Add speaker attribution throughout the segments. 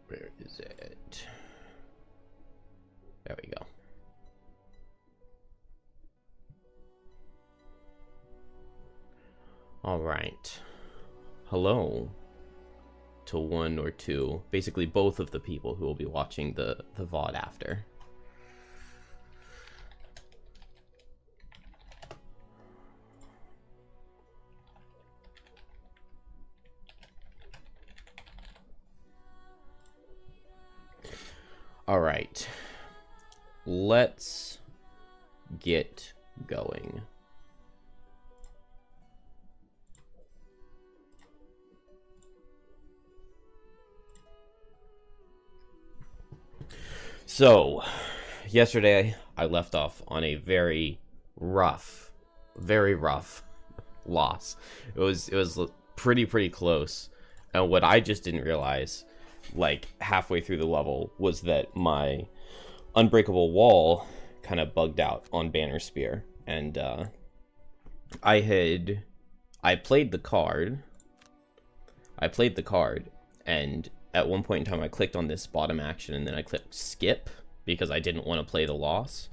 Speaker 1: Where is it? There we go. All right. Hello to one or two, basically both of the people who will be watching the VOD after. All right, let's get going. So, yesterday I left off on a very rough loss. It was pretty close, and what I just didn't realize, like halfway through the level, was that my unbreakable wall kind of bugged out on Banner Spear, and I played the card, and at one point in time I clicked on this bottom action and then I clicked skip because I didn't want to play the loss,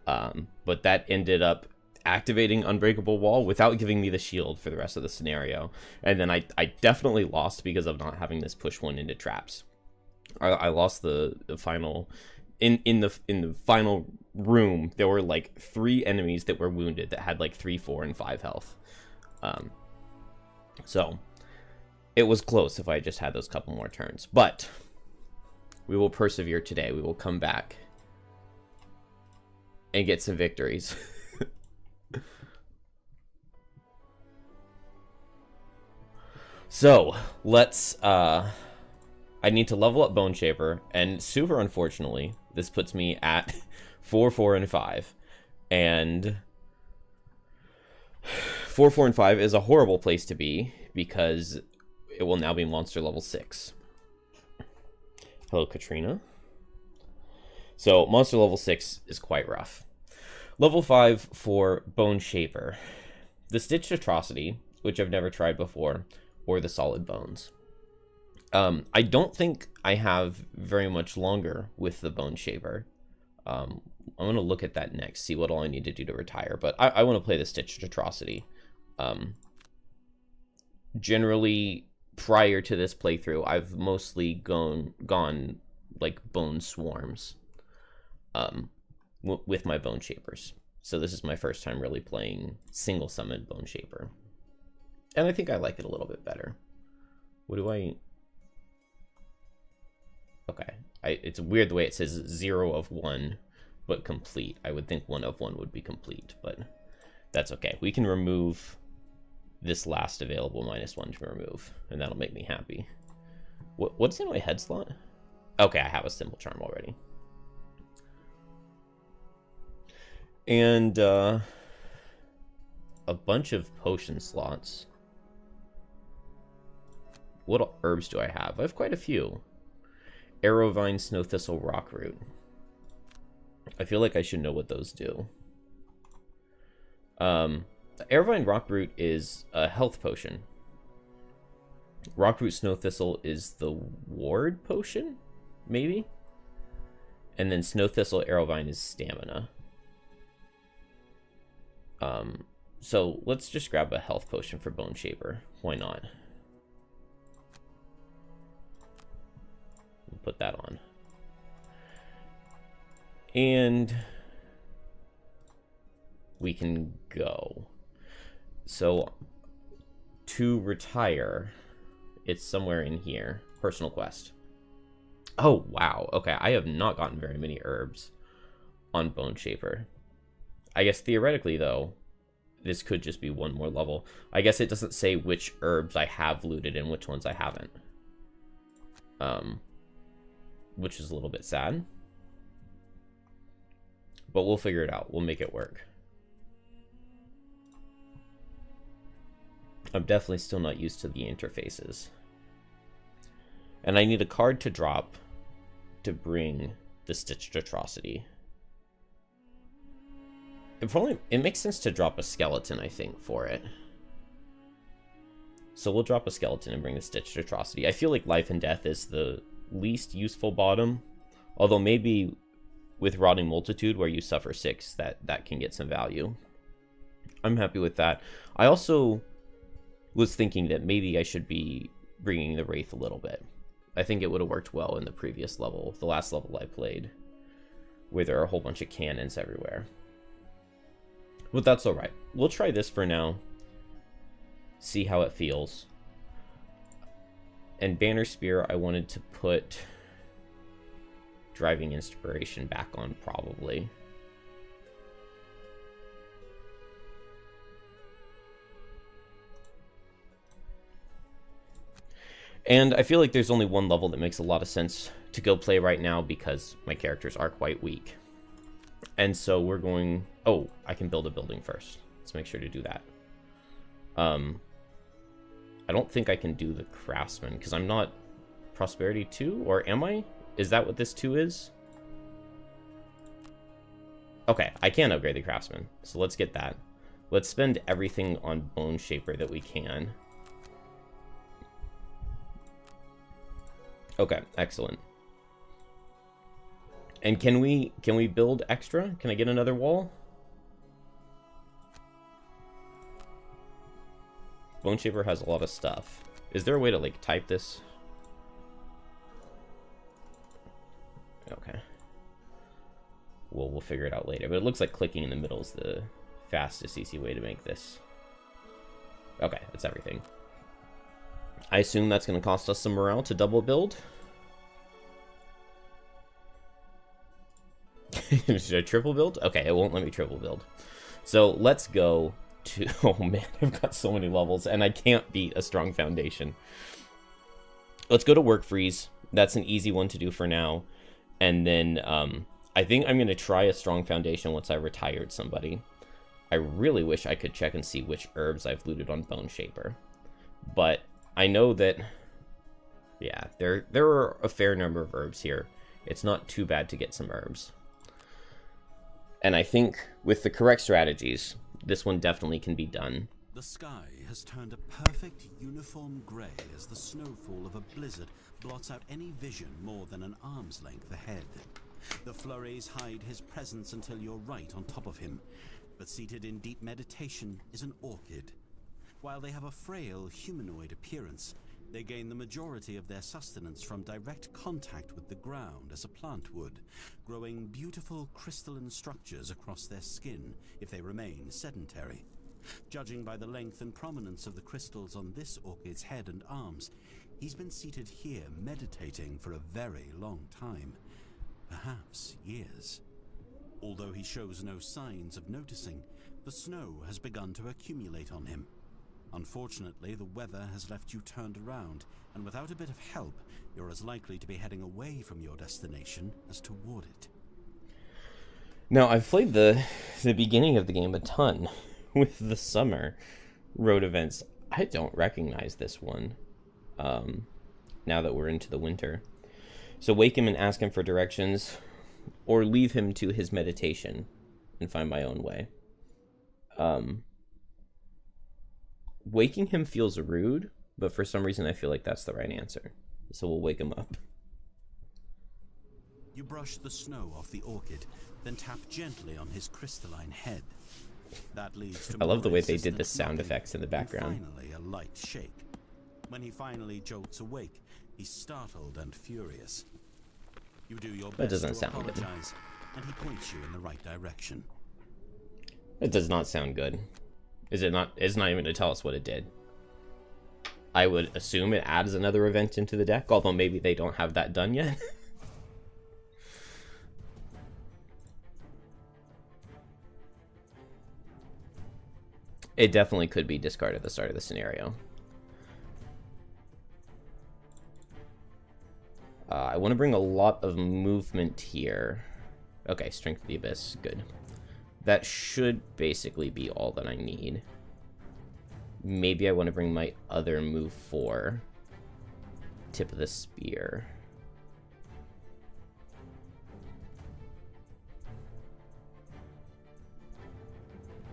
Speaker 1: but that ended up activating Unbreakable Wall without giving me the shield for the rest of the scenario, and then I definitely lost because of not having this push one into traps. I lost the final in the final room. There were like 3 enemies that were wounded that had like 3, 4, and 5 health. So it was close if I just had those couple more turns, but we will persevere today. We will come back and get some victories. So let's I need to level up Bone Shaper, and super unfortunately this puts me at 4, 4, and 5, and 4, 4, and 5 is a horrible place to be because it will now be monster level 6. Hello, Katrina. So monster level 6 is quite rough. Level 5 for Bone Shaper, the Stitched Atrocity, which I've never tried before, or the Solid Bones. I don't think I have very much longer with the Bone Shaper. I'm going to look at that next, see what all I need to do to retire, but I want to play the Stitched Atrocity. Generally, prior to this playthrough, I've mostly gone like Bone Swarms with my Bone Shapers. So this is my first time really playing single summon Bone Shaper. And I think I like it a little bit better. What do I... Okay. It's weird the way it says 0 of 1, but complete. I would think 1 of 1 would be complete, but that's okay. We can remove this last available -1 to remove, and that'll make me happy. What's in my head slot? Okay, I have a Simple Charm already. And a bunch of potion slots. What herbs do I have? I have quite a few. Arrowvine, Snow Thistle, Rockroot. I feel like I should know what those do. Arrowvine Rockroot is a health potion. Rockroot Snow Thistle is the ward potion, maybe? And then Snow Thistle Arrowvine is stamina. So let's just grab a health potion for Bone Shaper. Why not? We'll put that on. And we can go. So to retire, it's somewhere in here. Personal quest. Oh, wow. Okay, I have not gotten very many herbs on Bone Shaper. I guess theoretically, though, this could just be one more level. I guess it doesn't say which herbs I have looted and which ones I haven't. Which is a little bit sad. But we'll figure it out. We'll make it work. I'm definitely still not used to the interfaces. And I need a card to drop to bring the Stitched Atrocity. It makes sense to drop a skeleton, I think, for it. So we'll drop a skeleton and bring the Stitched Atrocity. I feel like Life and Death is the least useful bottom. Although maybe with Rotting Multitude, where you suffer 6, that can get some value. I'm happy with that. I also was thinking that maybe I should be bringing the Wraith a little bit. I think it would have worked well in the previous level, the last level I played, where there are a whole bunch of cannons everywhere. But that's alright. We'll try this for now. See how it feels. And Banner Spear, I wanted to put Driving Inspiration back on, probably. And I feel like there's only one level that makes a lot of sense to go play right now because my characters are quite weak. And so we're going... Oh, I can build a building first. Let's make sure to do that. I don't think I can do the Craftsman because I'm not Prosperity 2, or am I? Is that what this 2 is? Okay, I can upgrade the Craftsman, so let's get that. Let's spend everything on Bone Shaper that we can. Okay, excellent. And can we build extra? Can I get another wall? Bone Shaper has a lot of stuff. Is there a way to like type this? Okay. Well, we'll figure it out later. But it looks like clicking in the middle is the fastest, easy way to make this. Okay, that's everything. I assume that's going to cost us some morale to double build. Should I triple build? Okay, it won't let me triple build. So let's go to... Oh man, I've got so many levels and I can't beat a strong foundation. Let's go to Work Freeze. That's an easy one to do for now. And then I think I'm going to try a strong foundation once I retired somebody. I really wish I could check and see which herbs I've looted on Bone Shaper. But I know that, yeah, there are a fair number of herbs here. It's not too bad to get some herbs. And I think with the correct strategies, this one definitely can be done.
Speaker 2: The sky has turned a perfect uniform grey as the snowfall of a blizzard blots out any vision more than an arm's length ahead. The flurries hide his presence until you're right on top of him, but seated in deep meditation is an orchid. While they have a frail humanoid appearance, they gain the majority of their sustenance from direct contact with the ground as a plant would, growing beautiful crystalline structures across their skin if they remain sedentary. Judging by the length and prominence of the crystals on this orchid's head and arms, he's been seated here meditating for a very long time, perhaps years. Although he shows no signs of noticing, the snow has begun to accumulate on him. Unfortunately, the weather has left you turned around, and without a bit of help, you're as likely to be heading away from your destination as toward it.
Speaker 1: Now, I've played the beginning of the game a ton with the summer road events. I don't recognize this one now that we're into the winter. So wake him and ask him for directions, or leave him to his meditation and find my own way. Waking him feels rude, but for some reason I feel like that's the right answer. So we'll wake him up.
Speaker 2: You brush the snow off the orchid, then tap gently on his crystalline head. That leads to
Speaker 1: I love the way they did the sound effects in the background.
Speaker 2: Finally, a light shake. When he finally jolts awake, he's startled and furious. You do your best
Speaker 1: That doesn't
Speaker 2: to
Speaker 1: sound good.
Speaker 2: apologize, and he points you in the right direction.
Speaker 1: It does not sound good. Is it not? It's not even to tell us what it did. I would assume it adds another event into the deck, although maybe they don't have that done yet. It definitely could be discarded at the start of the scenario. I want to bring a lot of movement here. Okay, Strength of the Abyss, good. That should basically be all that I need. maybe I want to bring my other move 4. Tip of the spear.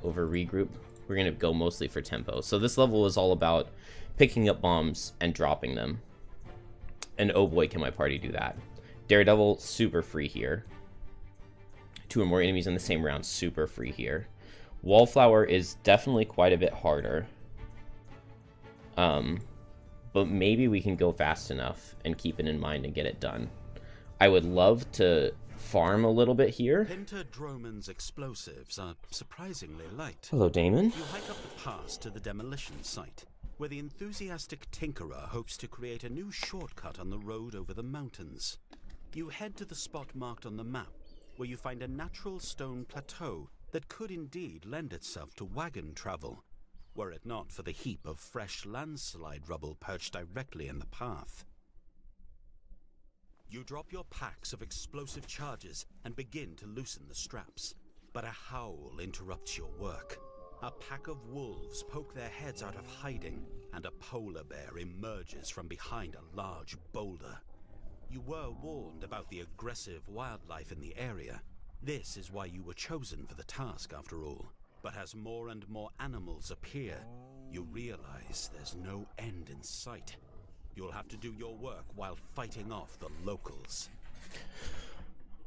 Speaker 1: Over regroup. We're going to go mostly for tempo. So this level is all about picking up bombs and dropping them. And oh boy, can my party do that. Daredevil, super free here. 2 or more enemies in the same round, super free here. Wallflower is definitely quite a bit harder. But maybe we can go fast enough and keep it in mind and get it done. I would love to farm a little bit here.
Speaker 2: Pinter Droman's explosives are surprisingly light.
Speaker 1: Hello, Damon.
Speaker 2: You hike up the pass to the demolition site, where the enthusiastic tinkerer hopes to create a new shortcut on the road over the mountains. You head to the spot marked on the map, where you find a natural stone plateau that could indeed lend itself to wagon travel, were it not for the heap of fresh landslide rubble perched directly in the path. You drop your packs of explosive charges and begin to loosen the straps, but a howl interrupts your work. A pack of wolves poke their heads out of hiding, and a polar bear emerges from behind a large boulder. You were warned about the aggressive wildlife in the area. This is why you were chosen for the task, after all. But as more and more animals appear, you realize there's no end in sight. You'll have to do your work while fighting off the locals.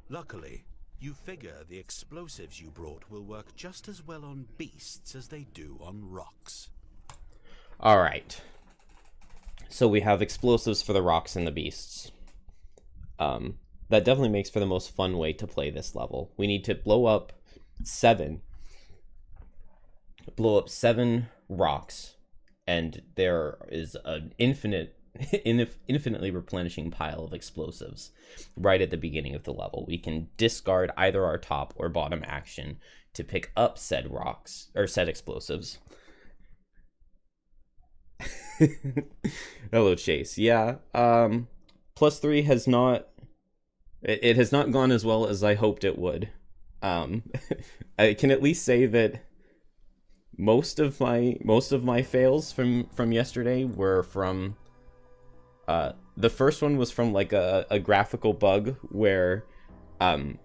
Speaker 2: Luckily, you figure the explosives you brought will work just as well on beasts as they do on rocks.
Speaker 1: Alright. So we have explosives for the rocks and the beasts. That definitely makes for the most fun way to play this level. We need to blow up 7 rocks, and there is an infinitely replenishing pile of explosives right at the beginning of the level. We can discard either our top or bottom action to pick up said rocks or said explosives. Hello, Chase. Yeah, +3 has not, it has not gone as well as I hoped it would. I can at least say that most of my fails from yesterday were from the first one was from like a graphical bug where the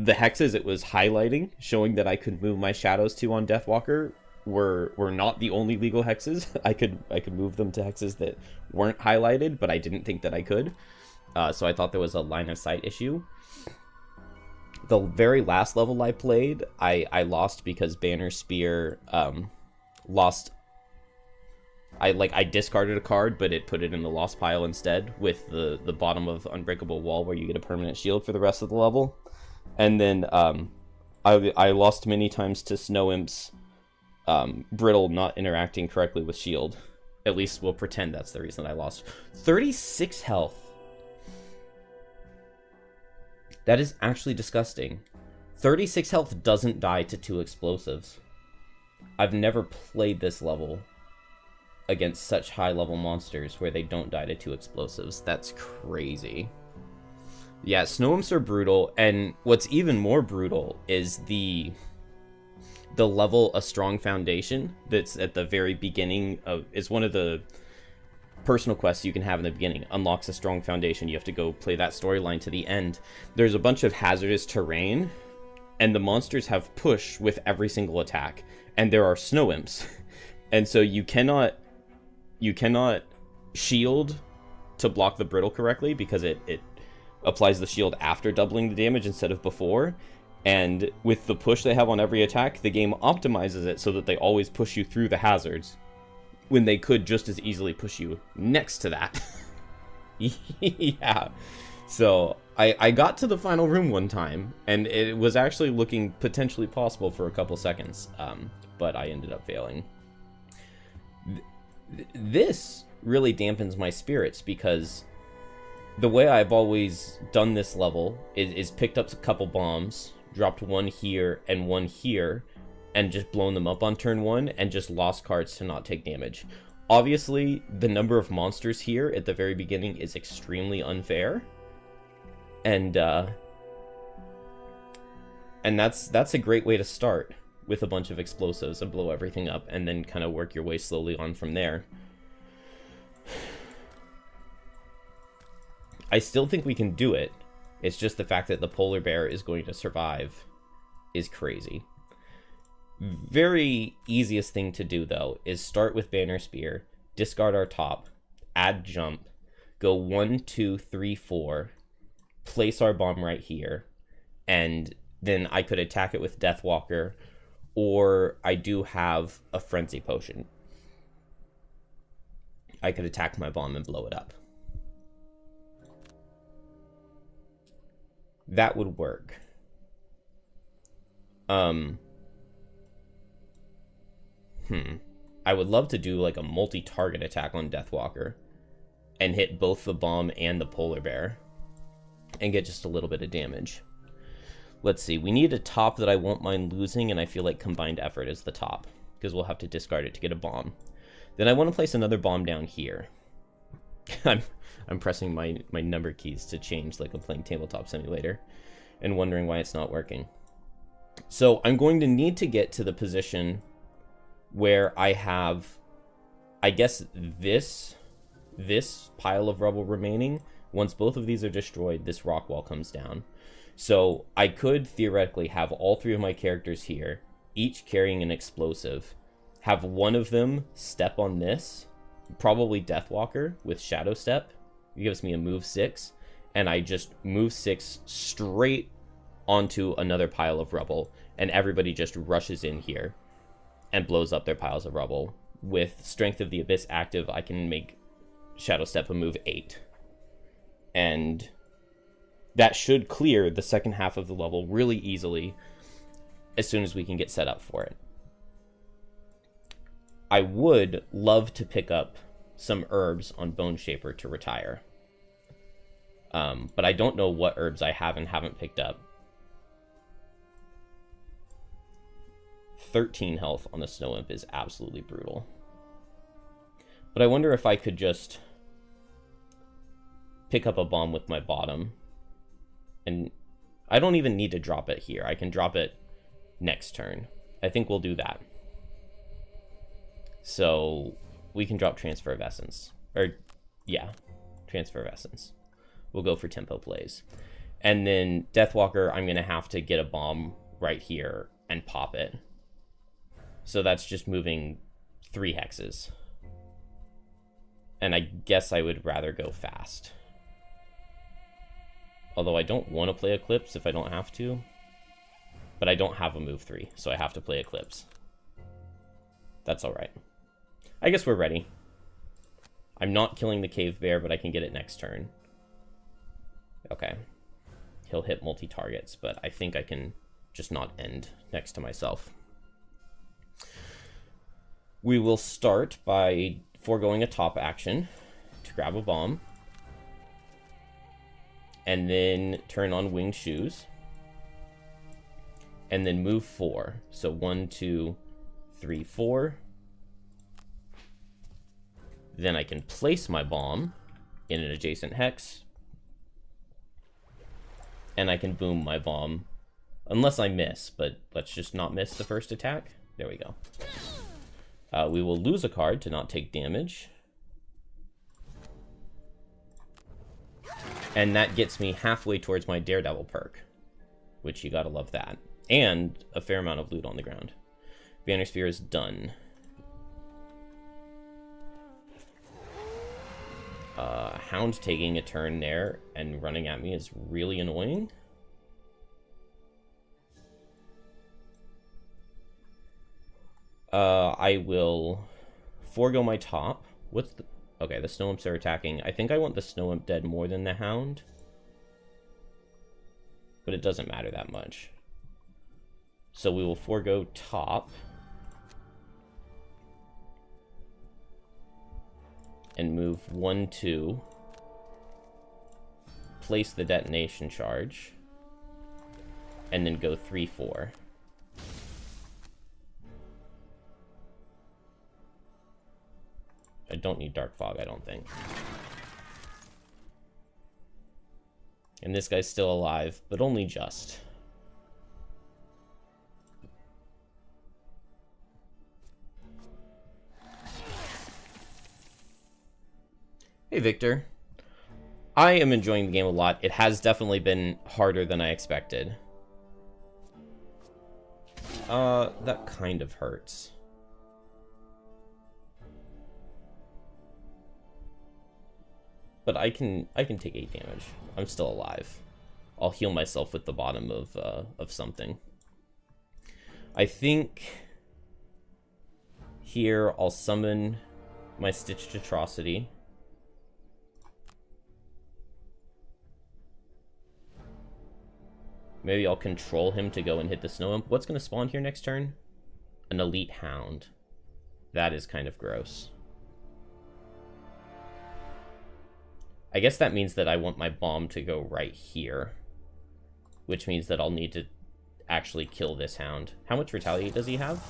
Speaker 1: hexes it was highlighting, showing that I could move my shadows to on Deathwalker, were not the only legal hexes. I could move them to hexes that weren't highlighted, but I didn't think that I could. So I thought there was a line of sight issue. The very last level I played, I lost because Banner Spear lost. I discarded a card, but it put it in the lost pile instead, with the bottom of Unbreakable Wall, where you get a permanent shield for the rest of the level. And then I lost many times to Snow Imp's Brittle not interacting correctly with shield. At least we'll pretend that's the reason I lost. 36 health. That is actually disgusting. 36 health doesn't die to 2 explosives. I've never played this level against such high level monsters where they don't die to 2 explosives. That's crazy. Yeah, Snow Imps are brutal, and what's even more brutal is the level A Strong Foundation that's at the very beginning of, is one of the personal quests you can have in the beginning. Unlocks a strong foundation. You have to go play that storyline to the end. There's a bunch of hazardous terrain, and the monsters have push with every single attack, and there are Snow Imps. And so you cannot shield to block the Brittle correctly, because it applies the shield after doubling the damage instead of before. And with the push they have on every attack, the game optimizes it so that they always push you through the hazards, when they could just as easily push you next to that. Yeah. So I got to the final room one time, and it was actually looking potentially possible for a couple seconds, but I ended up failing. This really dampens my spirits, because the way I've always done this level is picked up a couple bombs, dropped one here and one here, and just blown them up on turn 1, and just lost cards to not take damage. Obviously, the number of monsters here at the very beginning is extremely unfair, and that's a great way to start. with a bunch of explosives and blow everything up, and then kind of work your way slowly on from there. I still think we can do it. It's just the fact that the polar bear is going to survive is crazy. Very easiest thing to do, though, is start with Banner Spear, discard our top, add jump, go 1, 2, 3, 4, place our bomb right here, and then I could attack it with Deathwalker, or I do have a Frenzy Potion. I could attack my bomb and blow it up. That would work. I would love to do like a multi-target attack on Deathwalker and hit both the bomb and the polar bear and get just a little bit of damage. Let's see, we need a top that I won't mind losing, and I feel like combined effort is the top because we'll have to discard it to get a bomb. Then I want to place another bomb down here. I'm pressing my number keys to change like I'm playing Tabletop Simulator and wondering why it's not working. So I'm going to need to get to the position where I have, I guess, this pile of rubble remaining. Once both of these are destroyed, this rock wall comes down. So I could theoretically have all three of my characters here, each carrying an explosive, have one of them step on this, probably Deathwalker with Shadow Step. It gives me a move 6, and I just move 6 straight onto another pile of rubble, and everybody just rushes in here and blows up their piles of rubble. With Strength of the Abyss active, I can make Shadow Step a move 8. And that should clear the second half of the level really easily as soon as we can get set up for it. I would love to pick up some herbs on Bone Shaper to retire. But I don't know what herbs I have and haven't picked up. 13 health on the Snow Imp is absolutely brutal. But I wonder if I could just pick up a bomb with my bottom. And I don't even need to drop it here. I can drop it next turn. I think we'll do that. So we can drop Transfer of Essence. Or, yeah, Transfer of Essence. We'll go for Tempo Plays. And then Deathwalker, I'm going to have to get a bomb right here and pop it. So that's just moving 3 hexes. And I guess I would rather go fast. Although I don't want to play Eclipse if I don't have to. But I don't have a move 3, so I have to play Eclipse. That's alright. I guess we're ready. I'm not killing the Cave Bear, but I can get it next turn. Okay. He'll hit multi-targets, but I think I can just not end next to myself. We will start by foregoing a top action to grab a bomb. And then turn on Winged Shoes. And then move 4. So 1, 2, 3, 4. Then I can place my bomb in an adjacent hex. And I can boom my bomb. Unless I miss, but let's just not miss the first attack. There we go. We will lose a card to not take damage. And that gets me halfway towards my Daredevil perk, which you gotta love that. And a fair amount of loot on the ground. Banner Spear is done. Hound taking a turn there and running at me is really annoying. I will forego my top. What's the... Okay, the Snow Imps are attacking. I think I want the Snow Imp dead more than the Hound. But it doesn't matter that much. So we will forego top. And move 1, 2. Place the detonation charge. And then go 3, 4. I don't need Dark Fog, I don't think. And this guy's still alive, but only just. Hey, Victor. I am enjoying the game a lot. It has definitely been harder than I expected. That kind of hurts. But I can take 8 damage. I'm still alive. I'll heal myself with the bottom of something. I think here I'll summon my Stitched Atrocity. Maybe I'll control him to go and hit the Snow Imp. What's going to spawn here next turn? An Elite Hound. That is kind of gross. I guess that means that I want my bomb to go right here. Which means that I'll need to actually kill this Hound. How much Retaliate does he have?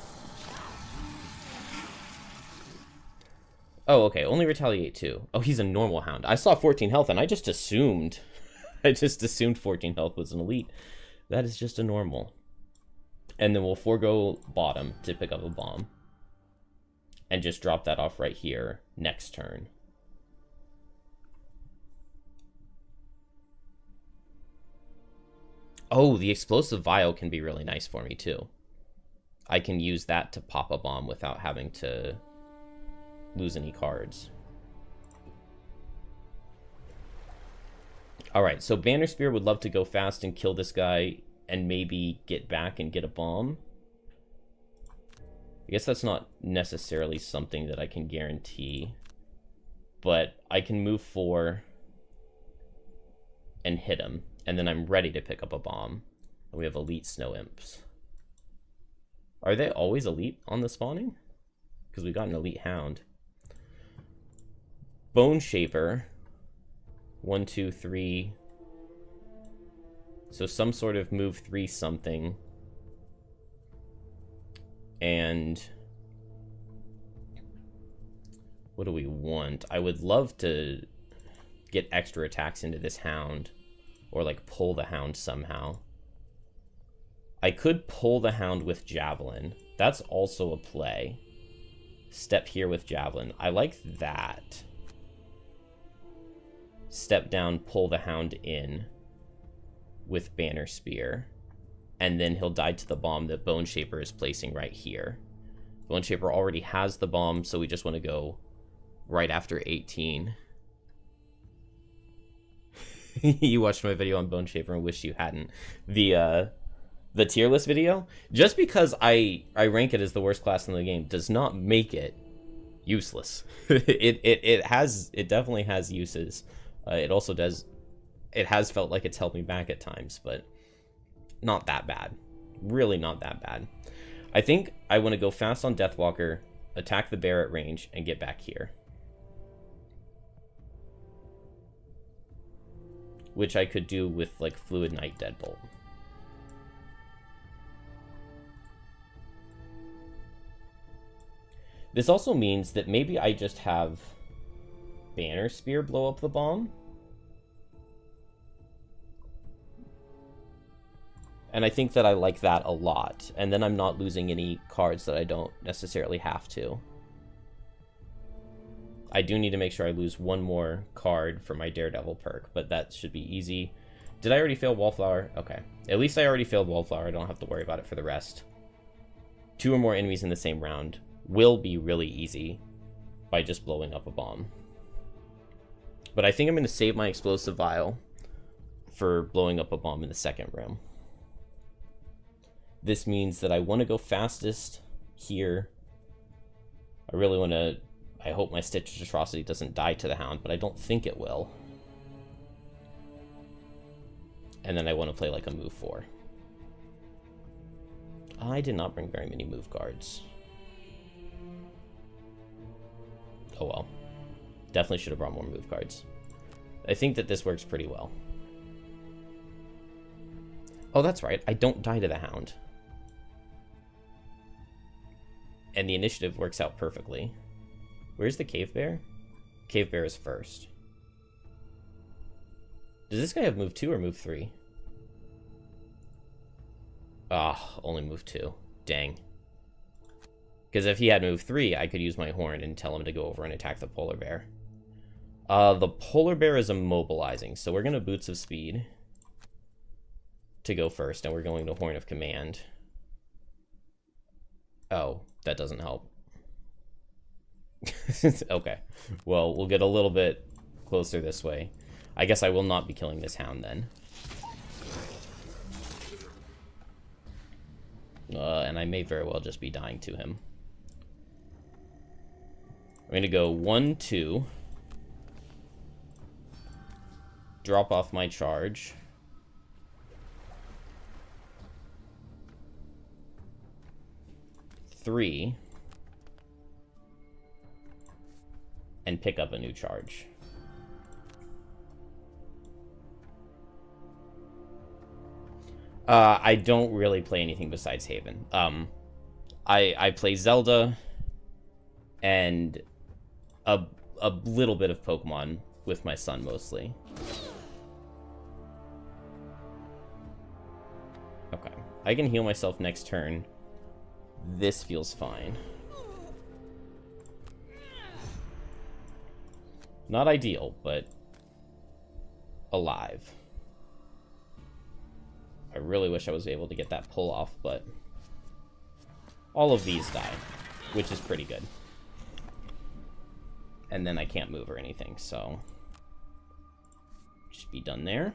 Speaker 1: Oh, okay. Only Retaliate 2. Oh, he's a normal Hound. I saw 14 health and I just assumed... I just assumed 14 health was an Elite. That is just a normal. And then we'll forego bottom to pick up a bomb. And just drop that off right here next turn. Oh, the Explosive Vial can be really nice for me too. I can use that to pop a bomb without having to lose any cards. Alright, so Banner Spear would love to go fast and kill this guy and maybe get back and get a bomb. I guess that's not necessarily something that I can guarantee. But I can move 4 and hit him. And then I'm ready to pick up a bomb. And we have Elite Snow Imps. Are they always Elite on the spawning? Because we got an Elite Hound. Bone Shaper... 1, 2, 3. So some sort of move 3 something. And what do we want? I would love to get extra attacks into this Hound. Or like pull the Hound somehow. I could pull the Hound with Javelin. That's also a play. Step here with Javelin. I like that. Step down, pull the Hound in with Banner Spear. And then he'll die to the bomb that Bone Shaper is placing right here. Bone Shaper already has the bomb, so we just want to go right after 18. You watched my video on Bone Shaper and wish you hadn't. The tier list video? Just because I rank it as the worst class in the game does not make it useless. It definitely has uses. It also does... It has felt like it's helped me back at times, but not that bad. Really not that bad. I think I want to go fast on Deathwalker, attack the bear at range, and get back here. Which I could do with, like, Fluid Knight Deadbolt. This also means that maybe I just have Banner Spear blow up the bomb. And I think that I like that a lot. And then I'm not losing any cards that I don't necessarily have to. I do need to make sure I lose one more card for my Daredevil perk, but that should be easy. Did I already fail Wallflower? Okay. At least I already failed Wallflower. I don't have to worry about it for the rest. 2 or more enemies in the same round will be really easy by just blowing up a bomb. But I think I'm going to save my Explosive Vial for blowing up a bomb in the second room. This means that I want to go fastest here. I really want to... I hope my Stitched Atrocity doesn't die to the Hound, but I don't think it will. And then I want to play like a move 4. I did not bring very many move cards. Oh well. Definitely should have brought more move cards. I think that this works pretty well. Oh, that's right. I don't die to the Hound. And the initiative works out perfectly. Where's the Cave Bear? Cave Bear is first. Does this guy have move 2 or move 3? Ah, only move 2. Dang. Because if he had move 3, I could use my horn and tell him to go over and attack the polar bear. The polar bear is immobilizing, so we're going to Boots of Speed to go first, and we're going to Horn of Command. Oh, that doesn't help. Okay, well, we'll get a little bit closer this way. I guess I will not be killing this hound then. And I may very well just be dying to him. I'm going to go 1, 2. Drop off my charge. Three. And pick up a new charge. I don't really play anything besides Haven. I play Zelda and a little bit of Pokemon with my son mostly. Okay, I can heal myself next turn. This feels fine. Not ideal, but alive. I really wish I was able to get that pull off, but all of these die, which is pretty good. And then I can't move or anything, so just be done there.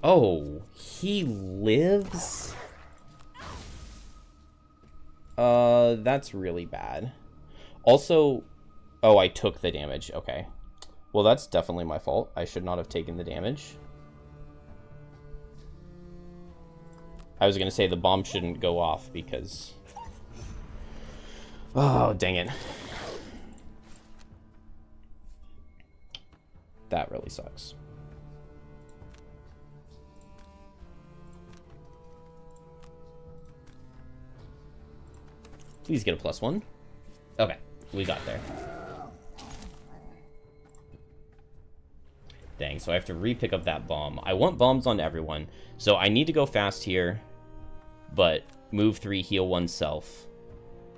Speaker 1: Oh, he lives? That's really bad. Also, oh, I took the damage. Okay. Well, that's definitely my fault. I should not have taken the damage. I was going to say the bomb shouldn't go off because... Oh, dang it. That really sucks. Please get a +1. Okay, we got there. Dang, so I have to re-pick up that bomb. I want bombs on everyone, so I need to go fast here, but move 3, heal oneself.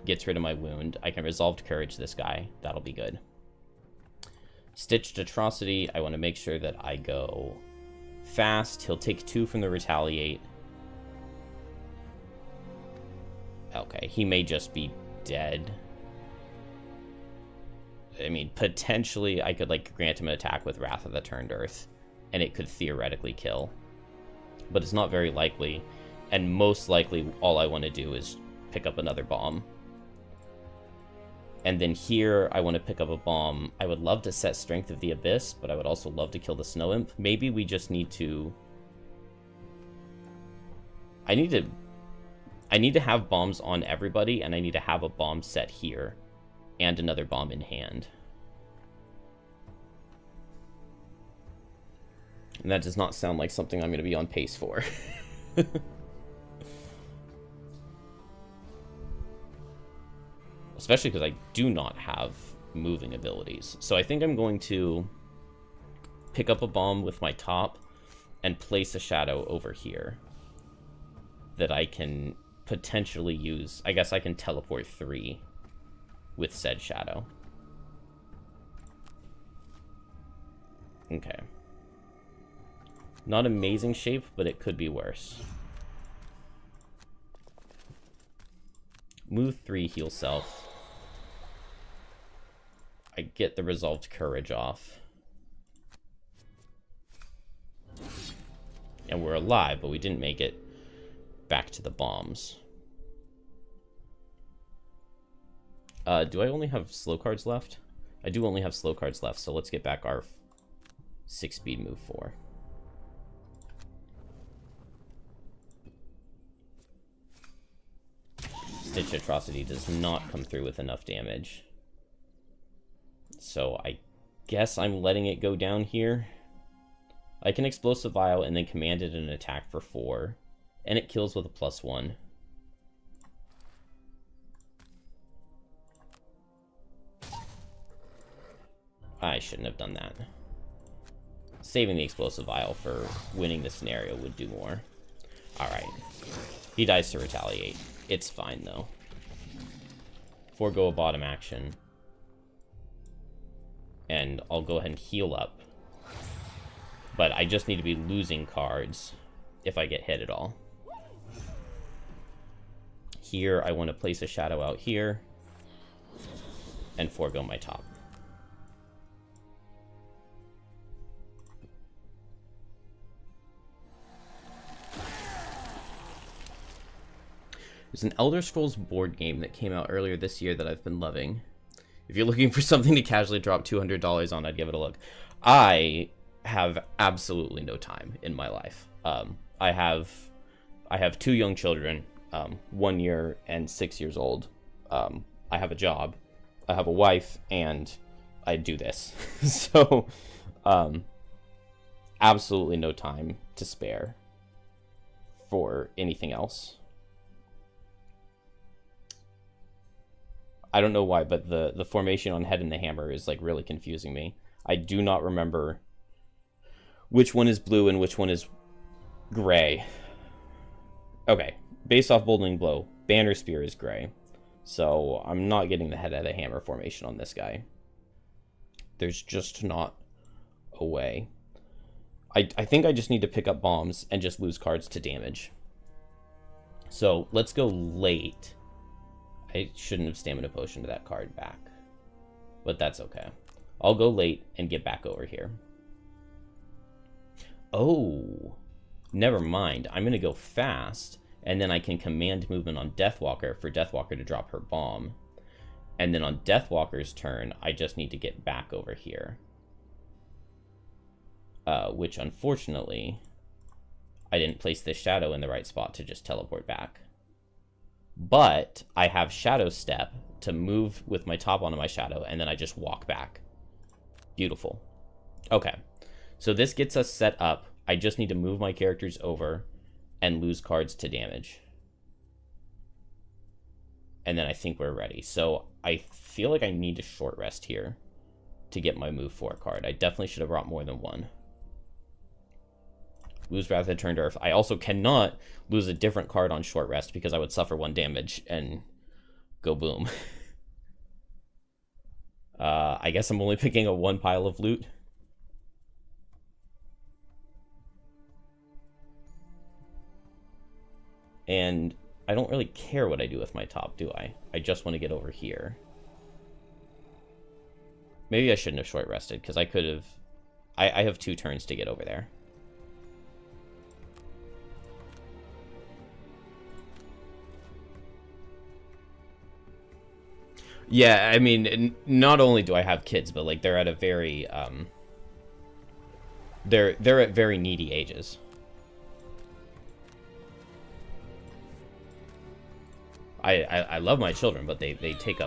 Speaker 1: Gets rid of my wound. I can Resolved Courage this guy. That'll be good. Stitched Atrocity. I want to make sure that I go fast. He'll take 2 from the Retaliate. Okay, he may just be dead. I mean, potentially I could, like, grant him an attack with Wrath of the Turned Earth, and it could theoretically kill. But it's not very likely, and most likely all I want to do is pick up another bomb. And then here, I want to pick up a bomb. I would love to set Strength of the Abyss, but I would also love to kill the Snow Imp. Maybe we just need to... I need to have bombs on everybody, and I need to have a bomb set here, and another bomb in hand. And that does not sound like something I'm going to be on pace for. Especially because I do not have moving abilities. So I think I'm going to pick up a bomb with my top and place a shadow over here that I can potentially use. I guess I can teleport 3 with said shadow. Okay. Not amazing shape, but it could be worse. Move 3, heal self. I get the Resolved Courage off. And we're alive, but we didn't make it back to the bombs. Do I only have slow cards left? I do only have slow cards left, so let's get back our 6-speed move 4. Stitch Atrocity does not come through with enough damage. So I guess I'm letting it go down here. I can Explosive Vial and then command it an attack for 4. And it kills with a +1. I shouldn't have done that. Saving the Explosive Vial for winning the scenario would do more. Alright. He dies to Retaliate. It's fine, though. Forego a bottom action. and I'll go ahead and heal up. But I just need to be losing cards if I get hit at all. Here, I want to place a shadow out here and forego my top. There's an Elder Scrolls board game that came out earlier this year that I've been loving. If you're looking for something to casually drop $200 on, I'd give it a look. I have absolutely no time in my life. I have 2 young children, 1 year and 6 years old. I have a job, I have a wife, and I do this. So, absolutely no time to spare for anything else. I don't know why, but the formation on Head and the Hammer is like really confusing me. I do not remember which one is blue and which one is gray. Okay, based off Bolding Blow, Banner Spear is gray. So I'm not getting the Head of the Hammer formation on this guy. There's just not a way. I think I just need to pick up bombs and just lose cards to damage. So let's go late. I shouldn't have Stamina Potion to that card back, but that's okay. I'll go late and get back over here. Oh, never mind. I'm going to go fast, and then I can command movement on Deathwalker for Deathwalker to drop her bomb. And then on Deathwalker's turn, I just need to get back over here. Which, unfortunately, I didn't place this shadow in the right spot to just teleport back. But I have Shadow Step to move with my top onto my shadow, and then I just walk back. Beautiful. Okay, so this gets us set up. I just need to move my characters over and lose cards to damage. And then I think we're ready. So I feel like I need to short rest here to get my move 4 card. I definitely should have brought more than one. Lose Wrath of Turn to Earth. I also cannot lose a different card on short rest because I would suffer 1 damage and go boom. I guess I'm only picking up 1 pile of loot. And I don't really care what I do with my top, do I? I just want to get over here. Maybe I shouldn't have short rested because I could have... I have 2 turns to get over there. Yeah, I mean, not only do I have kids, but like they're at a very they're at very needy ages. I love my children, but they take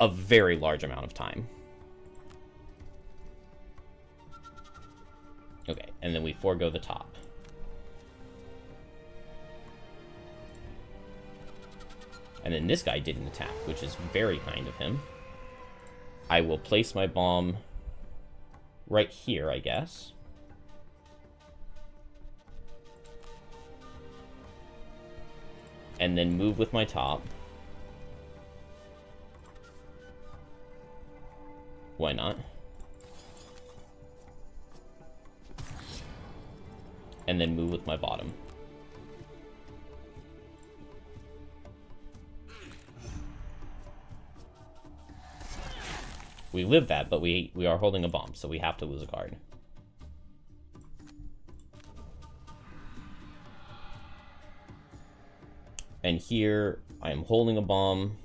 Speaker 1: a very large amount of time. Okay, and then we forego the top. And then this guy didn't attack, which is very kind of him. I will place my bomb right here, I guess. And then move with my top. Why not? And then move with my bottom. We live that, but we are holding a bomb, so we have to lose a card. And here, I am holding a bomb.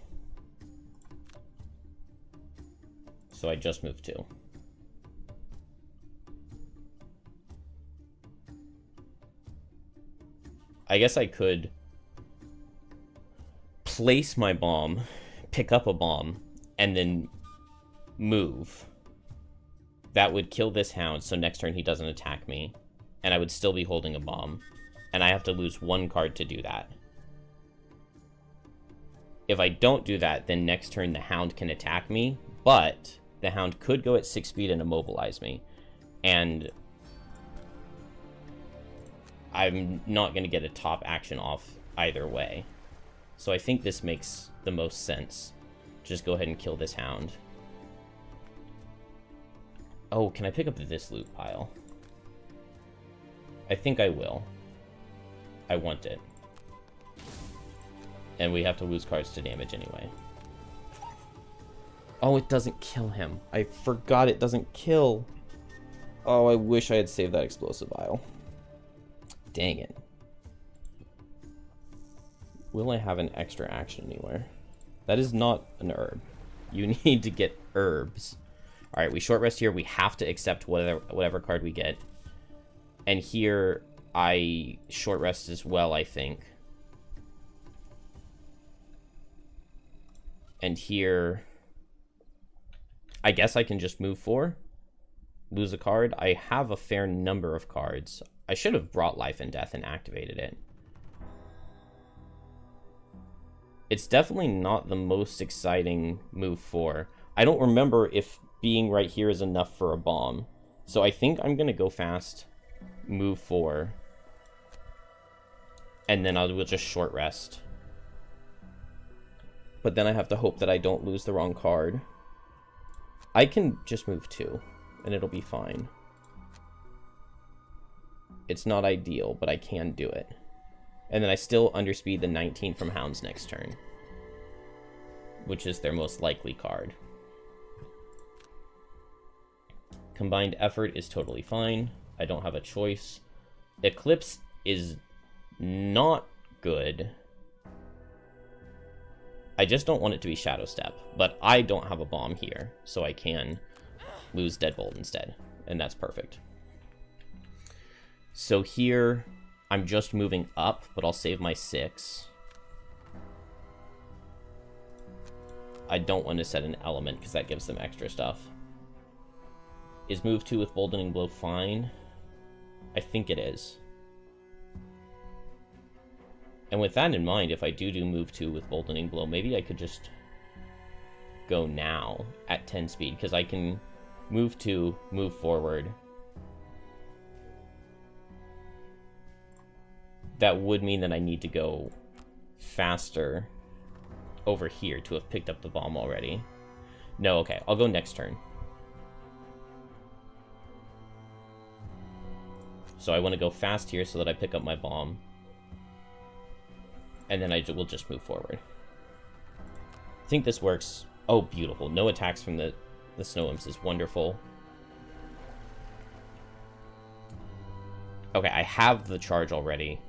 Speaker 1: So I just moved 2. I guess I could place my bomb, pick up a bomb, and then move. That would kill this hound, so next turn he doesn't attack me. And I would still be holding a bomb. And I have to lose 1 card to do that. If I don't do that, then next turn the hound can attack me, but the hound could go at 6 speed and immobilize me. And I'm not going to get a top action off either way. So I think this makes the most sense. Just go ahead and kill this hound. Oh, can I pick up this loot pile? I think I will. I want it. And we have to lose cards to damage anyway. Oh, it doesn't kill him. I forgot it doesn't kill. Oh, I wish I had saved that explosive vial. Dang it. Will I have an extra action anywhere? That is not an herb. You need to get herbs. Alright, we short rest here. We have to accept whatever card we get. And here, I short rest as well, I think. And here, I guess I can just move 4. Lose a card. I have a fair number of cards. I should have brought Life and Death and activated it. It's definitely not the most exciting move 4. I don't remember if being right here is enough for a bomb. So I think I'm going to go fast, move 4, and then we'll just short rest. But then I have to hope that I don't lose the wrong card. I can just move 2, and it'll be fine. It's not ideal, but I can do it. And then I still underspeed the 19 from Hounds next turn, which is their most likely card. Combined Effort is totally fine. I don't have a choice. Eclipse is not good. I just don't want it to be Shadow Step, but I don't have a bomb here, so I can lose Deadbolt instead, and that's perfect. So here, I'm just moving up, but I'll save my 6. I don't want to set an element, because that gives them extra stuff. Is move 2 with Boldening Blow fine? I think it is. And with that in mind, if I do move 2 with Boldening Blow, maybe I could just go now at 10 speed, because I can move 2, move forward. That would mean that I need to go faster over here to have picked up the bomb already. No, okay, I'll go next turn. So I want to go fast here so that I pick up my bomb. And then I will just move forward. I think this works. Oh, beautiful. No attacks from the Snow Imps is wonderful. Okay, I have the charge already.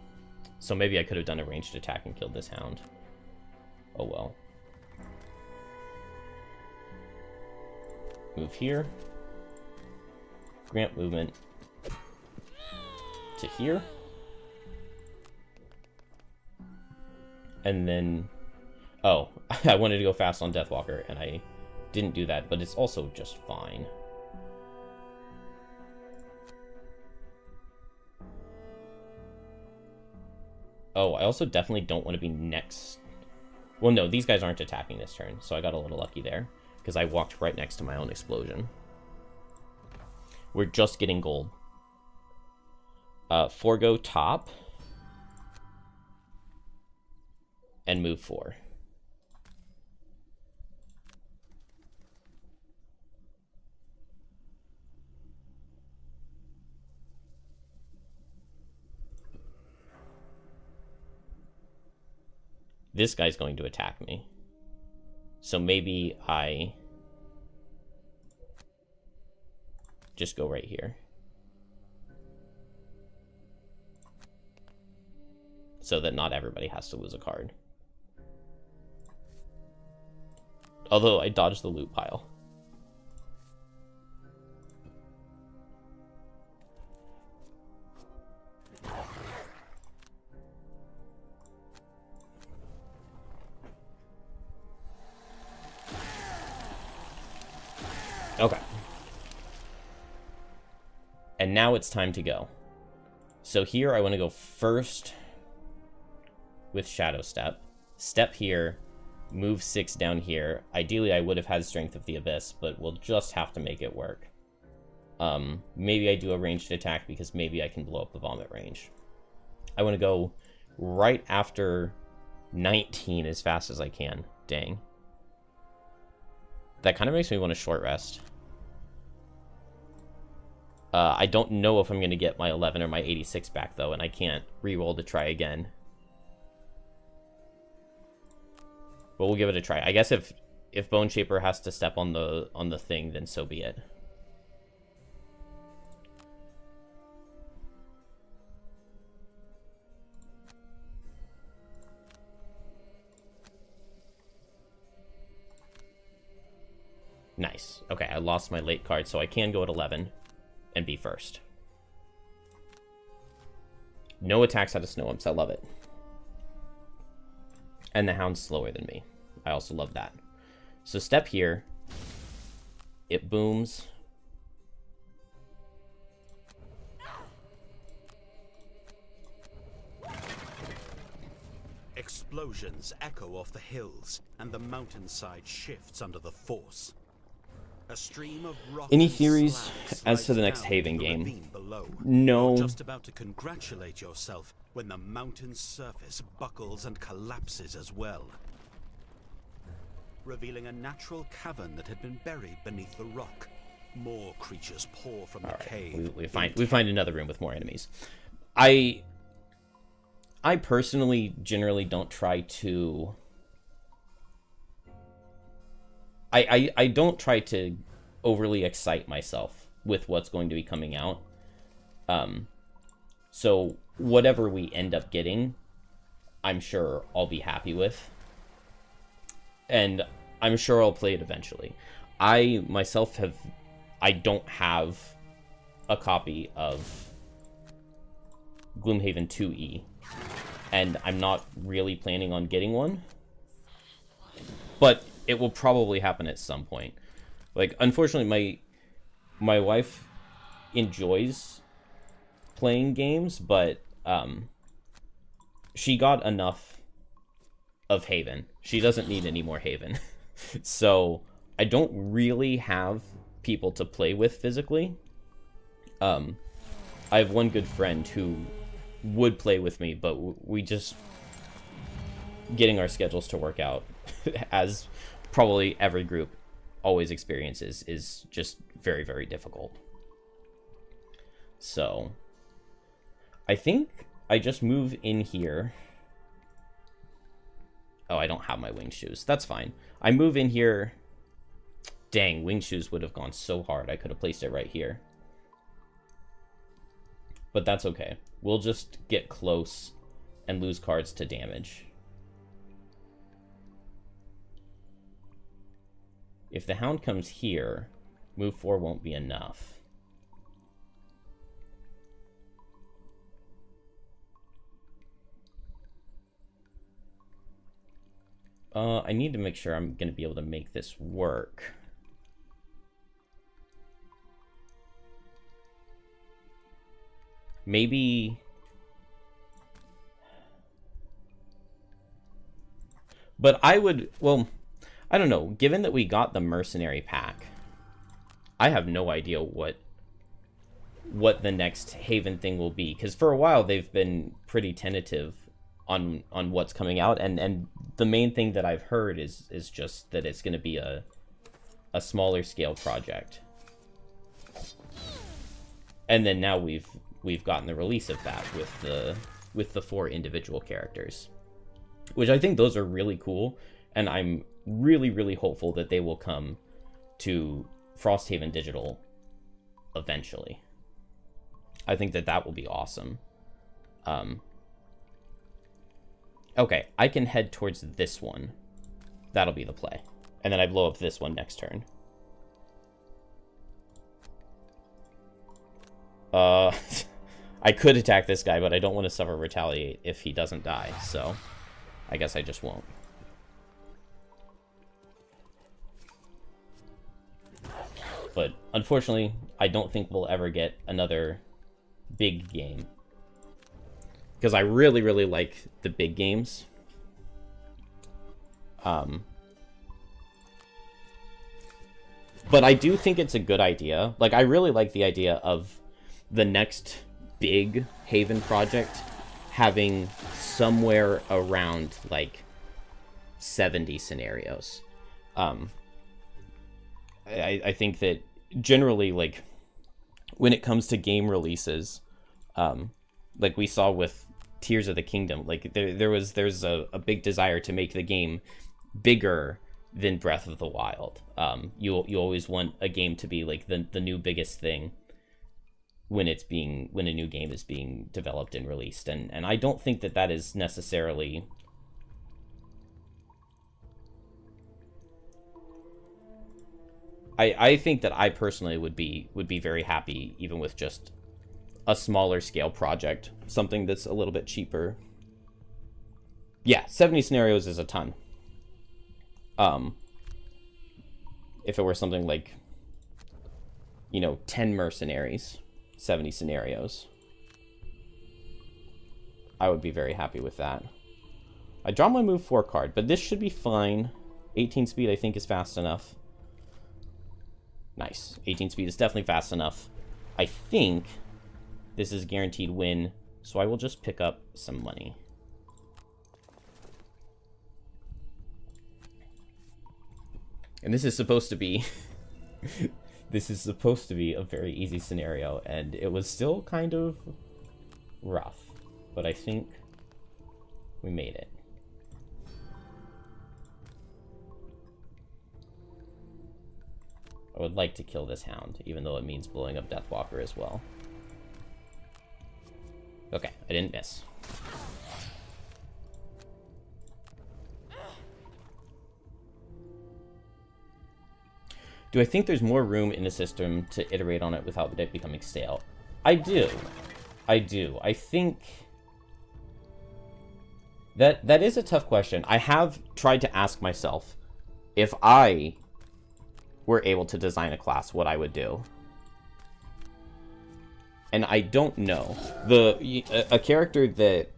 Speaker 1: So maybe I could have done a ranged attack and killed this Hound. Oh well. Move here. Grant movement to here. And then... Oh, I wanted to go fast on Deathwalker, and I didn't do that, but it's also just fine. Oh, I also definitely don't want to be next... Well, no, these guys aren't attacking this turn, so I got a little lucky there, because I walked right next to my own explosion. We're just getting gold. Forgo top. And move 4. This guy's going to attack me. So maybe I just go right here. So that not everybody has to lose a card. Although I dodged the loot pile. Okay. And now it's time to go. So here I want to go first with Shadow Step. Step here. Move 6 down here. Ideally, I would have had Strength of the Abyss, but we'll just have to make it work. Maybe I do a ranged attack because maybe I can blow up the bomb at range. I want to go right after 19 as fast as I can. Dang. That kind of makes me want to short rest. I don't know if I'm going to get my 11 or my 86 back, though, and I can't re-roll to try again. But we'll give it a try. I guess if Bone Shaper has to step on the thing, then so be it. Nice. Okay, I lost my late card, so I can go at 11 and be first. No attacks out of snow imps. I love it. And the hound's slower than me. I also love that. So step here. It booms.
Speaker 2: Explosions echo off the hills, and the mountainside shifts under the force. A stream of rock
Speaker 1: Any
Speaker 2: and
Speaker 1: theories
Speaker 2: slag
Speaker 1: as to the
Speaker 2: slides
Speaker 1: next
Speaker 2: down
Speaker 1: Haven
Speaker 2: the
Speaker 1: game?
Speaker 2: ravine below.
Speaker 1: No.
Speaker 2: You're just about to congratulate yourself when the mountain's surface buckles and collapses as well, revealing a natural cavern that had been buried beneath the rock. More creatures pour from the cave.
Speaker 1: We find another room with more enemies. I personally generally don't try to... I don't try to overly excite myself with what's going to be coming out. So whatever we end up getting, I'm sure I'll be happy with. And I'm sure I'll play it eventually. I myself don't have a copy of Gloomhaven 2E. And I'm not really planning on getting one. But it will probably happen at some point. Like, unfortunately, my wife enjoys playing games, but she got enough of Haven. She doesn't need any more Haven. So I don't really have people to play with physically. I have one good friend who would play with me, but we just getting our schedules to work out, as probably every group always experiences, is just very, very difficult. So I think I just move in here. Oh, I don't have my winged shoes. That's fine. I move in here. Dang, winged shoes would have gone so hard. I could have placed it right here. But that's okay. We'll just get close and lose cards to damage. If the hound comes here, move 4 won't be enough. I need to make sure I'm going to be able to make this work. Maybe... But I would... Well, I don't know. Given that we got the mercenary pack, I have no idea what the next Haven thing will be. Because for a while, they've been pretty tentative on what's coming out. And the main thing that I've heard is just that it's going to be a smaller scale project. And then now we've gotten the release of that with the 4 individual characters, which I think those are really cool, and I'm really, really hopeful that they will come to Frosthaven Digital eventually. I think that will be awesome. Okay, I can head towards this one. That'll be the play. And then I blow up this one next turn. I could attack this guy, but I don't want to suffer retaliate if he doesn't die, so I guess I just won't. But unfortunately, I don't think we'll ever get another big game, because I really, really like the big games. But I do think it's a good idea. Like, I really like the idea of the next big Haven project having somewhere around, like, 70 scenarios. I think that generally, like, when it comes to game releases, like we saw with Tears of the Kingdom, like there's a big desire to make the game bigger than Breath of the Wild. You always want a game to be like the new biggest thing when a new game is being developed and released, and I don't think that is necessarily I think that I personally would be very happy even with just a smaller scale project, something that's a little bit cheaper. Yeah, 70 scenarios is a ton. If it were something like, 10 mercenaries, 70 scenarios, I would be very happy with that. I draw my move 4 card, but this should be fine. 18 speed I think is fast enough. Nice. 18 speed is definitely fast enough. I think this is a guaranteed win, so I will just pick up some money. And this is supposed to be a very easy scenario, and it was still kind of rough, but I think we made it. I would like to kill this hound, even though it means blowing up Deathwalker as well. Okay, I didn't miss. Do I think there's more room in the system to iterate on it without it becoming stale? I do. I think that is a tough question. I have tried to ask myself if I were able to design a class, what I would do. And I don't know. A character that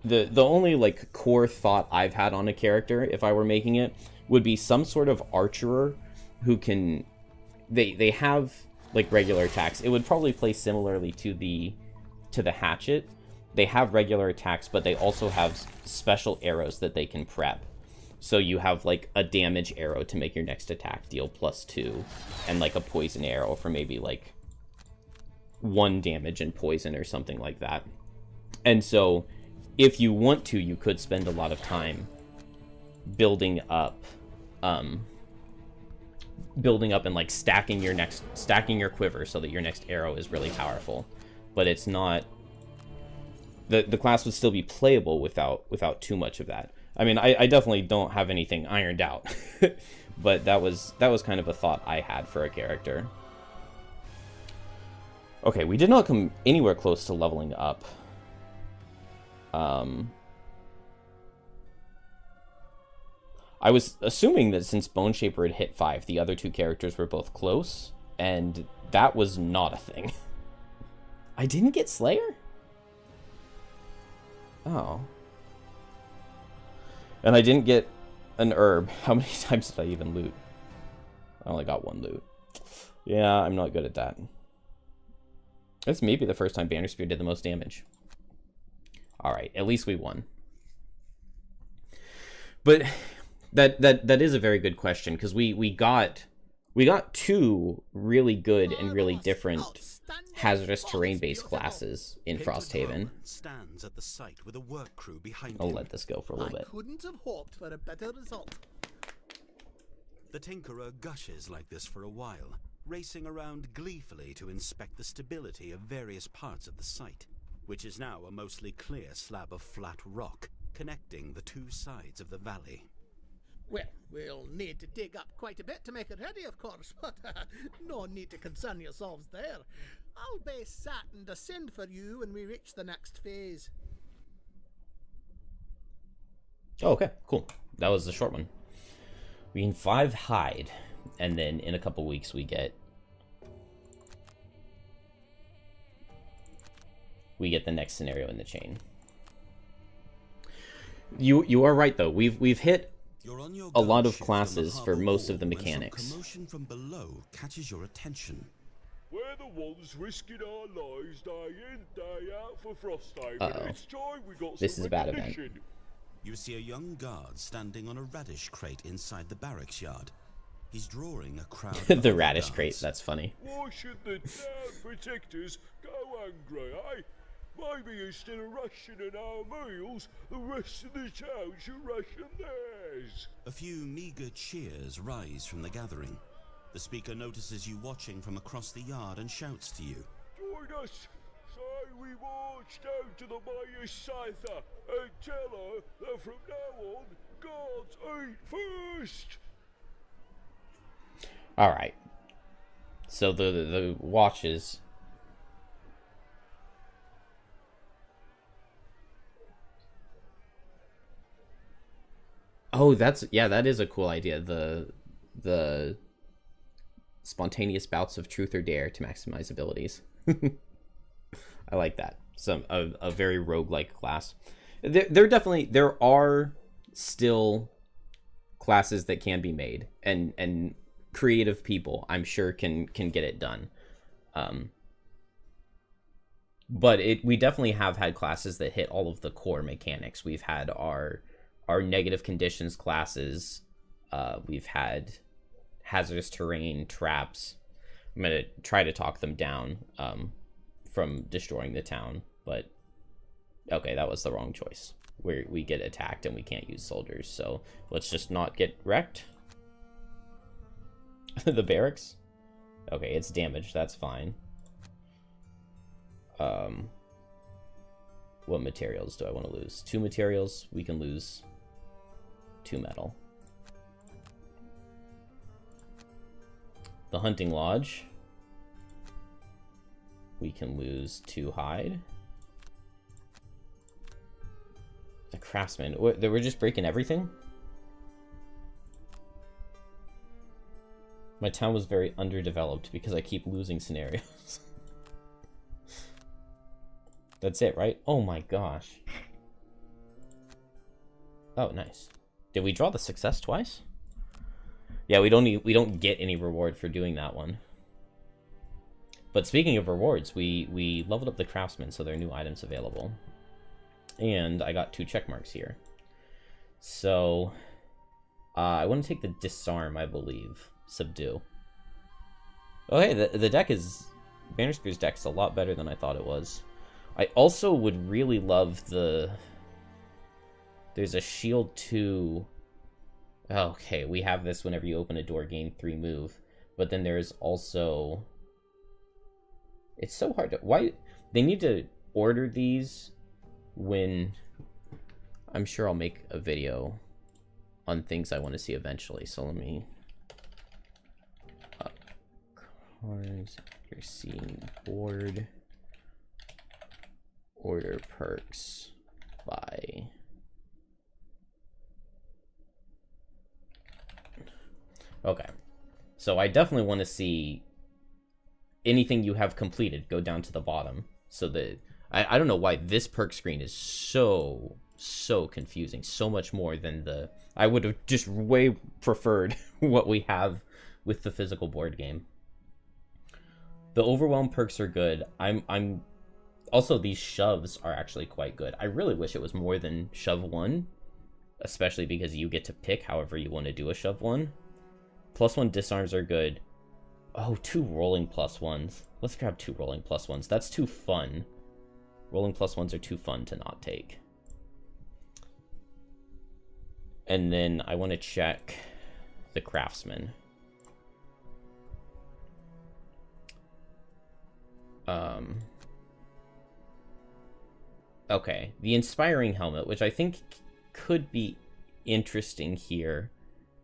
Speaker 1: the only like core thought I've had on a character if I were making it would be some sort of archerer who can they have like regular attacks. It would probably play similarly to the hatchet. They have regular attacks, but they also have special arrows that they can prep. So you have like a damage arrow to make your next attack deal +2, and like a poison arrow for maybe like 1 damage and poison or something like that. And so if you want to, you could spend a lot of time building up and like stacking your quiver so that your next arrow is really powerful. But it's not, the class would still be playable without too much of that. I mean, I definitely don't have anything ironed out, but that was kind of a thought I had for a character. Okay, we did not come anywhere close to leveling up. I was assuming that since Bone Shaper had hit 5, the other 2 characters were both close, and that was not a thing. I didn't get Slayer? Oh. And I didn't get an herb. How many times did I even loot? I only got 1 loot. Yeah, I'm not good at that. This may be the first time Banner Spear did the most damage. Alright, at least we won. But that is a very good question, because we got 2 really good and really different hazardous terrain-based classes in Frosthaven.
Speaker 2: Stands at the site with a work crew behind
Speaker 1: I'll
Speaker 2: him.
Speaker 1: let this go for a little bit.
Speaker 3: I couldn't have hoped for a better result.
Speaker 2: The Tinkerer gushes like this for a while, racing around gleefully to inspect the stability of various parts of the site, which is now a mostly clear slab of flat rock connecting the 2 sides of the valley.
Speaker 3: Well, we'll need to dig up quite a bit to make it ready, of course, but no need to concern yourselves there. I'll be certain to send for you when we reach the next phase.
Speaker 1: Oh, okay, cool. That was the short one. We can 5 hide, and then in a couple weeks we get the next scenario in the chain. You are right though. We've hit a lot of classes for most of the mechanics.
Speaker 2: Commotion from below catches your attention.
Speaker 4: We're the ones risking our lives day in, day out for Frosthaven. It's time we got
Speaker 1: This is a bad event.
Speaker 2: You see a young guard standing on a radish crate inside the barracks yard. He's drawing a crowd.
Speaker 1: The radish crate, that's funny.
Speaker 4: Why should the town protectors go hungry, eh? Maybe instead of rationing our meals, the rest of the town should ration theirs.
Speaker 2: A few meager cheers rise from the gathering. The speaker notices you watching from across the yard and shouts to you.
Speaker 4: Join us. Say we march down to the mayor's Scyther and tell her that from now on, gods eat first.
Speaker 1: Alright. So the watches. Oh, that is a cool idea. The spontaneous bouts of truth or dare to maximize abilities. I like that. A very roguelike class. There are still classes that can be made, and creative people, I'm sure, can get it done. But we definitely have had classes that hit all of the core mechanics. We've had our negative conditions classes. We've had hazardous terrain, traps. I'm going to try to talk them down from destroying the town, but okay, that was the wrong choice. We get attacked and we can't use soldiers, so let's just not get wrecked. The barracks? Okay, it's damaged, that's fine. What materials do I want to lose? 2 materials, we can lose 2 metal. The hunting lodge, we can lose 2 hide. The craftsman, we're just breaking everything? My town was very underdeveloped because I keep losing scenarios. That's it, right? Oh my gosh. Oh, nice. Did we draw the success twice? Yeah, we don't get any reward for doing that one. But speaking of rewards, we leveled up the craftsman, so there are new items available. And I got 2 check marks here. So I want to take the disarm, I believe. Subdue. Oh hey, the deck is... Bannerspear's deck's a lot better than I thought it was. I also would really love the... There's a shield 2... Okay, we have this whenever you open a door, gain 3 move. But then there's also... It's so hard to... Why... They need to order these when... I'm sure I'll make a video on things I want to see eventually. So let me... Cards... You're seeing board... Order perks by... Okay, so I definitely want to see anything you have completed go down to the bottom. So that I don't know why this perk screen is so confusing, so much more than the... I would have just way preferred what we have with the physical board game. The overwhelm perks are good. I'm also, these shoves are actually quite good. I really wish it was more than shove 1, especially because you get to pick however you want to do a shove 1. +1 disarms are good. Oh, 2 rolling +1s. Let's grab 2 rolling +1s. That's too fun. Rolling +1s are too fun to not take. And then I want to check the craftsman. Okay, the inspiring helmet, which I think could be interesting here.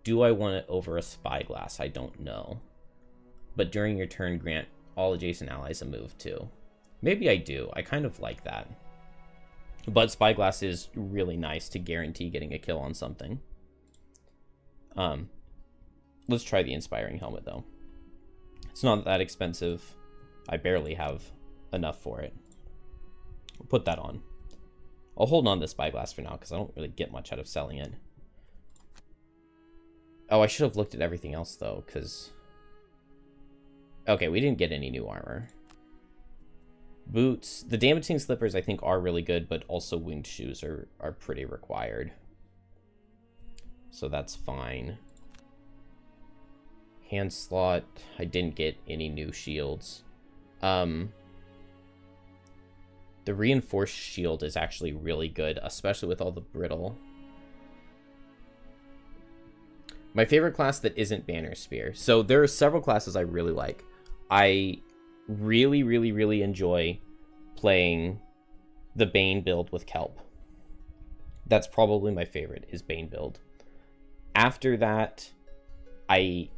Speaker 1: Do I want it over a spyglass? I don't know. But during your turn, grant all adjacent allies a move too. Maybe I do. I kind of like that. But spyglass is really nice to guarantee getting a kill on something. Let's try the inspiring helmet though. It's not that expensive. I barely have enough for it. I'll put that on. I'll hold on to spyglass for now because I don't really get much out of selling it. Oh, I should have looked at everything else though, because... Okay, we didn't get any new armor. Boots. The damaging slippers I think are really good, but also winged shoes are pretty required. So that's fine. Hand slot. I didn't get any new shields. The reinforced shield is actually really good, especially with all the brittle. My favorite class that isn't Banner Spear. So there are several classes I really like. I really, really, really enjoy playing the Bane build with Kelp. That's probably my favorite, is Bane build. After that, I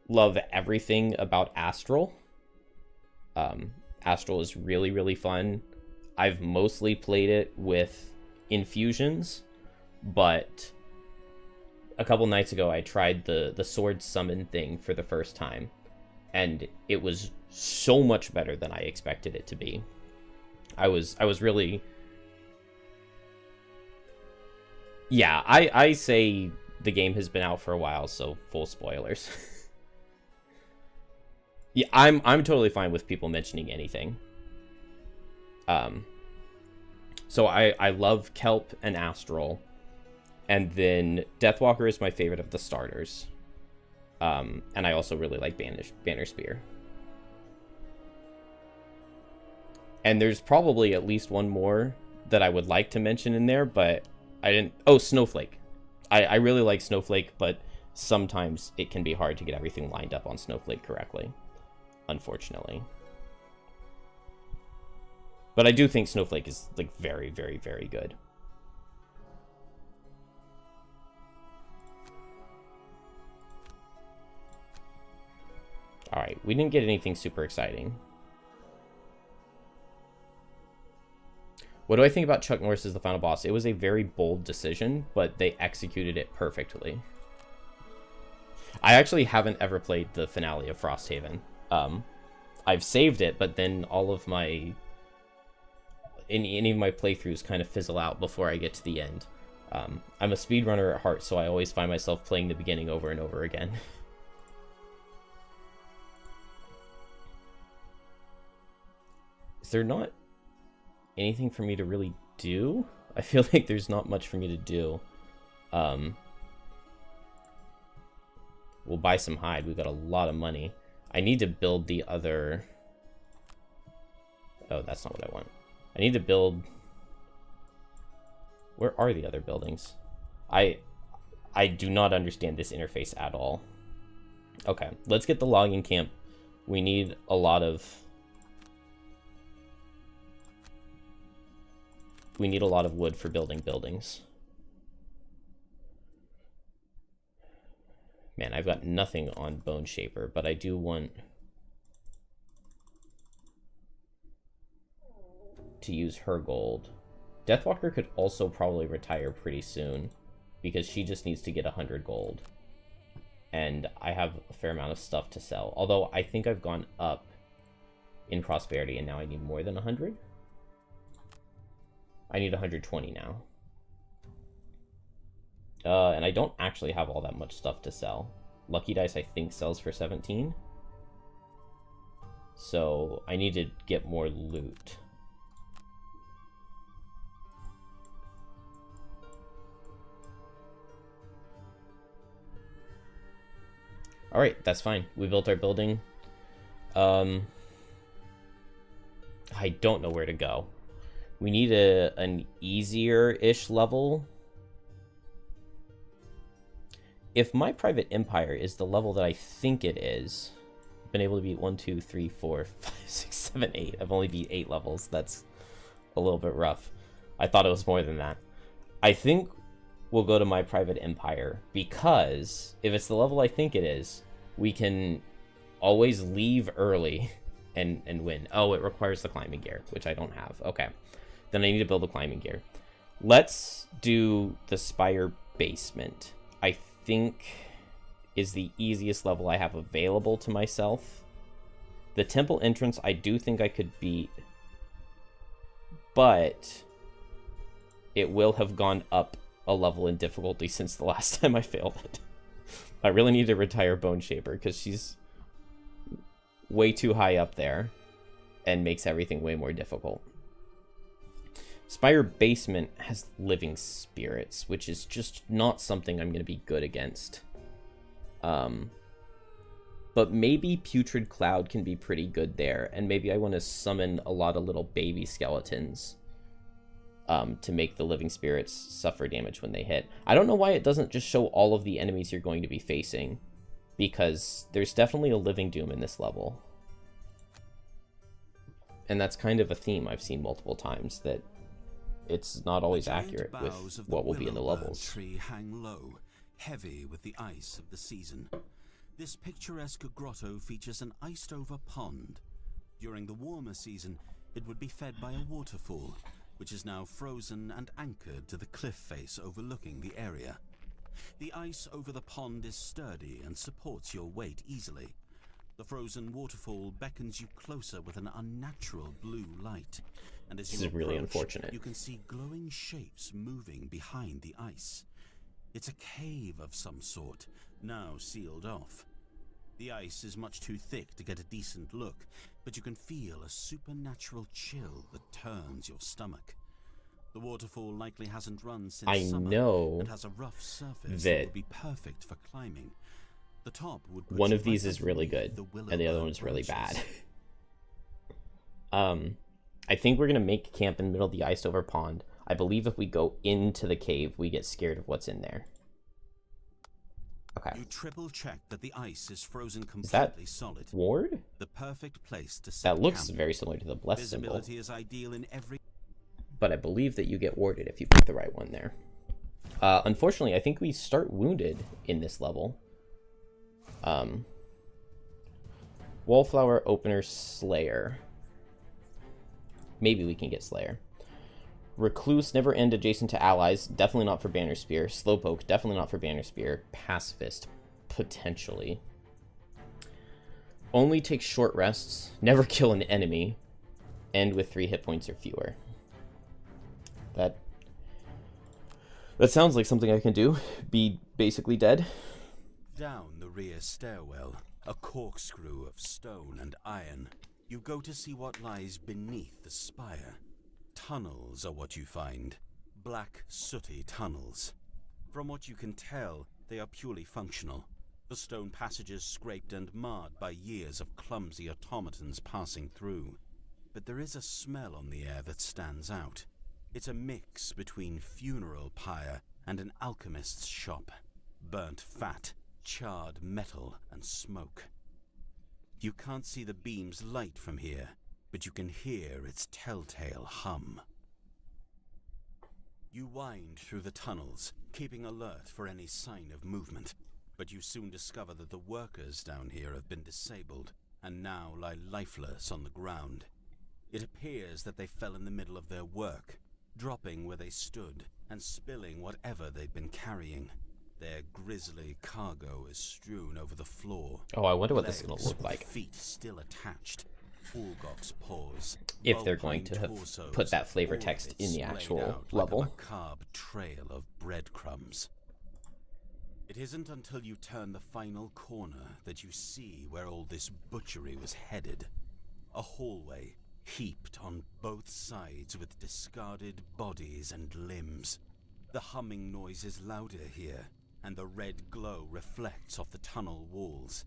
Speaker 1: love everything about Astral. Astral is really, really fun. I've mostly played it with infusions, but a couple nights ago I tried the sword summon thing for the first time, and it was so much better than I expected it to be. I was really... Yeah, I say the game has been out for a while, so full spoilers. Yeah, I'm totally fine with people mentioning anything. So I love Kelp and Astral, and then Deathwalker is my favorite of the starters. And I also really like Banner Spear. And there's probably at least one more that I would like to mention in there, but I didn't... Oh, Snowflake. I really like Snowflake, but sometimes it can be hard to get everything lined up on Snowflake correctly, unfortunately. But I do think Snowflake is, like, very, very, very good. Alright, we didn't get anything super exciting. What do I think about Chuck Norris as the final boss? It was a very bold decision, but they executed it perfectly. I actually haven't ever played the finale of Frosthaven. I've saved it, but then all of my... Any of my playthroughs kind of fizzle out before I get to the end. I'm a speedrunner at heart, so I always find myself playing the beginning over and over again. Is there not anything for me to really do? I feel like there's not much for me to do. We'll buy some hide. We've got a lot of money. I need to build the other... Oh, that's not what I want. I need to build... Where are the other buildings? I do not understand this interface at all. Okay, let's get the logging camp. We need a lot of... We need a lot of wood for building buildings. Man, I've got nothing on Bone Shaper, but I do want to use her gold. Deathwalker could also probably retire pretty soon, because she just needs to get 100 gold. And I have a fair amount of stuff to sell. Although I think I've gone up in prosperity, and now I need more than 100. I need 120 now. And I don't actually have all that much stuff to sell. Lucky Dice, I think, sells for 17. So I need to get more loot. Alright, that's fine. We built our building. I don't know where to go. We need an easier-ish level. If my private empire is the level that I think it is, I've been able to beat 1, 2, 3, 4, 5, 6, 7, 8. I've only beat 8 levels. That's a little bit rough. I thought it was more than that. I think we'll go to my private empire, because if it's the level I think it is, we can always leave early and win. Oh, it requires the climbing gear, which I don't have. Okay. Then I need to build the climbing gear. Let's do the Spire basement. I think is the easiest level I have available to myself. The temple entrance I do think I could beat, but it will have gone up a level in difficulty since the last time I failed it. I really need to retire Bone Shaper because she's way too high up there and makes everything way more difficult. Spire Basement has living spirits, which is just not something I'm going to be good against. But maybe Putrid Cloud can be pretty good there, and maybe I want to summon a lot of little baby skeletons to make the living spirits suffer damage when they hit. I don't know why it doesn't just show all of the enemies you're going to be facing, because there's definitely a living doom in this level. And that's kind of a theme I've seen multiple times, that it's not always accurate with what will be in the levels.
Speaker 2: Tree hang low, heavy with the ice of the season. This picturesque grotto features an iced-over pond. During the warmer season, it would be fed by a waterfall, which is now frozen and anchored to the cliff face overlooking the area. The ice over the pond is sturdy and supports your weight easily. The frozen waterfall beckons you closer with an unnatural blue light, and as you approach,
Speaker 1: really unfortunate.
Speaker 2: You can see glowing shapes moving behind the ice. It's a cave of some sort, now sealed off. The ice is much too thick to get a decent look, but you can feel a supernatural chill that turns your stomach. The waterfall likely hasn't run since summer and has a rough surface that would be perfect for climbing. The top would put
Speaker 1: one
Speaker 2: you
Speaker 1: of these
Speaker 2: right
Speaker 1: is really good, and the other one is really
Speaker 2: branches.
Speaker 1: bad. I think we're going to make camp in the middle of the iced-over pond. I believe if we go into the cave, we get scared of what's in there. Okay.
Speaker 2: You triple check that the ice is frozen
Speaker 1: Is that
Speaker 2: completely solid.
Speaker 1: Ward?
Speaker 2: The perfect place to set
Speaker 1: That looks
Speaker 2: camp.
Speaker 1: very similar to the bless symbol.
Speaker 2: Visibility is ideal in every.
Speaker 1: But I believe that you get warded if you pick the right one there. Unfortunately, I think we start wounded in this level. Wallflower, Opener, Slayer. Maybe we can get Slayer. Recluse, never end adjacent to allies. Definitely not for Banner Spear. Slowpoke, definitely not for Banner Spear. Pacifist, potentially. Only take short rests. Never kill an enemy. End with 3 hit points or fewer. That sounds like something I can do. Be basically dead.
Speaker 2: Down the rear stairwell, a corkscrew of stone and iron, you go to see what lies beneath the spire. Tunnels are what you find. Black, sooty tunnels. From what you can tell, they are purely functional. The stone passages scraped and marred by years of clumsy automatons passing through. But there is a smell on the air that stands out. It's a mix between funeral pyre and an alchemist's shop. Burnt fat, charred metal, and smoke. You can't see the beam's light from here, but you can hear its telltale hum. You wind through the tunnels, keeping alert for any sign of movement, but you soon discover that the workers down here have been disabled, and now lie lifeless on the ground. It appears that they fell in the middle of their work, dropping where they stood, and spilling whatever they'd been carrying. Their grisly cargo is strewn over the floor.
Speaker 1: Oh, I wonder what this is going to look like.
Speaker 2: Feet still attached. Ulgok's paws.
Speaker 1: If they're going to have put that flavor text in the actual level.
Speaker 2: Like a macabre trail of breadcrumbs. It isn't until you turn the final corner that you see where all this butchery was headed. A hallway heaped on both sides with discarded bodies and limbs. The humming noise is louder here, and the red glow reflects off the tunnel walls.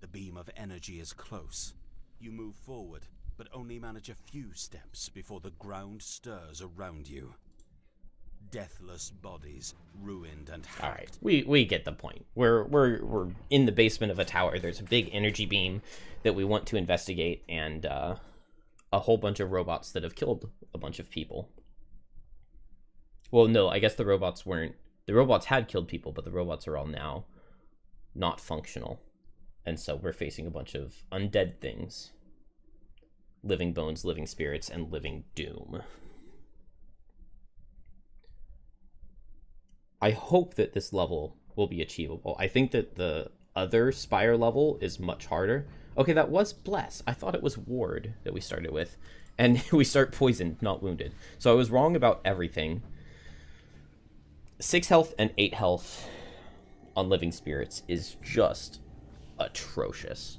Speaker 2: The beam of energy is close. You move forward, but only manage a few steps before the ground stirs around you. Deathless bodies, ruined and hacked.
Speaker 1: All right, we get the point. We're in the basement of a tower. There's a big energy beam that we want to investigate, and a whole bunch of robots that have killed a bunch of people. Well, no, I guess the robots weren't. The robots had killed people, but the robots are all now not functional. And so we're facing a bunch of undead things. Living bones, living spirits, and living doom. I hope that this level will be achievable. I think that the other Spire level is much harder. Okay, that was Bless. I thought it was Ward that we started with. And we start poisoned, not wounded. So I was wrong about everything. 6 health and 8 health on living spirits is just atrocious.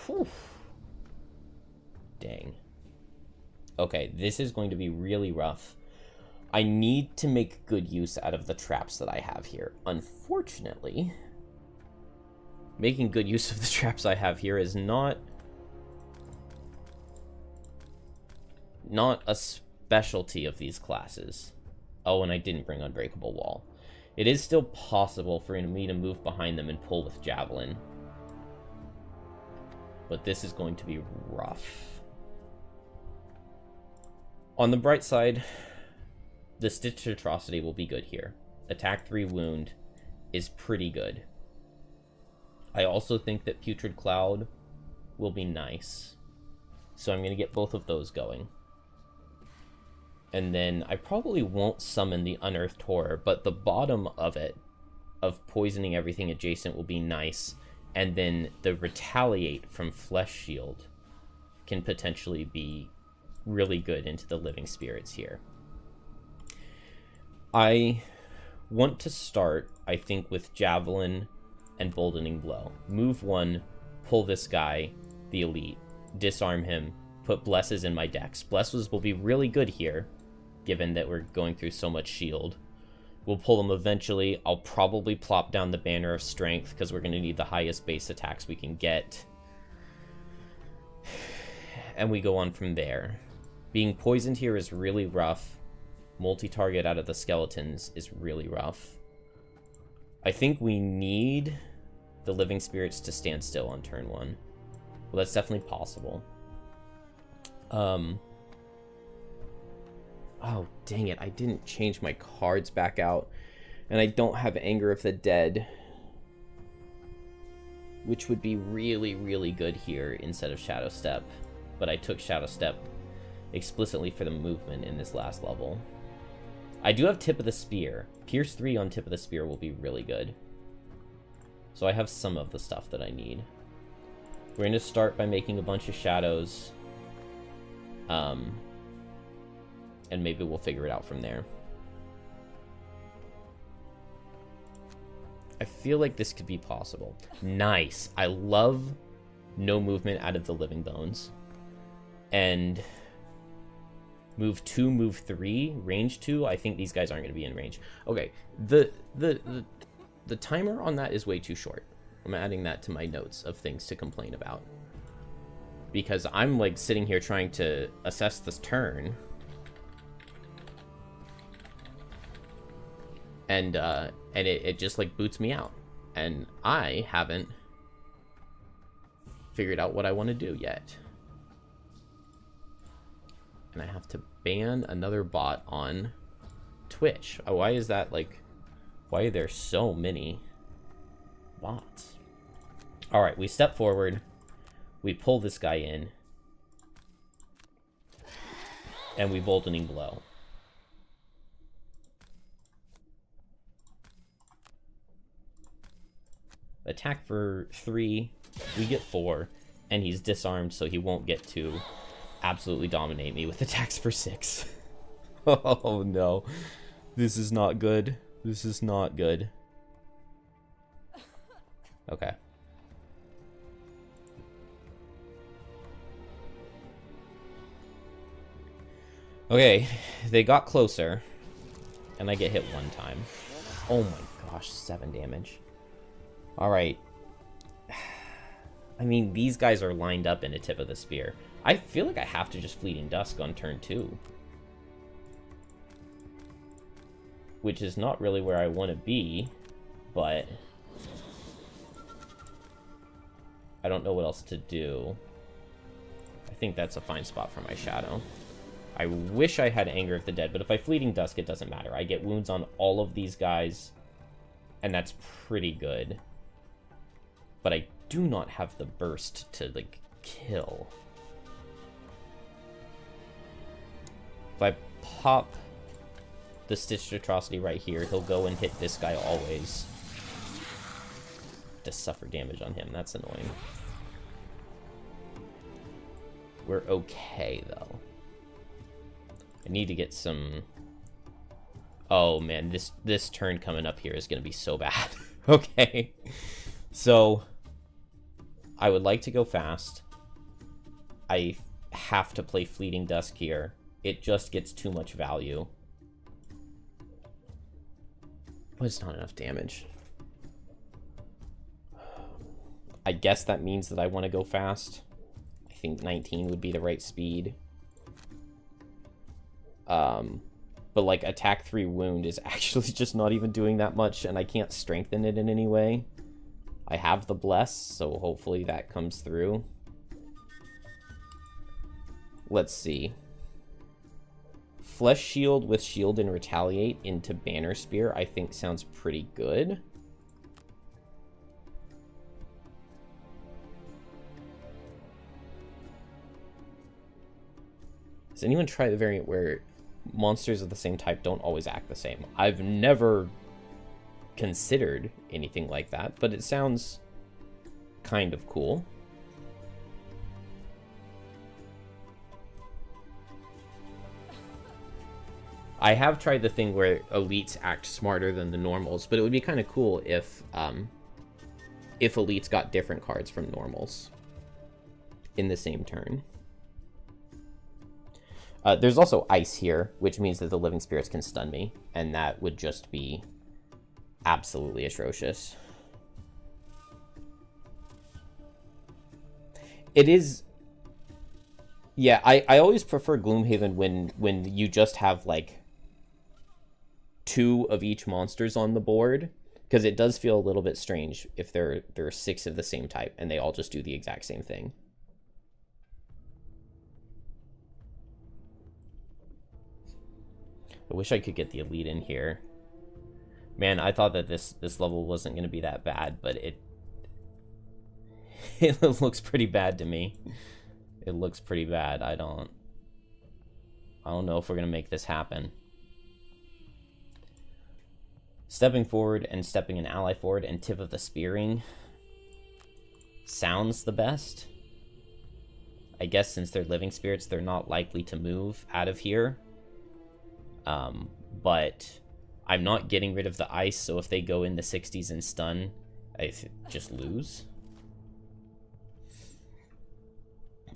Speaker 1: Whew. Dang. Okay, this is going to be really rough. I need to make good use out of the traps that I have here. Unfortunately, making good use of the traps I have here is not a specialty of these classes. Oh, and I didn't bring Unbreakable Wall. It is still possible for me to move behind them and pull with Javelin. But this is going to be rough. On the bright side, the Stitched Atrocity will be good here. Attack 3 wound is pretty good. I also think that Putrid Cloud will be nice. So I'm going to get both of those going. And then I probably won't summon the Unearthed Horror, but the bottom of it, of poisoning everything adjacent, will be nice. And then the Retaliate from Flesh Shield can potentially be really good into the Living Spirits here. I want to start, I think, with Javelin and Boldening Blow. Move 1, pull this guy, the Elite, disarm him, put Blesses in my decks. Blesses will be really good here, given that we're going through so much shield. We'll pull them eventually. I'll probably plop down the Banner of Strength, because we're going to need the highest base attacks we can get. And we go on from there. Being poisoned here is really rough. Multi-target out of the skeletons is really rough. I think we need the Living Spirits to stand still on turn 1. Well, that's definitely possible. Oh, dang it. I didn't change my cards back out. And I don't have Anger of the Dead, which would be really, really good here instead of Shadow Step. But I took Shadow Step explicitly for the movement in this last level. I do have Tip of the Spear. Pierce 3 on Tip of the Spear will be really good. So I have some of the stuff that I need. We're going to start by making a bunch of shadows. And maybe we'll figure it out from there. I feel like this could be possible. Nice. I love no movement out of the Living Bones. And move 2, move 3, range 2. I think these guys aren't going to be in range. Okay, the timer on that is way too short. I'm adding that to my notes of things to complain about. Because I'm like sitting here trying to assess this turn. And it just like boots me out. And I haven't figured out what I want to do yet. And I have to ban another bot on Twitch. Why is that like... Why are there so many bots? Alright, we step forward. We pull this guy in. And we Boldening Blow. Attack for 3. We get 4. And he's disarmed, so he won't get to absolutely dominate me with attacks for 6. Oh no. This is not good. This is not good. Okay. Okay, they got closer. And I get hit 1 time. Oh my gosh, 7 damage. Alright. I mean, these guys are lined up in a Tip of the Spear. I feel like I have to just Fleeting Dusk on turn 2. Which is not really where I want to be, but I don't know what else to do. I think that's a fine spot for my Shadow. I wish I had Anger of the Dead, but if I Fleeting Dusk, it doesn't matter. I get wounds on all of these guys, and that's pretty good. But I do not have the burst to, like, kill. If I pop the Stitched Atrocity right here, he'll go and hit this guy always. To suffer damage on him, that's annoying. We're okay, though. I need to get some... Oh, man, this turn coming up here is going to be so bad. Okay. So, I would like to go fast. I have to play Fleeting Dusk here. It just gets too much value. But it's not enough damage. I guess that means that I want to go fast. I think 19 would be the right speed. But like attack 3 wound is actually just not even doing that much, and I can't strengthen it in any way. I have the bless, so hopefully that comes through. Let's see. Flesh shield with shield and retaliate into banner spear I think sounds pretty good. Does anyone try the variant where monsters of the same type don't always act the same? I've never considered anything like that, but it sounds kind of cool. I have tried the thing where elites act smarter than the normals, but it would be kind of cool if elites got different cards from normals in the same turn. There's also ice here, which means that the living spirits can stun me, and that would just be absolutely atrocious. It is... Yeah, I always prefer Gloomhaven when you just have, like, 2 of each monsters on the board, because it does feel a little bit strange if there are 6 of the same type, and they all just do the exact same thing. I wish I could get the elite in here. Man, I thought that this level wasn't going to be that bad, but it looks pretty bad to me. It looks pretty bad. I don't know if we're going to make this happen. Stepping forward and stepping an ally forward and tip of the spearing sounds the best. I guess since they're living spirits, they're not likely to move out of here. But I'm not getting rid of the ice, so if they go in the 60s and stun, I just lose.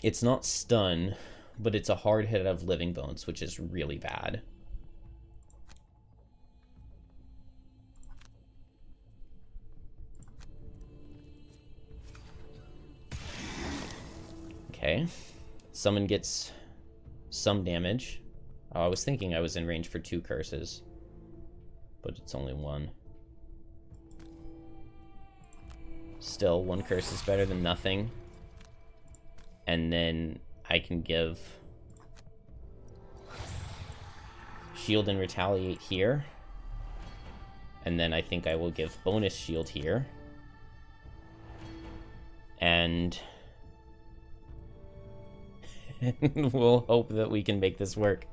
Speaker 1: It's not stun, but it's a hard hit of living bones, which is really bad. Okay. Summon gets some damage. Oh, I was thinking I was in range for 2 curses, but it's only 1. Still, 1 curse is better than nothing. And then I can give shield and retaliate here. And then I think I will give bonus shield here. And we'll hope that we can make this work.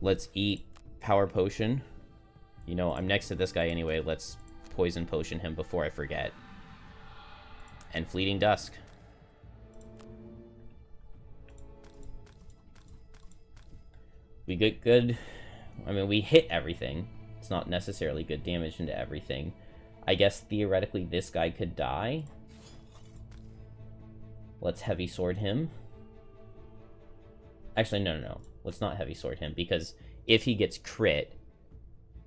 Speaker 1: Let's eat power potion. You know, I'm next to this guy anyway. Let's poison potion him before I forget. And fleeting dusk. We get good. I mean, we hit everything. It's not necessarily good damage into everything. I guess theoretically this guy could die. Let's heavy sword him. Actually, no. Let's not heavy sword him, because if he gets crit,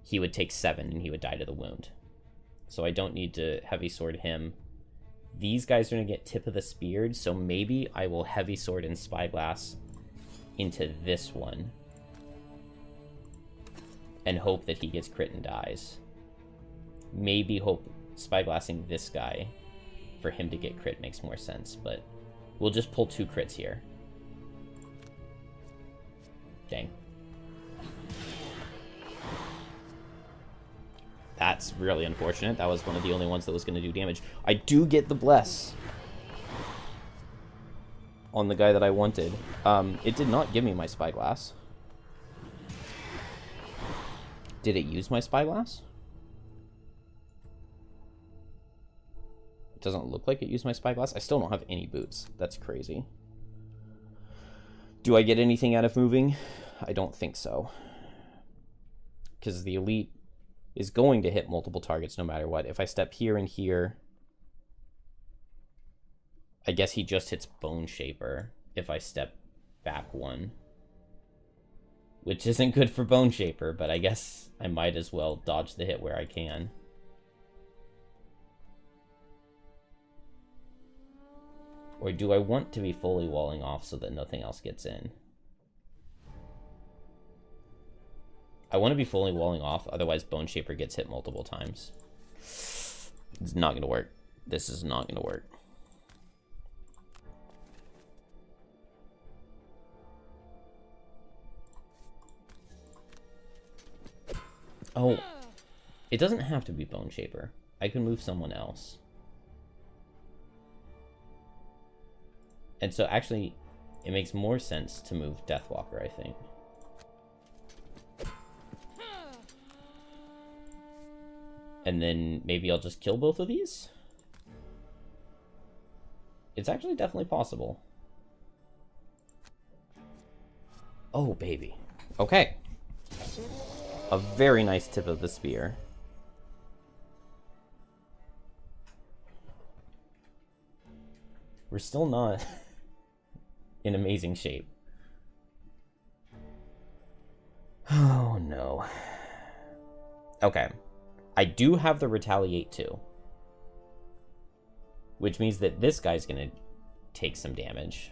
Speaker 1: he would take 7 and he would die to the wound. So I don't need to heavy sword him. These guys are going to get tip of the speared, so maybe I will heavy sword and spyglass into this one. And hope that he gets crit and dies. Maybe hope spyglassing this guy for him to get crit makes more sense, but we'll just pull 2 crits here. Dang. That's really unfortunate. That was one of the only ones that was going to do damage. I do get the bless on the guy that I wanted. It did not give me my spyglass. Did it use my spyglass? It doesn't look like it used my spyglass. I still don't have any boots. That's crazy. Do I get anything out of moving? I don't think so. Because the elite is going to hit multiple targets no matter what. If I step here and here, I guess he just hits Bone Shaper if I step back 1. which isn't good for Bone Shaper, but I guess I might as well dodge the hit where I can. Or do I want to be fully walling off so that nothing else gets in? I want to be fully walling off, otherwise Bone Shaper gets hit multiple times. It's not going to work. This is not going to work. Oh, it doesn't have to be Bone Shaper. I can move someone else. And so actually, it makes more sense to move Deathwalker, I think. And then maybe I'll just kill both of these? It's actually definitely possible. Oh, baby. Okay. A very nice tip of the spear. We're still not in amazing shape. Oh, no. Okay. I do have the Retaliate too. Which means that this guy's gonna take some damage.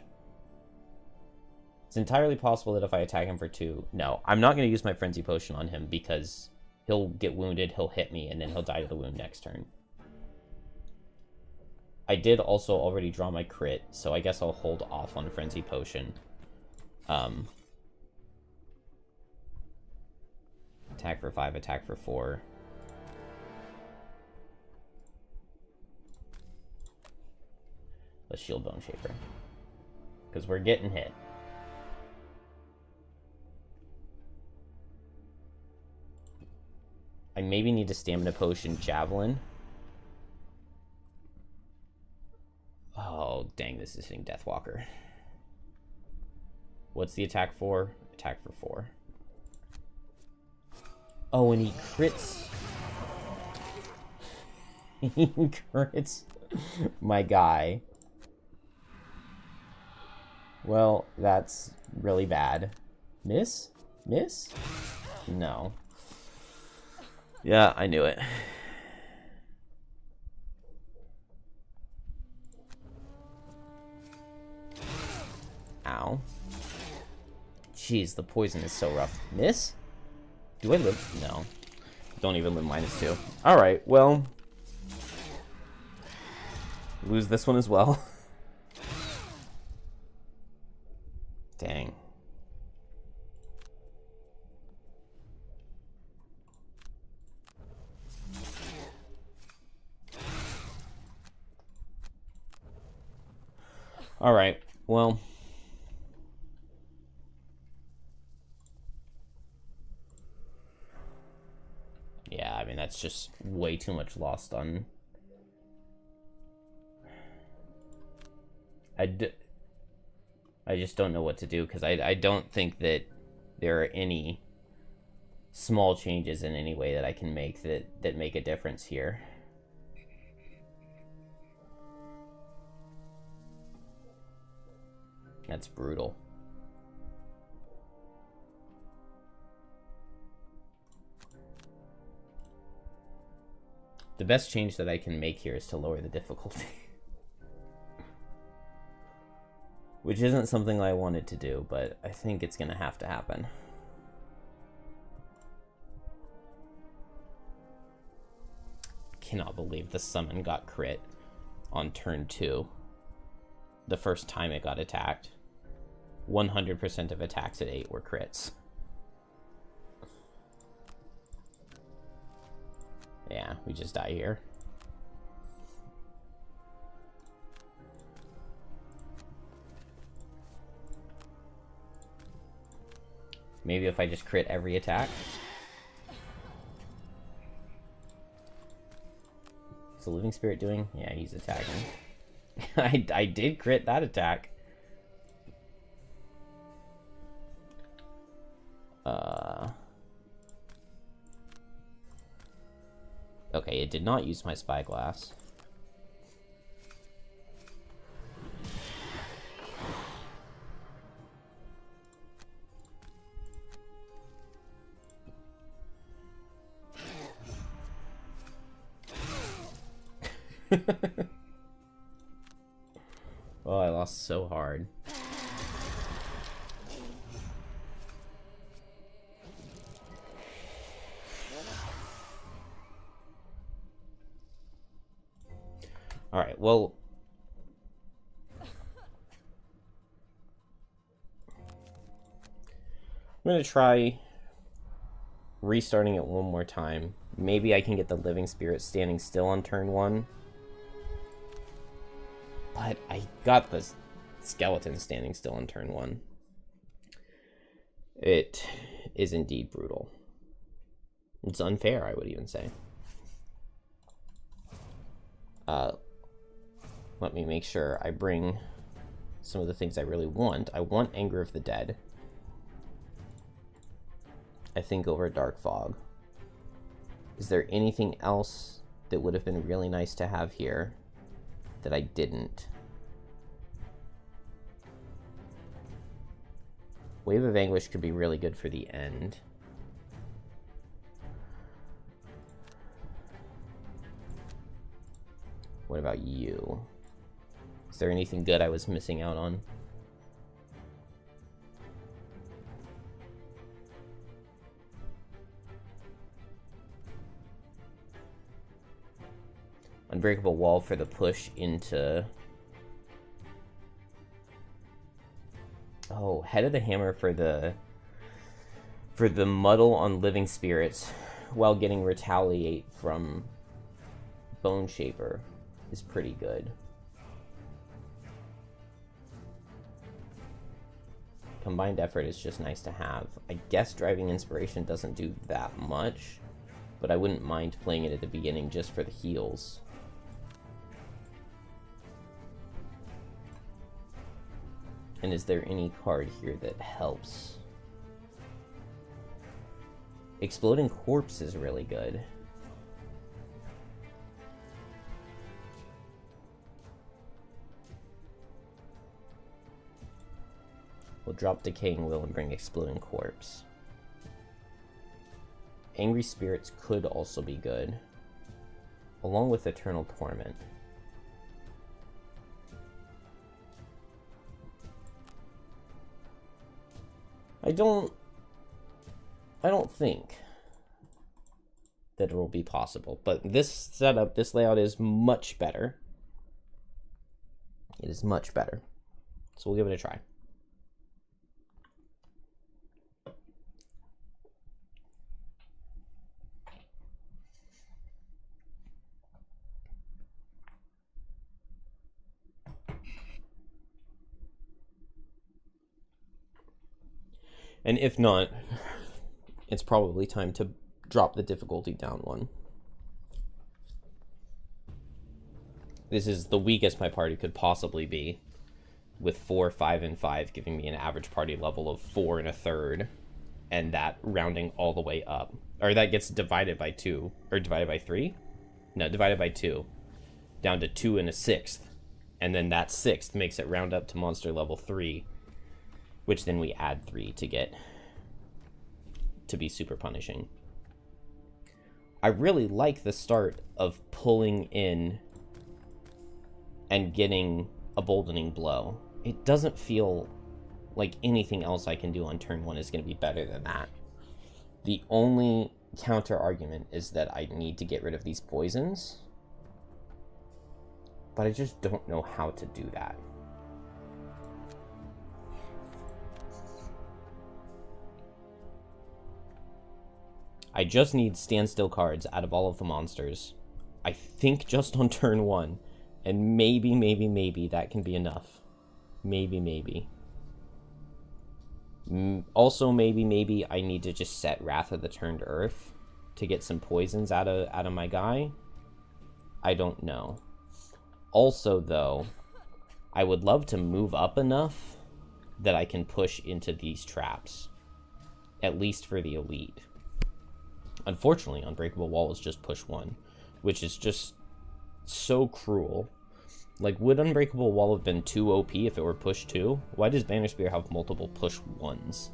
Speaker 1: It's entirely possible that if I attack him for 2... No, I'm not going to use my Frenzy Potion on him because he'll get wounded, he'll hit me, and then he'll die to the wound next turn. I did also already draw my crit, so I guess I'll hold off on Frenzy Potion. Attack for 5, attack for 4. Let's shield Bone Shaper. Because we're getting hit. I maybe need a Stamina Potion Javelin. Oh, dang, this is hitting Deathwalker. What's the attack for? Attack for 4. Oh, and he crits. He crits my guy. Well, that's really bad. Miss? Miss? No. Yeah, I knew it. Ow. Jeez, the poison is so rough. Miss? Do I live? No. Don't even live -2. Alright, well. Lose this one as well. Dang. Alright, well. Yeah, I mean, that's just way too much lost on... I just don't know what to do, because I don't think that there are any small changes in any way that I can make that make a difference here. That's brutal. The best change that I can make here is to lower the difficulty. Which isn't something I wanted to do, but I think it's going to have to happen. Cannot believe the summon got crit on turn 2. The first time it got attacked. 100% of attacks at 8 were crits. Yeah, we just die here. Maybe if I just crit every attack. What's the Living Spirit doing? Yeah, he's attacking. I did crit that attack. Okay, it did not use my Spyglass. Oh, I lost so hard. Alright, well... I'm going to try restarting it one more time. Maybe I can get the living spirit standing still on turn 1. But I got the skeleton standing still on turn 1. It is indeed brutal. It's unfair, I would even say. Let me make sure I bring some of the things I really want. I want Anger of the Dead. I think over Dark Fog. Is there anything else that would have been really nice to have here that I didn't? Wave of Anguish could be really good for the end. What about you? Is there anything good I was missing out on? Unbreakable Wall for the push into... Oh, Head of the Hammer for the muddle on Living Spirits while getting Retaliate from Bone Shaper is pretty good. Combined Effort is just nice to have. I guess Driving Inspiration doesn't do that much, but I wouldn't mind playing it at the beginning just for the heals. And is there any card here that helps? Exploding Corpse is really good. We'll drop Decaying Will and bring Exploding Corpse. Angry Spirits could also be good, along with Eternal Torment. I don't think that it will be possible, but this setup, this layout is much better. It is much better. So we'll give it a try. And if not, it's probably time to drop the difficulty down one. This is the weakest my party could possibly be, with 4, 5, and 5 giving me an average party level of 4 1/3, and that rounding all the way up. Or that gets divided by 2, or divided by 3? No, divided by 2, down to 2 1/6, and then that 6th makes it round up to monster level 3, which then we add 3 to get to be super punishing. I really like the start of pulling in and getting a Boldening Blow. It doesn't feel like anything else I can do on turn 1 is going to be better than that. The only counter argument is that I need to get rid of these poisons, but I just don't know how to do that. I just need standstill cards out of all of the monsters. I think just on turn 1. And maybe that can be enough. Maybe. Also, maybe I need to just set Wrath of the Turned Earth to get some poisons out of my guy. I don't know. Also, though, I would love to move up enough that I can push into these traps. At least for the elite. Unfortunately, Unbreakable Wall is just push 1, which is just so cruel. Like, would Unbreakable Wall have been too OP if it were push 2? Why does Banner Spear have multiple push 1s?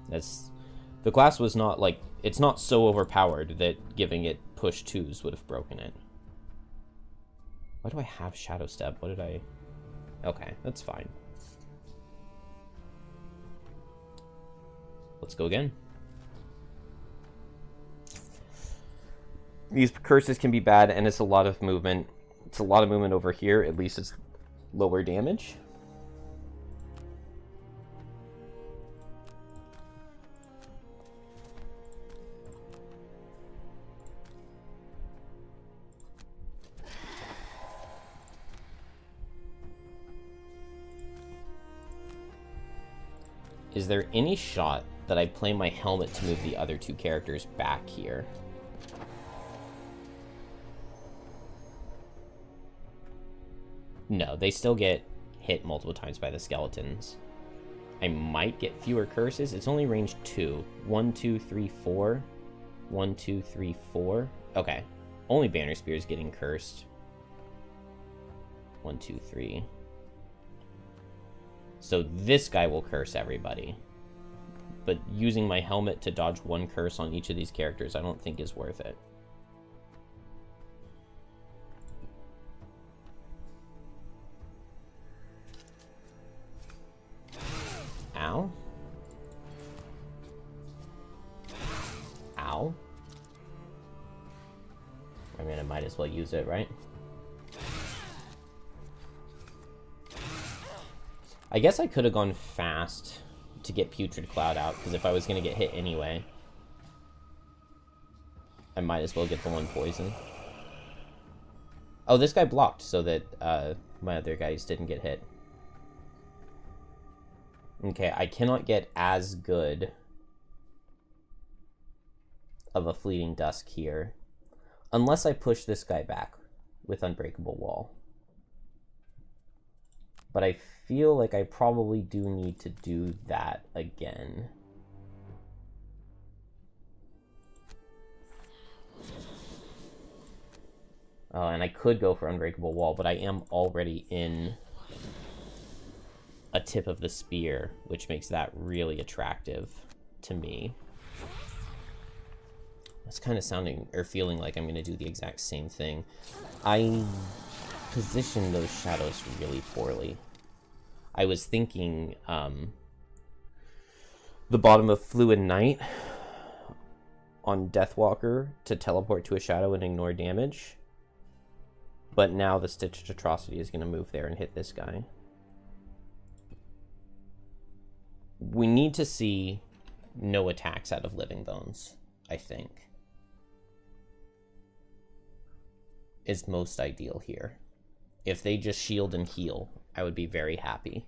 Speaker 1: The class was not, like, it's not so overpowered that giving it push 2s would have broken it. Why do I have Shadow Step? What did I... Okay, that's fine. Let's go again. These curses can be bad, and it's a lot of movement. It's a lot of movement over here. At least it's lower damage. Is there any shot that I play my helmet to move the other two characters back here? No, they still get hit multiple times by the skeletons. I might get fewer curses. It's only range 2. 1, 2, 3, 4. 1, 2, 3, 4. Okay. Only Banner Spear is getting cursed. 1, 2, 3. So this guy will curse everybody. But using my helmet to dodge one curse on each of these characters, I don't think is worth it. Ow. Ow. I mean, I might as well use it, right? I guess I could have gone fast to get Putrid Cloud out, because if I was going to get hit anyway, I might as well get the one poison. Oh, this guy blocked so that my other guys didn't get hit. Okay, I cannot get as good of a Fleeting Dusk here, unless I push this guy back with Unbreakable Wall. But I feel like I probably do need to do that again. Oh, and I could go for Unbreakable Wall, but I am already in a tip of the spear, which makes that really attractive to me. It's kind of sounding or feeling like I'm going to do the exact same thing. I positioned those shadows really poorly. I was thinking the bottom of Fluid Knight on Deathwalker to teleport to a shadow and ignore damage. But now the Stitched Atrocity is going to move there and hit this guy. We need to see no attacks out of Living Bones, I think. Is most ideal here. If they just shield and heal, I would be very happy.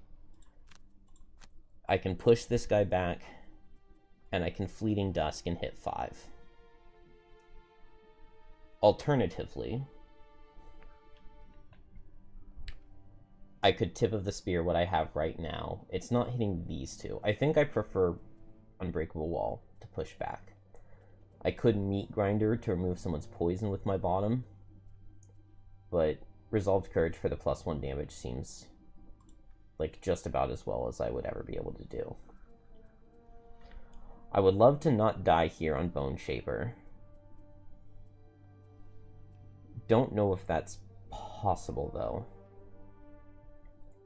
Speaker 1: I can push this guy back, and I can Fleeting Dusk and hit 5. Alternatively, I could Tip of the Spear what I have right now. It's not hitting these two. I think I prefer Unbreakable Wall to push back. I could Meat Grinder to remove someone's poison with my bottom, but Resolved Courage for the +1 damage seems like just about as well as I would ever be able to do. I would love to not die here on Bone Shaper. Don't know if that's possible, though.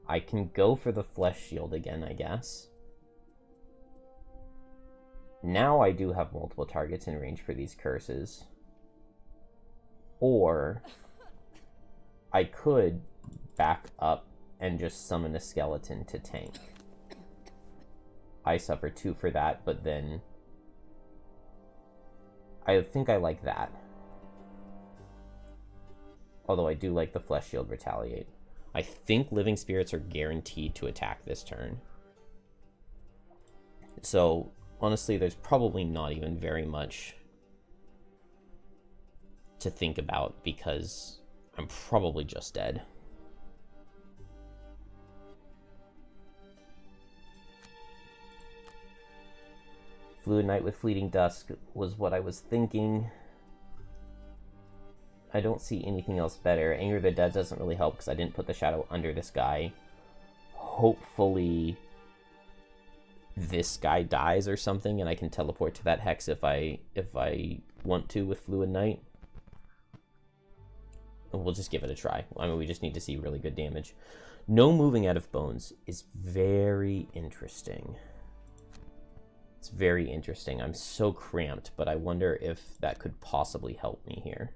Speaker 1: I can go for the Flesh Shield again, I guess. Now I do have multiple targets in range for these curses. Or I could back up and just summon a skeleton to tank. I suffer 2 for that, but then I think I like that. Although I do like the Flesh Shield Retaliate. I think Living Spirits are guaranteed to attack this turn. So, honestly, there's probably not even very much to think about, because I'm probably just dead. Fluid Knight with Fleeting Dusk was what I was thinking. I don't see anything else better. Anger of the Dead doesn't really help because I didn't put the shadow under this guy. Hopefully this guy dies or something and I can teleport to that hex if I want to with Fluid Knight. we'll just give it a try. I mean, we just need to see really good damage. No moving out of bones is very interesting. It's very interesting. I'm so cramped, but I wonder if that could possibly help me here.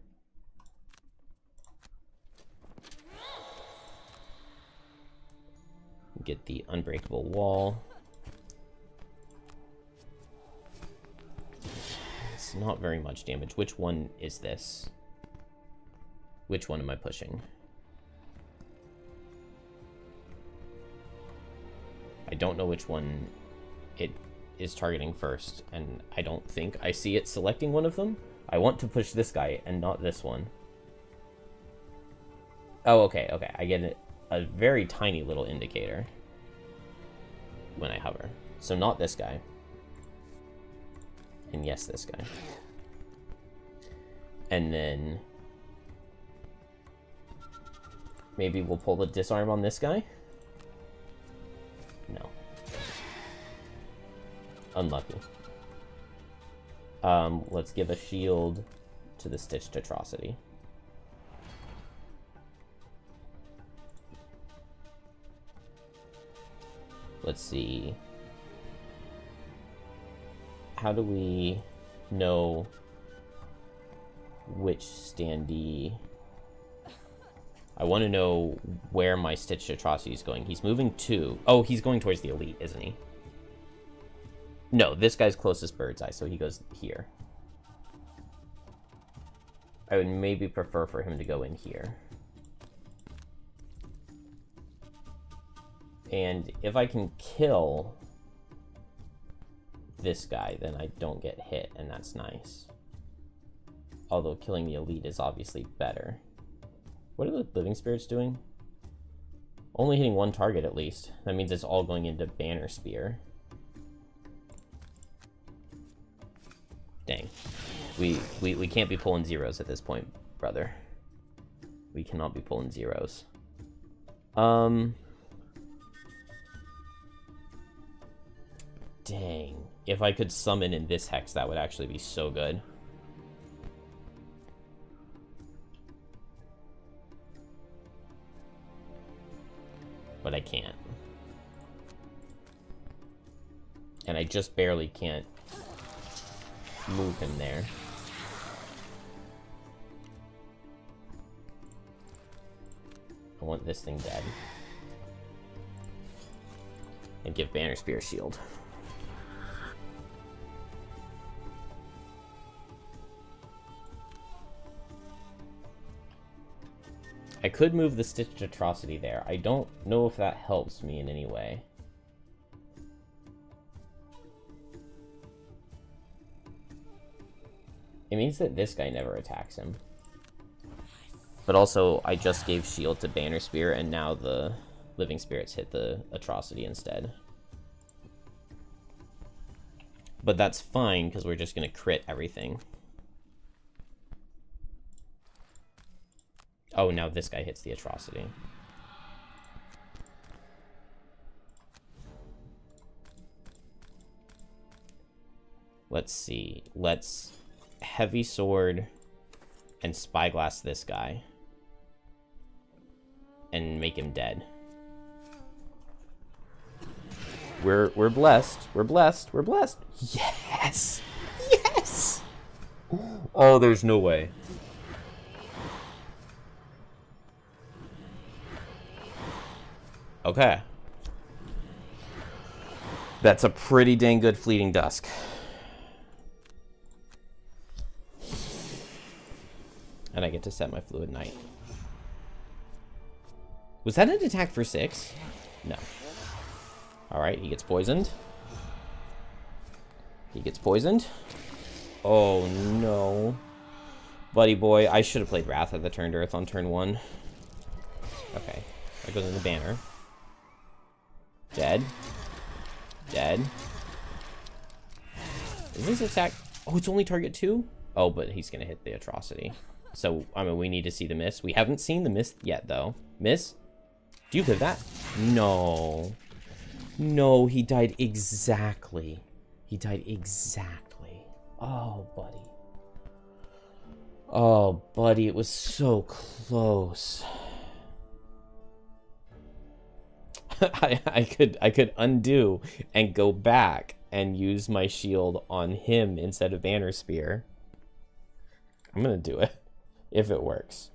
Speaker 1: Get the unbreakable wall. It's not very much damage. Which one is this? Which one am I pushing? I don't know which one it is targeting first, and I don't think I see it selecting one of them. I want to push this guy and not this one. Oh, okay, okay. I get a very tiny little indicator when I hover. So not this guy. And yes, this guy. And then maybe we'll pull the disarm on this guy. No. Unlucky. Let's give a shield to the Stitched Atrocity. Let's see. How do we know which standee? I want to know where my Stitched Atrocity is going. He's moving to... Oh, he's going towards the elite, isn't he? No, this guy's closest bird's eye, so he goes here. I would maybe prefer for him to go in here. And if I can kill this guy, then I don't get hit, and that's nice. Although killing the elite is obviously better. What are the living spirits doing? Only hitting one target at least. That means it's all going into Banner Spear. Dang. We can't be pulling zeros at this point, brother. We cannot be pulling zeros. Dang. If I could summon in this hex, that would actually be so good. But I can't. And I just barely can't move him there. I want this thing dead. And give Banner Spear shield. I could move the Stitched Atrocity there. I don't know if that helps me in any way. It means that this guy never attacks him. But also, I just gave shield to Banner Spear, and now the living spirits hit the Atrocity instead. But that's fine, because we're just going to crit everything. Oh, now this guy hits the Atrocity. Let's see. Let's Heavy Sword and Spyglass this guy. And make him dead. We're blessed. We're blessed. We're blessed. Yes! Yes! Oh, there's no way. Okay. That's a pretty dang good Fleeting Dusk. And I get to set my Fluid Knight. Was that an attack for 6? No. Alright, he gets poisoned. He gets poisoned. Oh, no. Buddy boy, I should have played Wrath of the Turned Earth on turn 1. Okay. That goes in the banner. Dead. Dead. Is this attack... Oh, it's only target 2? Oh, but he's going to hit the Atrocity. So, I mean, we need to see the miss. We haven't seen the miss yet, though. Miss? Do you have that? No. No, he died exactly. He died exactly. Oh, buddy. Oh, buddy, it was so close. I could undo and go back and use my shield on him instead of Banner Spear. I'm gonna do it if it works.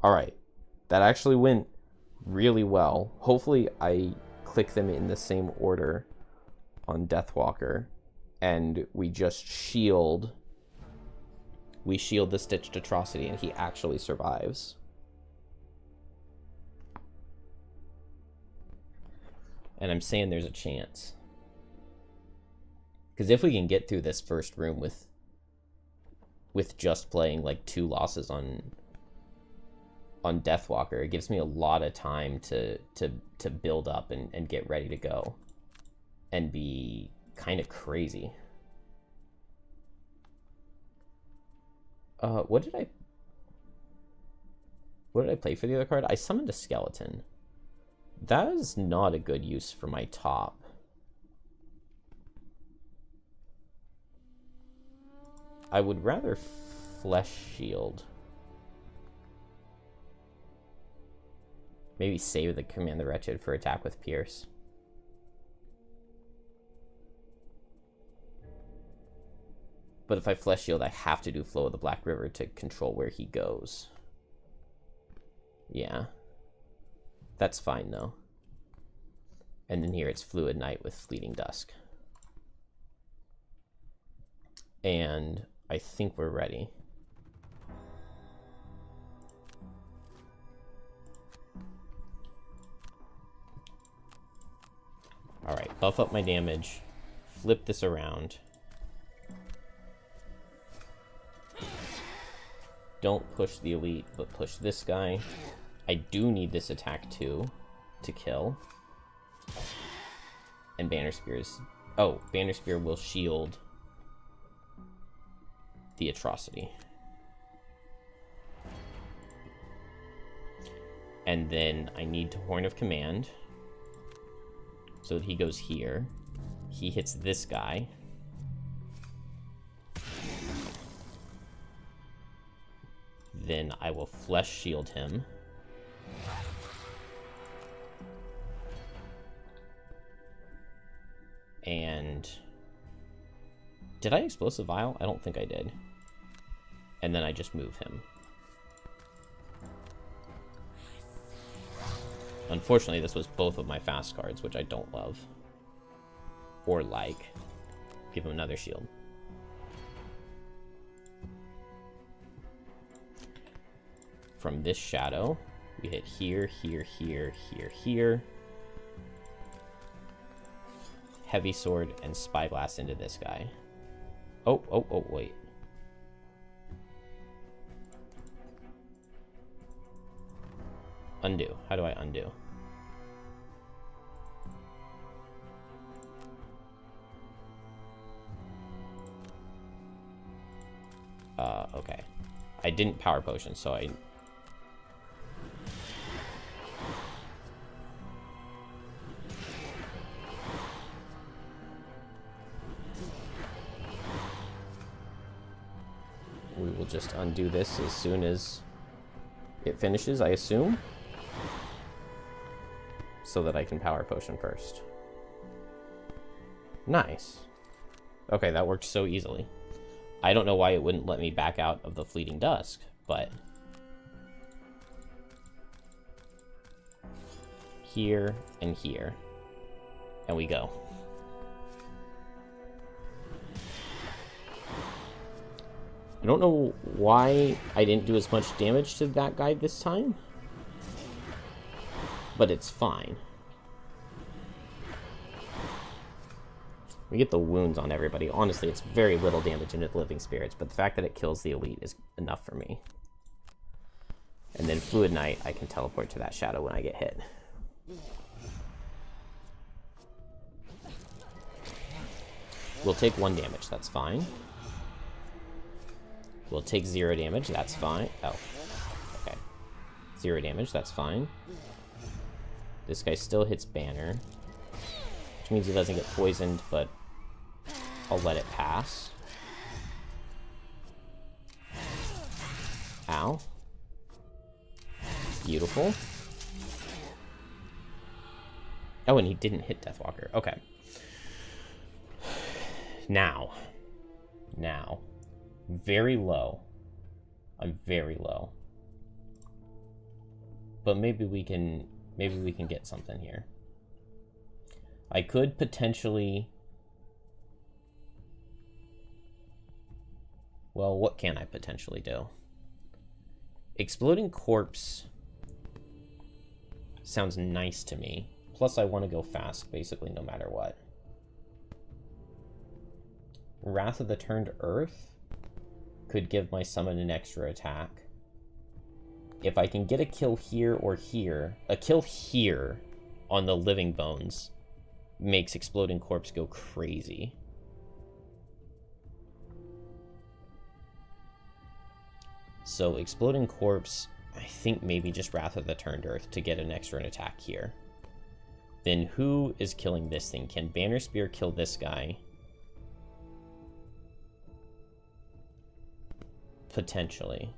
Speaker 1: Alright, that actually went really well. Hopefully I click them in the same order on Deathwalker, and we just shield. We shield the Stitched Atrocity, and he actually survives. And I'm saying there's a chance. Because if we can get through this first room with just playing like 2 losses on Deathwalker, it gives me a lot of time to build up and get ready to go and be kind of crazy. What did I play for the other card? I summoned a skeleton. That is not a good use for my top. I would rather Flesh Shield. Maybe save the Command the Wretched for attack with Pierce. But if I Flesh Shield, I have to do Flow of the Black River to control where he goes. Yeah. That's fine, though. And then here it's Fluid Night with Fleeting Dusk. And I think we're ready. Alright, buff up my damage. Flip this around. Don't push the elite, but push this guy. I do need this attack too to kill. And Banner Spears. Oh, Banner Spear will shield the Atrocity. And then I need to Horn of Command. So that he goes here. He hits this guy. Then I will Flesh Shield him. And did I Explosive Vial? I don't think I did. And then I just move him. Unfortunately, this was both of my fast cards, which I don't love. Or like. Give him another shield. From this shadow, we hit here, here, here, here, here. Heavy Sword and Spyglass into this guy. Oh, wait. Undo. How do I undo? Okay. I didn't Power Potion, so I... We will just undo this as soon as it finishes, I assume. So that I can Power Potion first. Nice. Okay, that worked so easily. I don't know why it wouldn't let me back out of the Fleeting Dusk, but... Here and here. And we go. I don't know why I didn't do as much damage to that guy this time. But it's fine. We get the wounds on everybody. Honestly, it's very little damage into the Living Spirits, but the fact that it kills the elite is enough for me. And then Fluid Night, I can teleport to that shadow when I get hit. We'll take 1 damage, that's fine. We'll take 0 damage, that's fine. Oh, okay. 0 damage, that's fine. This guy still hits Banner. which means it doesn't get poisoned, but I'll let it pass. Ow. Beautiful. Oh, and he didn't hit Deathwalker. Okay. Now. Very low. I'm very low. But maybe we can get something here. I could potentially... Well, what can I potentially do? Exploding Corpse sounds nice to me. Plus, I want to go fast, basically, no matter what. Wrath of the Turned Earth could give my summon an extra attack. If I can get a kill here or here, a kill here on the Living Bones makes Exploding Corpse go crazy. So Exploding Corpse, I think maybe just Wrath of the Turned Earth to get an extra attack here. Then who is killing this thing? Can Banner Spear kill this guy? Potentially.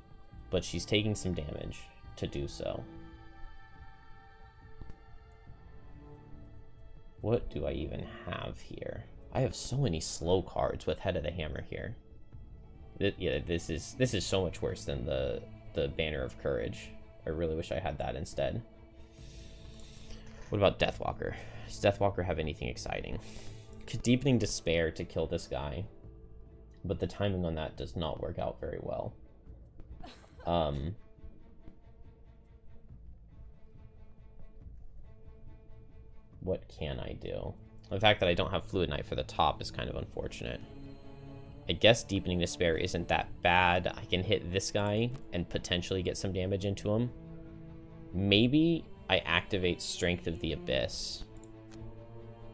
Speaker 1: But she's taking some damage to do so. What do I even have here? I have so many slow cards with Head of the Hammer here. Yeah, this is so much worse than the Banner of Courage. I really wish I had that instead. What about Deathwalker? Does Deathwalker have anything exciting? Deepening Despair to kill this guy, but the timing on that does not work out very well. What can I do? The fact that I don't have Fluid Knight for the top is kind of unfortunate. I guess Deepening Despair isn't that bad. I can hit this guy and potentially get some damage into him. Maybe I activate Strength of the Abyss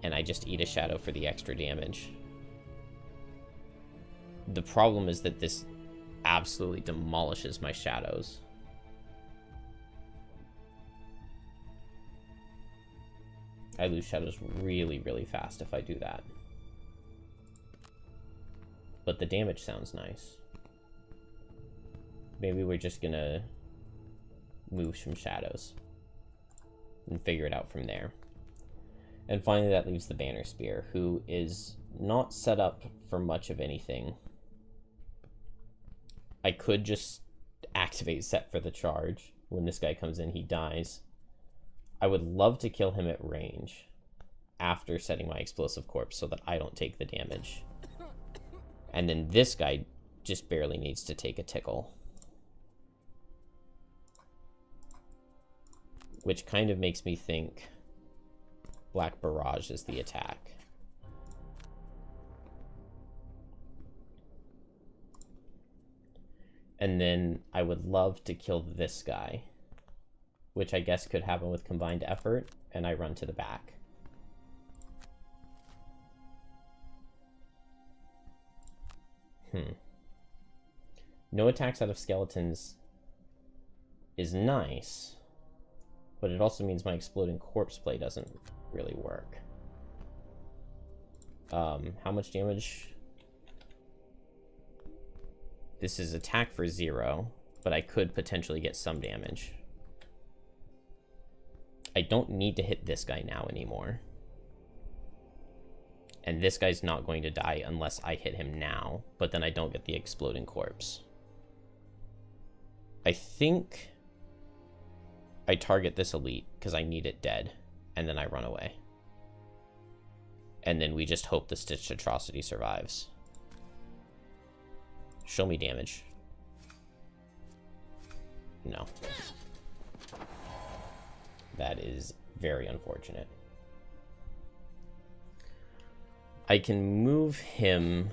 Speaker 1: and I just eat a shadow for the extra damage. The problem is that this absolutely demolishes my shadows. I lose shadows really, really fast if I do that. But the damage sounds nice. Maybe we're just gonna move some shadows and figure it out from there. And finally, that leaves the Banner Spear, who is not set up for much of anything. I could just activate Set for the Charge. When this guy comes in, he dies. I would love to kill him at range after setting my Explosive Corpse so that I don't take the damage. And then this guy just barely needs to take a tickle. Which kind of makes me think Black Barrage is the attack. And then I would love to kill this guy, which I guess could happen with combined effort, and I run to the back. No attacks out of skeletons is nice, but it also means my Exploding Corpse play doesn't really work. How much damage? This is attack for 0, but I could potentially get some damage. I don't need to hit this guy now anymore. And this guy's not going to die unless I hit him now, but then I don't get the Exploding Corpse. I think I target this elite because I need it dead, and then I run away. And then we just hope the Stitched Atrocity survives. Show me damage. No. That is very unfortunate. I can move him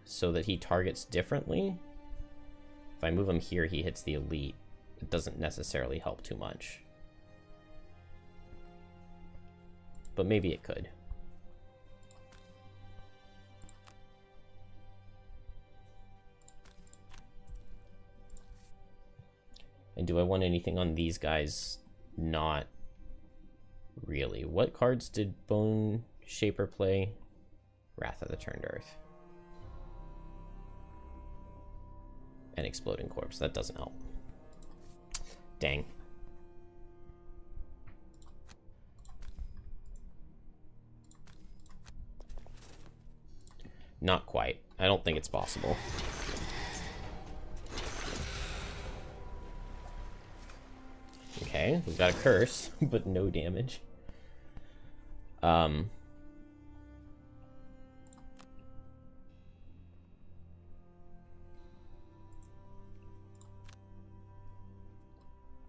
Speaker 1: so that he targets differently. If I move him here, he hits the elite. It doesn't necessarily help too much. But maybe it could. And do I want anything on these guys? Not really. What cards did Bone Shaper play, Wrath of the Turned Earth. And Exploding Corpse. That doesn't help. Dang. Not quite. I don't think it's possible. Okay, we've got a curse, but no damage.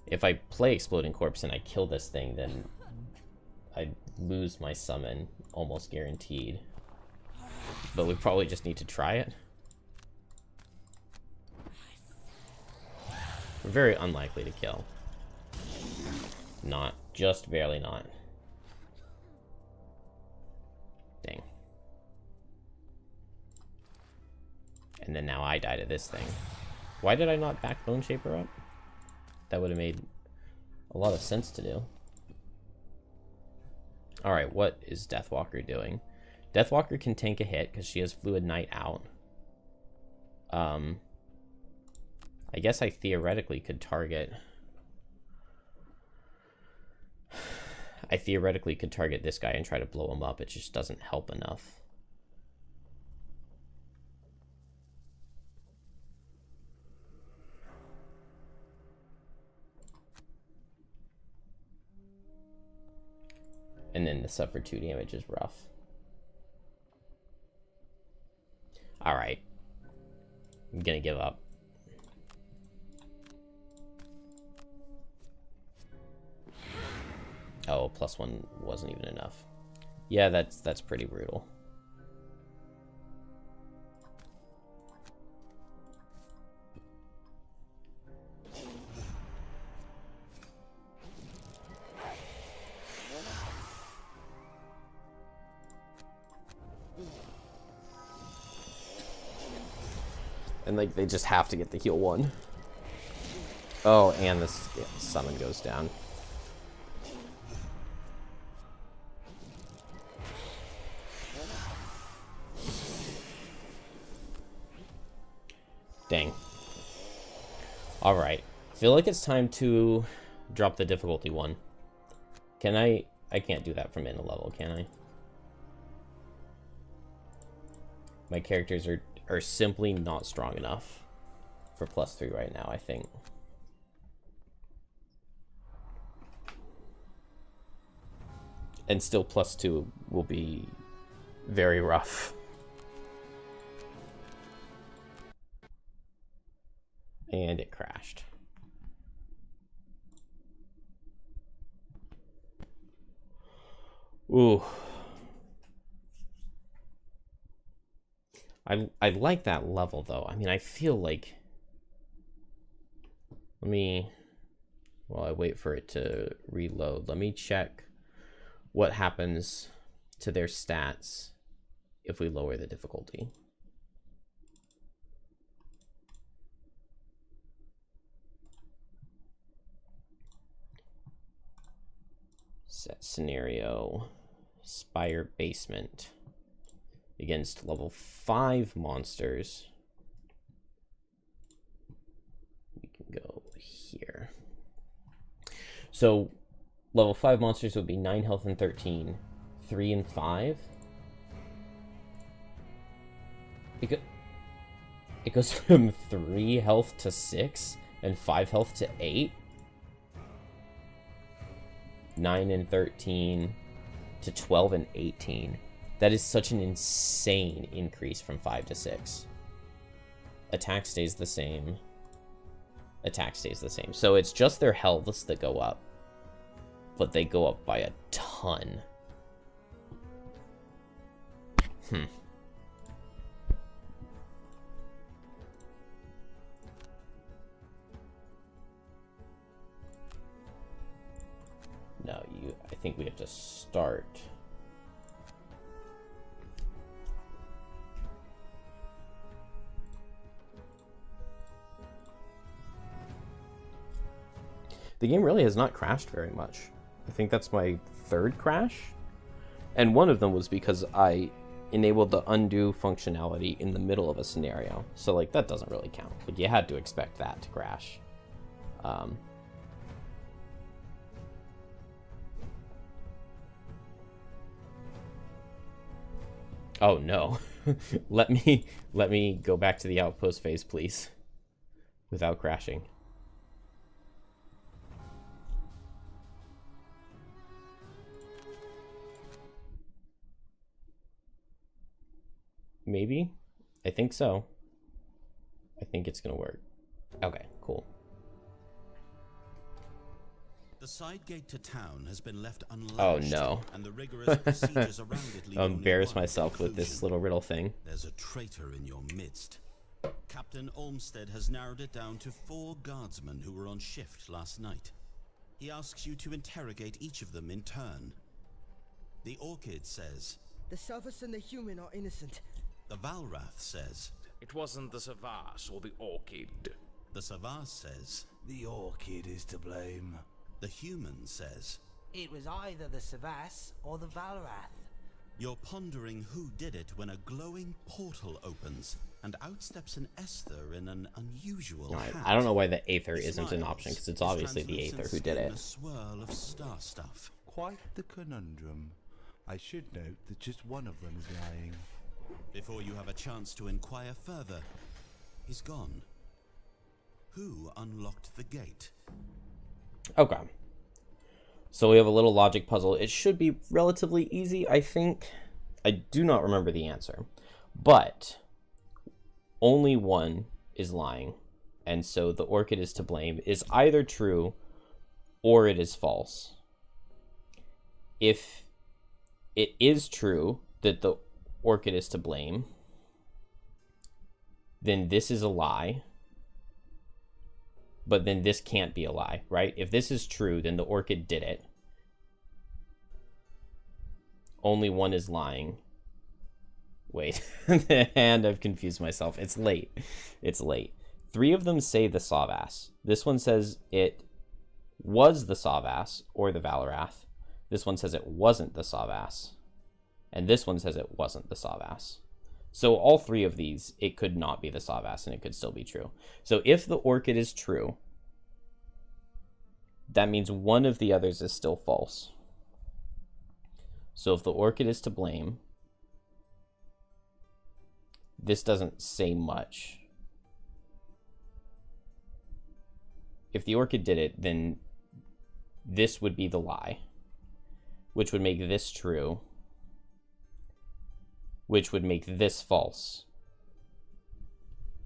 Speaker 1: If I play Exploding Corpse and I kill this thing, then I lose my summon, almost guaranteed. But we probably just need to try it. We're very unlikely to kill. Not. Just barely not. Dang. And then now I die to this thing. Why did I not back Bone Shaper up? That would have made a lot of sense to do. Alright, what is Deathwalker doing? Deathwalker can tank a hit because she has Fluid Knight out. I guess I theoretically could target... I theoretically could target this guy and try to blow him up. It just doesn't help enough. And then to suffer 2 damage is rough. Alright. I'm gonna give up. Oh, +1 wasn't even enough. Yeah, that's pretty brutal. And like they just have to get the heal 1. Oh, and this summon goes down. Dang. Alright. Feel like it's time to drop the difficulty 1. Can I can't do that from in a level, can I? My characters are simply not strong enough for +3 right now, I think. And still +2 will be very rough. And it crashed. Ooh. I like that level though. I mean, I feel like, while I wait for it to reload, let me check what happens to their stats if we lower the difficulty. Set scenario, Spire basement against level 5 monsters. We can go here. So level 5 monsters would be 9 health and 13, 3 and 5. It goes from 3 health to 6 and 5 health to 8. 9 and 13 to 12 and 18. That is such an insane increase from 5 to 6. Attack stays the same. Attack stays the same. So it's just their healths that go up. But they go up by a ton. No, I think we have to start. The game really has not crashed very much. I think that's my 3rd crash. And one of them was because I enabled the undo functionality in the middle of a scenario. So, like, that doesn't really count. Like, you had to expect that to crash. Oh, no. let me go back to the outpost phase, please. Without crashing. Maybe? I think so. I think it's gonna work. Okay, cool.
Speaker 2: The side gate to town has been left unlatched.
Speaker 1: Oh no.
Speaker 2: And the rigorous procedures around it leave
Speaker 1: I'll
Speaker 2: only
Speaker 1: embarrass
Speaker 2: one
Speaker 1: myself with this
Speaker 2: conclusion.
Speaker 1: little riddle thing.
Speaker 2: There's a traitor in your midst. Captain Olmsted has narrowed it down to 4 guardsmen who were on shift last night. He asks you to interrogate each of them in turn. The Orchid says,
Speaker 5: The Savas and the human are innocent.
Speaker 2: the Valrath says,
Speaker 6: It wasn't the Savas or the Orchid.
Speaker 2: the Savas says,
Speaker 7: The Orchid is to blame.
Speaker 2: the human says.
Speaker 8: It was either the Savas or the Valrath.
Speaker 2: You're pondering who did it when a glowing portal opens and out steps an Esther in an unusual hat.
Speaker 1: I don't know why the Aether
Speaker 2: He
Speaker 1: isn't an
Speaker 2: smiles,
Speaker 1: option, because it's
Speaker 2: his
Speaker 1: obviously the
Speaker 2: translucent
Speaker 1: Aether who did
Speaker 2: skin
Speaker 1: it.
Speaker 2: A swirl of star stuff.
Speaker 7: Quite the conundrum. I should note that just one of them is lying.
Speaker 2: Before you have a chance to inquire further, he's gone. Who unlocked the gate?
Speaker 1: Okay. So we have a little logic puzzle. It should be relatively easy, I think. I do not remember the answer. But only one is lying. And so the Orchid is to blame is either true or it is false. If it is true that the Orchid is to blame, then this is a lie. But then this can't be a lie, right? If this is true, then the Orchid did it. Only one is lying. Wait, and I've confused myself. It's late. It's late. 3 of them say the Savas. This one says it was the Savas or the Valrath. This one says it wasn't the Savas. And this one says it wasn't the Savas. So all 3 of these, it could not be the Savas and it could still be true. So if the Orchid is true, that means one of the others is still false. So if the Orchid is to blame, this doesn't say much. If the Orchid did it, then this would be the lie, which would make this true, which would make this false,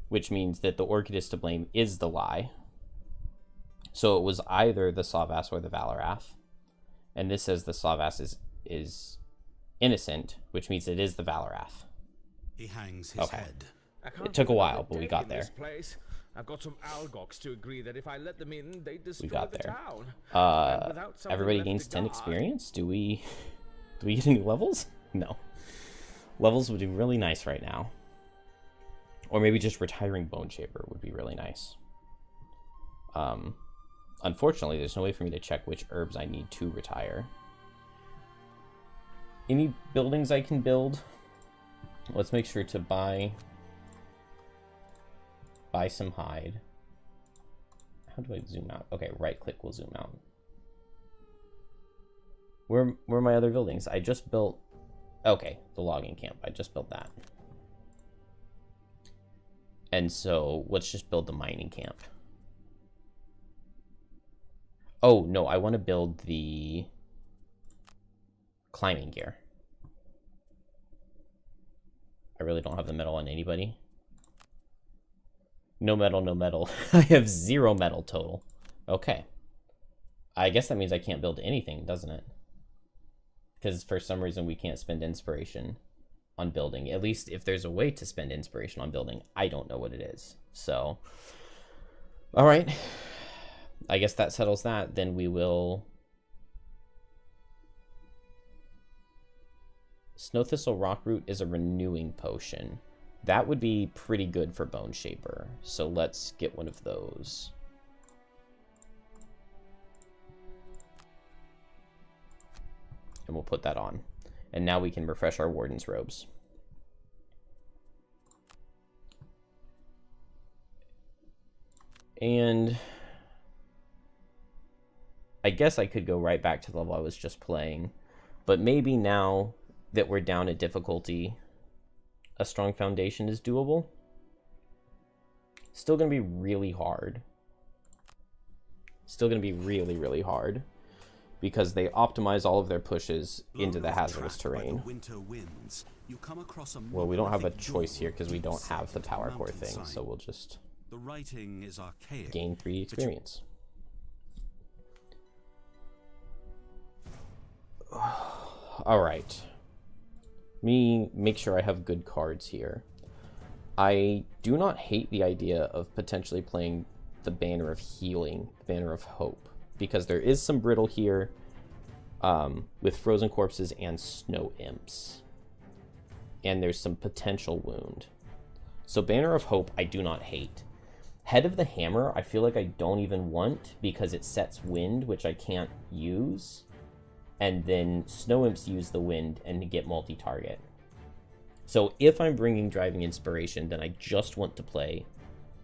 Speaker 1: which means that the Orchid is to blame is the lie. So it was either the Savas or the Valrath, and this says the Savas is innocent, which means it is the Valrath.
Speaker 2: He hangs his head.
Speaker 1: It took a while, but we got there.
Speaker 6: I've got some Algox to agree that if I let them in, they destroy
Speaker 1: We got
Speaker 6: the
Speaker 1: there.
Speaker 6: town. And without something
Speaker 1: Everybody
Speaker 6: left
Speaker 1: gains
Speaker 6: to
Speaker 1: 10
Speaker 6: guard-
Speaker 1: experience? Do we get any levels? No. Levels would be really nice right now. Or maybe just retiring Bone Shaper would be really nice. Unfortunately, there's no way for me to check which herbs I need to retire. Any buildings I can build? Let's make sure to buy some hide. How do I zoom out? Okay, right click will zoom out. Where are my other buildings? I just built... Okay, the logging camp. I just built that. And so let's just build the mining camp. Oh, no, I want to build the climbing gear. I really don't have the metal on anybody. No metal, no metal. I have 0 metal total. Okay. I guess that means I can't build anything, doesn't it? Because for some reason we can't spend inspiration on building. At least if there's a way to spend inspiration on building, I don't know what it is. So, all right. I guess that settles that. Then we will... Snow Thistle Rockroot is a renewing potion. That would be pretty good for Bone Shaper. So let's get one of those. And we'll put that on. And now we can refresh our Warden's robes. And I guess I could go right back to the level I was just playing. But maybe now that we're down at difficulty, a strong foundation is doable. Still going to be really hard. Still going to be really, really hard. Because they optimize all of their pushes into the hazardous terrain. Well, we don't have a choice here because we don't have the power core thing. So we'll just gain 3 experience. Alright. Me make sure I have good cards here. I do not hate the idea of potentially playing the Banner of Healing, the Banner of Hope, because there is some brittle here with Frozen Corpses and Snow Imps. And there's some potential wound. So Banner of Hope, I do not hate. Head of the Hammer, I feel like I don't even want because it sets wind, which I can't use. And then Snow Imps use the wind and get multi-target. So if I'm bringing Driving Inspiration, then I just want to play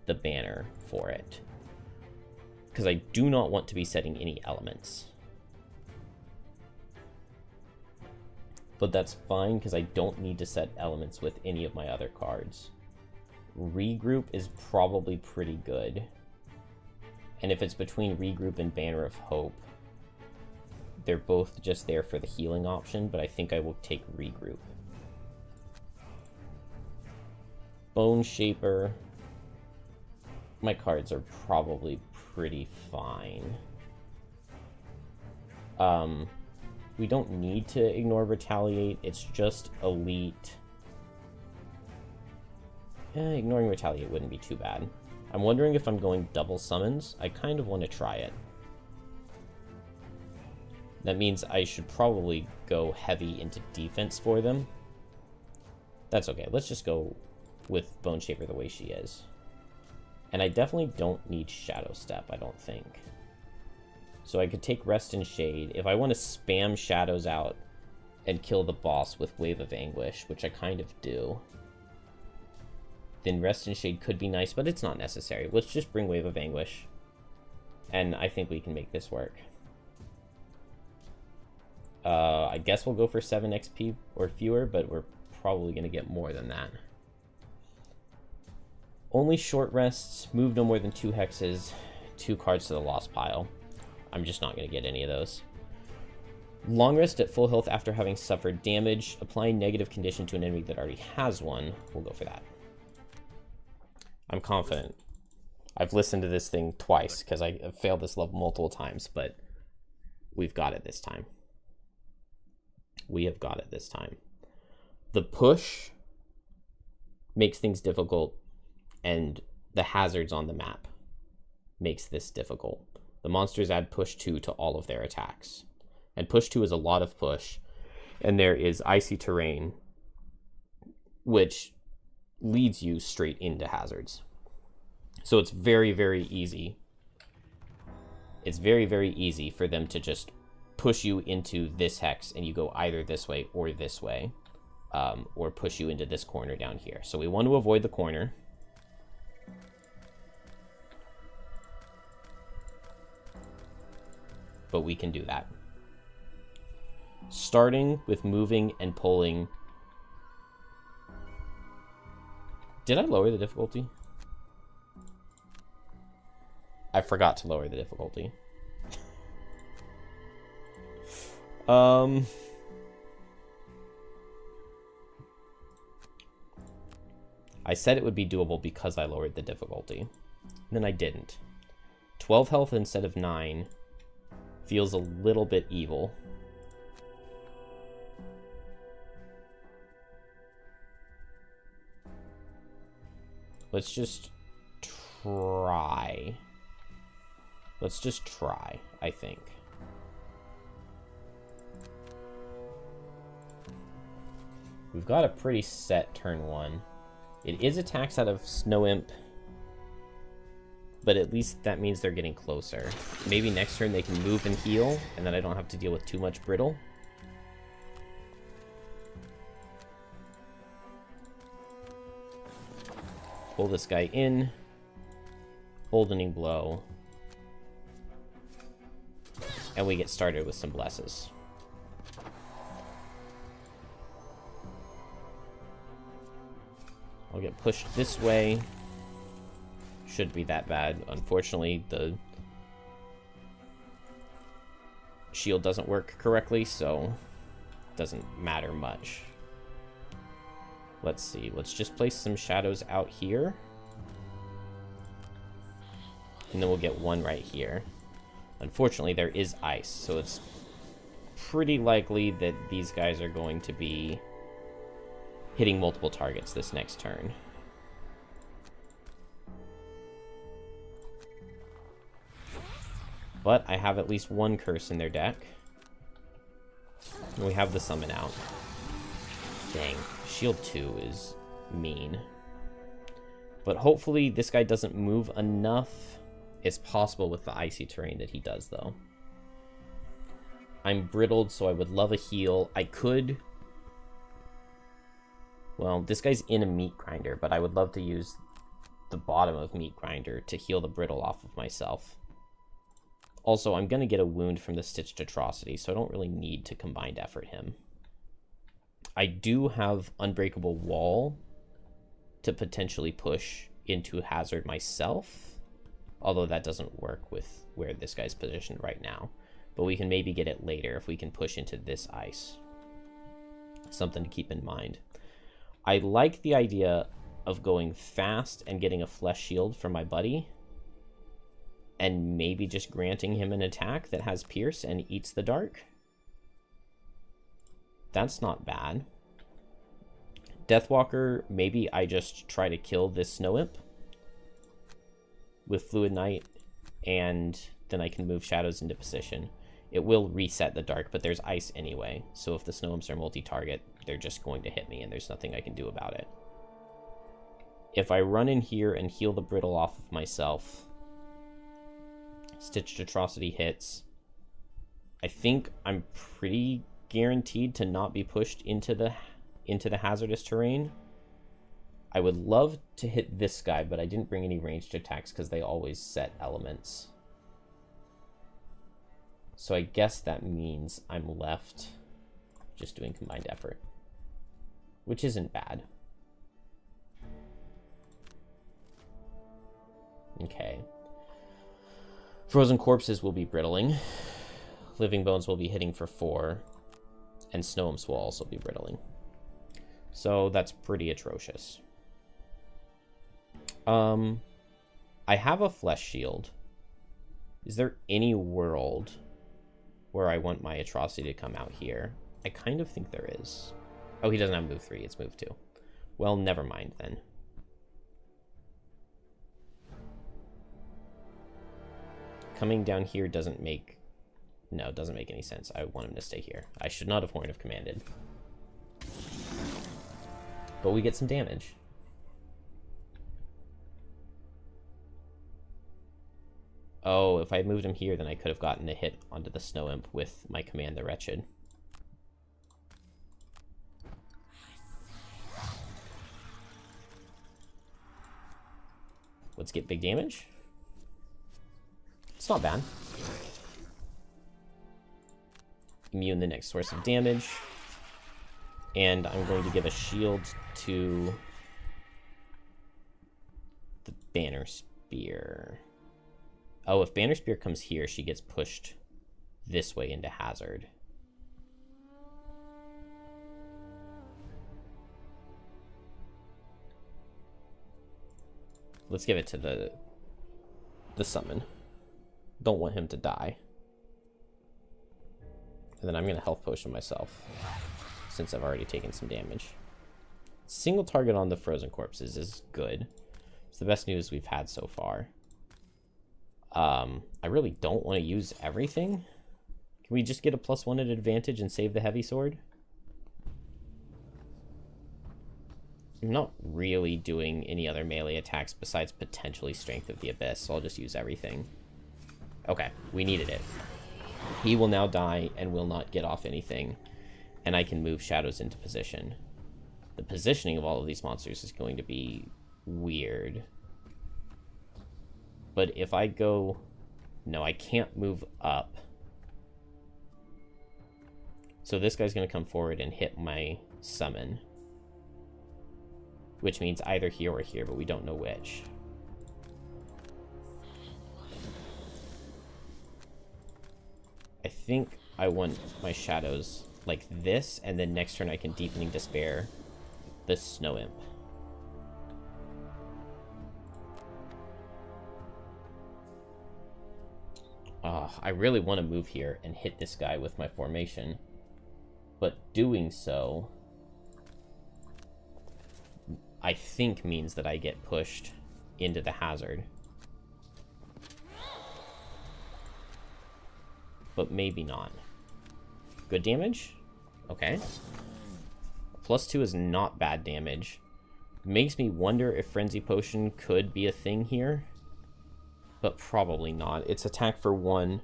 Speaker 1: the Banner for it. Because I do not want to be setting any elements. But that's fine because I don't need to set elements with any of my other cards. Regroup is probably pretty good. And if it's between Regroup and Banner of Hope, they're both just there for the healing option, but I think I will take Regroup. Bone Shaper. My cards are probably pretty fine. We don't need to ignore Retaliate. It's just Elite. Ignoring Retaliate wouldn't be too bad. I'm wondering if I'm going double summons. I kind of want to try it. That means I should probably go heavy into defense for them. That's okay. Let's just go with Bone Shaper the way she is. And I definitely don't need Shadow Step, I don't think. So I could take Rest and Shade. If I want to spam Shadows out and kill the boss with Wave of Anguish, which I kind of do, then Rest and Shade could be nice, but it's not necessary. Let's just bring Wave of Anguish. And I think we can make this work. I guess we'll go for 7 XP or fewer, but we're probably going to get more than that. Only short rests, move no more than 2 hexes, 2 cards to the lost pile. I'm just not going to get any of those. Long rest at full health after having suffered damage. Applying negative condition to an enemy that already has one. We'll go for that. I'm confident. I've listened to this thing twice because I have failed this level multiple times, but we've got it this time. We have got it this time. The push makes things difficult, and the hazards on the map makes this difficult. The monsters add push 2 to all of their attacks. And push 2 is a lot of push. And there is icy terrain, which leads you straight into hazards. So it's very, very easy. It's very, very easy for them to just push you into this hex and you go either this way, or push you into this corner down here. So we want to avoid the corner. But we can do that. Starting with moving and pulling. Did I lower the difficulty? I forgot to lower the difficulty. I said it would be doable because I lowered the difficulty. Then I didn't. 12 health instead of 9 feels a little bit evil. Let's just try. Let's just try, I think. We've got a pretty set turn 1. It is attacks out of Snow Imp, but at least that means they're getting closer. Maybe next turn they can move and heal, and then I don't have to deal with too much brittle. pull this guy in. Boldening Blow. And we get started with some blesses. I'll get pushed this way. Shouldn't be that bad. Unfortunately, the shield doesn't work correctly, so it doesn't matter much. Let's see. Let's just place some shadows out here. And then we'll get one right here. Unfortunately, there is ice, so it's pretty likely that these guys are going to be hitting multiple targets this next turn. But I have at least one curse in their deck. And we have the summon out. Dang, shield 2 is mean. But hopefully this guy doesn't move enough. It's possible with the icy terrain that he does, though. I'm brittled, so I would love a heal. I could... Well, this guy's in a meat grinder, but I would love to use the bottom of meat grinder to heal the brittle off of myself. Also, I'm going to get a wound from the Stitched Atrocity, so I don't really need to combined effort him. I do have Unbreakable Wall to potentially push into Hazard myself, although that doesn't work with where this guy's positioned right now. But we can maybe get it later if we can push into this ice. Something to keep in mind. I like the idea of going fast and getting a flesh shield for my buddy, and maybe just granting him an attack that has Pierce and eats the dark. That's not bad. Deathwalker, maybe I just try to kill this Snow Imp with Fluid Knight, and then I can move shadows into position. It will reset the dark, but there's ice anyway, so if the Snow Imps are multi-target, they're just going to hit me, and there's nothing I can do about it. If I run in here and heal the brittle off of myself, Stitched Atrocity hits. I think I'm pretty guaranteed to not be pushed into the hazardous terrain. I would love to hit this guy, but I didn't bring any ranged attacks because they always set elements. So I guess that means I'm left just doing combined effort, which isn't bad. Okay. Frozen Corpses will be brittling. Living Bones will be hitting for 4. And Snow Imps will also be brittling. So that's pretty atrocious. I have a Flesh Shield. Is there any world where I want my Atrocity to come out here? I kind of think there is. Oh, he doesn't have move 3. It's move 2. Well, never mind then. Coming down here doesn't make... No, it doesn't make any sense. I want him to stay here. I should not have Horn of Commanded. But we get some damage. Oh, if I had moved him here, then I could have gotten a hit onto the Snow Imp with my Command the Wretched. Let's get big damage. It's not bad. Immune the next source of damage. And I'm going to give a shield to the Banner Spear. Oh, if Banner Spear comes here, she gets pushed this way into Hazard. Let's give it to the summon. Don't want him to die. And then I'm going to health potion myself, since I've already taken some damage. Single target on the Frozen Corpses is good. It's the best news we've had so far. I really don't want to use everything. Can we just get a +1 at advantage and save the heavy sword? I'm not really doing any other melee attacks besides potentially Strength of the Abyss, so I'll just use everything. Okay, we needed it. He will now die and will not get off anything, and I can move shadows into position. The positioning of all of these monsters is going to be weird. But if I go... No, I can't move up. So this guy's going to come forward and hit my summon. Which means either here or here, but we don't know which. I think I want my shadows like this, and then next turn I can Deepening Despair the Snow Imp. Oh, I really want to move here and hit this guy with my formation. But doing so, I think means that I get pushed into the hazard. But maybe not. Good damage? Okay. +2 is not bad damage. Makes me wonder if Frenzy Potion could be a thing here. But probably not. It's attack for 1.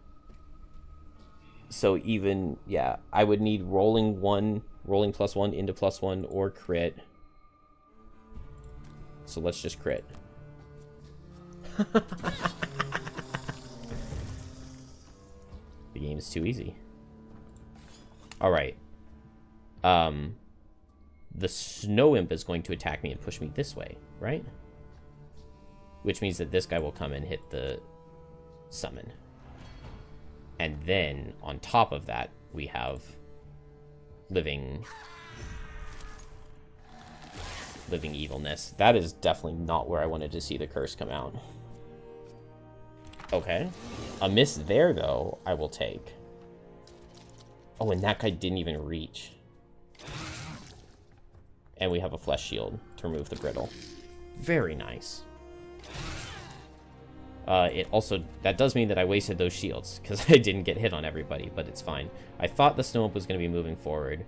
Speaker 1: So even, yeah, I would need rolling +1 into +1 or crit. So let's just crit. The game is too easy. Alright. The Snow Imp is going to attack me and push me this way, right? Which means that this guy will come and hit the summon. And then, on top of that, we have Living Evilness. That is definitely not where I wanted to see the curse come out. Okay. A miss there, though, I will take. Oh, and that guy didn't even reach. And we have a Flesh Shield to remove the Brittle. Very nice. It also, that does mean that I wasted those shields, because I didn't get hit on everybody, but it's fine. I thought the Snow Imp was going to be moving forward,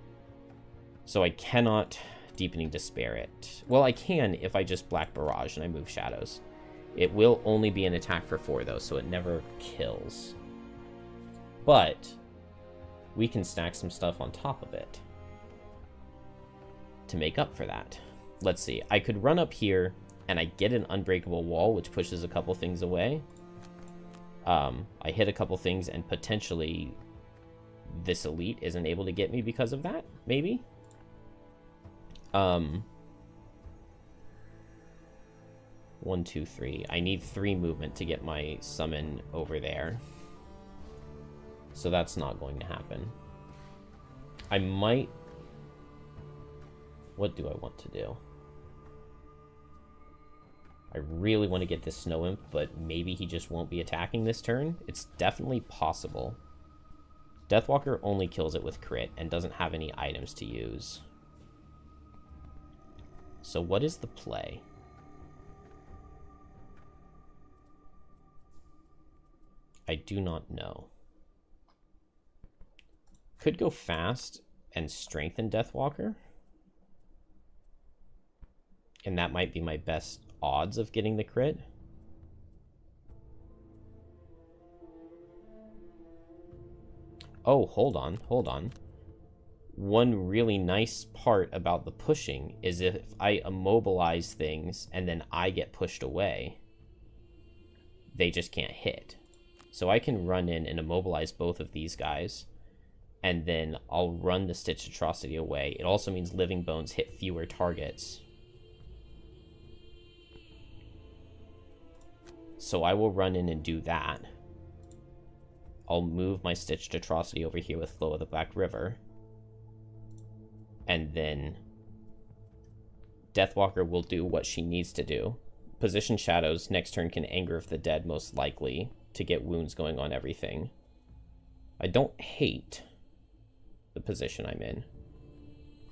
Speaker 1: so I cannot Deepening Despair it. Well, I can if I just Black Barrage and I move Shadows. It will only be an attack for 4, though, so it never kills. But we can stack some stuff on top of it to make up for that. Let's see. I could run up here and I get an Unbreakable Wall, which pushes a couple things away. I hit a couple things, and potentially this Elite isn't able to get me because of that, maybe? 1, 2, 3. I need 3 movement to get my summon over there. So that's not going to happen. I might... What do I want to do? I really want to get this Snow Imp, but maybe he just won't be attacking this turn. It's definitely possible. Deathwalker only kills it with crit and doesn't have any items to use. So what is the play? I do not know. Could go fast and strengthen Deathwalker. And that might be my best odds of getting the crit. Oh, hold on. One really nice part about the pushing is if I immobilize things and then I get pushed away, they just can't hit. So I can run in and immobilize both of these guys, and then I'll run the Stitched Atrocity away. It also means Living Bones hit fewer targets. So I will run in and do that. I'll move my Stitched Atrocity over here with Flow of the Black River. And then Deathwalker will do what she needs to do. Position Shadows next turn can Anger of the Dead, most likely, to get wounds going on everything. I don't hate the position I'm in.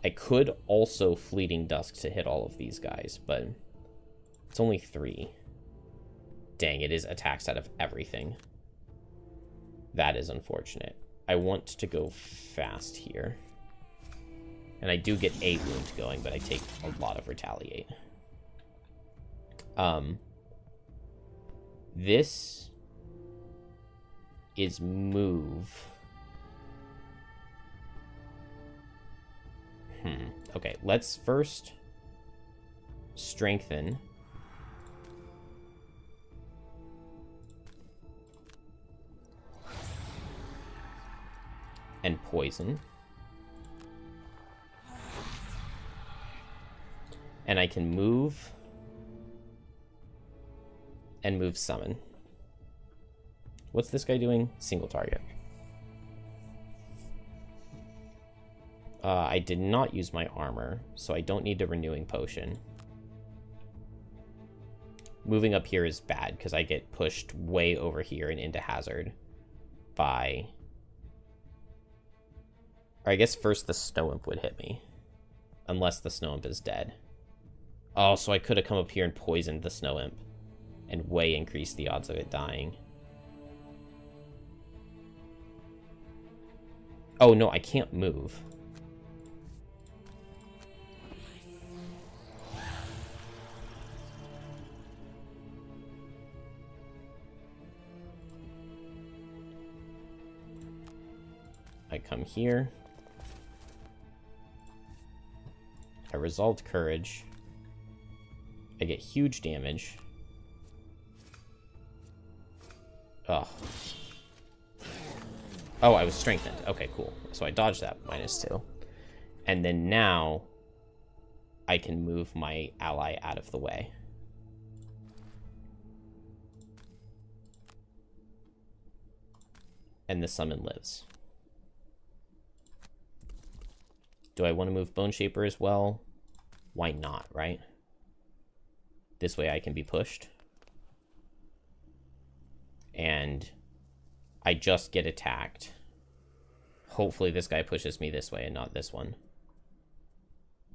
Speaker 1: I could also Fleeting Dusk to hit all of these guys, but it's only 3. Dang, it is attacks out of everything. That is unfortunate. I want to go fast here. And I do get a wound going, but I take a lot of Retaliate. This is move. Okay, let's first strengthen poison. And I can move and move summon. What's this guy doing? Single target. I did not use my armor, so I don't need a renewing potion. Moving up here is bad because I get pushed way over here and into hazard by... Or I guess first the Snow Imp would hit me. Unless the Snow Imp is dead. Oh, so I could have come up here and poisoned the Snow Imp. And way increased the odds of it dying. Oh, no, I can't move. I come here. I resolved courage. I get huge damage. Oh. Oh, I was strengthened. Okay, cool. So I dodged that -2. And then now I can move my ally out of the way. And the summon lives. Do I want to move Bone Shaper as well? Why not, right? This way I can be pushed. And I just get attacked. Hopefully this guy pushes me this way and not this one.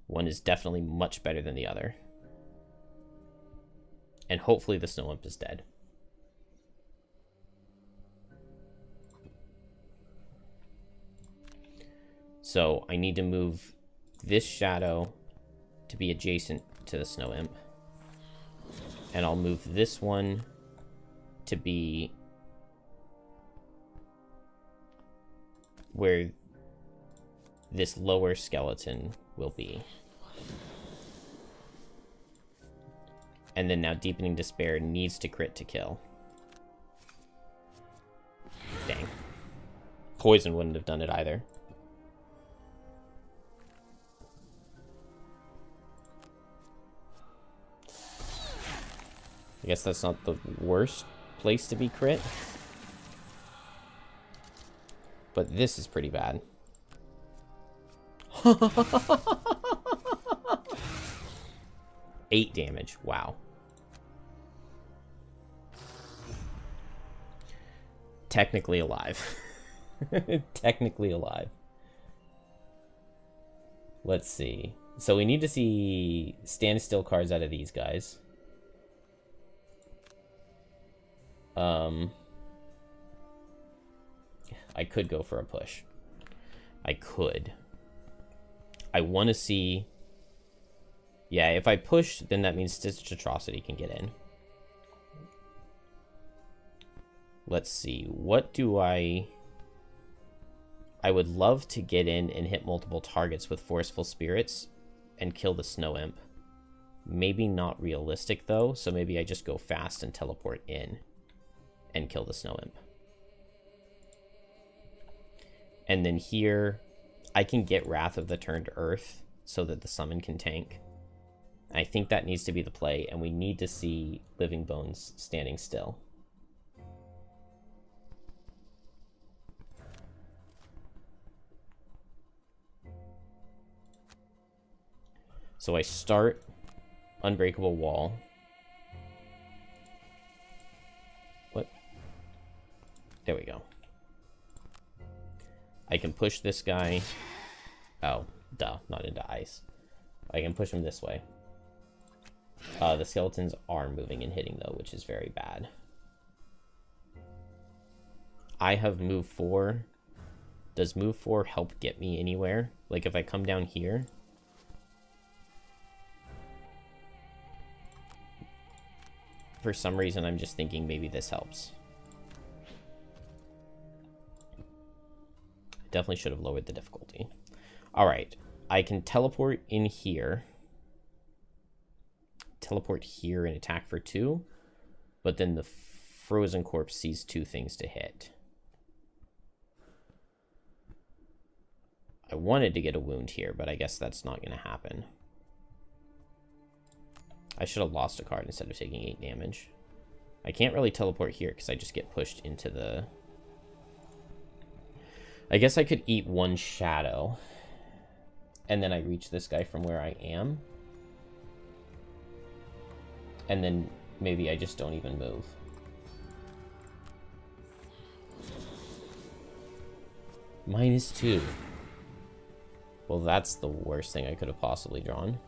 Speaker 1: One is definitely much better than the other. And hopefully the Snow Imp is dead. So I need to move this shadow to be adjacent to the Snow Imp. And I'll move this one to be where this lower skeleton will be. And then now Deepening Despair needs to crit to kill. Dang. Poison wouldn't have done it either. I guess that's not the worst place to be crit. But this is pretty bad. 8 damage. Wow. Technically alive. Technically alive. Let's see. So we need to see standstill cards out of these guys. I could go for a push. I could. I want to see... Yeah, if I push, then that means Stitched Atrocity can get in. Let's see. What do I would love to get in and hit multiple targets with Forceful Spirits and kill the Snow Imp. Maybe not realistic, though, so maybe I just go fast and teleport in and kill the Snow Imp. And then here, I can get Wrath of the Turned Earth so that the summon can tank. I think that needs to be the play, and we need to see Living Bones standing still. So I start Unbreakable Wall. What? There we go. I can push this guy. Oh, duh, not into ice. I can push him this way. The skeletons are moving and hitting, though, which is very bad. I have move 4. Does move 4 help get me anywhere? Like, if I come down here... For some reason, I'm just thinking maybe this helps. Definitely should have lowered the difficulty. All right, I can teleport in here. Teleport here and attack for 2. But then the Frozen Corpse sees 2 things to hit. I wanted to get a wound here, but I guess that's not going to happen. I should have lost a card instead of taking 8 damage. I can't really teleport here because I just get pushed into the... I guess I could eat 1 shadow. And then I reach this guy from where I am. And then maybe I just don't even move. -2. Well, that's the worst thing I could have possibly drawn.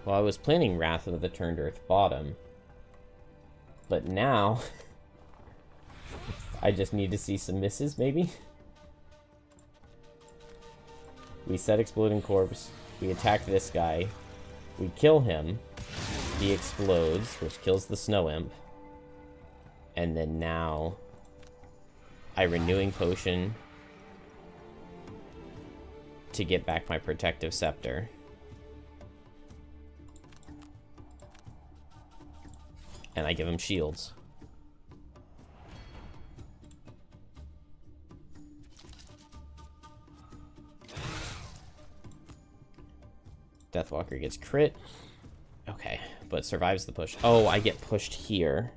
Speaker 1: Well, I was planning Wrath of the Turned Earth Bottom. But now, I just need to see some misses, maybe? We set Exploding Corpse. We attack this guy. We kill him. He explodes, which kills the Snow Imp. And then now, I Renewing Potion to get back my Protective Scepter. And I give him shields. Deathwalker gets crit. Okay, but survives the push. Oh, I get pushed here.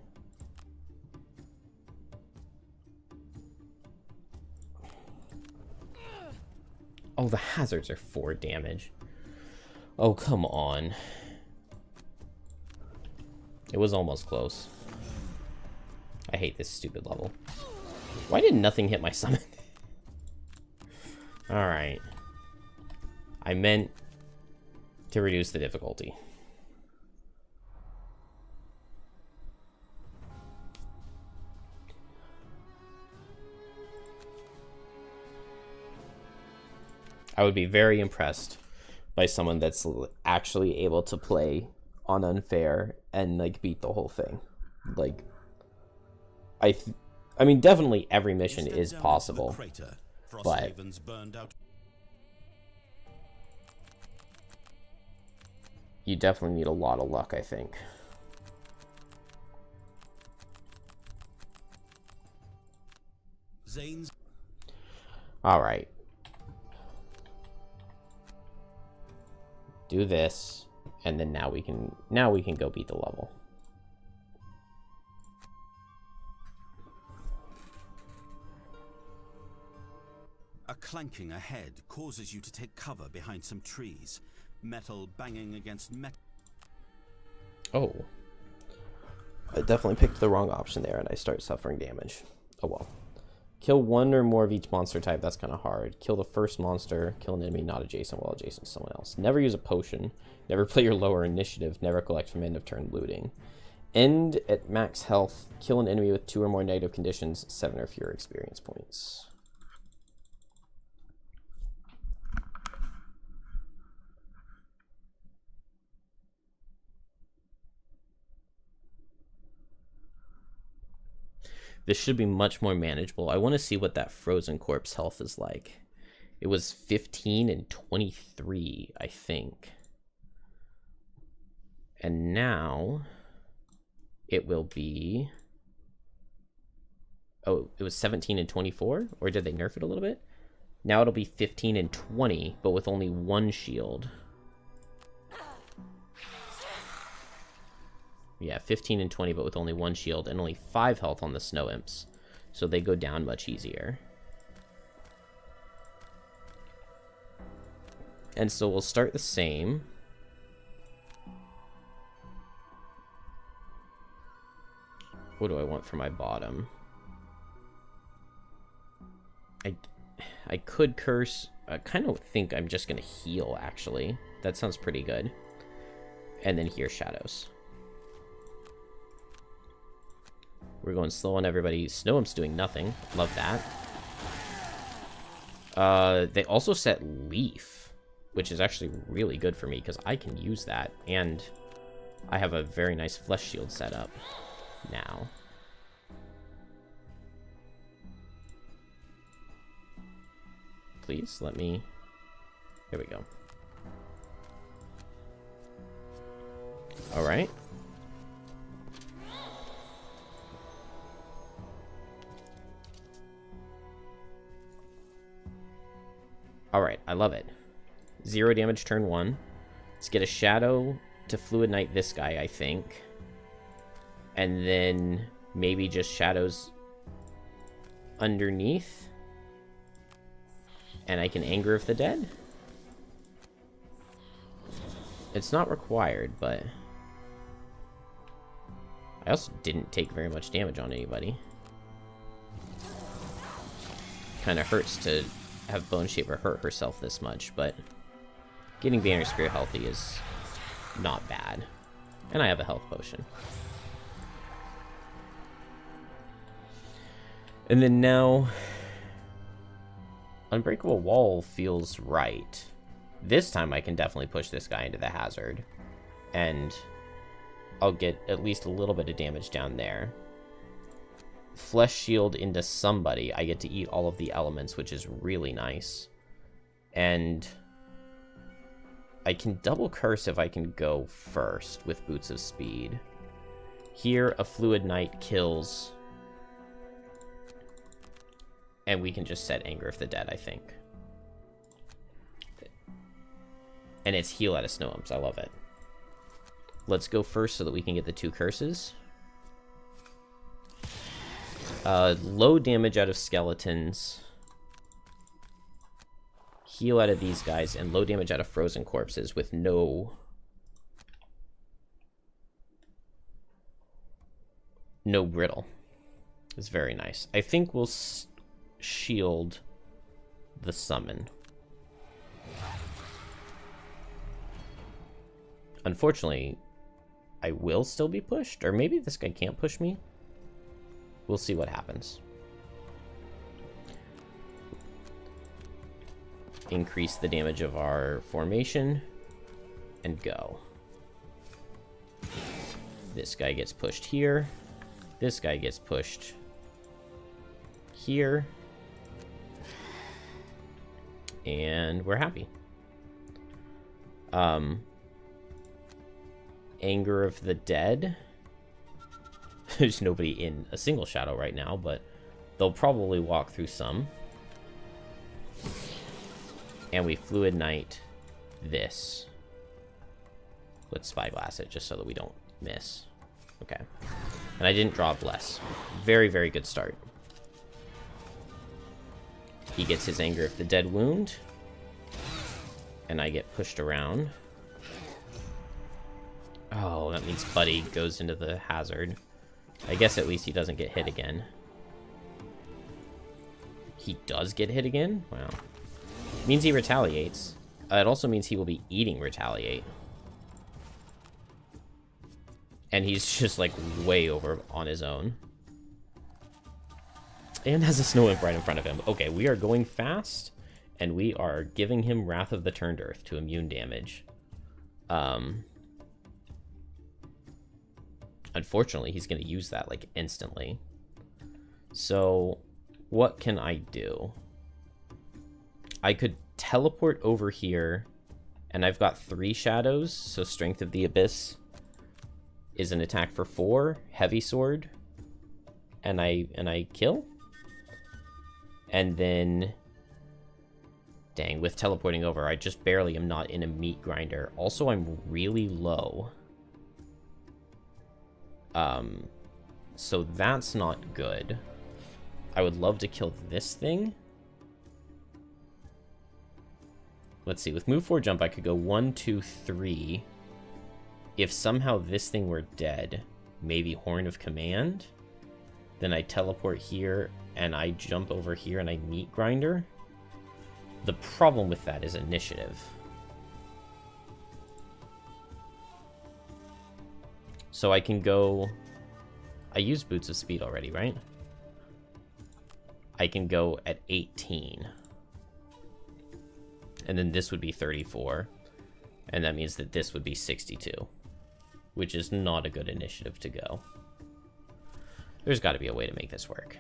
Speaker 1: Oh, the hazards are 4 damage. Oh, come on. It was almost close. I hate this stupid level. Why did nothing hit my summon? Alright. I meant to reduce the difficulty. I would be very impressed by someone that's actually able to play on unfair and like beat the whole thing. Like, I mean, definitely every mission is possible, but you definitely need a lot of luck, I think. All right. Do this. And then now we can go beat the level.
Speaker 2: A clanking ahead causes you to take cover behind some trees. Metal banging against metal.
Speaker 1: Oh. I definitely picked the wrong option there and I start suffering damage. Oh well. Kill 1 or more of each monster type, that's kind of hard. Kill the first monster, kill an enemy not adjacent while adjacent to someone else. Never use a potion. Never play your lower initiative. Never collect from end of turn looting. End at max health. Kill an enemy with 2 or more negative conditions, 7 or fewer experience points. This should be much more manageable. I want to see what that Frozen Corpse health is like. It was 15 and 23, I think. And now it will be... Oh, it was 17 and 24? Or did they nerf it a little bit? Now it'll be 15 and 20, but with only 1 shield. Yeah, 15 and 20, but with only 1 shield and only 5 health on the Snow Imps. So they go down much easier. And so we'll start the same. What do I want for my bottom? I could curse. I kind of think I'm just going to heal, actually. That sounds pretty good. And then here's shadows. We're going slow on everybody. Snow Imp's doing nothing. Love that. They also set Leaf, which is actually really good for me because I can use that. And I have a very nice Flesh Shield set up now. please. Let me... There we go. Alright. Alright, I love it. 0 damage turn 1. Let's get a shadow to Fluid Knight this guy, I think. And then maybe just shadows underneath. And I can Anger of the Dead. It's not required, but... I also didn't take very much damage on anybody. Kind of hurts to have Bone Shaper hurt herself this much, but getting Banner Spear healthy is not bad. And I have a health potion. And then now, Unbreakable Wall feels right. This time I can definitely push this guy into the hazard. And I'll get at least a little bit of damage down there. Flesh Shield into somebody. I get to eat all of the elements, which is really nice. And I can double curse if I can go first with Boots of Speed. Here, a Fluid Knight kills. And we can just set Anger of the Dead, I think. And it's heal out of Snow Imps. I love it. Let's go first so that we can get the 2 curses. Low damage out of skeletons. Heal out of these guys. And low damage out of frozen corpses with no brittle. It's very nice. I think we'll shield the summon. Unfortunately, I will still be pushed. Or maybe this guy can't push me. We'll see what happens. Increase the damage of our formation. And go. This guy gets pushed here. This guy gets pushed here. And we're happy. Anger of the Dead. There's nobody in a single shadow right now, but they'll probably walk through some. And we Fluid Knight this. Let's Spyglass it just so that we don't miss. Okay. And I didn't draw Bless. Very, very good start. He gets his Anger of the Dead wound. And I get pushed around. Oh, that means Buddy goes into the hazard. I guess at least he doesn't get hit again. He does get hit again? Wow. Means he retaliates. It also means he will be eating Retaliate. And he's just like way over on his own. And has a Snow Imp right in front of him. Okay, we are going fast. And we are giving him Wrath of the Turned Earth to immune damage. Unfortunately, he's going to use that like instantly. So, what can I do? I could teleport over here, and I've got 3 shadows, so Strength of the Abyss is an attack for 4, Heavy Sword, and I kill. And then, dang, with teleporting over, I just barely am not in a meat grinder. Also, I'm really low. So that's not good. I would love to kill this thing. Let's see, with move 4 jump, I could go 1, 2, 3. If somehow this thing were dead, maybe Horn of Command, then I teleport here and I jump over here and I meat grinder. The problem with that is initiative. So I can go... I used Boots of Speed already, right? I can go at 18. And then this would be 34. And that means that this would be 62. Which is not a good initiative to go. There's got to be a way to make this work.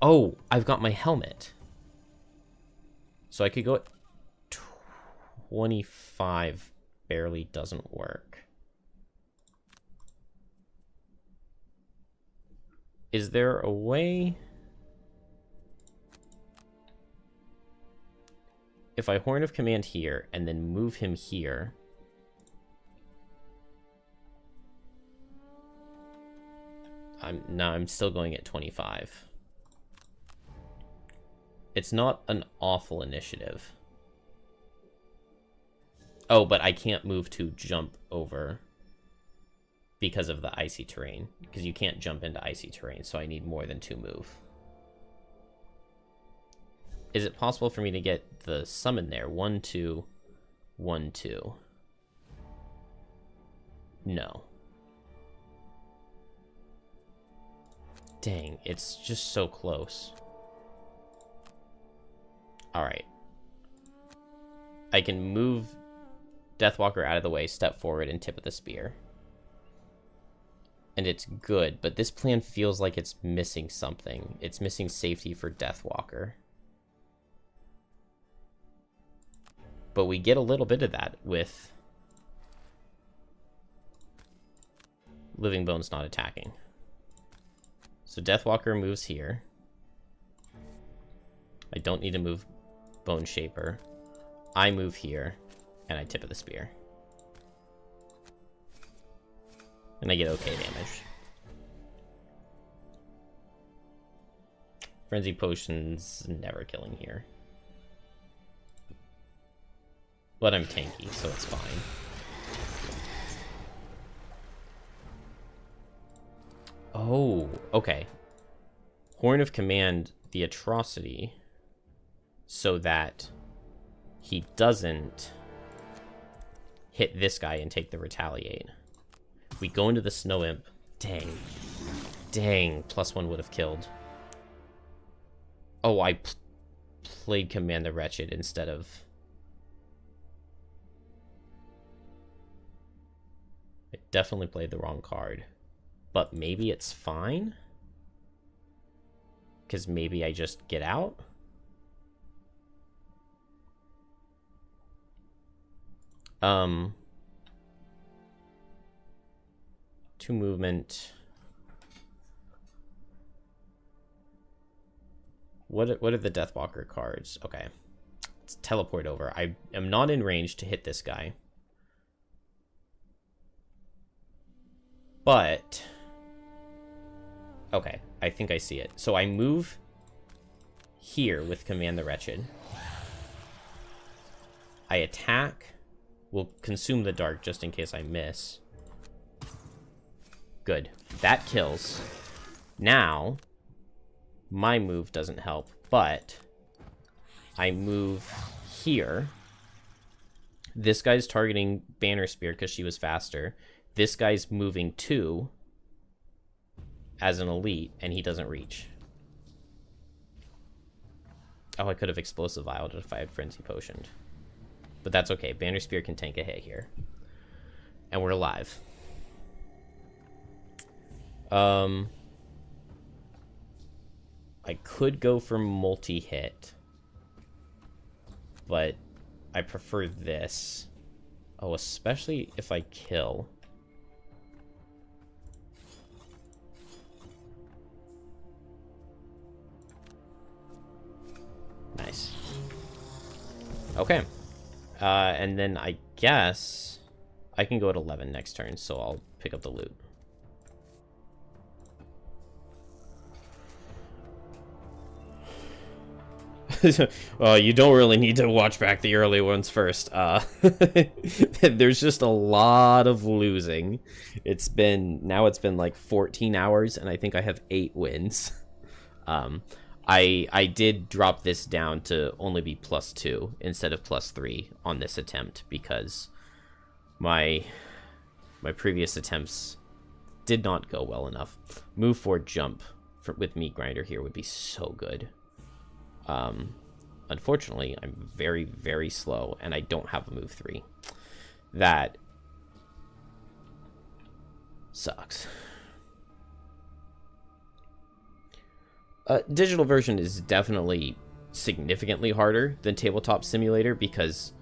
Speaker 1: Oh, I've got my helmet. So I could go at 25. Barely doesn't work. Is there a way? If I Horn of Command here and then move him here. I'm still going at 25. It's not an awful initiative. Oh, but I can't move to jump over because of the icy terrain. Because you can't jump into icy terrain, so I need more than 2 move. Is it possible for me to get the summon there? 1, 2, 1, 2. No. Dang, it's just so close. Alright. I can move Deathwalker out of the way, step forward, and tip of the spear. And it's good, but this plan feels like it's missing something. It's missing safety for Deathwalker. But we get a little bit of that with Living Bones not attacking. So Deathwalker moves here. I don't need to move Bone Shaper. I move here, and I tip of the spear. And I get okay damage. Frenzy Potion's never killing here. But I'm tanky, so it's fine. Oh, okay. Horn of Command the Atrocity so that he doesn't hit this guy and take the Retaliate. We go into the Snow Imp. Dang. Dang, +1 would have killed. Oh, I played Command the Wretched instead of... I definitely played the wrong card. But maybe it's fine? Because maybe I just get out? Two movement. What are the Deathwalker cards? Okay. Let's teleport over. I am not in range to hit this guy. But... okay, I think I see it. So I move here with Command the Wretched. I attack. Will consume the dark just in case I miss. Good. That kills. Now, my move doesn't help, but I move here. This guy's targeting Banner Spear because she was faster. This guy's moving 2 as an elite, and he doesn't reach. Oh, I could have Explosive Vialed if I had Frenzy Potioned. But that's okay. Banner Spear can tank a hit here. And we're alive. I could go for multi-hit. But I prefer this. Oh, especially if I kill. Nice. Okay. And then I guess I can go at 11 next turn, so I'll pick up the loot. Well, you don't really need to watch back the early ones first. There's just a lot of losing. It's been like 14 hours, and I think I have 8 wins. I did drop this down to only be +2 instead of +3 on this attempt because my previous attempts did not go well enough. Move 4 jump with Meat Grinder here would be so good. Unfortunately, I'm very, very slow, and I don't have a move 3. That sucks. Digital version is definitely significantly harder than Tabletop Simulator because,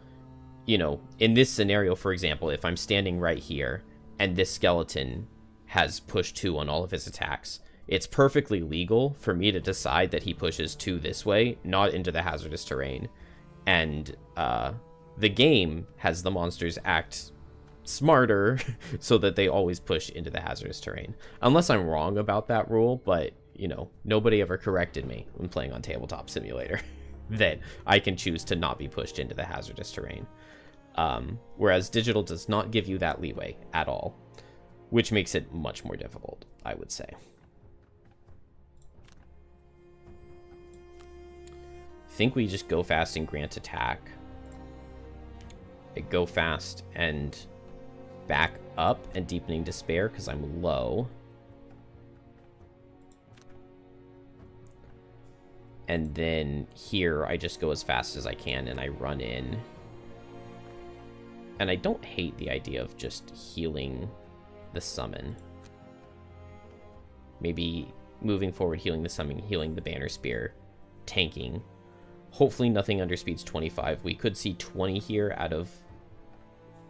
Speaker 1: you know, in this scenario, for example, if I'm standing right here and this skeleton has push 2 on all of his attacks, it's perfectly legal for me to decide that he pushes 2 this way, not into the hazardous terrain. And the game has the monsters act smarter so that they always push into the hazardous terrain. Unless I'm wrong about that rule, but, you know, nobody ever corrected me when playing on Tabletop Simulator that I can choose to not be pushed into the hazardous terrain. Whereas digital does not give you that leeway at all, which makes it much more difficult, I would say. I think we just go fast and grant attack. I go fast and back up and deepening despair because I'm low. And then here I just go as fast as I can and I run in. And I don't hate the idea of just healing the summon. Maybe moving forward, healing the summon, healing the banner spear, tanking. Hopefully nothing under speeds 25. We could see 20 here out of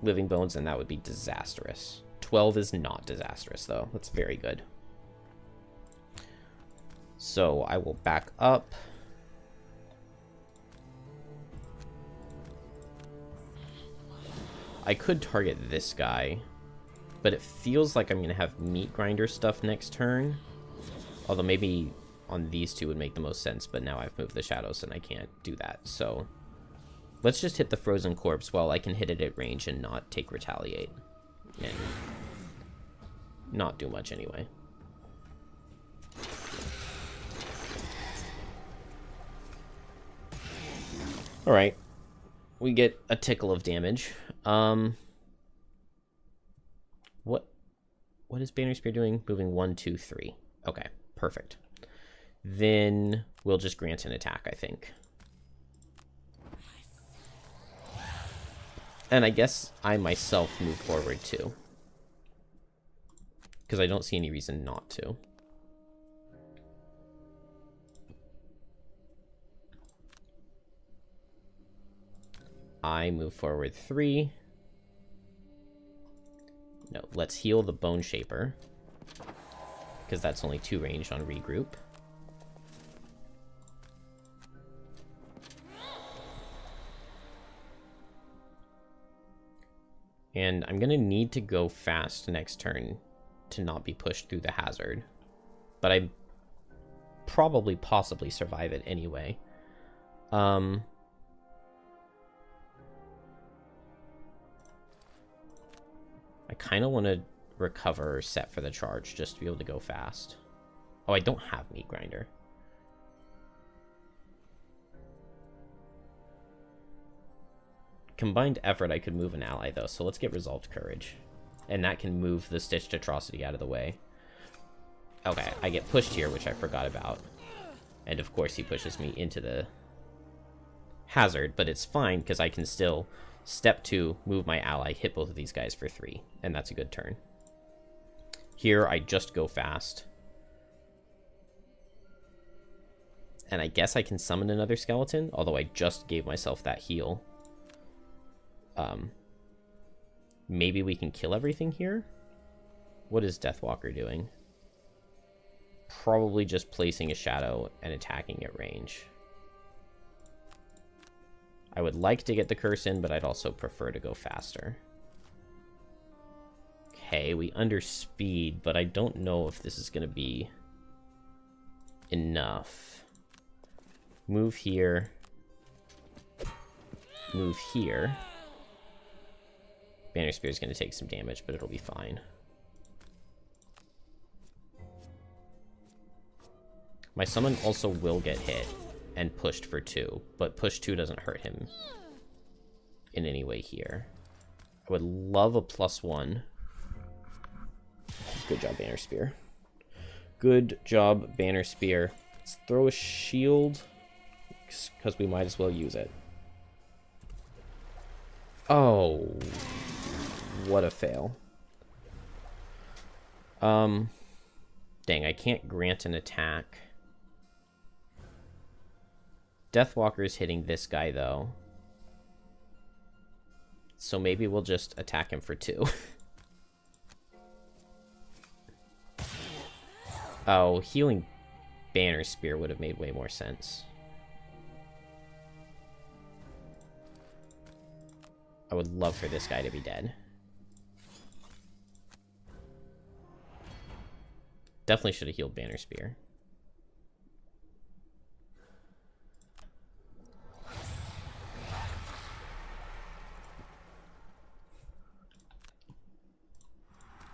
Speaker 1: Living Bones, and that would be disastrous. 12 is not disastrous, though. That's very good. So I will back up. I could target this guy, but it feels like I'm going to have meat grinder stuff next turn. Although maybe on these two would make the most sense, but now I've moved the shadows and I can't do that. So let's just hit the frozen corpse while I can hit it at range and not take retaliate. And not do much anyway. Alright. We get a tickle of damage. What is Banner Spear doing? Moving 1, 2, 3. Okay, perfect. Then we'll just grant an attack, I think. And I guess I myself move forward too, because I don't see any reason not to. I move forward 3. No, let's heal the Bone Shaper, because that's only 2 range on regroup. And I'm going to need to go fast next turn to not be pushed through the hazard. But I possibly survive it anyway. I kind of want to recover or set for the charge just to be able to go fast. Oh, I don't have Meat Grinder. Combined effort, I could move an ally, though, so let's get Resolved Courage. And that can move the Stitched Atrocity out of the way. Okay, I get pushed here, which I forgot about. And of course he pushes me into the hazard, but it's fine, because I can still step 2, move my ally, hit both of these guys for 3, and that's a good turn. Here, I just go fast. And I guess I can summon another skeleton, although I just gave myself that heal. Maybe we can kill everything here? What is Deathwalker doing? Probably just placing a shadow and attacking at range. I would like to get the curse in, but I'd also prefer to go faster. Okay, we underspeed, but I don't know if this is going to be enough. Move here. Move here. Banner Spear is going to take some damage, but it'll be fine. My summon also will get hit and pushed for 2, but push 2 doesn't hurt him in any way here. I would love a +1. Good job, Banner Spear. Good job, Banner Spear. Let's throw a shield, because we might as well use it. Oh, what a fail. Dang, I can't grant an attack. Deathwalker is hitting this guy, though. So maybe we'll just attack him for 2. Oh, healing Banner Spear would have made way more sense. I would love for this guy to be dead. Definitely should have healed Banner Spear.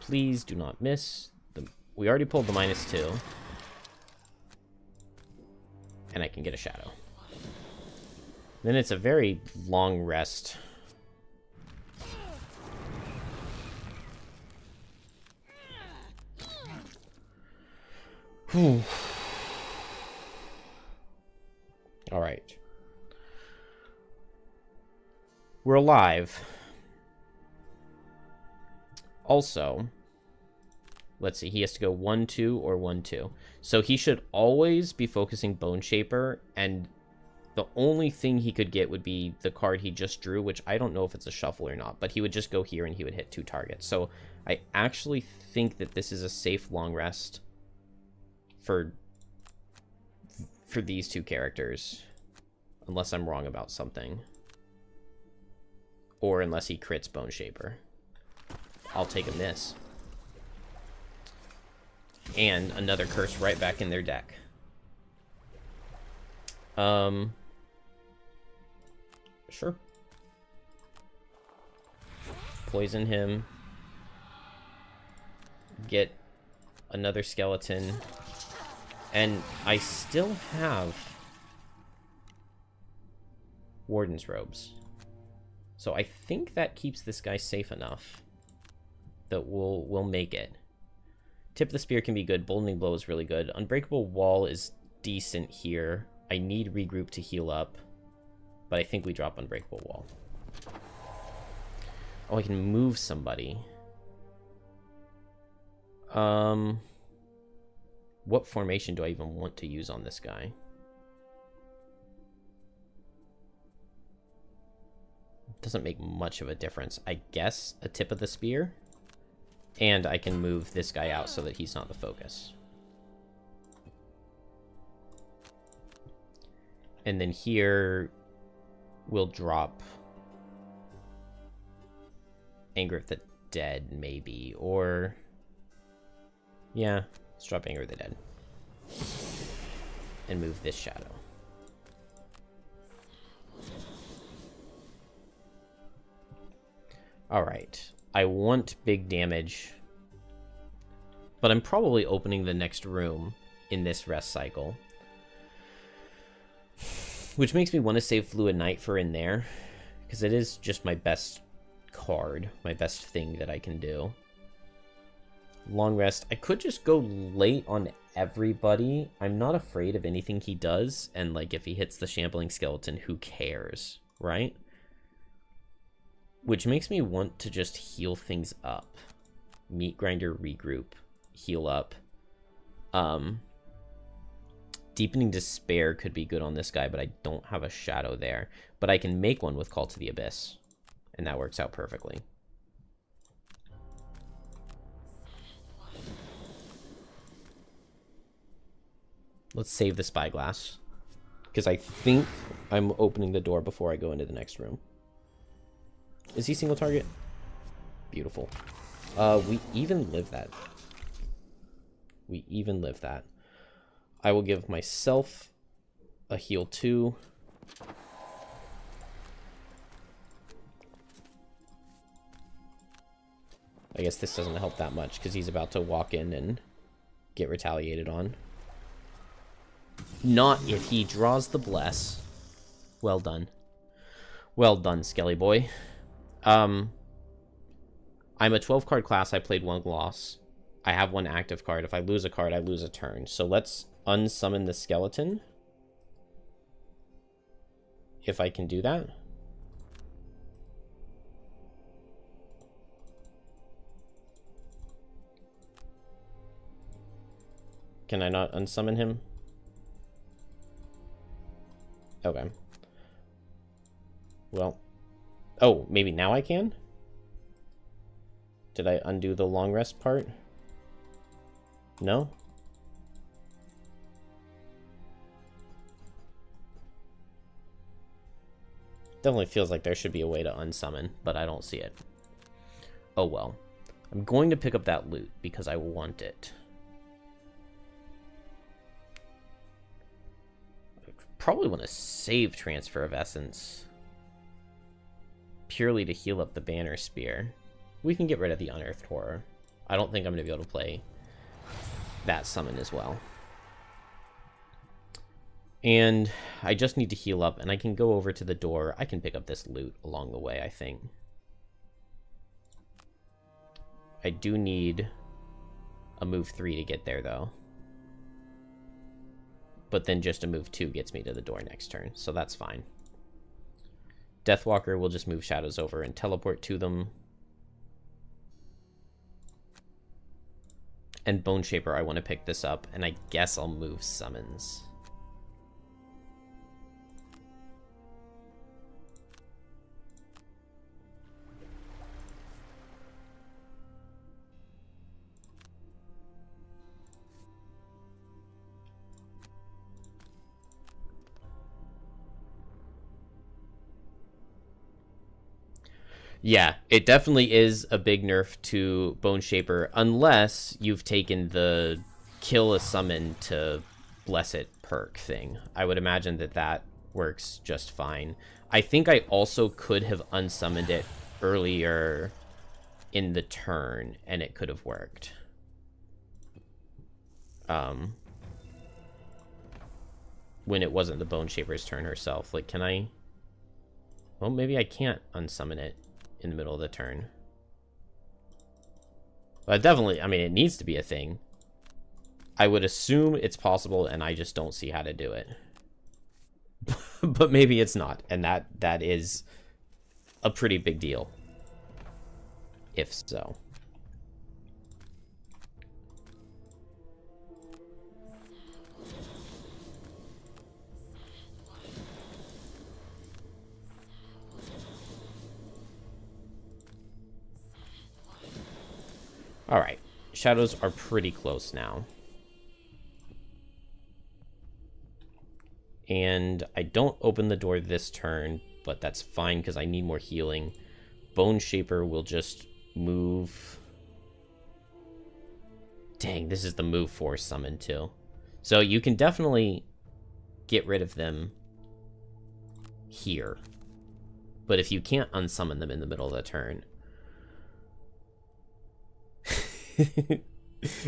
Speaker 1: Please do not miss. We already pulled the -2. And I can get a shadow. Then it's a very long rest. Whew. All right. We're alive. Also, let's see, he has to go 1-2 or 1-2. So he should always be focusing Bone Shaper, and the only thing he could get would be the card he just drew, which I don't know if it's a shuffle or not, but he would just go here and he would hit 2 targets. So I actually think that this is a safe long rest for these 2 characters, unless I'm wrong about something. Or unless he crits Bone Shaper. I'll take a miss. And another curse right back in their deck. Sure. Poison him. Get another skeleton. And I still have Warden's Robes. So I think that keeps this guy safe enough that we'll make it. Tip of the Spear can be good. Boldening Blow is really good. Unbreakable Wall is decent here. I need Regroup to heal up, but I think we drop Unbreakable Wall. Oh, I can move somebody. What formation do I even want to use on this guy? Doesn't make much of a difference. I guess a Tip of the Spear. And I can move this guy out so that he's not the focus. And then here, we'll drop Anger of the Dead, maybe. Or, yeah, let's drop Anger of the Dead. And move this shadow. Alright. I want big damage, but I'm probably opening the next room in this rest cycle, which makes me want to save Fluid Knight for in there, because it is just my best card, my best thing that I can do. Long rest. I could just go late on everybody. I'm not afraid of anything he does, and like if he hits the Shambling Skeleton, who cares, right? Which makes me want to just heal things up. Meat Grinder, Regroup, heal up. Deepening Despair could be good on this guy, but I don't have a shadow there. But I can make one with Call to the Abyss, and that works out perfectly. Let's save the Spyglass, because I think I'm opening the door before I go into the next room. Is he single target? Beautiful. We even live that. We even live that. I will give myself a heal 2. I guess this doesn't help that much because he's about to walk in and get retaliated on. Not if he draws the Bless. Well done. Well done, Skelly boy. I'm a 12-card class. I played 1 gloss. I have 1 active card. If I lose a card, I lose a turn. So let's unsummon the skeleton. If I can do that. Can I not unsummon him? Okay. Well. Oh, maybe now I can? Did I undo the long rest part? No? Definitely feels like there should be a way to unsummon, but I don't see it. Oh well. I'm going to pick up that loot because I want it. I probably want to save Transfer of Essence. Purely to heal up the Banner Spear. We can get rid of the Unearthed Horror. I don't think I'm going to be able to play that summon as well. And I just need to heal up, and I can go over to the door. I can pick up this loot along the way, I think. I do need a move 3 to get there, though. But then just a move 2 gets me to the door next turn, so that's fine. Deathwalker will just move shadows over and teleport to them. And Bone Shaper, I want to pick this up, and I guess I'll move summons. Yeah, it definitely is a big nerf to Bone Shaper, unless you've taken the kill a summon to bless it perk thing. I would imagine that that works just fine. I think I also could have unsummoned it earlier in the turn, and it could have worked. When it wasn't the Bone Shaper's turn herself. Like, can I... Well, maybe I can't unsummon it in the middle of the turn. But definitely, I mean, it needs to be a thing. I would assume it's possible, and I just don't see how to do it. But maybe it's not, and that is a pretty big deal. If so. Alright, shadows are pretty close now. And I don't open the door this turn, but that's fine because I need more healing. Bone Shaper will just move... Dang, this is the move 4 summon too. So you can definitely get rid of them here. But if you can't unsummon them in the middle of the turn...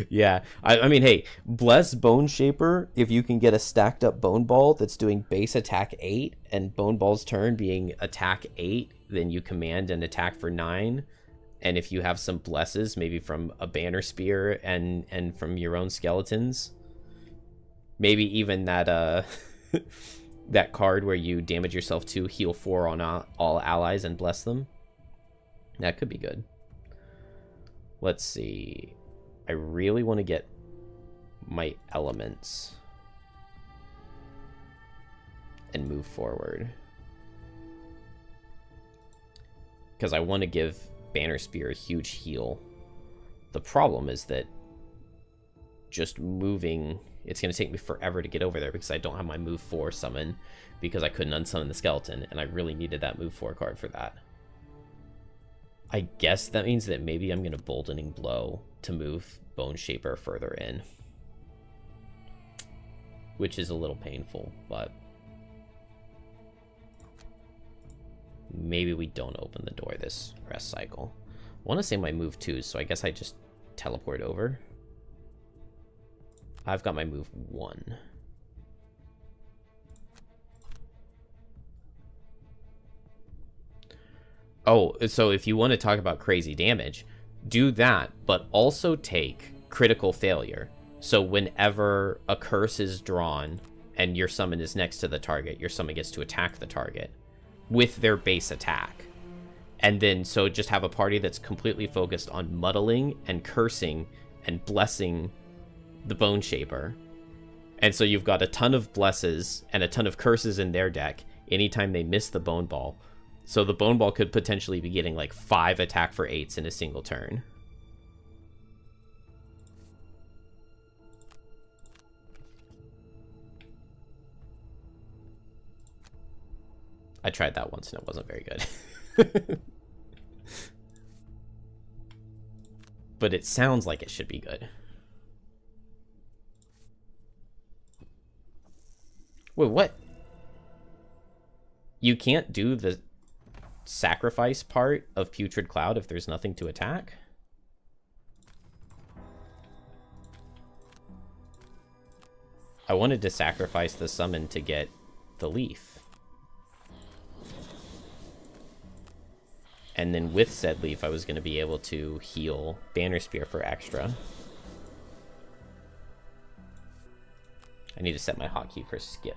Speaker 1: Yeah, I mean, hey, bless Bone Shaper if you can get a stacked up Bone Ball that's doing base attack 8 and Bone Ball's turn being attack 8, then you command and attack for 9. And if you have some blesses, maybe from a Banner Spear and from your own skeletons, maybe even that that card where you damage yourself to heal 4 on all allies and bless them, that could be good. Let's see. I really want to get my elements and move forward. Because I want to give Banner Spear a huge heal. The problem is that just moving... It's going to take me forever to get over there because I don't have my move 4 summon because I couldn't unsummon the skeleton, and I really needed that move 4 card for that. I guess that means that maybe I'm going to Boldening Blow to move Bone Shaper further in. Which is a little painful, but... Maybe we don't open the door this rest cycle. I want to say my move 2, so I guess I just teleport over. I've got my move 1. Oh, so if you want to talk about crazy damage, do that, but also take critical failure. So whenever a curse is drawn and your summon is next to the target, your summon gets to attack the target with their base attack. And then, so just have a party that's completely focused on muddling and cursing and blessing the Bone Shaper. And so you've got a ton of blesses and a ton of curses in their deck anytime they miss the Bone Ball. So the Bone Ball could potentially be getting like 5 attack for 8s in a single turn. I tried that once and it wasn't very good. But it sounds like it should be good. Wait, what? You can't do the sacrifice part of Putrid Cloud if there's nothing to attack? I wanted to sacrifice the summon to get the leaf. And then with said leaf, I was going to be able to heal Banner Spear for extra. I need to set my hotkey for skip.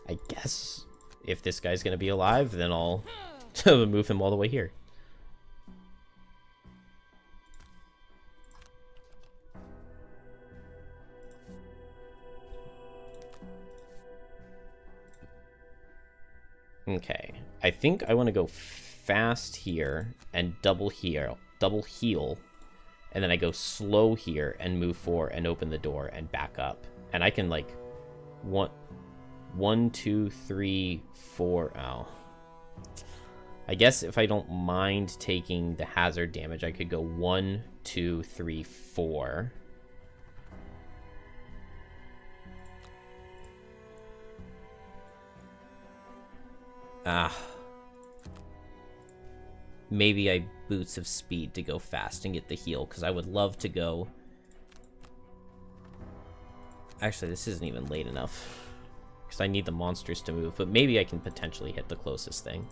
Speaker 1: I guess if this guy's going to be alive, then I'll move him all the way here. Okay, I think I want to go fast here and double heal, and then I go slow here and move forward and open the door and back up. And I can like 1, 2, 3, 4. Oh. I guess if I don't mind taking the hazard damage, I could go 1, 2, 3, 4. Maybe I Boots of Speed to go fast and get the heal, because I would love to go... Actually, this isn't even late enough, because I need the monsters to move, but maybe I can potentially hit the closest thing.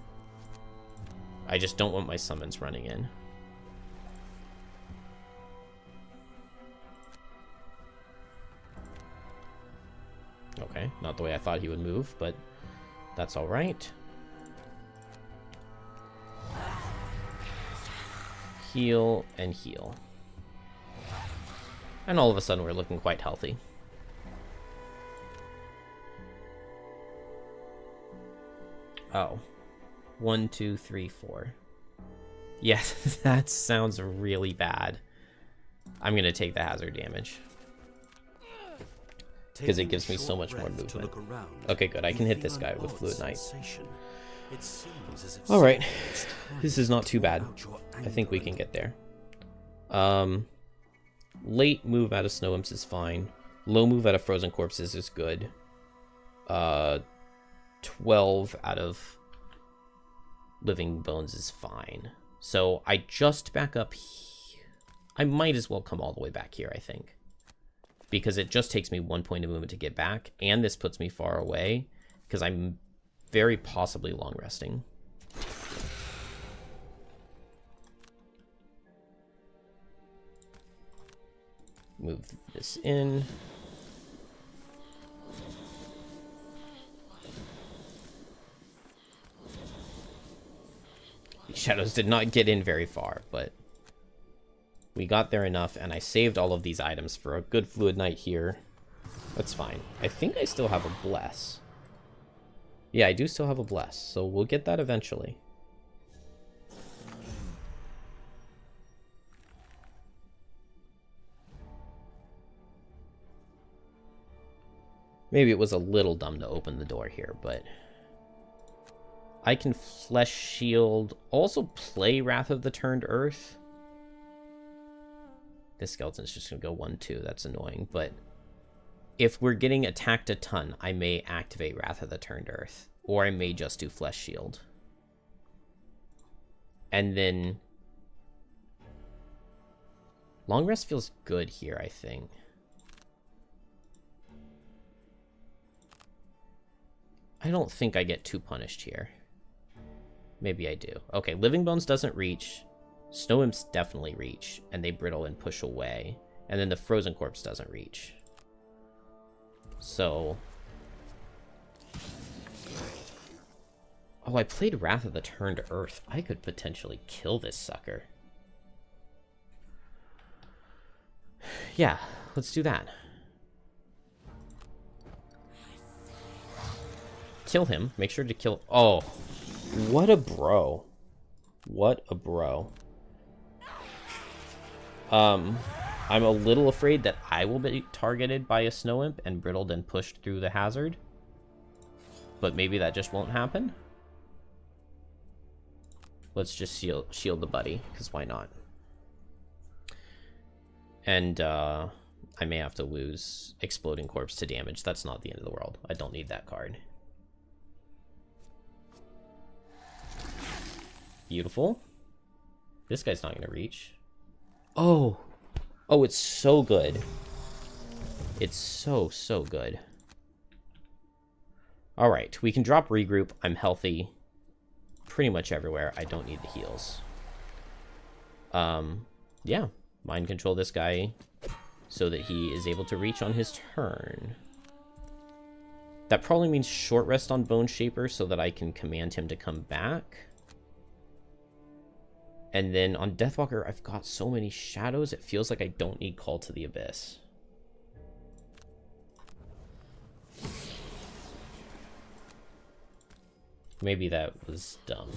Speaker 1: I just don't want my summons running in. Okay, not the way I thought he would move, but that's all right. Heal and heal. And all of a sudden we're looking quite healthy. Oh. 1, 2, 3, 4. Yeah, that sounds really bad. I'm gonna take the hazard damage, because it gives me so much more movement. Okay, good. I can hit this guy with Fluid Knight. Alright. This is not too bad. I think we can get there. Late move out of Snow Imps is fine. Low move out of Frozen Corpses is good. 12 out of Living Bones is fine. So I just back up I might as well come all the way back here, I think. Because it just takes me 1 point of movement to get back, and this puts me far away, because I'm very possibly long resting. Move this in. These shadows did not get in very far, but we got there enough, and I saved all of these items for a good Fluid Knight here. That's fine. I think I still have a Bless. Yeah, I do still have a Bless, so we'll get that eventually. Maybe it was a little dumb to open the door here, but I can Flesh Shield, also play Wrath of the Turned Earth. This skeleton's just gonna go 1, 2, that's annoying, but if we're getting attacked a ton, I may activate Wrath of the Turned Earth, or I may just do Flesh Shield. And then Long Rest feels good here, I think. I don't think I get too punished here. Maybe I do. Okay, Living Bones doesn't reach. Snow Imps definitely reach, and they brittle and push away. And then the Frozen Corpse doesn't reach. So... Oh, I played Wrath of the Turned Earth. I could potentially kill this sucker. Yeah, let's do that. Kill him. Make sure to kill... Oh, what a bro. What a bro. I'm a little afraid that I will be targeted by a snow imp and brittled and pushed through the hazard. But maybe that just won't happen. Let's just shield the buddy, because why not? And I may have to lose Exploding Corpse to damage. That's not the end of the world. I don't need that card. Beautiful. This guy's not going to reach. Oh. Oh, it's so good. It's so, so good. Alright, we can drop Regroup. I'm healthy pretty much everywhere. I don't need the heals. Yeah. Mind control this guy so that he is able to reach on his turn. That probably means short rest on Bone Shaper so that I can command him to come back. And then on Deathwalker, I've got so many shadows, it feels like I don't need Call to the Abyss. Maybe that was dumb.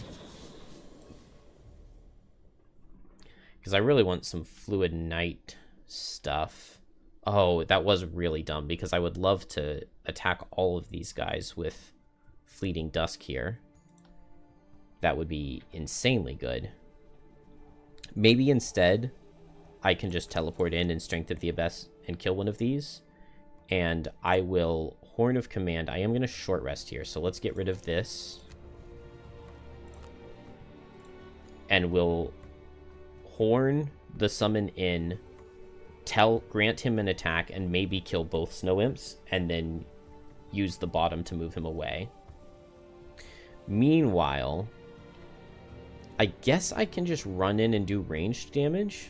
Speaker 1: Because I really want some Fluid Knight stuff. Oh, that was really dumb, because I would love to attack all of these guys with Fleeting Dusk here. That would be insanely good. Maybe instead, I can just teleport in and Strength of the Abyss and kill one of these. And I will Horn of Command. I am going to short rest here, so let's get rid of this. And we'll Horn the summon in, grant him an attack, and maybe kill both Snow Imps, and then use the bottom to move him away. Meanwhile, I guess I can just run in and do ranged damage.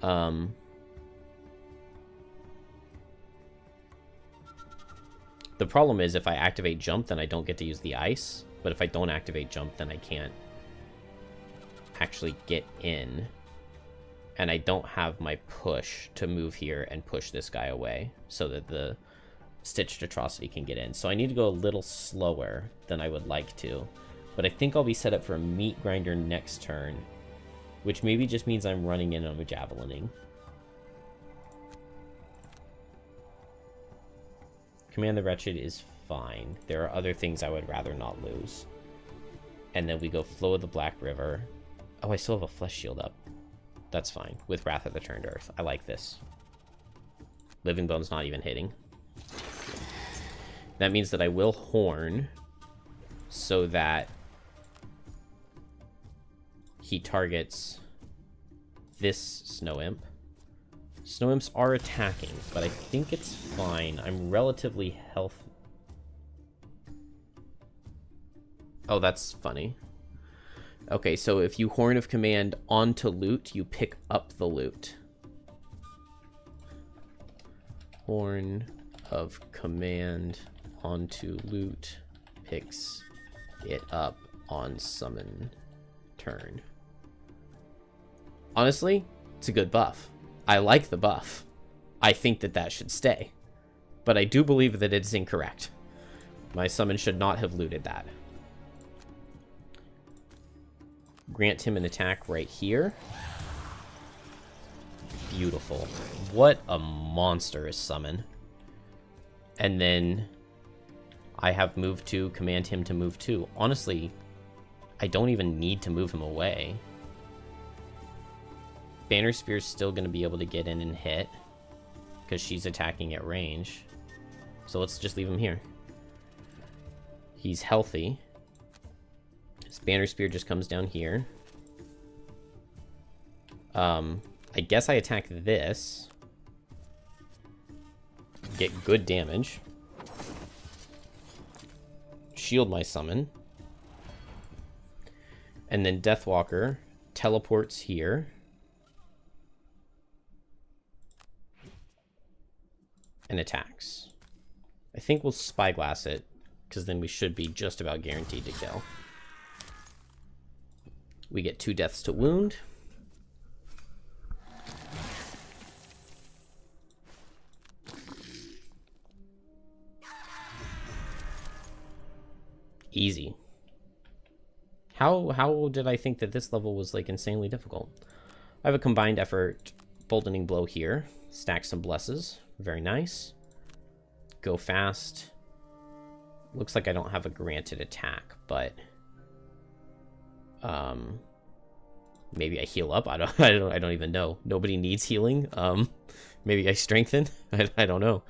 Speaker 1: The problem is if I activate Jump, then I don't get to use the ice. But if I don't activate Jump, then I can't actually get in. And I don't have my push to move here and push this guy away so that the Stitched Atrocity can get in. So I need to go a little slower than I would like to. But I think I'll be set up for a Meat Grinder next turn, which maybe just means I'm running in on a Javelining. Command the Wretched is fine. There are other things I would rather not lose. And then we go Flow of the Black River. Oh, I still have a Flesh Shield up. That's fine. With Wrath of the Turned Earth. I like this. Living Bone's not even hitting. That means that I will Horn so that he targets this Snow Imp. Snow Imps are attacking, but I think it's fine. I'm relatively healthy. Oh, that's funny. Okay, so if you Horn of Command onto loot, you pick up the loot. Horn of Command onto loot picks it up on summon turn. Honestly, it's a good buff. I like the buff. I think that that should stay. But I do believe that it's incorrect. My summon should not have looted that. Grant him an attack right here. Beautiful. What a monstrous summon. And then I have move 2, command him to move 2. Honestly, I don't even need to move him away. Banner Spear's still going to be able to get in and hit because she's attacking at range. So let's just leave him here. He's healthy. His Banner Spear just comes down here. I guess I attack this. Get good damage. Shield my summon. And then Deathwalker teleports here. and attacks. I think we'll spyglass it, because then we should be just about guaranteed to kill. We get 2 deaths to wound. Easy. How did I think that this level was like insanely difficult? I have a combined effort boldening blow here. Stack some blesses. Very nice. Go fast. Looks like I don't have a granted attack, but maybe I heal up. I don't even know. Nobody needs healing. Maybe I strengthen. I don't know.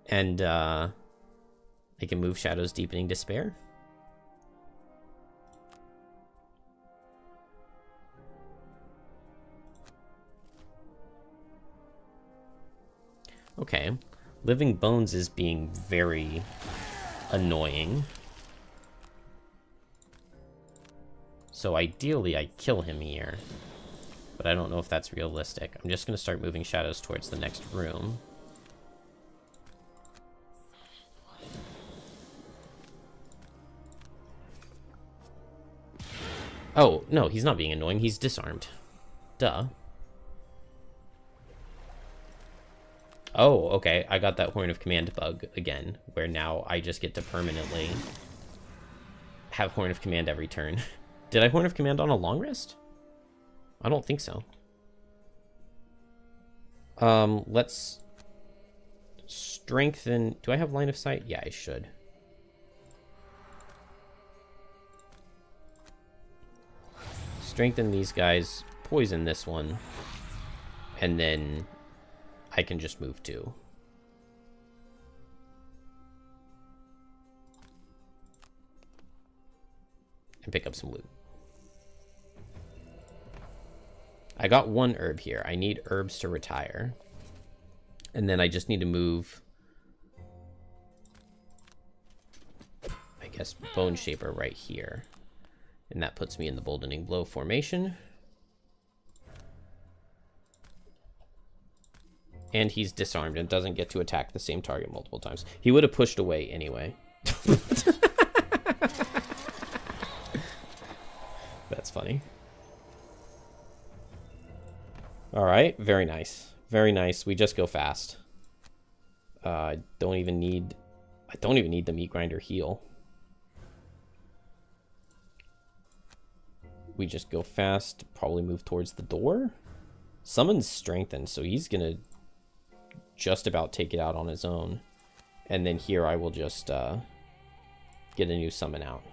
Speaker 1: And I can move Shadow's Deepening Despair. Okay. Living Bones is being very annoying. So ideally I kill him here. But I don't know if that's realistic. I'm just going to start moving shadows towards the next room. Oh, no, he's not being annoying. He's disarmed. Duh. Oh, okay. I got that Horn of Command bug again, where now I just get to permanently have Horn of Command every turn. Did I Horn of Command on a long rest? I don't think so. Let's strengthen... Do I have line of sight? Yeah, I should. Strengthen these guys, poison this one, and then I can just move 2. And pick up some loot. I got 1 herb here. I need herbs to retire. And then I just need to move, I guess, Bone Shaper right here. And that puts me in the Boldening Blow formation. And he's disarmed and doesn't get to attack the same target multiple times. He would have pushed away anyway. That's funny. Alright, very nice. Very nice. We just go fast. I don't even need the Meat Grinder heal. We just go fast, probably move towards the door. Summon's strengthened, so he's gonna just about take it out on his own. And then here I will just get a new summon out.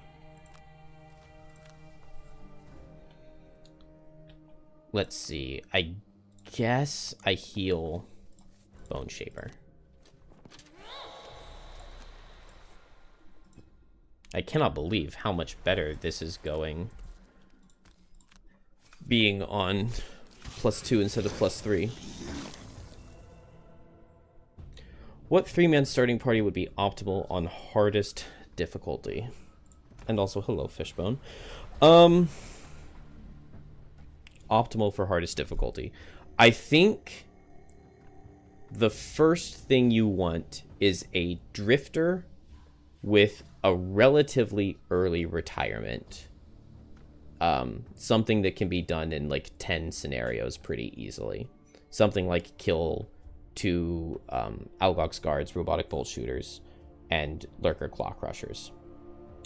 Speaker 1: Let's see. I guess I heal Bone Shaper. I cannot believe how much better this is going, being on +2 instead of +3. What 3-man starting party would be optimal on hardest difficulty? And also, hello, Fishbone. Optimal for hardest difficulty. I think the first thing you want is a drifter with a relatively early retirement. Something that can be done in like 10 scenarios pretty easily. Something like kill 2 Algox guards, robotic bolt shooters, and lurker claw crushers.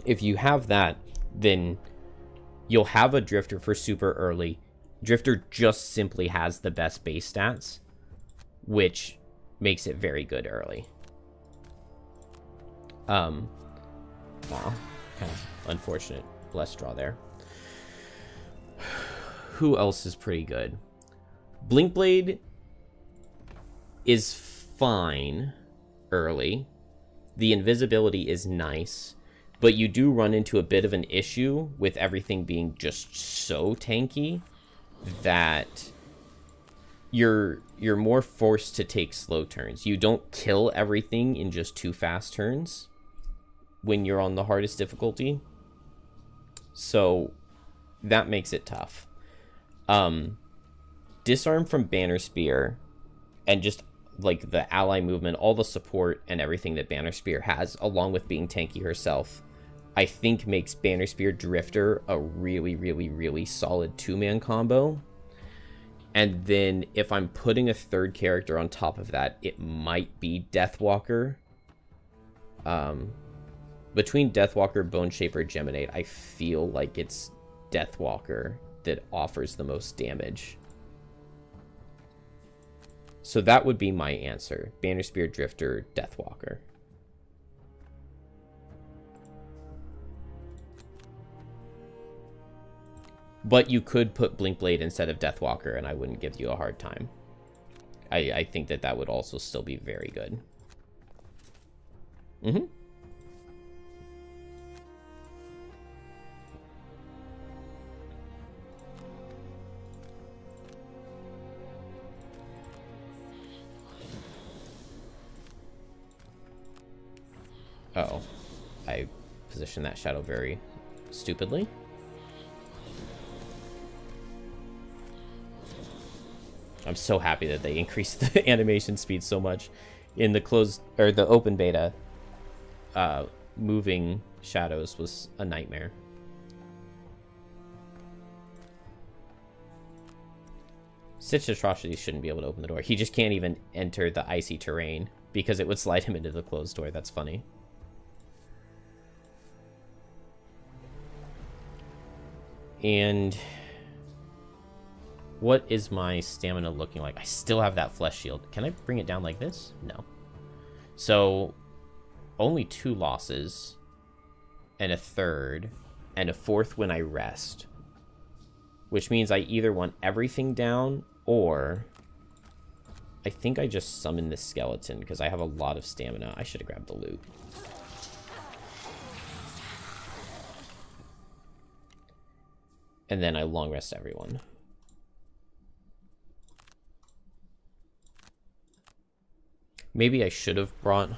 Speaker 1: If you have that, then you'll have a drifter for super early. Drifter just simply has the best base stats, which makes it very good early. Wow, kind of unfortunate blessed draw there. Who else is pretty good? Blinkblade is fine early. The invisibility is nice, but you do run into a bit of an issue with everything being just so tanky that you're more forced to take slow turns. You don't kill everything in just 2 fast turns when you're on the hardest difficulty. So that makes it tough. Disarm from Banner Spear and just like the ally movement, all the support and everything that Banner Spear has, along with being tanky herself, I think makes Banner Spear Drifter a really, really, really solid 2-man combo. And then if I'm putting a third character on top of that, it might be Deathwalker. Between Deathwalker, Bone Shaper, Geminate, I feel like it's Deathwalker that offers the most damage. So that would be my answer. Banner Spear, Drifter, Deathwalker. But you could put Blinkblade instead of Deathwalker, and I wouldn't give you a hard time. I think that that would also still be very good. Mm-hmm. Uh-oh. I positioned that shadow very stupidly. I'm so happy that they increased the animation speed so much. In the closed, or the open beta, moving shadows was a nightmare. Stitched Atrocities shouldn't be able to open the door. He just can't even enter the icy terrain because it would slide him into the closed door. That's funny. And what is my stamina looking like? I still have that flesh shield. Can I bring it down like this? No. So only 2 losses and a third and a fourth when I rest, which means I either want everything down or I think I just summon this skeleton because I have a lot of stamina. I should have grabbed the loot. And then I long rest everyone. Maybe I should have brought...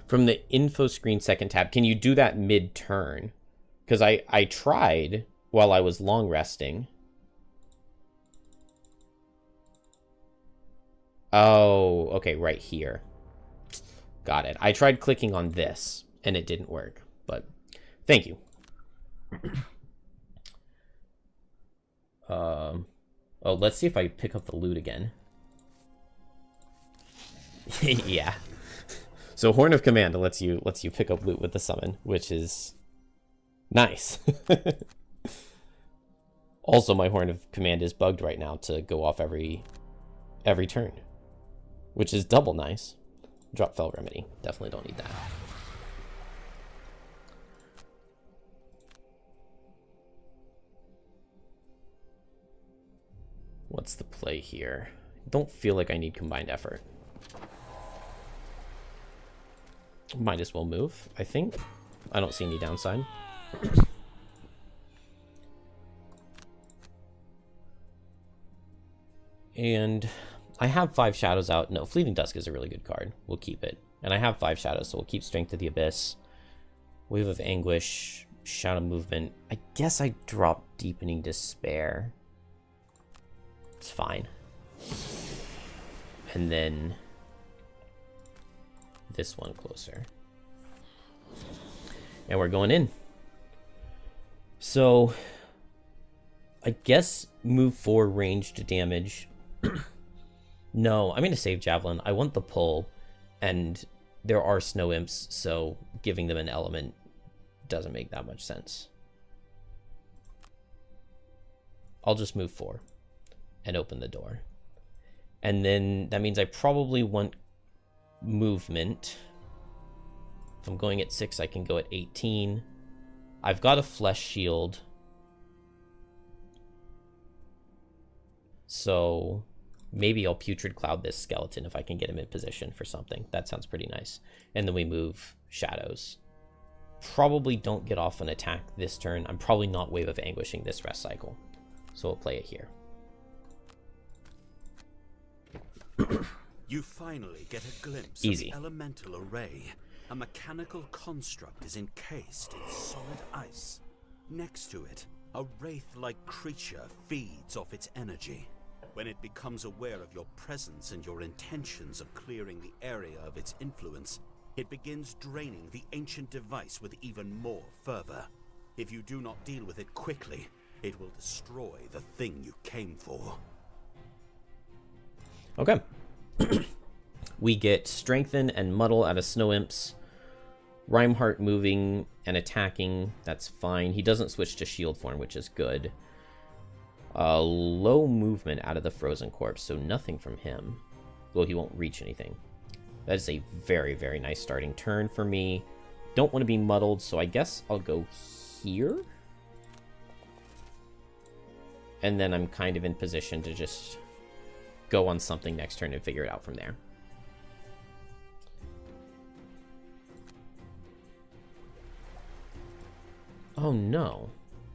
Speaker 1: From the info screen second tab, can you do that mid-turn? Because I tried while I was long resting. Oh, okay, right here. Got it. I tried clicking on this, and it didn't work. But thank you. Oh, let's see if I pick up the loot again. Yeah. So Horn of Command lets you pick up loot with the summon, which is nice. Also, my Horn of Command is bugged right now to go off every turn, which is double nice. Drop Fell Remedy. Definitely don't need that. What's the play here? Don't feel like I need combined effort. Might as well move, I think. I don't see any downside. And I have 5 shadows out. No, Fleeting Dusk is a really good card. We'll keep it. And I have 5 shadows, so we'll keep Strength of the Abyss. Wave of Anguish, Shadow Movement. I guess I dropped Deepening Despair. It's fine. And then this one closer. And we're going in. So I guess move 4 ranged damage. No, I'm going to save Javelin. I want the pull, and there are snow imps, so giving them an element doesn't make that much sense. I'll just move 4 and open the door. And then that means I probably want movement. If I'm going at 6, I can go at 18. I've got a flesh shield. So maybe I'll Putrid Cloud this skeleton if I can get him in position for something. That sounds pretty nice. And then we move shadows. Probably don't get off an attack this turn. I'm probably not Wave of Anguishing this rest cycle. So we'll play it here.
Speaker 2: You finally get a glimpse
Speaker 1: Easy.
Speaker 2: of the elemental array. A mechanical construct is encased in solid ice. Next to it, A wraith-like creature feeds off its energy. When it becomes aware of your presence and your intentions of clearing the area of its influence, it begins draining the ancient device with even more fervor. If you do not deal with it quickly, it will destroy the thing you came for.
Speaker 1: Okay. We get Strengthen and Muddle out of Snow Imps. Reinhardt moving and attacking, that's fine. He doesn't switch to shield form, which is good. Low movement out of the Frozen Corpse, so nothing from him. Well, he won't reach anything. That is a very, very nice starting turn for me. Don't want to be muddled, so I guess I'll go here. And then I'm kind of in position to just go on something next turn and figure it out from there. Oh no.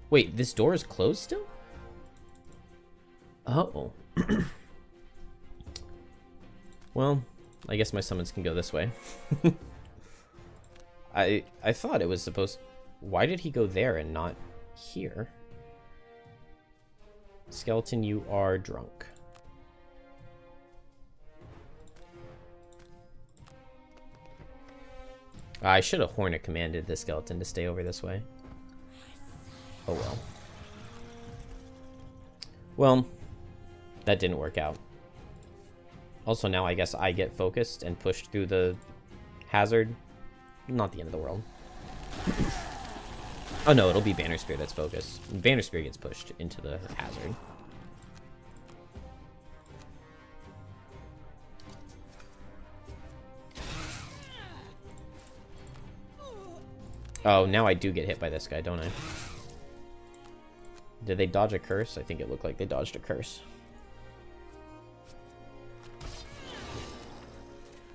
Speaker 1: Wait, this door is closed still? Oh. Well, I guess my summons can go this way. I thought it was supposed... Why did he go there and not here? Skeleton, you are drunk. I should have Hornet commanded the skeleton to stay over this way. Oh well. Well, that didn't work out. Also, now I guess I get focused and pushed through the hazard. Not the end of the world. Oh no, it'll be Banner Spear that's focused. Banner Spear gets pushed into the hazard. Oh, now I do get hit by this guy, don't I? Did they dodge a curse? I think it looked like they dodged a curse.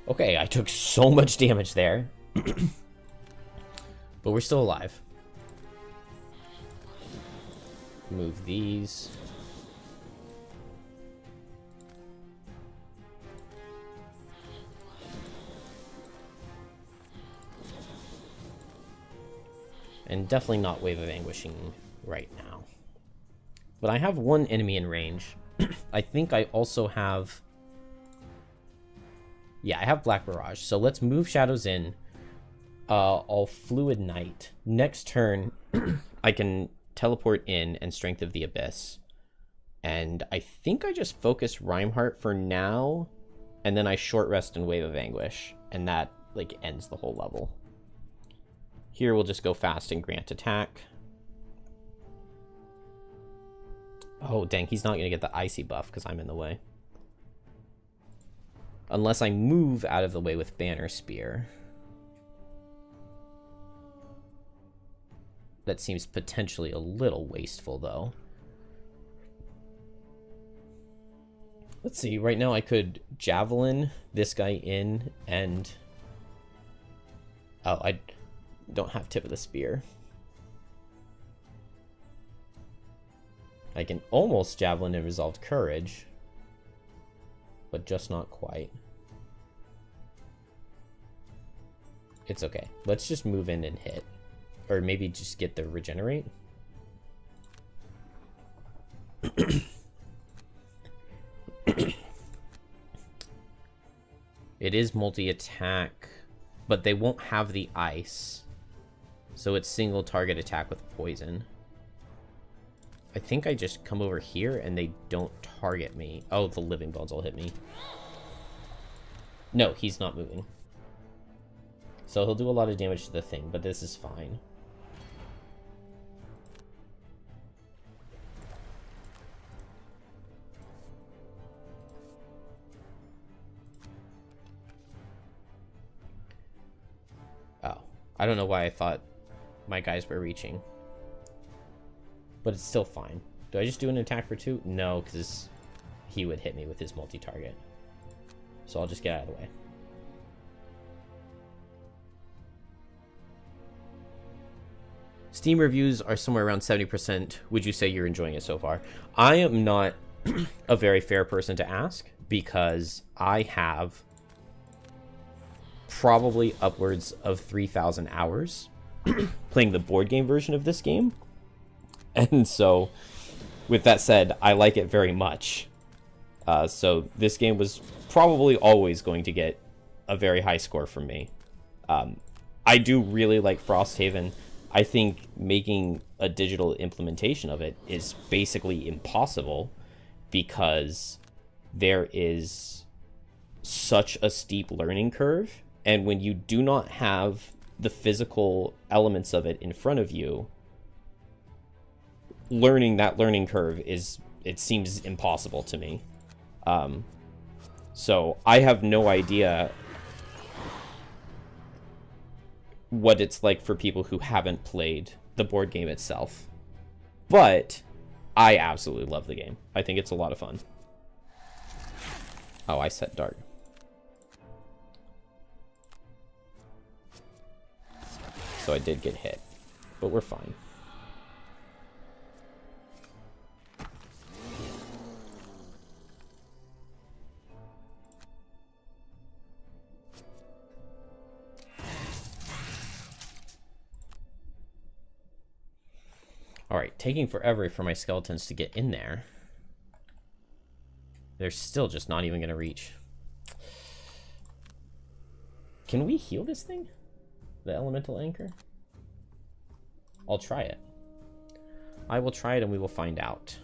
Speaker 1: Okay, I took so much damage there. But we're still alive. Move these. And definitely not Wave of Anguishing right now. But I have one enemy in range. I think I also have... Yeah, I have Black Barrage. So let's move Shadows in. I'll Fluid Knight. Next turn, I can teleport in and Strength of the Abyss. And I think I just focus Reinhardt for now. And then I short rest and Wave of Anguish. And that, like, ends the whole level. Here we'll just go fast and grant attack. Oh, dang, he's not going to get the icy buff because I'm in the way. Unless I move out of the way with Banner Spear. That seems potentially a little wasteful, though. Let's see, right now I could Javelin this guy in and... Oh, I don't have Tip of the Spear. I can almost Javelin and Resolved Courage, but just not quite. It's okay. Let's just move in and hit. Or maybe just get the Regenerate. It is multi-attack, but they won't have the ice. So it's single target attack with poison. I think I just come over here and they don't target me. Oh, the Living Bones will hit me. No, he's not moving. So he'll do a lot of damage to the thing, but this is fine. Oh, I don't know why I thought my guys were reaching. But it's still fine. Do I just do an attack for 2? No, because he would hit me with his multi-target. So I'll just get out of the way. Steam reviews are somewhere around 70%. Would you say you're enjoying it so far? I am not a very fair person to ask because I have probably upwards of 3,000 hours playing the board game version of this game. And so, with that said, I like it very much. So this game was probably always going to get a very high score from me. I do really like Frosthaven. I think making a digital implementation of it is basically impossible because there is such a steep learning curve, and when you do not have the physical elements of it in front of you, learning that learning curve it seems impossible to me. So I have no idea what it's like for people who haven't played the board game itself, but I absolutely love the game. I think it's a lot of fun. Oh, I set dark. So I did get hit, but we're fine. Alright, taking forever for my skeletons to get in there. They're still just not even going to reach. Can we heal this thing? The elemental anchor? I'll try it. I will try it and we will find out.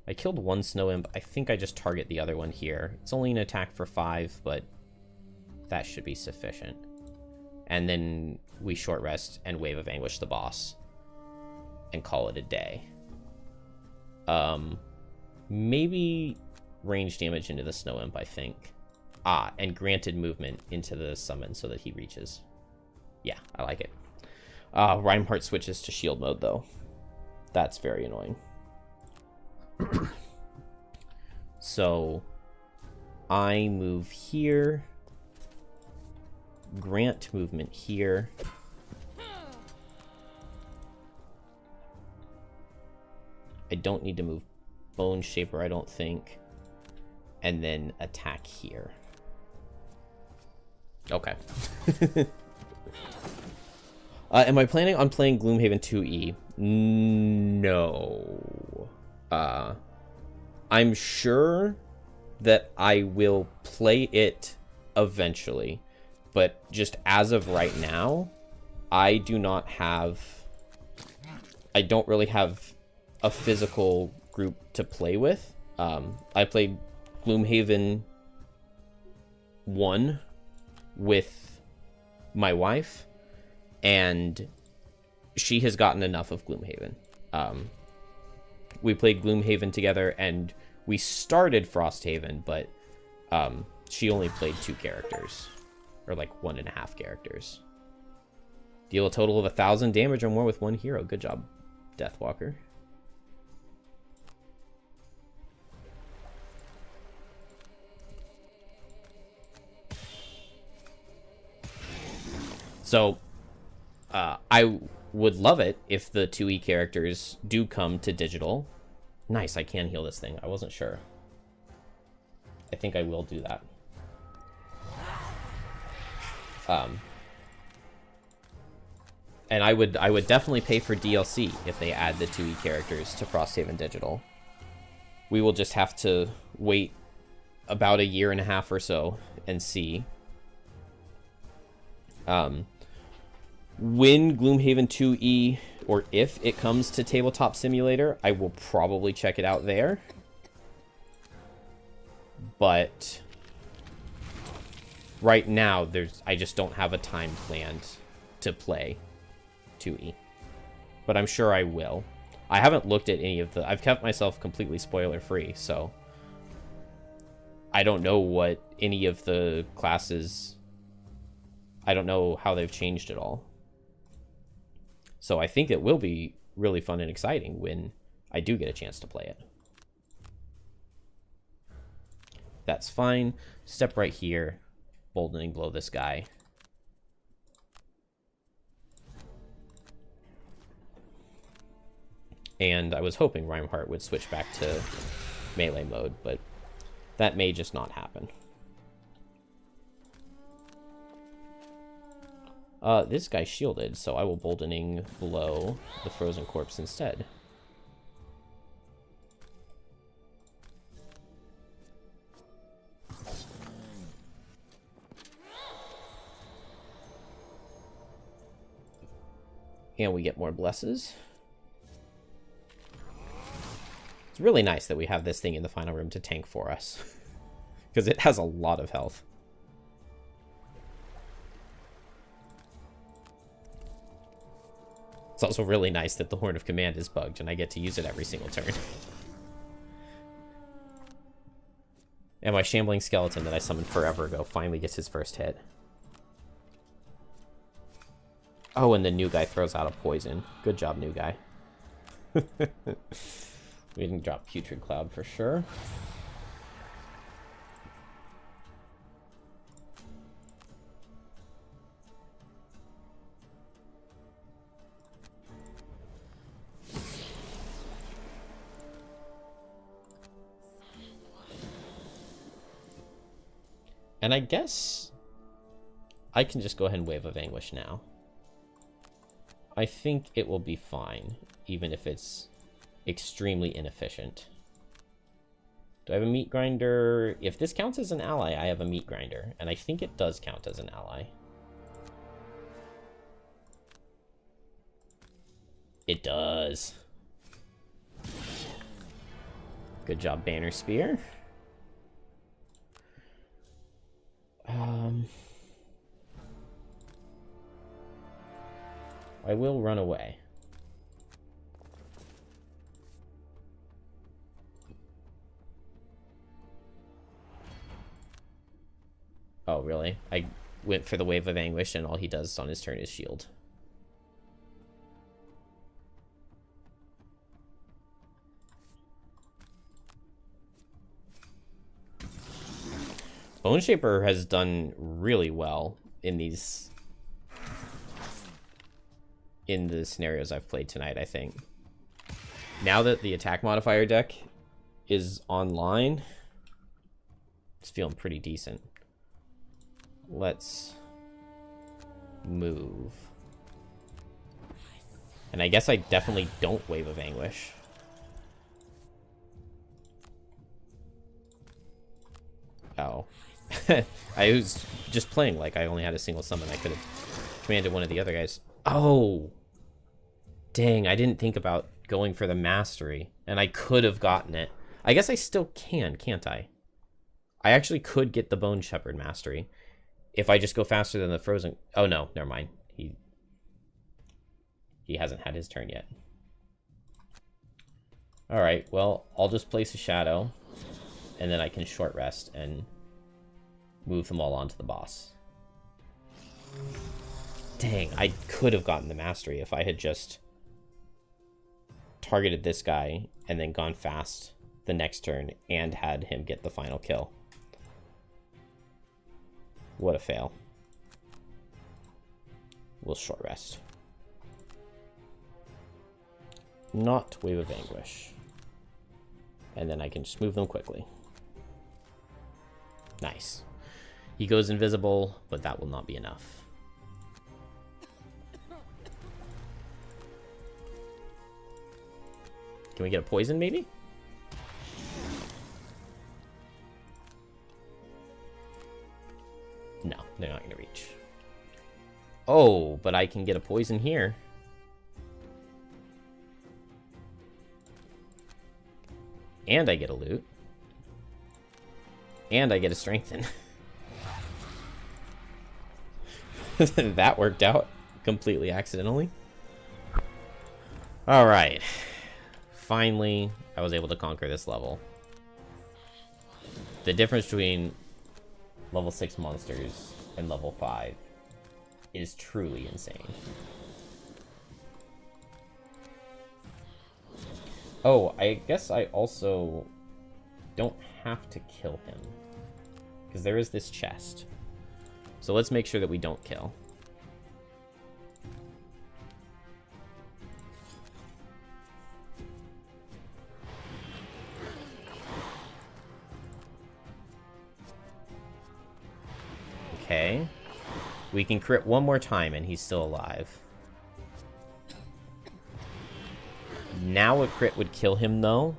Speaker 1: I killed one snow imp. I think I just target the other one here. It's only an attack for 5, but that should be sufficient. And then we short rest and Wave of Anguish the boss and call it a day. Maybe range damage into the snow imp, I think. Ah, and granted movement into the summon so that he reaches. Yeah, I like it. Reinhardt switches to shield mode, though. That's very annoying. So, I move here. Grant movement here. I don't need to move Bone Shaper, I don't think. And then attack here. Okay. Am I planning on playing Gloomhaven 2E? No. I'm sure that I will play it eventually, but just as of right now, I don't really have a physical group to play with. I played Gloomhaven 1 with my wife, and she has gotten enough of Gloomhaven. We played Gloomhaven together, and we started Frosthaven, but she only played 2 characters, or like 1.5 characters. Deal a total of 1,000 damage or more with 1 hero. Good job, Deathwalker. So, I would love it if the 2E characters do come to digital. Nice, I can heal this thing. I wasn't sure. I think I will do that. And I would definitely pay for DLC if they add the 2E characters to Frosthaven Digital. We will just have to wait about 1.5 years or so and see. When Gloomhaven 2E, or if it comes to Tabletop Simulator, I will probably check it out there. But right now, I just don't have a time planned to play 2E. But I'm sure I will. I haven't looked at any of the... I've kept myself completely spoiler-free, so... I don't know what any of the classes... I don't know how they've changed at all. So I think it will be really fun and exciting when I do get a chance to play it. That's fine. Step right here. Boldening blow this guy. And I was hoping Reinhardt would switch back to melee mode, but that may just not happen. This guy's shielded, so I will Boldening below the frozen corpse instead. And we get more blesses. It's really nice that we have this thing in the final room to tank for us. Because it has a lot of health. It's also really nice that the Horn of Command is bugged and I get to use it every single turn. And my Shambling Skeleton that I summoned forever ago finally gets his first hit. Oh, and the new guy throws out a poison. Good job, new guy. We didn't drop Putrid Cloud for sure. And I guess I can just go ahead and Wave of Anguish now. I think it will be fine, even if it's extremely inefficient. Do I have a Meat Grinder? If this counts as an ally, I have a Meat Grinder, and I think it does count as an ally. It does. Good job, Banner Spear. I will run away. Oh, really? I went for the Wave of Anguish, and all he does on his turn is shield. Bone Shaper has done really well in these... in the scenarios I've played tonight, I think. Now that the attack modifier deck is online, it's feeling pretty decent. Let's move. And I guess I definitely don't Wave of Anguish. Oh. I was just playing like I only had a single summon. I could have commanded one of the other guys. Oh! Dang, I didn't think about going for the mastery. And I could have gotten it. I guess I still can, can't I? I actually could get the Bone Shepherd mastery. If I just go faster than the Frozen... Oh, no, never mind. He hasn't had his turn yet. Alright, well, I'll just place a Shadow. And then I can short rest and move them all onto the boss. Dang, I could have gotten the mastery if I had just targeted this guy and then gone fast the next turn and had him get the final kill. What a fail. We'll short rest. Not Wave of Anguish. And then I can just move them quickly. Nice. He goes invisible, but that will not be enough. Can we get a poison, maybe? No, they're not going to reach. Oh, but I can get a poison here. And I get a loot. And I get a strengthen. That worked out completely accidentally. Alright. Finally, I was able to conquer this level. The difference between level 6 monsters and level 5 is truly insane. Oh, I guess I also don't have to kill him, because there is this chest. So let's make sure that we don't kill. Okay. We can crit one more time and he's still alive. Now a crit would kill him, though.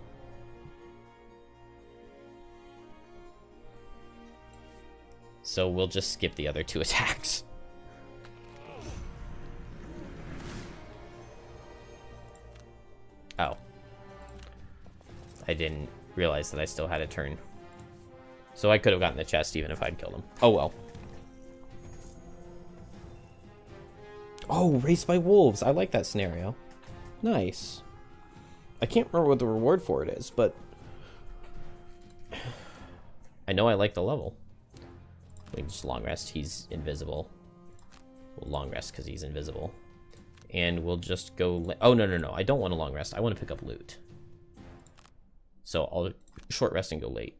Speaker 1: So we'll just skip the other 2 attacks. Oh. I didn't realize that I still had a turn. So I could have gotten the chest even if I'd killed him. Oh well. Oh, raised by wolves. I like that scenario. Nice. I can't remember what the reward for it is, but I know I like the level. We can just long rest. He's invisible. We'll long rest because he's invisible. And we'll just go... Oh, no. I don't want to long rest. I want to pick up loot. So I'll short rest and go late.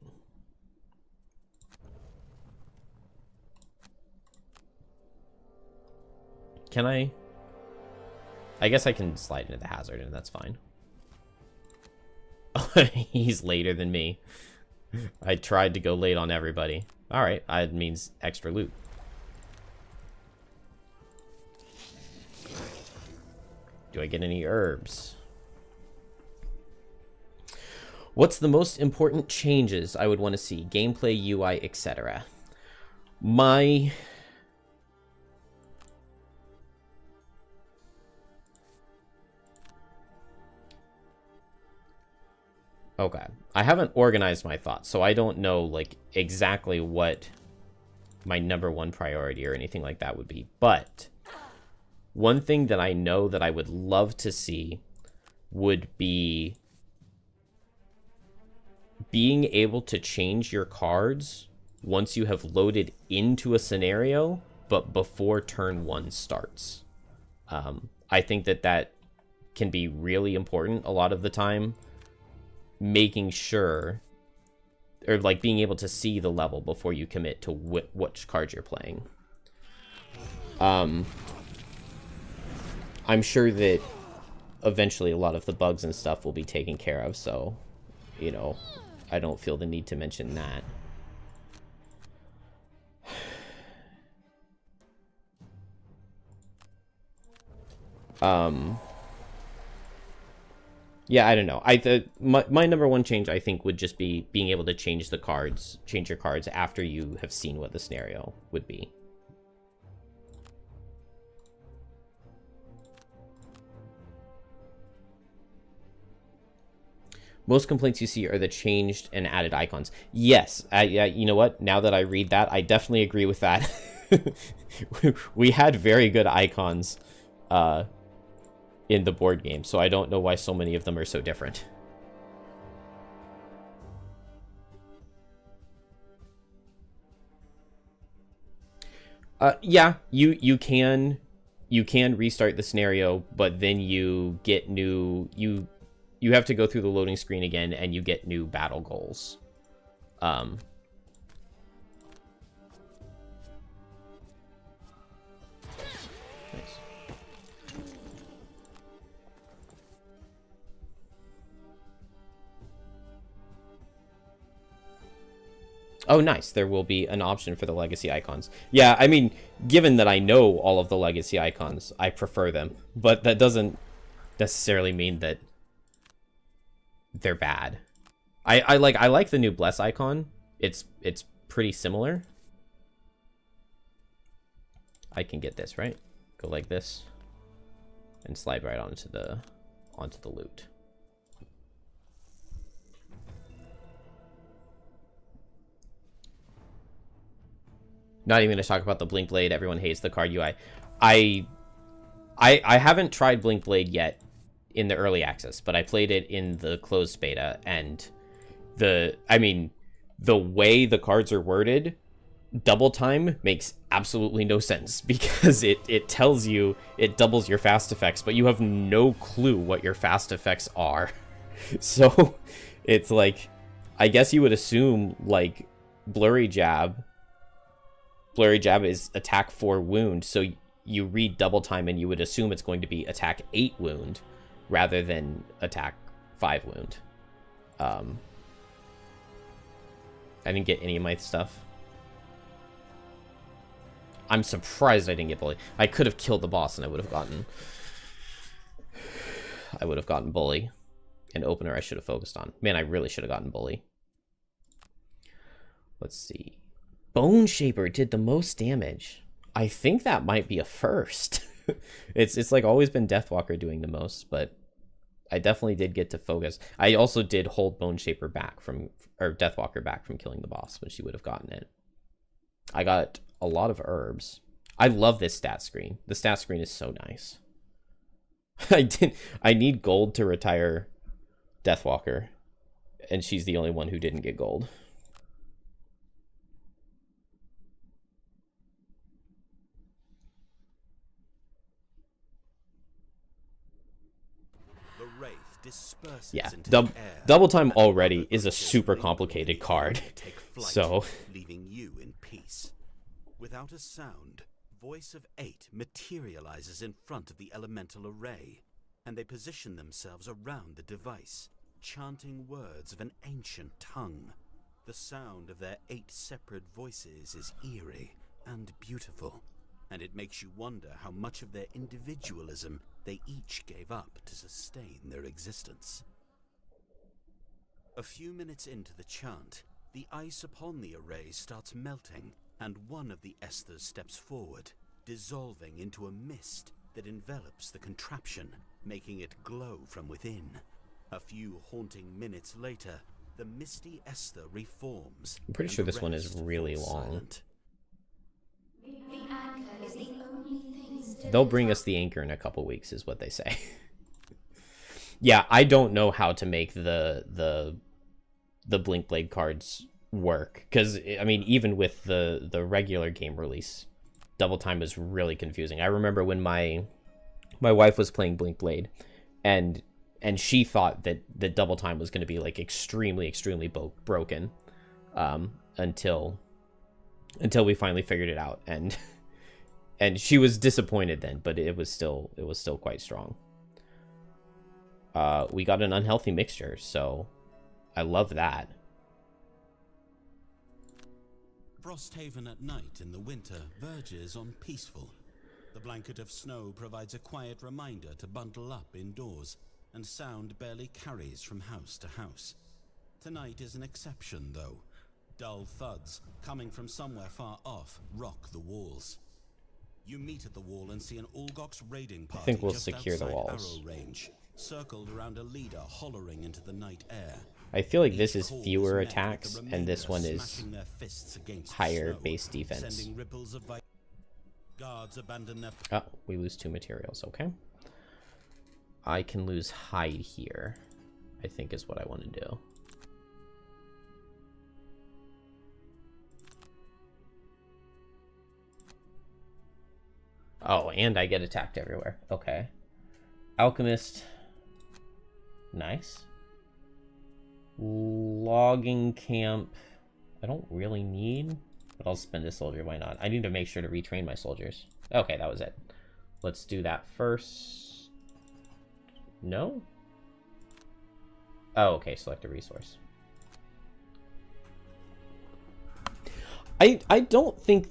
Speaker 1: Can I? I guess I can slide into the hazard and that's fine. He's later than me. I tried to go late on everybody. Alright, that means extra loot. Do I get any herbs? What's the most important changes I would want to see? Gameplay, UI, etc. My... Okay. I haven't organized my thoughts, so I don't know, like, exactly what my #1 priority or anything like that would be. But one thing that I know that I would love to see would be being able to change your cards once you have loaded into a scenario, but before turn 1 starts. I think that that can be really important a lot of the time. Making sure, or like being able to see the level before you commit to which card you're playing. I'm sure that eventually a lot of the bugs and stuff will be taken care of, so, you know, I don't feel the need to mention that. Yeah, I don't know. My #1 change, I think, would just be being able to change your cards after you have seen what the scenario would be. Most complaints you see are the changed and added icons. Yes, yeah, you know what? Now that I read that, I definitely agree with that. We had very good icons in the board game, so I don't know why so many of them are so different. Yeah, you can restart the scenario, but then you get new... You have to go through the loading screen again, and you get new battle goals. Nice. Oh, nice. There will be an option for the legacy icons. Yeah, I mean, given that I know all of the legacy icons, I prefer them. But that doesn't necessarily mean that they're bad. I like the new bless icon. It's pretty similar. I can get this, right? Go like this and slide right onto the loot. Not even going to talk about the Blink Blade. Everyone hates the card UI. I haven't tried Blink Blade yet in the early access, but I played it in the closed beta, and the way the cards are worded, double time makes absolutely no sense, because it tells you it doubles your fast effects, but you have no clue what your fast effects are. So it's like, I guess you would assume like Blurry Jab is attack 4 wound, so you read double time and you would assume it's going to be attack 8 wound rather than attack 5 wound. I didn't get any of my stuff. I'm surprised I didn't get bully. I could have killed the boss and I would have gotten bully. An opener I should have focused on. Man, I really should have gotten bully. Let's see. Bone Shaper did the most damage. I think that might be a first. It's like always been Deathwalker doing the most, but I definitely did get to focus. I also did hold Bone Shaper back from, or Deathwalker back from killing the boss when she would have gotten it. I got a lot of herbs. I love this stat screen. The stat screen is so nice. I need gold to retire Deathwalker, and she's the only one who didn't get gold. Yeah, double time already is a super complicated card. So
Speaker 2: leaving you in peace. Without a sound, Voice of 8 materializes in front of the elemental array, and they position themselves around the device, chanting words of an ancient tongue. The sound of their 8 separate voices is eerie and beautiful, and it makes you wonder how much of their individualism they each gave up to sustain their existence. A few minutes into the chant, the ice upon the array starts melting, and one of the Esthers steps forward, dissolving into a mist that envelops the contraption, making it glow from within. A few haunting minutes later, the misty Esther reforms.
Speaker 1: I'm pretty sure this one is really long. They'll bring us the anchor in a couple weeks, is what they say. Yeah, I don't know how to make the Blink Blade cards work, because I mean, even with the regular game release, double time was really confusing. I remember when my wife was playing Blink Blade, and she thought that double time was going to be like extremely broken, until we finally figured it out, and she was disappointed then, but it was still quite strong. We got an unhealthy mixture, so I love that.
Speaker 2: Frosthaven at night in the winter verges on peaceful. The blanket of snow provides a quiet reminder to bundle up indoors, and sound barely carries from house to house. Tonight is an exception, though. Dull thuds, coming from somewhere far off, rock the walls. You meet at the wall and see an Ulgox raiding party.
Speaker 1: I think we'll
Speaker 2: just
Speaker 1: secure the
Speaker 2: outside
Speaker 1: walls.
Speaker 2: arrow range, circled around a leader hollering into the night air.
Speaker 1: I feel like this is fewer attacks, and this one is higher base defense. Oh, we lose 2 materials, okay. I can lose hide here, I think is what I want to do. Oh, and I get attacked everywhere. Okay. Alchemist. Nice. Logging camp. I don't really need, but I'll spend a soldier. Why not? I need to make sure to retrain my soldiers. Okay, that was it. Let's do that first. No? Oh, okay. Select a resource. I don't think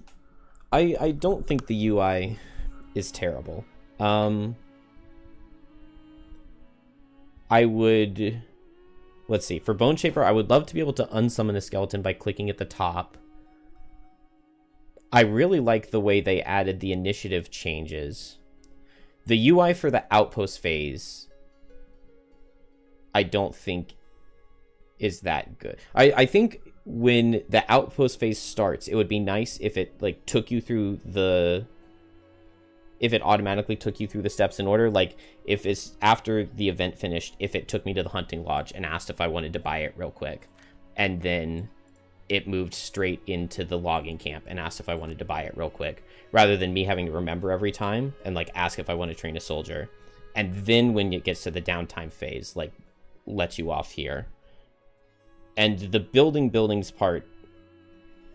Speaker 1: the UI is terrible. I would, let's see, for Bone Shaper, I would love to be able to unsummon a skeleton by clicking at the top. I really like the way they added the initiative changes. The UI for the Outpost phase, I don't think is that good. I think when the Outpost phase starts, it would be nice if it like took you through the, if it automatically took you through the steps in order. Like if it's after the event finished, if it took me to the hunting lodge and asked if I wanted to buy it real quick, and then it moved straight into the logging camp and asked if I wanted to buy it real quick, rather than me having to remember every time and like ask if I want to train a soldier. And then when it gets to the downtime phase, like let you off here. And the buildings part,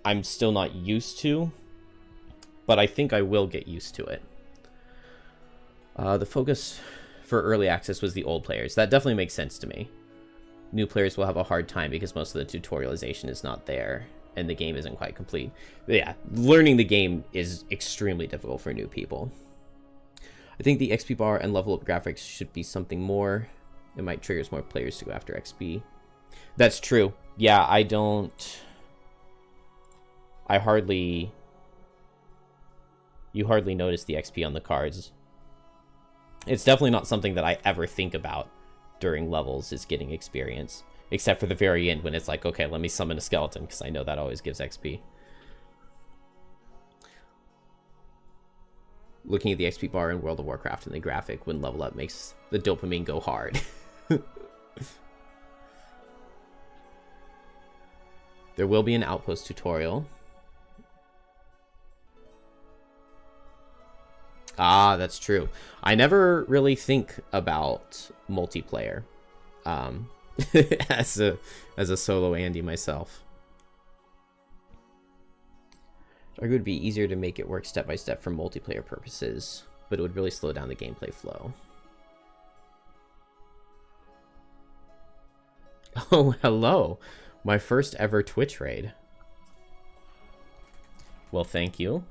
Speaker 1: I'm still not used to, but I think I will get used to it. The focus for early access was the old players. That definitely makes sense to me. New players will have a hard time because most of the tutorialization is not there. and the game isn't quite complete. But yeah, learning the game is extremely difficult for new people. I think the XP bar and level up graphics should be something more. It might trigger more players to go after XP. That's true. Yeah, you hardly notice the XP on the cards. It's definitely not something that I ever think about during levels, is getting experience. Except for the very end when it's like, okay, let me summon a skeleton, because I know that always gives XP. Looking at the XP bar in World of Warcraft and the graphic when level up makes the dopamine go hard. There will be an Outpost tutorial. Ah, that's true. I never really think about multiplayer as a solo Andy myself. It would be easier to make it work step by step for multiplayer purposes, but it would really slow down the gameplay flow. Oh, hello. My first ever Twitch raid. Well, thank you.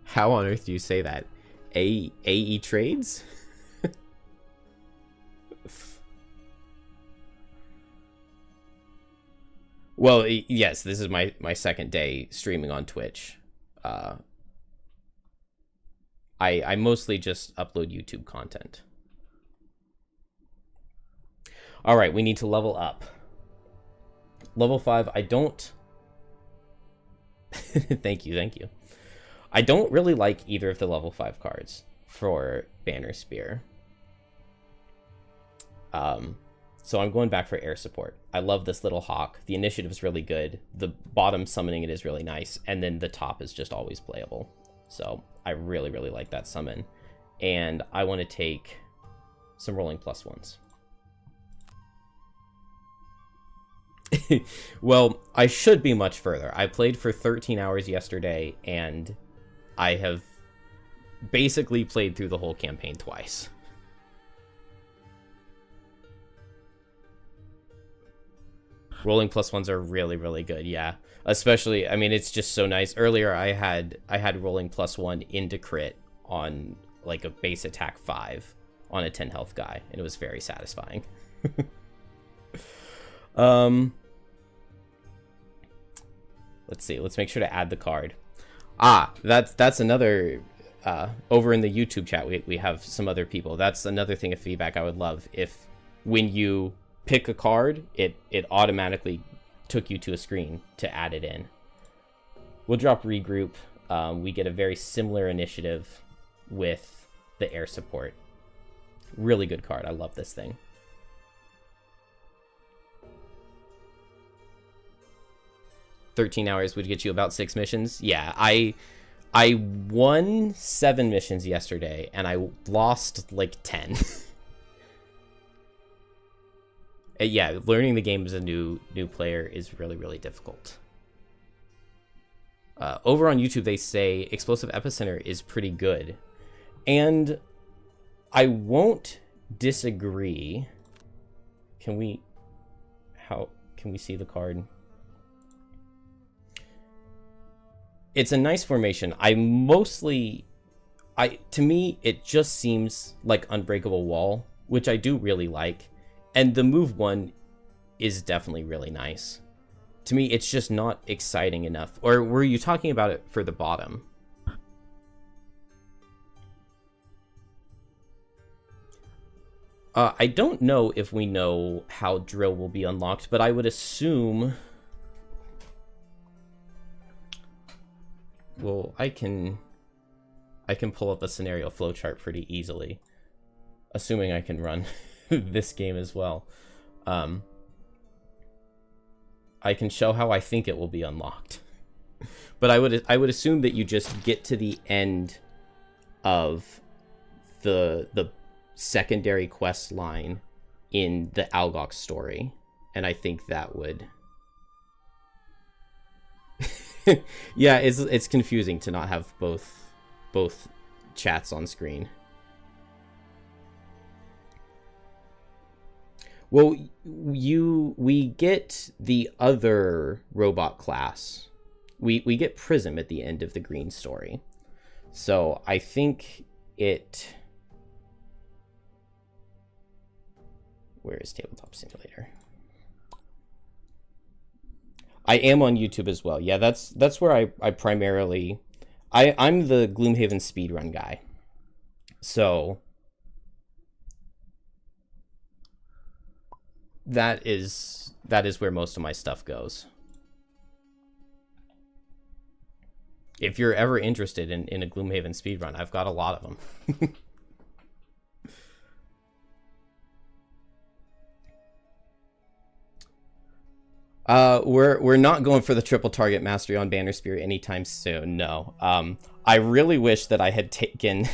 Speaker 1: How on earth do you say that? AE trades? Well, yes, this is my second day streaming on Twitch. I mostly just upload YouTube content. All right, we need to level up. Level 5, I don't... Thank you. I don't really like either of the level 5 cards for Banner Spear. So I'm going back for air support. I love this little hawk. The initiative is really good. The bottom summoning it is really nice. And then the top is just always playable. So I really, really like that summon. And I want to take some rolling +1s. Well, I should be much further. I played for 13 hours yesterday, and I have basically played through the whole campaign twice. Rolling +1s are really, really good, yeah. Especially, I mean, it's just so nice. Earlier, I had rolling +1 into crit on, like, a base attack 5 on a 10 health guy, and it was very satisfying. Let's see. Let's make sure to add the card. Ah, that's another... over in the YouTube chat, we have some other people. That's another thing of feedback I would love. If when you pick a card, it automatically took you to a screen to add it in. We'll drop regroup. We get a very similar initiative with the air support. Really good card. I love this thing. $13 hours would get you about 6 missions. Yeah, I won 7 missions yesterday, and I lost like 10. Yeah, learning the game as a new player is really, really difficult. Over on YouTube, they say Explosive Epicenter is pretty good. And I won't disagree. Can we see the card? It's a nice formation. To me, it just seems like Unbreakable Wall, which I do really like. And the move 1 is definitely really nice. To me, it's just not exciting enough. Or were you talking about it for the bottom? I don't know if we know how Drill will be unlocked, but I would assume... Well, I can pull up a scenario flowchart pretty easily, assuming I can run this game as well. I can show how I think it will be unlocked, but I would assume that you just get to the end of the secondary quest line in the Algox story, and I think that would. Yeah, it's confusing to not have both chats on screen. Well, we get the other robot class. We get Prism at the end of the green story. So I think it... Where is Tabletop Simulator? I am on YouTube as well. Yeah, that's where I primarily... I'm the Gloomhaven speedrun guy. So... That is where most of my stuff goes. If you're ever interested in a Gloomhaven speedrun, I've got a lot of them. We're not going for the triple target mastery on Banner Spear anytime soon. No. I really wish that I had taken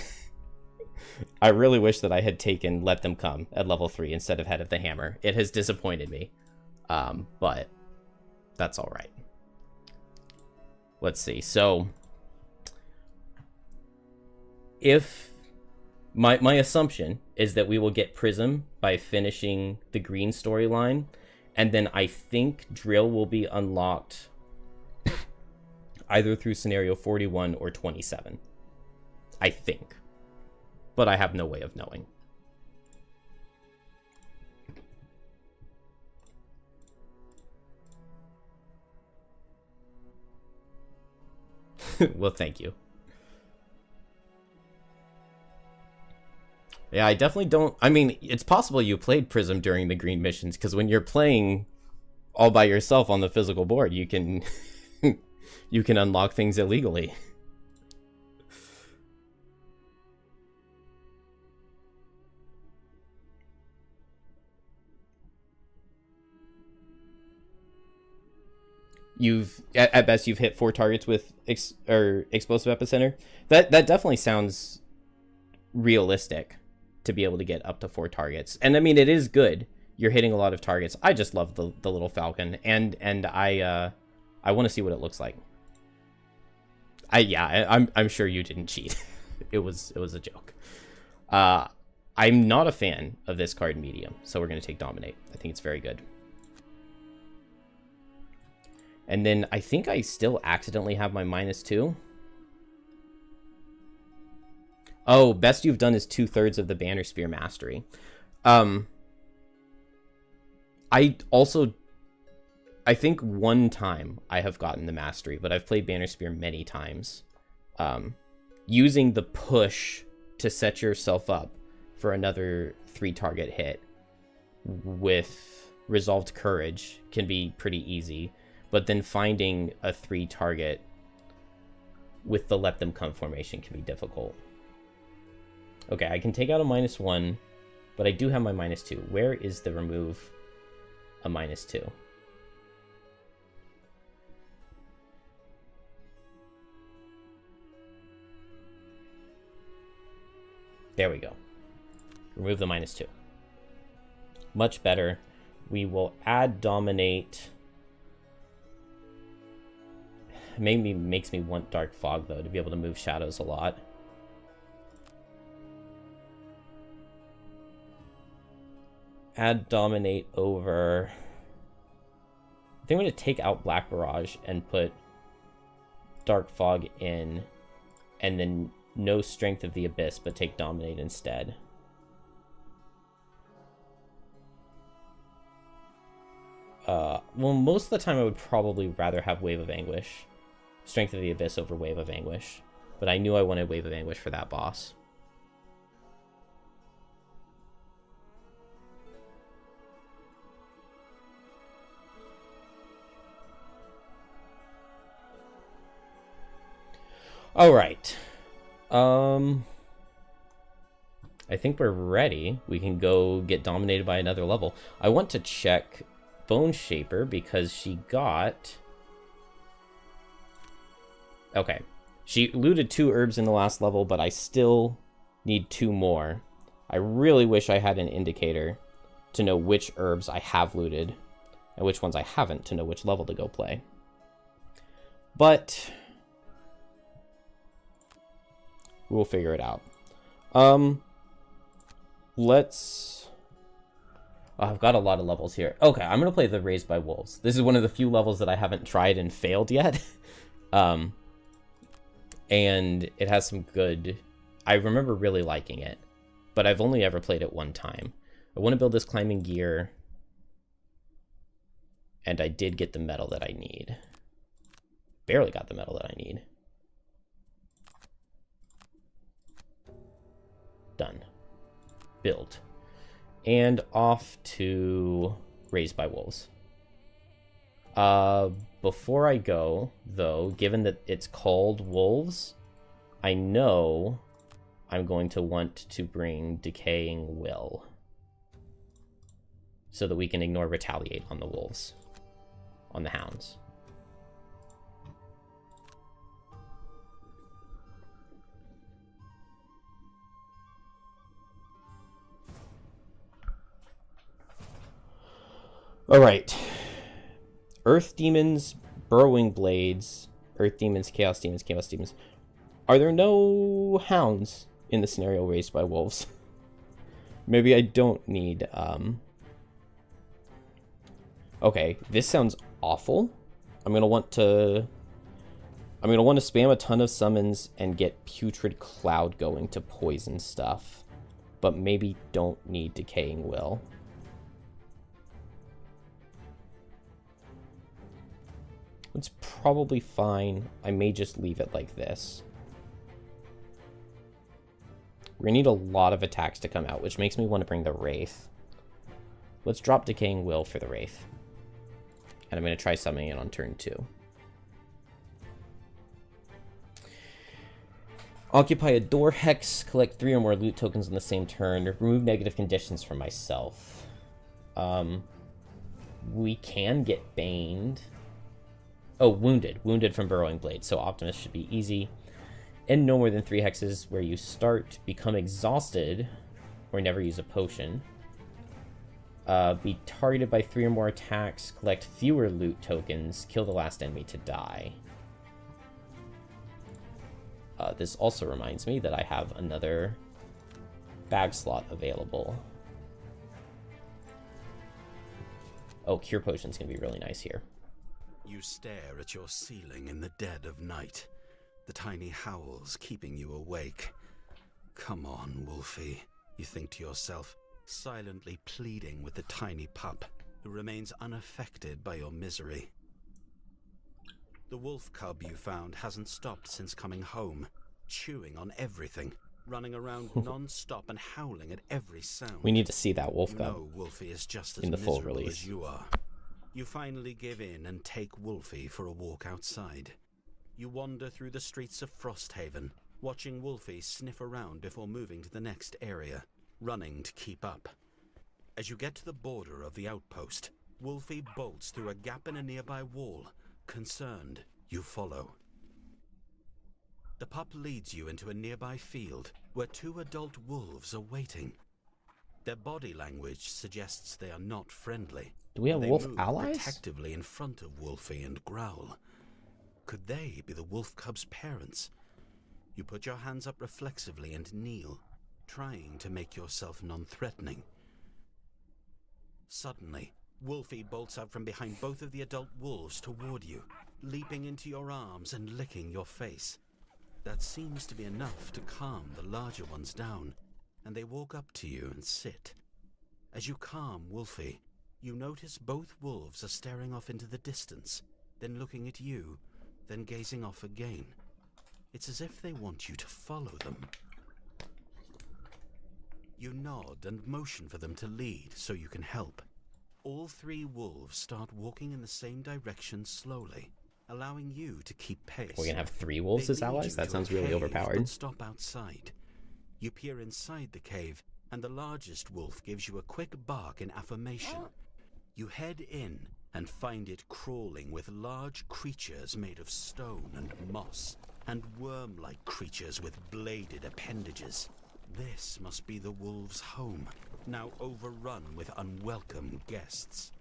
Speaker 1: Let Them Come at level 3 instead of Head of the Hammer. It has disappointed me. But that's all right. Let's see. So if my assumption is that we will get Prism by finishing the green storyline, and then I think Drill will be unlocked either through scenario 41 or 27. I think. But I have no way of knowing. Well, thank you. Yeah, I definitely don't... I mean, it's possible you played Prism during the green missions, because when you're playing all by yourself on the physical board, you can... you can unlock things illegally. At best you've hit 4 targets with explosive epicenter. That definitely sounds realistic to be able to get up to 4 targets. And I mean, it is good. You're hitting a lot of targets. I just love the little falcon, and I want to see what it looks like. I'm sure you didn't cheat. it was a joke. I'm not a fan of this card medium, so we're going to take Dominate. I think it's very good. And then I think I still accidentally have my -2. Oh, best you've done is 2/3 of the Banner Spear Mastery. I think one time I have gotten the Mastery, but I've played Banner Spear many times. Using the push to set yourself up for another 3 target hit with Resolved Courage can be pretty easy. But then finding a 3 target with the Let Them Come formation can be difficult. Okay, I can take out a -1, but I do have my -2. Where is the remove a -2? There we go. Remove the -2. Much better. We will add Dominate. Maybe makes me want Dark Fog, though, to be able to move shadows a lot. Add Dominate over... I think I'm going to take out Black Barrage and put Dark Fog in, and then no Strength of the Abyss, but take Dominate instead. Well, most of the time I would probably rather have Wave of Anguish. Strength of the Abyss over Wave of Anguish. But I knew I wanted Wave of Anguish for that boss. Alright. I think we're ready. We can go get dominated by another level. I want to check Bone Shaper because she got... Okay. She looted 2 herbs in the last level, but I still need 2 more. I really wish I had an indicator to know which herbs I have looted and which ones I haven't to know which level to go play. But we'll figure it out. Let's... Oh, I've got a lot of levels here. Okay, I'm going to play the Raised by Wolves. This is one of the few levels that I haven't tried and failed yet. And it has some good... I remember really liking it, but I've only ever played it one time. I want to build this climbing gear, and I did get the metal that I need. Barely got the metal that I need. Done. Build. And off to Raised by Wolves. Before I go, though, given that it's called Wolves, I know I'm going to want to bring Decaying Will, so that we can ignore Retaliate on the wolves, on the hounds. Alright. Earth demons, burrowing blades, earth demons, chaos demons, chaos demons. Are there no hounds in the scenario Raised by Wolves? Maybe I don't need, Okay, this sounds awful. I'm gonna want to spam a ton of summons and get Putrid Cloud going to poison stuff. But maybe don't need Decaying Will. It's probably fine. I may just leave it like this. We're gonna need a lot of attacks to come out, which makes me want to bring the Wraith. Let's drop Decaying Will for the Wraith. And I'm going to try summoning it on turn 2. Occupy a door hex, collect 3 or more loot tokens on the same turn, remove negative conditions from myself. We can get baned. Oh, wounded. Wounded from Burrowing Blade, so Optimus should be easy. End no more than 3 hexes where you start, become exhausted, or never use a potion. Be targeted by 3 or more attacks, collect fewer loot tokens, kill the last enemy to die. This also reminds me that I have another bag slot available. Oh, Cure Potion's gonna be really nice here.
Speaker 2: You stare at your ceiling in the dead of night, the tiny howls keeping you awake. Come on, Wolfie, you think to yourself, silently pleading with the tiny pup who remains unaffected by your misery. The wolf cub you found hasn't stopped since coming home, chewing on everything, running around non-stop and howling at every sound.
Speaker 1: We need to see that wolf cub
Speaker 2: no, Wolfie is just as
Speaker 1: in the full
Speaker 2: miserable
Speaker 1: release.
Speaker 2: As you are. You finally give in and take Wolfie for a walk outside. You wander through the streets of Frosthaven, watching Wolfie sniff around before moving to the next area, running to keep up. As you get to the border of the outpost, Wolfie bolts through a gap in a nearby wall. Concerned, you follow. The pup leads you into a nearby field where 2 adult wolves are waiting. Their body language suggests they are not friendly.
Speaker 1: Do we have wolf allies?
Speaker 2: Protectively in front of Wolfie and growl. Could they be the wolf cub's parents? You put your hands up reflexively and kneel, trying to make yourself non-threatening. Suddenly, Wolfie bolts out from behind both of the adult wolves toward you, leaping into your arms and licking your face. That seems to be enough to calm the larger ones down, and they walk up to you and sit. As you calm Wolfie, you notice both wolves are staring off into the distance, then looking at you, then gazing off again. It's as if they want you to follow them. You nod and motion for them to lead so you can help. All 3 wolves start walking in the same direction slowly, allowing you to keep pace.
Speaker 1: We're gonna have 3 wolves as allies? That sounds really overpowered.
Speaker 2: Stop outside. You peer inside the cave, and the largest wolf gives you a quick bark in affirmation. You head in and find it crawling with large creatures made of stone and moss, and worm-like creatures with bladed appendages. This must be the wolves' home, now overrun with unwelcome guests.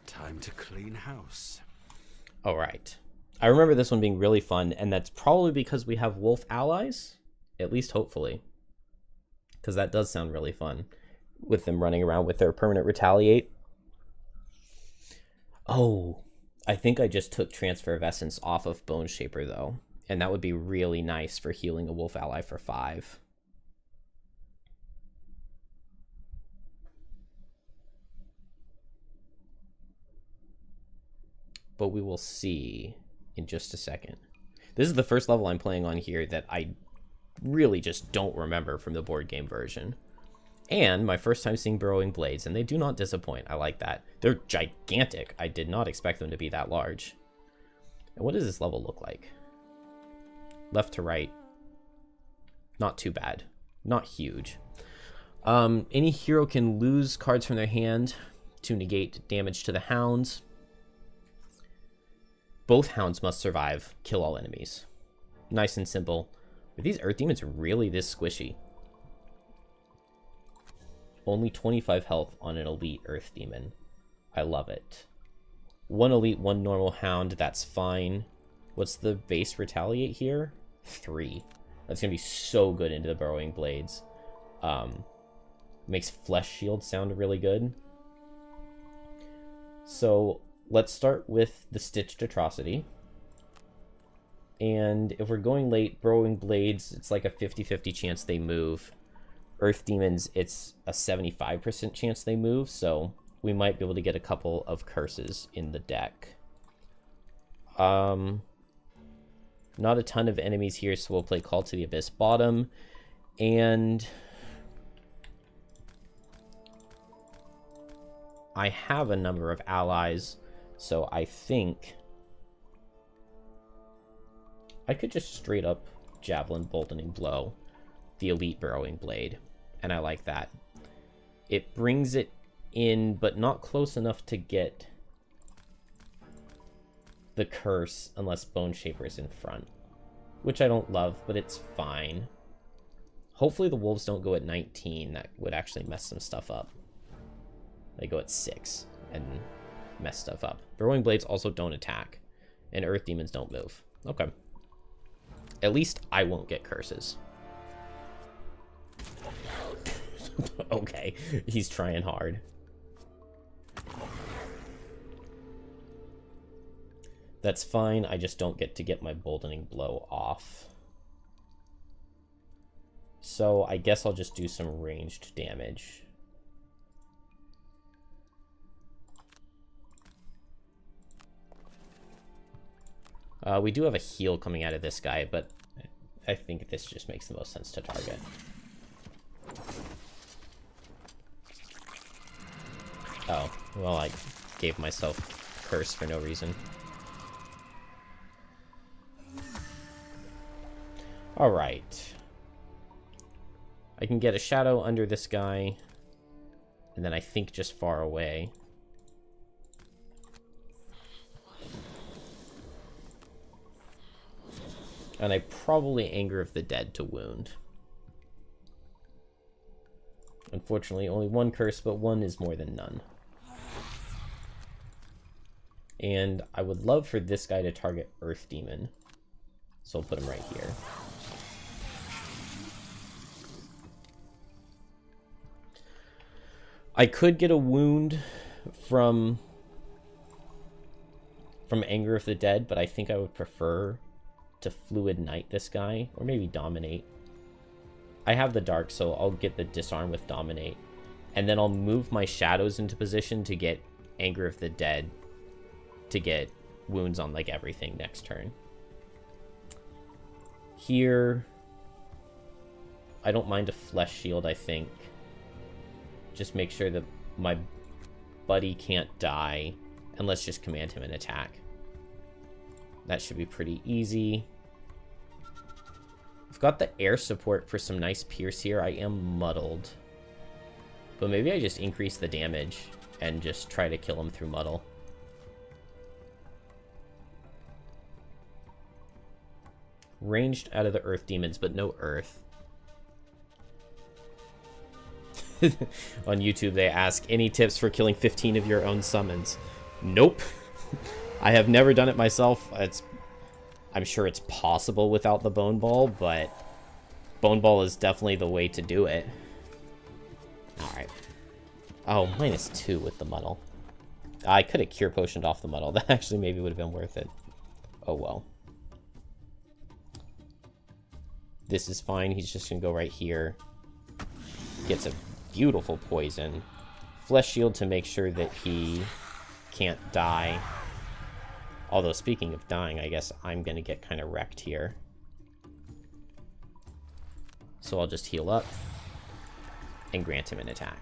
Speaker 2: Time to clean house.
Speaker 1: All right. I remember this one being really fun, and that's probably because we have wolf allies, at least hopefully, because that does sound really fun. with them running around with their permanent retaliate. Oh, I think I just took Transfer of Essence off of Bone Shaper, though. And that would be really nice for healing a wolf ally for 5. But we will see in just a second. This is the first level I'm playing on here that I really just don't remember from the board game version. And my first time seeing Burrowing Blades, and they do not disappoint. I like that. They're gigantic. I did not expect them to be that large. And what does this level look like? Left to right. Not too bad. Not huge. Any hero can lose cards from their hand to negate damage to the hounds. Both hounds must survive. Kill all enemies. Nice and simple. Are these Earth Demons really this squishy? Only 25 health on an elite Earth Demon. I love it. 1 elite, 1 normal hound. That's fine. What's the base retaliate here? 3. That's going to be so good into the Burrowing Blades. Makes Flesh Shield sound really good. So let's start with the Stitched Atrocity. And if we're going late, Burrowing Blades, it's like a 50-50 chance they move. Earth Demons, it's a 75% chance they move, so we might be able to get a couple of curses in the deck. Not a ton of enemies here, so we'll play Call to the Abyss bottom. And I have a number of allies, so I think I could just straight up Javelin Boldening Blow the Elite Burrowing Blade, and I like that. It brings it in, but not close enough to get the curse unless Bone Shaper is in front, which I don't love, but it's fine. Hopefully the wolves don't go at 19. That would actually mess some stuff up. They go at 6 and mess stuff up. Burrowing Blades also don't attack, and Earth Demons don't move. Okay. At least I won't get curses. Okay, he's trying hard. That's fine, I just don't get to get my Boldening Blow off. So I guess I'll just do some ranged damage. We do have a heal coming out of this guy, but I think this just makes the most sense to target. Oh, well, I gave myself curse for no reason. Alright. I can get a shadow under this guy, and then I think just far away. And I probably Anger of the Dead to wound. Unfortunately, only 1 curse, but 1 is more than none. And I would love for this guy to target Earth Demon. So I'll put him right here. I could get a wound from Anger of the Dead, but I think I would prefer to Fluid Knight this guy, or maybe Dominate. I have the Dark, so I'll get the Disarm with Dominate, and then I'll move my shadows into position to get Anger of the Dead to get wounds on like everything next turn. Here, I don't mind a Flesh Shield, I think. Just make sure that my buddy can't die, and let's just command him an attack. That should be pretty easy. I've got the air support for some nice pierce here. I am muddled. But maybe I just increase the damage and just try to kill him through muddle. Ranged out of the Earth Demons, but no Earth. On YouTube, they ask, any tips for killing 15 of your own summons? Nope. I have never done it myself. I'm sure it's possible without the Bone Ball, but Bone Ball is definitely the way to do it. Alright. Oh, -2 with the muddle. I could have cure potioned off the muddle. That actually maybe would have been worth it. Oh well. This is fine. He's just going to go right here. Gets a beautiful poison. Flesh shield to make sure that he can't die. Although, speaking of dying, I guess I'm going to get kind of wrecked here. So I'll just heal up and grant him an attack.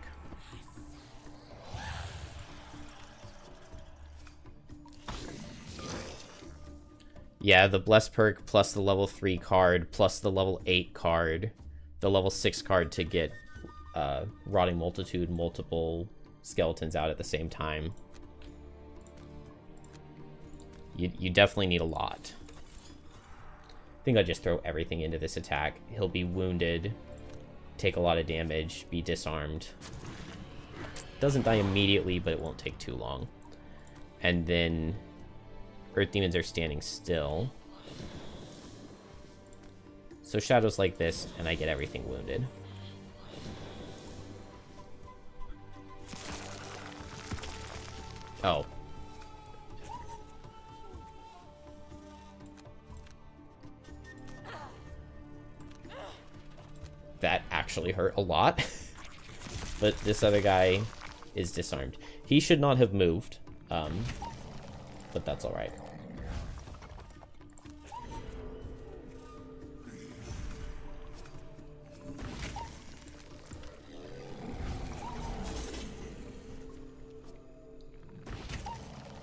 Speaker 1: Yeah, the Bless perk plus the level 3 card plus the level 8 card, the level 6 card to get Rotting Multitude, multiple skeletons out at the same time. You definitely need a lot. I think I'll just throw everything into this attack. He'll be wounded, take a lot of damage, be disarmed. Doesn't die immediately, but it won't take too long. And then Earth Demons are standing still. So shadows like this, and I get everything wounded. Oh. That actually hurt a lot. But this other guy is disarmed. He should not have moved. But that's alright.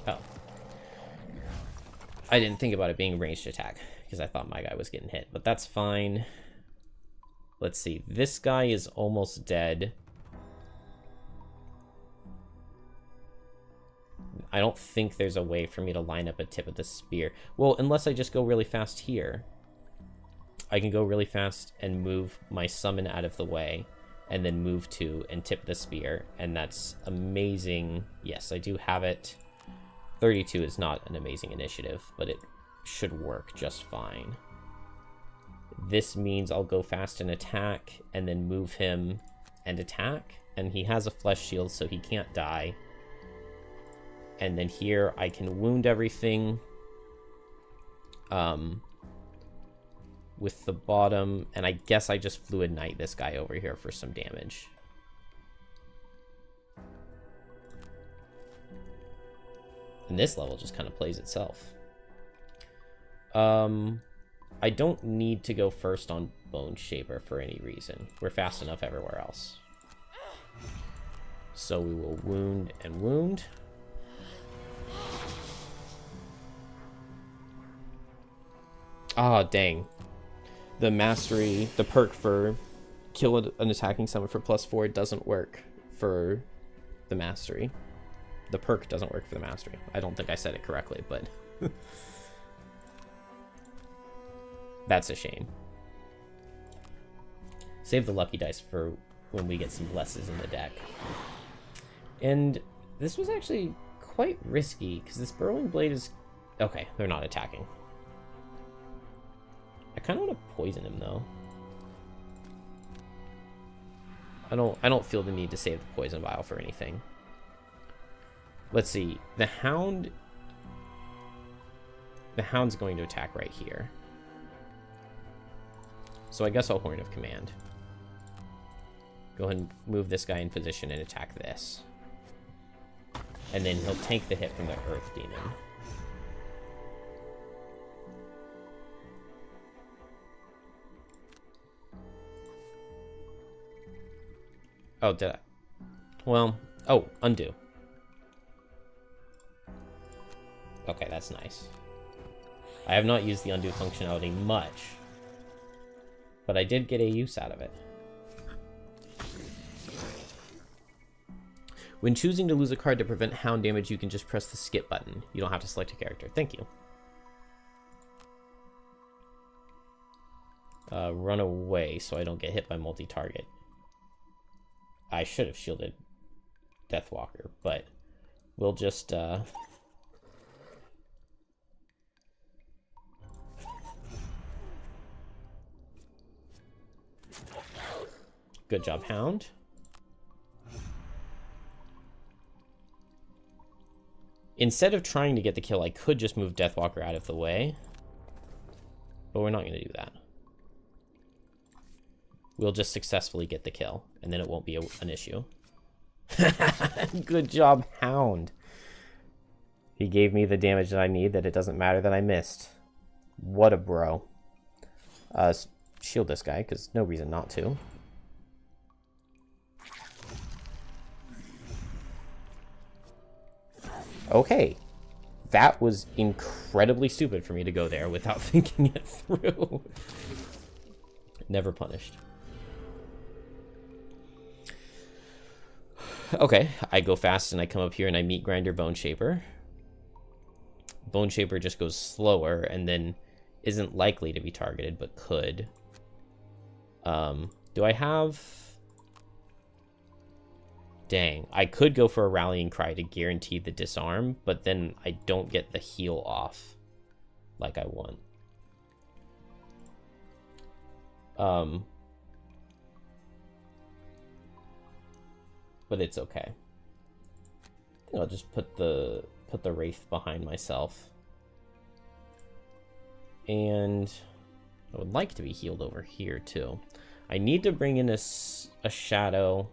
Speaker 1: Oh. I didn't think about it being a ranged attack, because I thought my guy was getting hit, but that's fine. Let's see, this guy is almost dead. I don't think there's a way for me to line up a tip of the spear. Well, unless I just go really fast here. I can go really fast and move my summon out of the way, and then move to and tip the spear, and that's amazing. Yes, I do have it. 32 is not an amazing initiative, but it should work just fine. This means I'll go fast and attack, and then move him and attack, and he has a flesh shield, so he can't die. And then here I can wound everything with the bottom, and I guess I just Fluid Knight this guy over here for some damage. And this level just kind of plays itself. I don't need to go first on Bone Shaper for any reason. We're fast enough everywhere else. So we will wound and wound. Ah, dang. The mastery, the perk for kill an attacking summon for +4 doesn't work for the mastery. The perk doesn't work for the mastery. I don't think I said it correctly, but that's a shame. Save the lucky dice for when we get some blesses in the deck. And this was actually quite risky, because this Burrowing Blade is... Okay, they're not attacking. I kind of want to poison him, though. I don't feel the need to save the poison vial for anything. Let's see. The Hound's going to attack right here. So I guess I'll Horn of Command. Go ahead and move this guy in position and attack this. And then he'll take the hit from the Earth Demon. Oh, did I? Well, oh, undo. Okay, that's nice. I have not used the undo functionality much, but I did get a use out of it. When choosing to lose a card to prevent Hound damage, you can just press the skip button. You don't have to select a character. Thank you. Run away so I don't get hit by multi-target. I should have shielded Deathwalker, but we'll just... Good job, Hound. instead of trying to get the kill, I could just move Deathwalker out of the way. But we're not going to do that. We'll just successfully get the kill, and then it won't be an issue. Good job, Hound. He gave me the damage that I need, that it doesn't matter that I missed. What a bro. Shield this guy, because no reason not to. Okay. That was incredibly stupid for me to go there without thinking it through. Never punished. Okay, I go fast and I come up here and I meet Grinder Bone Shaper. Bone Shaper just goes slower and then isn't likely to be targeted, but could. Do I have... Dang, I could go for a Rallying Cry to guarantee the disarm, but then I don't get the heal off like I want. But it's okay. I think I'll just put the Wraith behind myself. And I would like to be healed over here too. I need to bring in a shadow.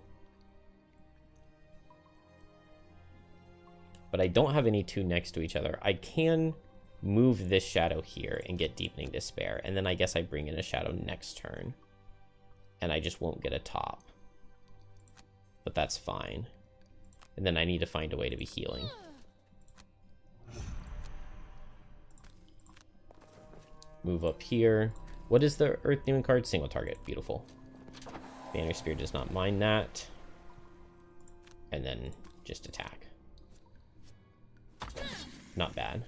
Speaker 1: But I don't have any two next to each other. I can move this shadow here and get Deepening Despair. And then I guess I bring in a shadow next turn. And I just won't get a top. But that's fine. And then I need to find a way to be healing. Move up here. What is the Earth Demon card? Single target. Beautiful. Banner Spear does not mind that. And then just attack. Not bad.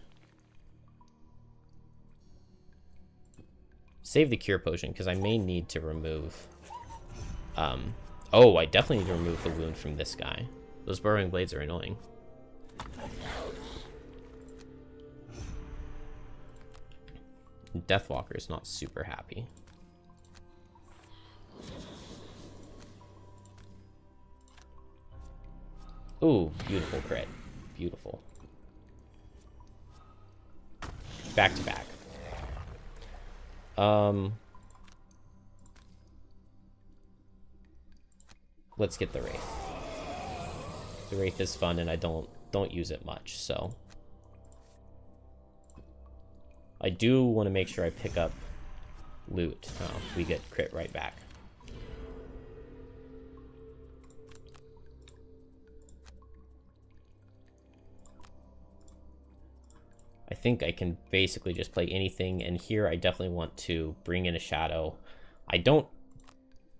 Speaker 1: Save the Cure Potion, because I may need to remove... Oh, I definitely need to remove the wound from this guy. Those Burrowing Blades are annoying. Deathwalker is not super happy. Ooh, beautiful crit. Beautiful. Back to back. Let's get the Wraith. The Wraith is fun and I don't use it much, so I do want to make sure I pick up loot. Oh, we get crit right back. I think I can basically just play anything, and here I definitely want to bring in a shadow. I don't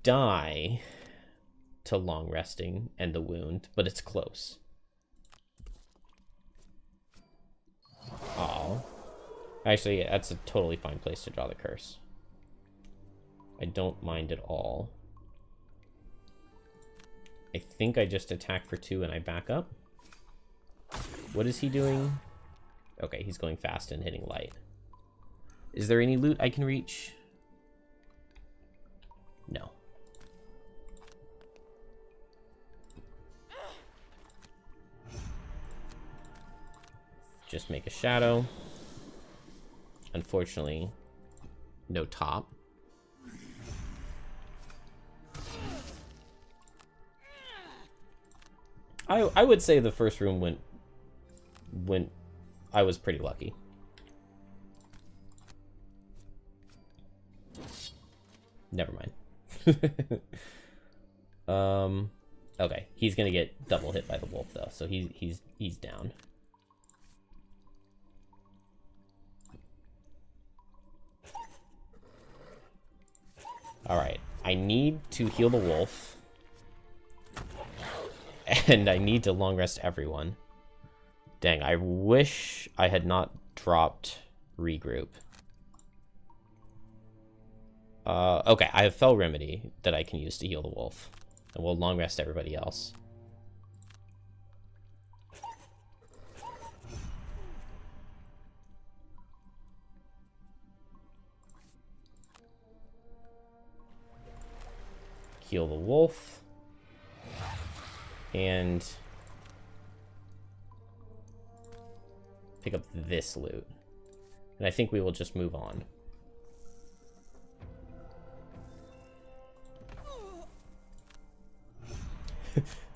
Speaker 1: die to long resting and the wound, but it's close. Oh, actually, that's a totally fine place to draw the curse. I don't mind at all. I think I just attack for 2 and I back up. What is he doing? Okay, he's going fast and hitting light. Is there any loot I can reach? No. Just make a shadow. Unfortunately, no top. I would say the first room went I was pretty lucky. Never mind. Okay, he's gonna get double hit by the wolf though, so he's down. All right, I need to heal the wolf, and I need to long rest everyone. Dang, I wish I had not dropped regroup. Okay, I have Fell Remedy that I can use to heal the wolf. And we'll long rest everybody else. Heal the wolf. pick up this loot. And I think we will just move on.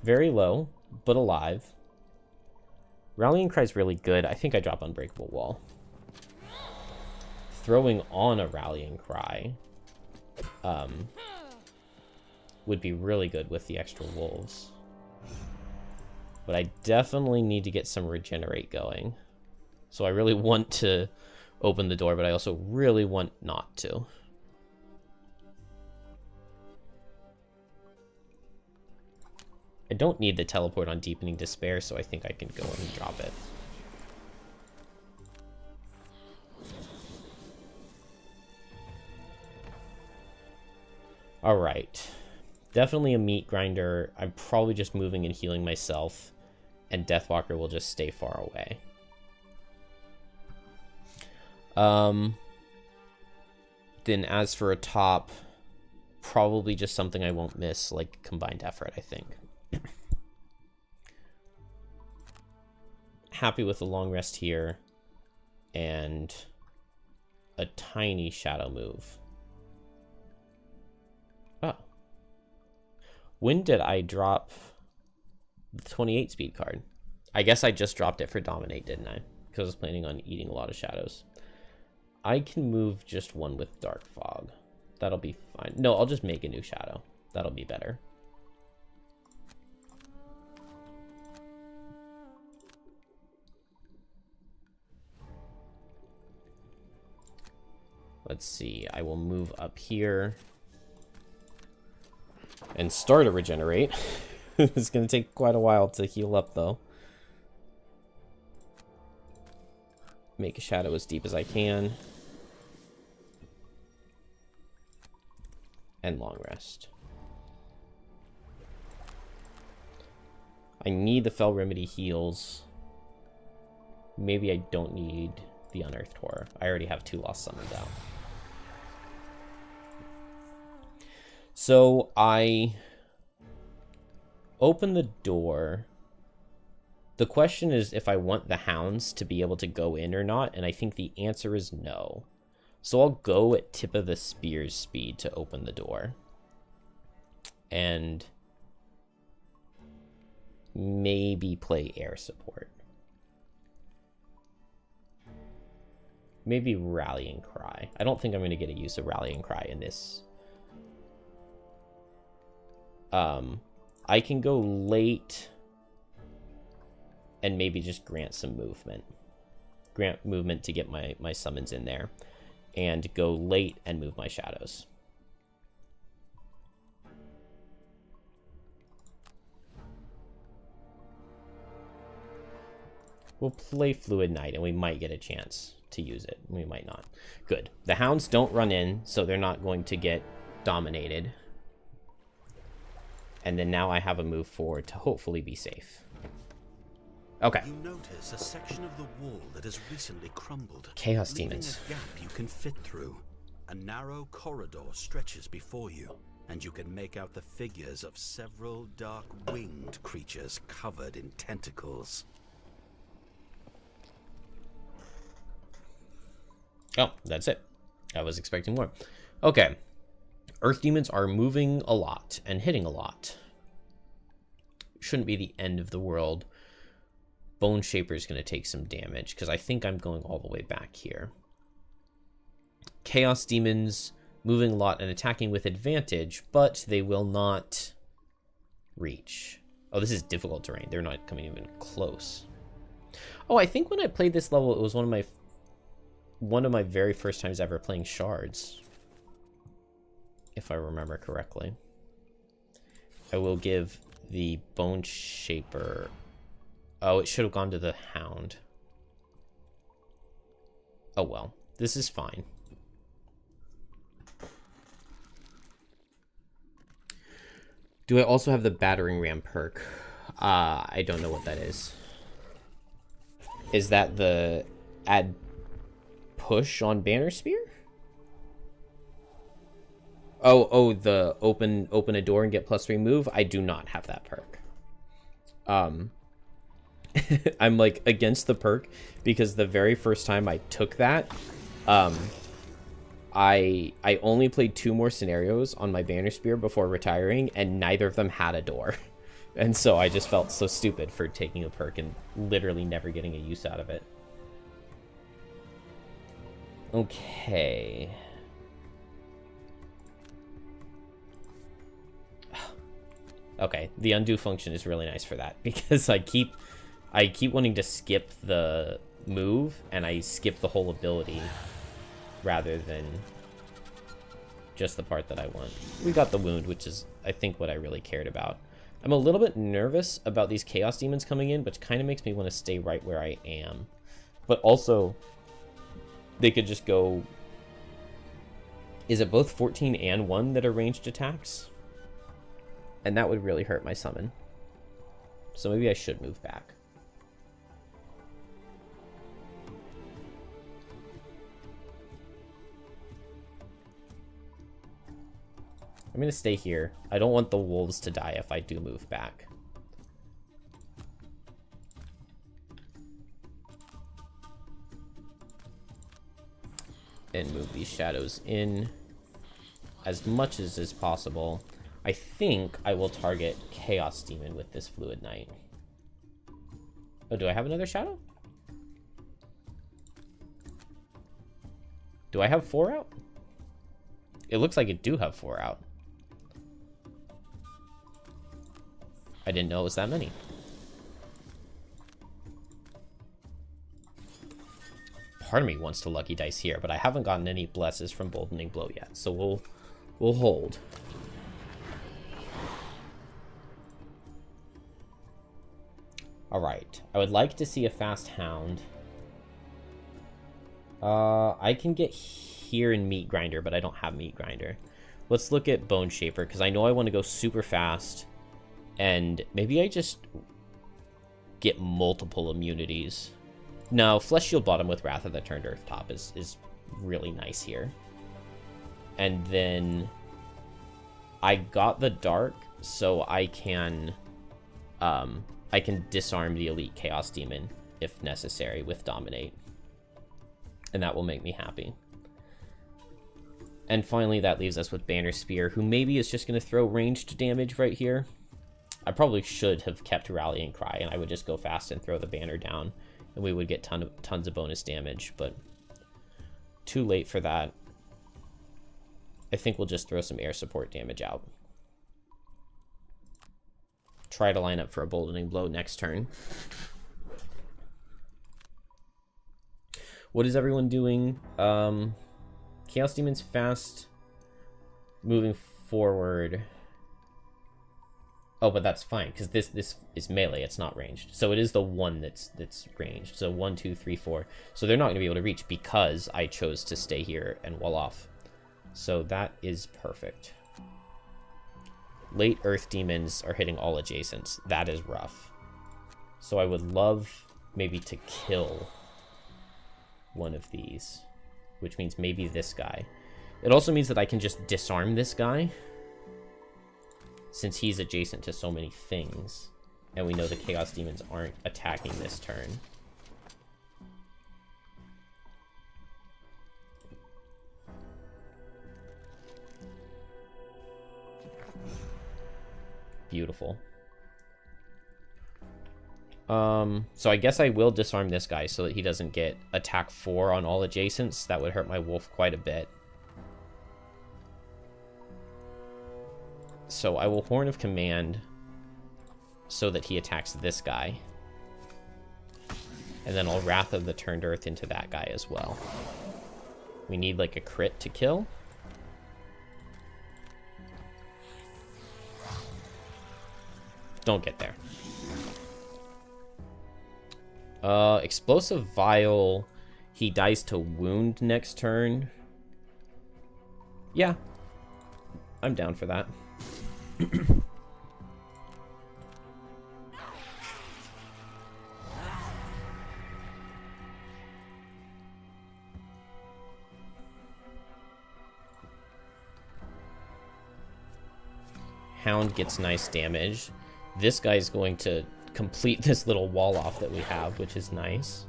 Speaker 1: Very low, but alive. Rallying Cry is really good. I think I drop Unbreakable Wall. Throwing on a Rallying Cry would be really good with the extra wolves. But I definitely need to get some regenerate going. So I really want to open the door, but I also really want not to. I don't need the teleport on Deepening Despair, so I think I can go and drop it. Alright. Definitely a meat grinder. I'm probably just moving and healing myself, and Deathwalker will just stay far away. Then as for a top, probably just something I won't miss, like Combined Effort, I think. Happy with the long rest here, and a tiny shadow move. Oh. When did I drop the 28 speed card? I guess I just dropped it for Dominate, didn't I? Because I was planning on eating a lot of shadows. I can move just one with Dark Fog. That'll be fine. No, I'll just make a new shadow. That'll be better. Let's see. I will move up here and start a regenerate. It's going to take quite a while to heal up, though. Make a shadow as deep as I can. And long rest. I need the Fell Remedy heals. Maybe I don't need the Unearthed Horror. I already have 2 Lost Summons out. So I open the door. The question is if I want the hounds to be able to go in or not, and I think the answer is no. So I'll go at tip of the spear's speed to open the door. And maybe play air support. Maybe Rallying Cry. I don't think I'm going to get a use of Rallying Cry in this. I can go late and maybe just grant some movement. Grant movement to get my summons in there. And go late and move my shadows. We'll play Fluid Knight and we might get a chance to use it. We might not. Good. The hounds don't run in, so they're not going to get dominated. And then now I have a move forward to hopefully be safe. Okay.
Speaker 2: You notice a section of the wall that has recently crumbled.
Speaker 1: Chaos
Speaker 2: leaving
Speaker 1: Demons.
Speaker 2: a gap you can fit through. A narrow corridor stretches before you, and you can make out the figures of several dark winged creatures covered in tentacles.
Speaker 1: Oh, that's it. I was expecting more. Okay. Earth demons are moving a lot and hitting a lot. Shouldn't be the end of the world. Bone Shaper is going to take some damage because I think I'm going all the way back here. Chaos demons moving a lot and attacking with advantage, but they will not reach. Oh, this is difficult terrain. They're not coming even close. Oh, I think when I played this level, it was one of my very first times ever playing shards, if I remember correctly. I will give the Bone Shaper... Oh, it should have gone to the Hound. Oh well, this is fine. Do I also have the Battering Ram perk? I don't know what that is. Is that the add push on Banner Spear? Oh, the open a door and get +3 move? I do not have that perk. I'm like against the perk because the very first time I took that, I only played 2 more scenarios on my Banner Spear before retiring, and neither of them had a door. And so I just felt so stupid for taking a perk and literally never getting a use out of it. Okay. Okay, the undo function is really nice for that because I keep wanting to skip the move and I skip the whole ability rather than just the part that I want. We got the wound, which is I think what I really cared about. I'm a little bit nervous about these Chaos Demons coming in, which kind of makes me want to stay right where I am. But also, they could just go... Is it both 14 and 1 that are ranged attacks? And that would really hurt my summon. So maybe I should move back. I'm going to stay here. I don't want the wolves to die if I do move back. And move these shadows in as much as is possible. I think I will target Chaos Demon with this Fluid Knight. Oh, do I have another shadow? Do I have 4 out? It looks like I do have 4 out. I didn't know it was that many. Part of me wants to lucky dice here, but I haven't gotten any blesses from Boldening Blow yet, so we'll hold. All right, I would like to see a fast hound. I can get here in Meat Grinder, but I don't have Meat Grinder. Let's look at Bone Shaper, because I know I want to go super fast. And maybe I just get multiple immunities. No, Flesh Shield Bottom with Wrath of the Turned Earth Top is really nice here. And then I got the Dark, so I can disarm the Elite Chaos Demon if necessary with Dominate. And that will make me happy. And finally, that leaves us with Banner Spear, who maybe is just going to throw ranged damage right here. I probably should have kept Rallying Cry, and I would just go fast and throw the banner down, and we would get tons of bonus damage, but too late for that. I think we'll just throw some air support damage out. Try to line up for a Boldening Blow next turn. What is everyone doing? Chaos Demon's fast, moving forward. Oh, but that's fine, because this is melee, it's not ranged. So it is the one that's ranged. So 1, 2, 3, 4. So they're not going to be able to reach because I chose to stay here and wall off. So that is perfect. Late Earth Demons are hitting all adjacents. That is rough. So I would love maybe to kill one of these, which means maybe this guy. It also means that I can just disarm this guy, since he's adjacent to so many things, and we know the Chaos Demons aren't attacking this turn. Beautiful. So I guess I will disarm this guy so that he doesn't get attack 4 on all adjacents. That would hurt my wolf quite a bit. So I will Horn of Command so that he attacks this guy. And then I'll Wrath of the Turned Earth into that guy as well. We need like a crit to kill. Don't get there. Explosive Vial. He dies to wound next turn. Yeah. I'm down for that. Hound gets nice damage. This guy's going to complete this little wall off that we have, which is nice.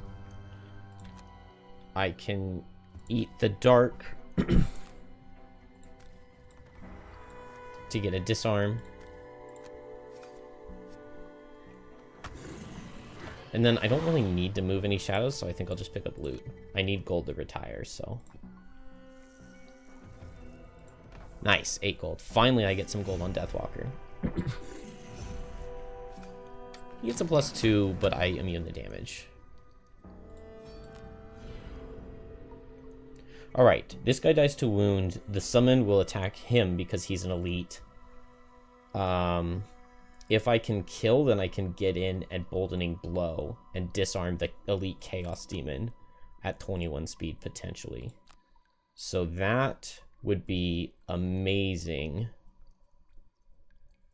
Speaker 1: I can eat the dark to get a disarm. And then I don't really need to move any shadows, so I think I'll just pick up loot. I need gold to retire, so. Nice, 8 gold. Finally, I get some gold on Deathwalker. He gets a +2, but I immune the damage. Alright, this guy dies to wound. The summon will attack him because he's an elite. If I can kill, then I can get in at Boldening Blow and disarm the elite Chaos Demon at 21 speed, potentially. So that would be amazing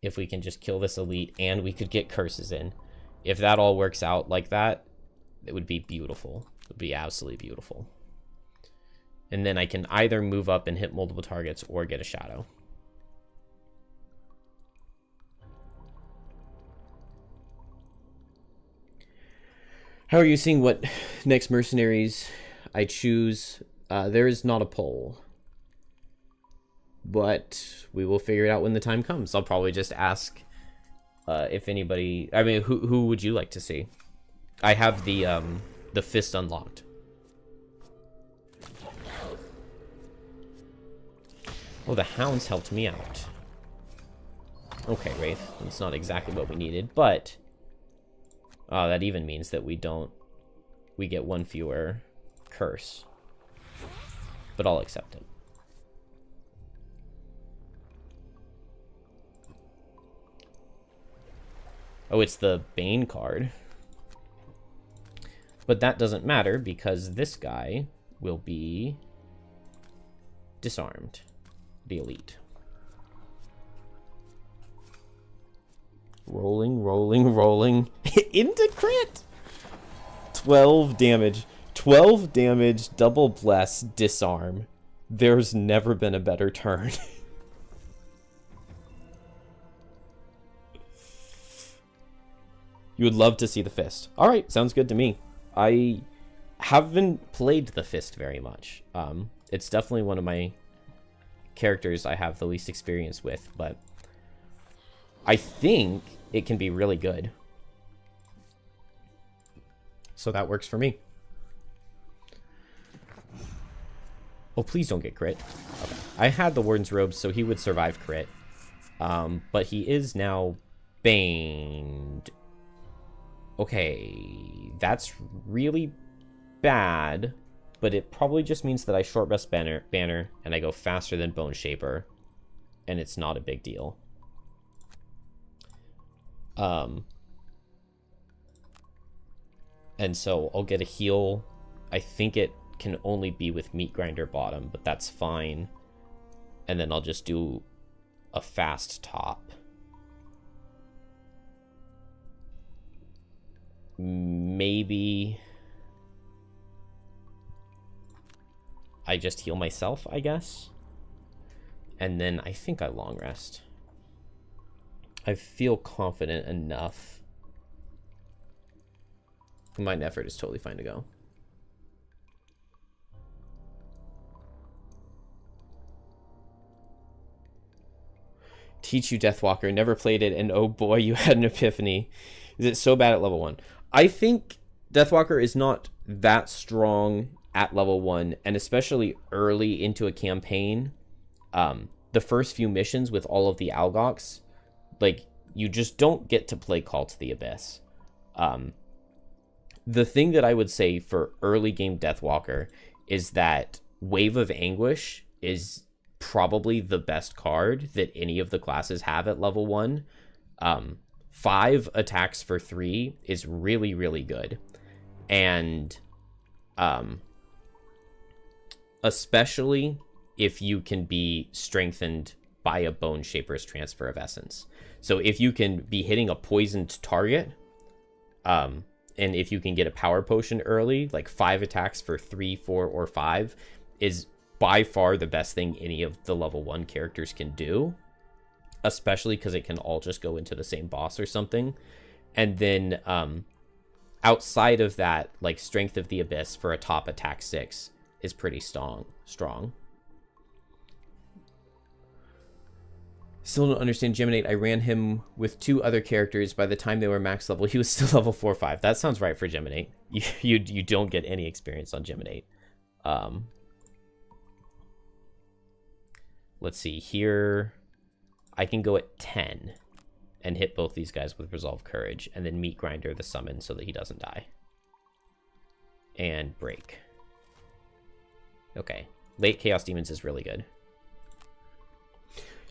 Speaker 1: if we can just kill this elite and we could get curses in. If that all works out like that, it would be beautiful. It would be absolutely beautiful. And then I can either move up and hit multiple targets or get a shadow. How are you seeing what next mercenaries I choose? There is not a poll. But we will figure it out when the time comes. I'll probably just ask if anybody... I mean, who would you like to see? I have the fist unlocked. Oh, the hounds helped me out. Okay, Wraith. It's not exactly what we needed, but... that even means that we get 1 fewer curse. But I'll accept it. Oh, it's the Bane card. But that doesn't matter because this guy will be disarmed. The elite. Rolling, rolling, rolling. Into crit! 12 damage. 12 damage, double bless, disarm. There's never been a better turn. You would love to see the fist. Alright, sounds good to me. I haven't played the fist very much. It's definitely one of my characters I have the least experience with, but I think it can be really good. So that works for me. Oh, please don't get crit. Okay. I had the Warden's Robes, so he would survive crit. But he is now baned. Okay, that's really bad, but it probably just means that I short rest banner and I go faster than Bone Shaper, and it's not a big deal. And so I'll get a heal. I think it can only be with Meat Grinder bottom, but that's fine. And then I'll just do a fast top. Maybe I just heal myself, I guess. And then I think I long rest. I feel confident enough. Combined effort is totally fine to go. Teach you Deathwalker. Never played it, and oh boy, you had an epiphany. Is it so bad at level 1? I think Deathwalker is not that strong at level 1, and especially early into a campaign. The first few missions with all of the Algox, like, you just don't get to play Call to the Abyss. The thing that I would say for early game Deathwalker is that Wave of Anguish is probably the best card that any of the classes have at level 1. 5 attacks for 3 is really, really good. And especially if you can be strengthened by a Bone Shaper's Transfer of Essence. So if you can be hitting a poisoned target, and if you can get a power potion early, like 5 attacks for 3, 4, or 5 is by far the best thing any of the level 1 characters can do. Especially because it can all just go into the same boss or something. And then outside of that, like Strength of the Abyss for a top attack 6 is pretty strong. Still don't understand Geminate. I ran him with 2 other characters. By the time they were max level, he was still level 4 or 5. That sounds right for Geminate. You don't get any experience on Geminate. Let's see here. I can go at 10 and hit both these guys with Resolve Courage, and then Meat Grinder the summon so that he doesn't die. And break. Okay. Late Chaos Demons is really good.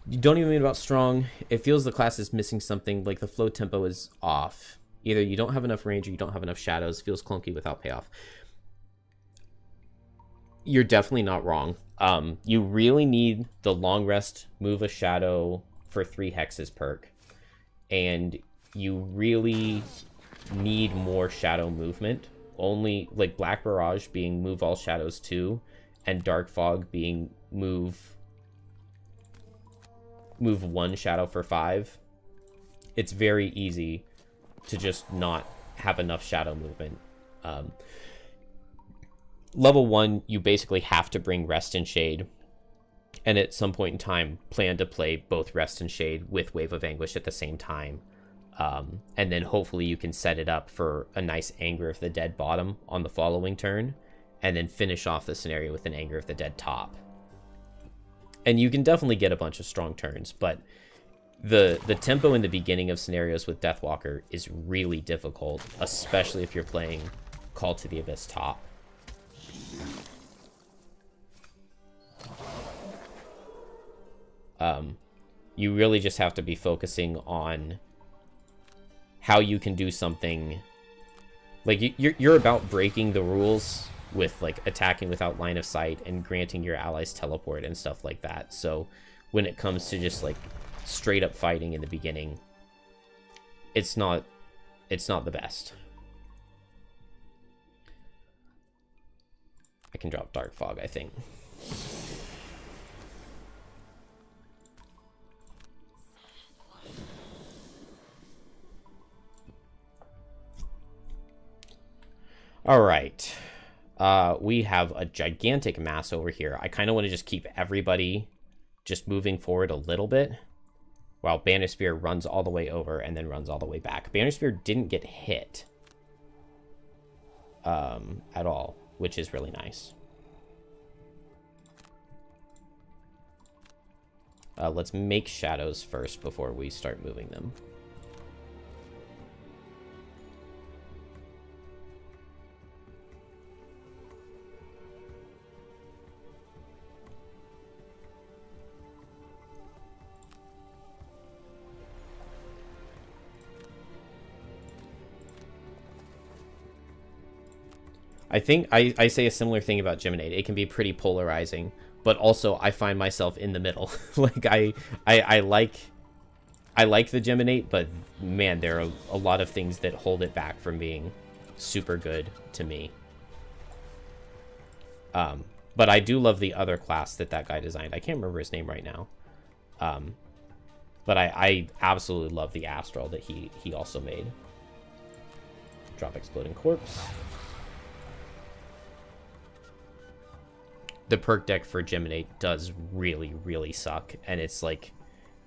Speaker 1: You don't even mean about strong. It feels the class is missing something, like the flow tempo is off. Either you don't have enough range or you don't have enough shadows. It feels clunky without payoff. You're definitely not wrong. You really need the long rest, move a shadow for 3 hexes perk. And you really need more shadow movement. Only, like, Black Barrage being move all shadows 2, and Dark Fog being move 1 shadow for 5. It's very easy to just not have enough shadow movement. Level 1, you basically have to bring Rest and Shade, and at some point in time, plan to play both Rest and Shade with Wave of Anguish at the same time. And then hopefully you can set it up for a nice Anger of the Dead bottom on the following turn, and then finish off the scenario with an Anger of the Dead top. And you can definitely get a bunch of strong turns, but the tempo in the beginning of scenarios with Deathwalker is really difficult, especially if you're playing Call to the Abyss top. You really just have to be focusing on how you can do something. Like, you're about breaking the rules with, like, attacking without line of sight and granting your allies teleport and stuff like that. So when it comes to just, like, straight up fighting in the beginning, it's not the best. I can drop Dark Fog, I think. All right. We have a gigantic mass over here. I kind of want to just keep everybody just moving forward a little bit while Banner Spear runs all the way over and then runs all the way back. Banner Spear didn't get hit at all, which is really nice. Let's make shadows first before we start moving them. I think I say a similar thing about Geminate. It can be pretty polarizing, but also I find myself in the middle. Like I like the Geminate, but man, there are a lot of things that hold it back from being super good to me. But I do love the other class that guy designed. I can't remember his name right now. But I absolutely love the Astral that he also made. Drop Exploding Corpse. The perk deck for Geminate does really, really suck, and it's like,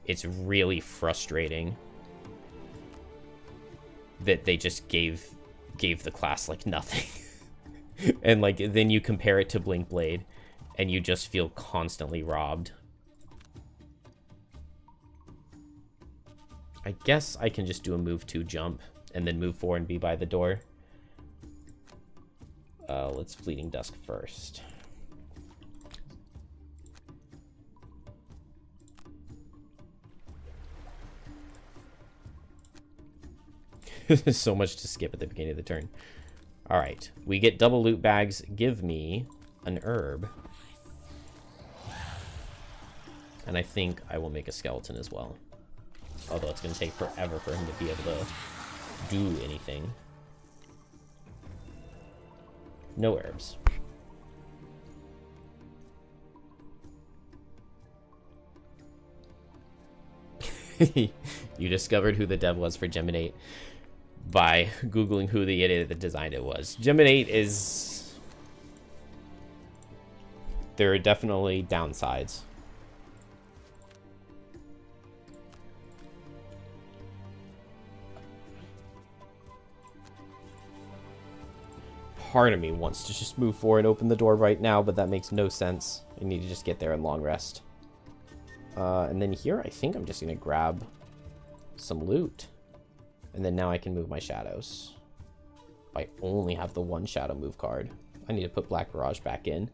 Speaker 1: it's really frustrating that they just gave the class like nothing. And like then you compare it to Blink Blade and you just feel constantly robbed. I guess I can just do a move 2 jump and then move 4 and be by the door. Let's Fleeting Dusk first. There's so much to skip at the beginning of the turn. All right, we get double loot bags. Give me an herb. And I think I will make a skeleton as well. Although it's going to take forever for him to be able to do anything. No herbs. You discovered who the dev was for Geminate. by Googling who the idiot that designed it was. Geminate is... There are definitely downsides. Part of me wants to just move forward and open the door right now, but that makes no sense. I need to just get there and long rest. And then here, I think I'm just going to grab some loot. And then now I can move my shadows. I only have the one shadow move card. I need to put Black Mirage back in.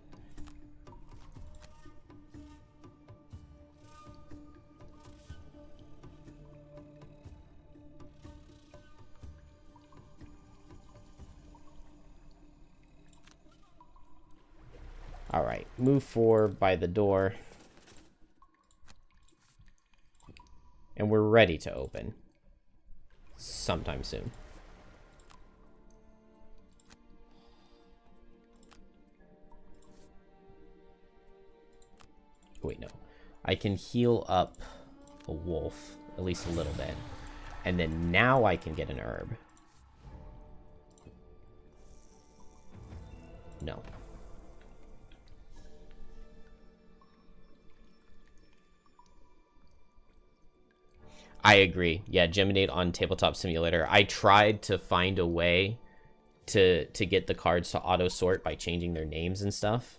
Speaker 1: Alright, move 4 by the door. And we're ready to open. Sometime soon. Wait, no. I can heal up a wolf, at least a little bit. And then now I can get an herb. No. I agree. Yeah, Geminate on Tabletop Simulator. I tried to find a way to get the cards to auto sort by changing their names and stuff.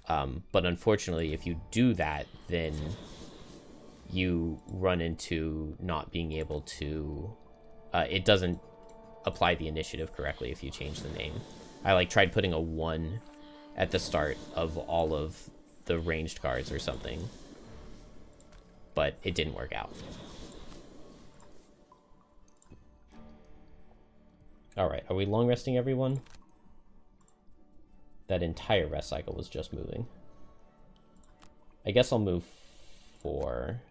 Speaker 1: But unfortunately, if you do that, then you run into not being able to... it doesn't apply the initiative correctly if you change the name. I tried putting a 1 at the start of all of the ranged cards or something. But it didn't work out. Alright, are we long resting everyone? That entire rest cycle was just moving. I guess I'll move 4.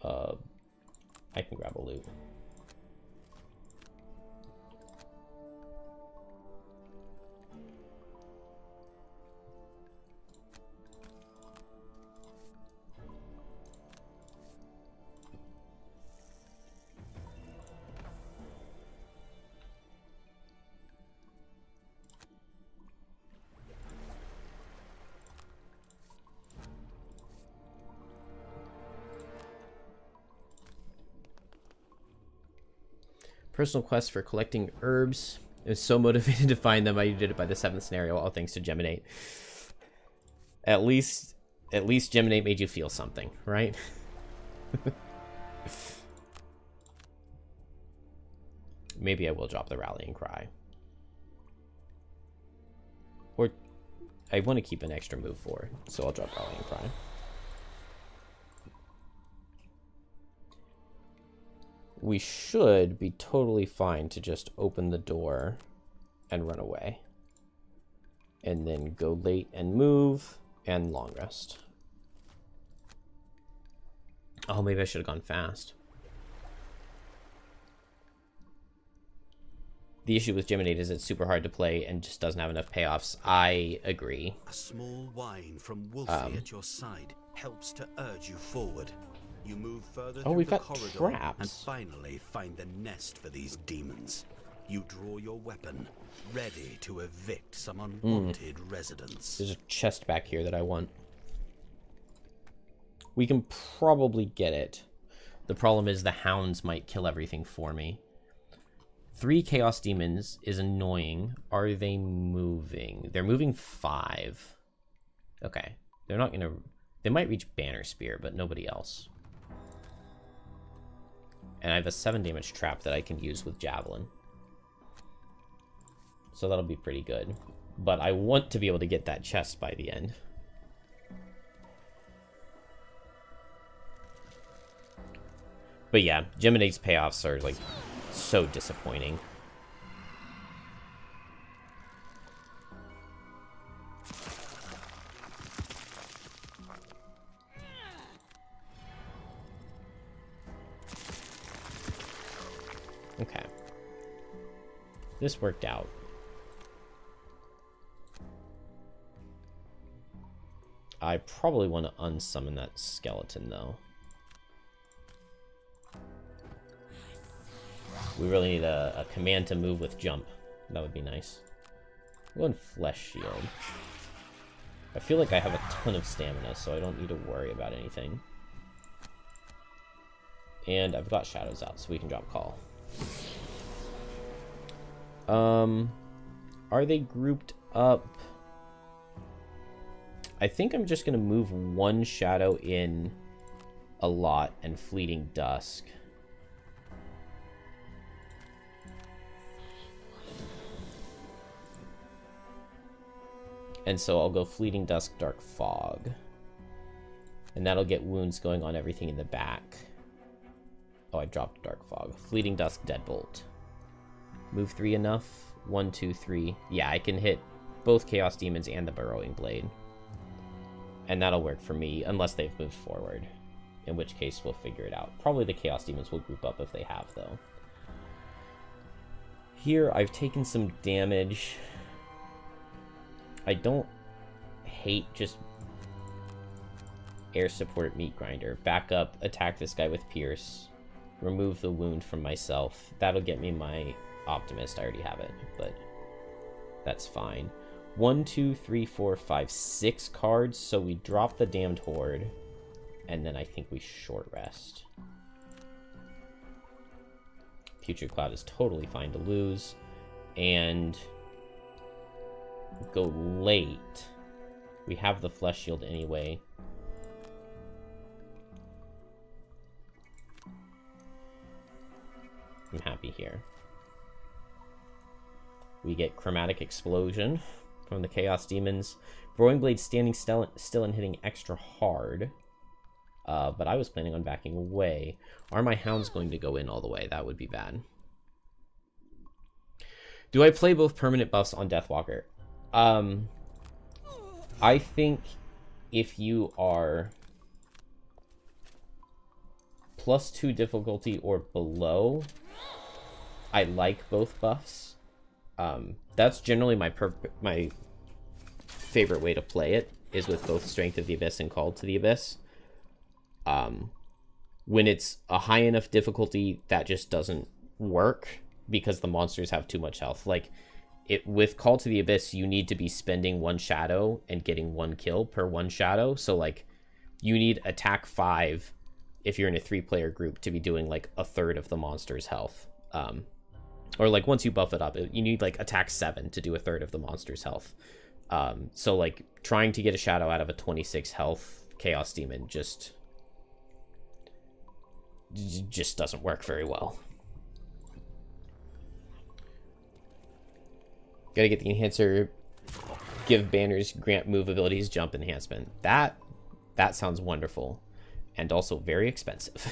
Speaker 1: I can grab a loot. Personal quest for collecting herbs. I was so motivated to find them, I did it by the 7th scenario, all thanks to Geminate. At least Geminate made you feel something, right? Maybe I will drop the rallying cry. Or I want to keep an extra move for, so I'll drop rallying cry. We should be totally fine to just open the door and run away. And then go late and move and long rest. Oh, maybe I should have gone fast. The issue with Geminate is it's super hard to play and just doesn't have enough payoffs. I agree.
Speaker 2: A small whine from Wolfie at your side helps to urge you forward. You move further through the corridor
Speaker 1: traps.
Speaker 2: and finally find the nest for these demons. You draw your weapon, ready to evict some unwanted residents.
Speaker 1: There's a chest back here that I want. We can probably get it. The problem is the hounds might kill everything for me. 3 chaos demons is annoying. Are they moving? They're moving 5. Okay. They're not gonna... They might reach Banner Spear, but nobody else. And I have a 7 damage trap that I can use with Javelin. So that'll be pretty good. But I want to be able to get that chest by the end. But yeah, Geminate's payoffs are, like, so disappointing. Okay. This worked out. I probably want to unsummon that skeleton, though. We really need a command to move with jump. That would be nice. We'll go in Flesh Shield. I feel like I have a ton of stamina, so I don't need to worry about anything. And I've got Shadows out, so we can drop Call. Are they grouped up? I think I'm just going to move one Shadow in a lot and Fleeting Dusk. And so I'll go Fleeting Dusk, Dark Fog. And that'll get wounds going on everything in the back. Oh, I dropped Dark Fog. Fleeting Dusk, Deadbolt. Move 3 enough? 1, 2, 3. Yeah, I can hit both Chaos Demons and the Burrowing Blade. And that'll work for me, unless they've moved forward. In which case, we'll figure it out. Probably the Chaos Demons will group up if they have, though. Here, I've taken some damage. I don't hate just air support Meat Grinder. Back up, attack this guy with Pierce. Remove the wound from myself. That'll get me my Optimist. I already have it, but that's fine. 1, 2, 3, 4, 5, 6 cards. So we drop the Damned Horde. And then I think we short rest. Putrid Cloud is totally fine to lose. And go late. We have the Flesh Shield anyway. I'm happy here. We get Chromatic Explosion from the Chaos Demons. Burrowing Blade standing still and hitting extra hard. But I was planning on backing away. Are my Hounds going to go in all the way? That would be bad. Do I play both permanent buffs on Deathwalker? I think if you are +2 difficulty or below, I like both buffs. That's generally my favorite way to play it, is with both Strength of the Abyss and Called to the Abyss. When it's a high enough difficulty, that just doesn't work because the monsters have too much health. Like, with Call to the Abyss, you need to be spending 1 shadow and getting 1 kill per 1 shadow. So, like, you need attack 5 if you're in a 3-player group to be doing, like, a third of the monster's health. Or, like, once you buff it up, you need, like, attack 7 to do a third of the monster's health. So, like, trying to get a shadow out of a 26 health Chaos Demon just doesn't work very well. Gotta get the enhancer, give banners, grant move abilities, jump enhancement. That sounds wonderful. And also very expensive.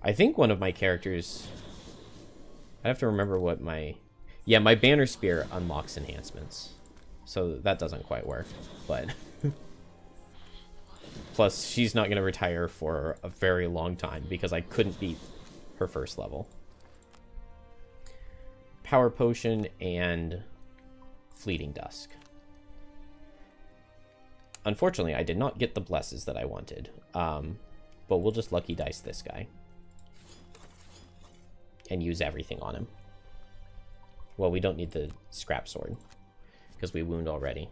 Speaker 1: I think one of my characters... I have to remember what my... Yeah, my Banner Spear unlocks enhancements. So that doesn't quite work, but... Plus, she's not going to retire for a very long time because I couldn't beat her first level. Power Potion and Fleeting Dusk. Unfortunately, I did not get the blesses that I wanted. But we'll just Lucky Dice this guy. And use everything on him. Well, we don't need the Scrap Sword. Because we wound already.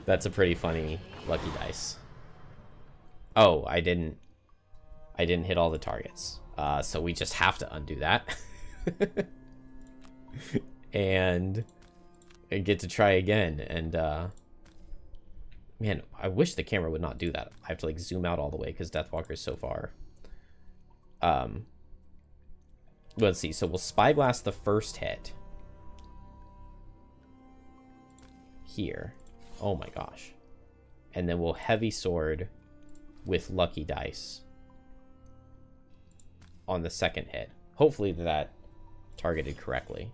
Speaker 1: That's a pretty funny Lucky Dice. Oh, I didn't hit all the targets. So we just have to undo that. and get to try again. And, man, I wish the camera would not do that. I have to, like, zoom out all the way because Deathwalker is so far. Let's see. So we'll Spyglass the first hit. Here. Oh my gosh. And then we'll Heavy Sword with Lucky Dice on the second hit. Hopefully that targeted correctly.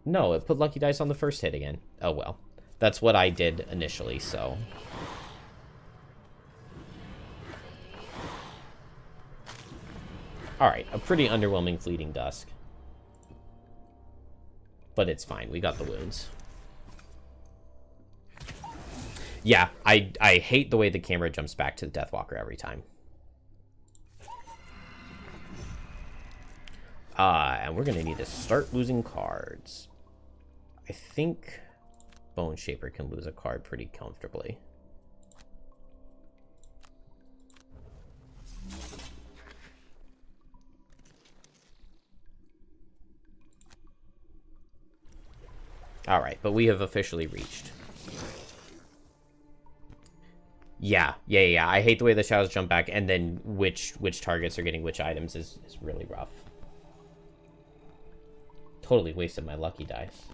Speaker 1: No, it put Lucky Dice on the first hit again. Oh well. That's what I did initially, so... Alright, a pretty underwhelming Fleeting Dusk. But it's fine. We got the wounds. Yeah, I hate the way the camera jumps back to the Deathwalker every time. And we're going to need to start losing cards. I think Bone Shaper can lose a card pretty comfortably. All right, but we have officially reached. Yeah. I hate the way the shadows jump back, and then which targets are getting which items is really rough. Totally wasted my lucky dice.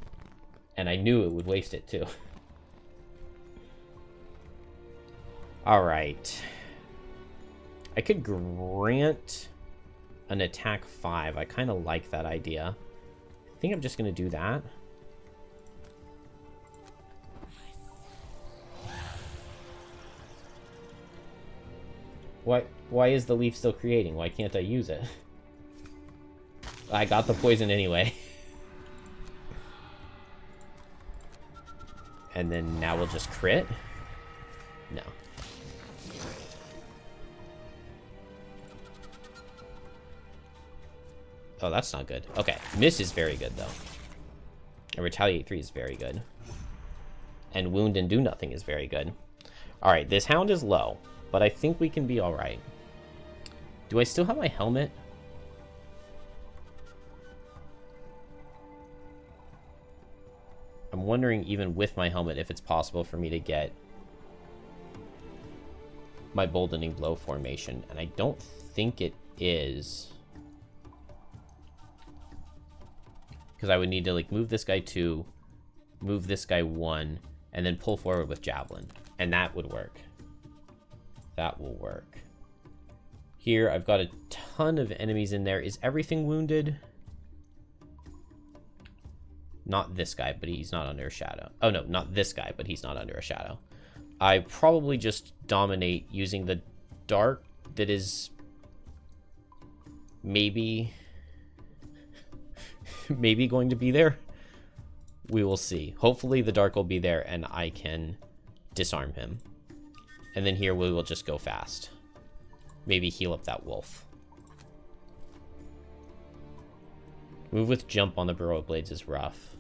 Speaker 1: And I knew it would waste it, too. Alright. I could grant an attack 5. I kind of like that idea. I think I'm just going to do that. Why is the leaf still creating? Why can't I use it? I got the poison anyway. And then now we'll just crit? No. Oh, that's not good. Okay, miss is very good, though. And retaliate 3 is very good. And wound and do nothing is very good. Alright, this hound is low, but I think we can be alright. Do I still have my helmet? I'm wondering, even with my helmet, if it's possible for me to get my Boldening Blow formation. And I don't think it is. Because I would need to, like, move this guy 2, move this guy 1, and then pull forward with Javelin. And that would work. That will work. Here, I've got a ton of enemies in there. Is everything wounded? Not this guy, but he's not under a shadow. Oh, no, not this guy, but he's not under a shadow. I probably just dominate using the dark that is maybe going to be there. We will see. Hopefully the dark will be there and I can disarm him. And then here we will just go fast. Maybe heal up that wolf. Move with jump on the Burrow Blades is rough.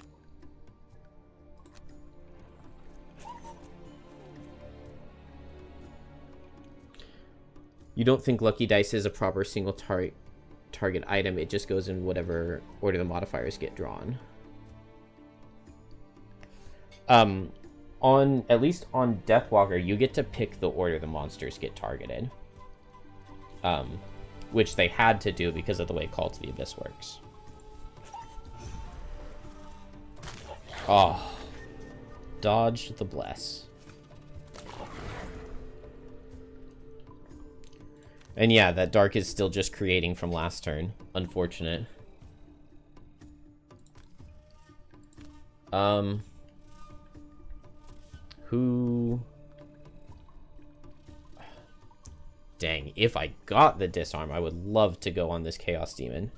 Speaker 1: You don't think Lucky Dice is a proper single target item. It just goes in whatever order the modifiers get drawn. At least on Deathwalker, you get to pick the order the monsters get targeted. Which they had to do because of the way Call to the Abyss works. Oh. Dodged the bless. And yeah, that dark is still just creating from last turn. Unfortunate. Who... Dang, if I got the disarm, I would love to go on this Chaos Demon.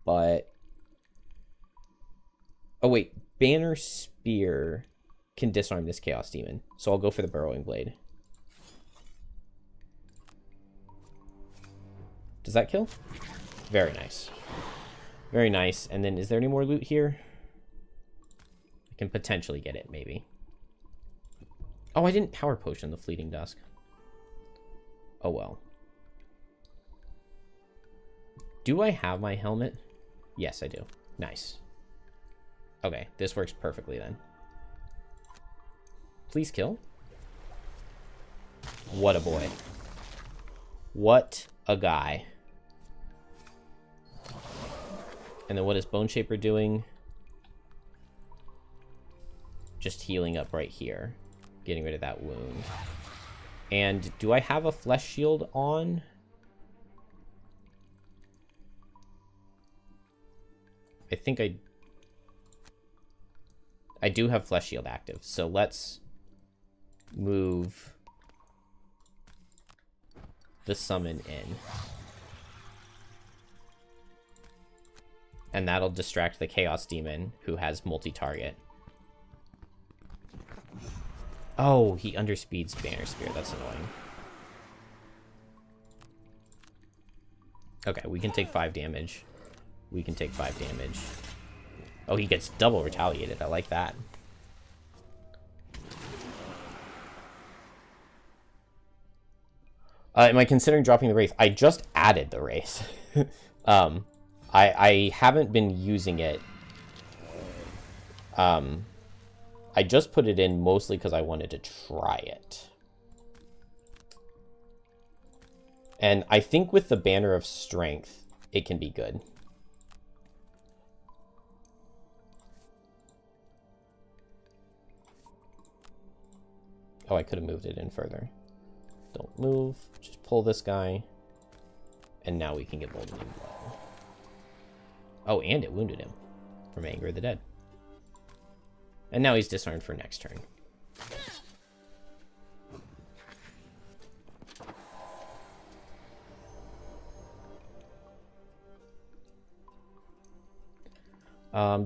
Speaker 1: But... Oh wait, Banner Spear can disarm this Chaos Demon. So I'll go for the Burrowing Blade. Does that kill? Very nice. Very nice. And then is there any more loot here? I can potentially get it, maybe. Oh, I didn't Power Potion the Fleeting Dusk. Oh well. Do I have my helmet? Yes, I do. Nice. Okay, this works perfectly then. Please kill. What a boy. What a guy. And then what is Bone Shaper doing? Just healing up right here. Getting rid of that wound. And do I have a Flesh Shield on? I think I do have Flesh Shield active. So let's move the summon in. and that'll distract the Chaos Demon, who has multi-target. Oh, he underspeeds Banner Spear. That's annoying. Okay, we can take 5 damage. We can take 5 damage. Oh, he gets double retaliated. I like that. Am I considering dropping the Wraith? I just added the Wraith. I haven't been using it. I just put it in mostly because I wanted to try it. And I think with the Banner of Strength, it can be good. Oh, I could have moved it in further. Don't move. Just pull this guy. And now we can get Bolden Blow. Oh, and it wounded him from Anger of the Dead. And now he's disarmed for next turn.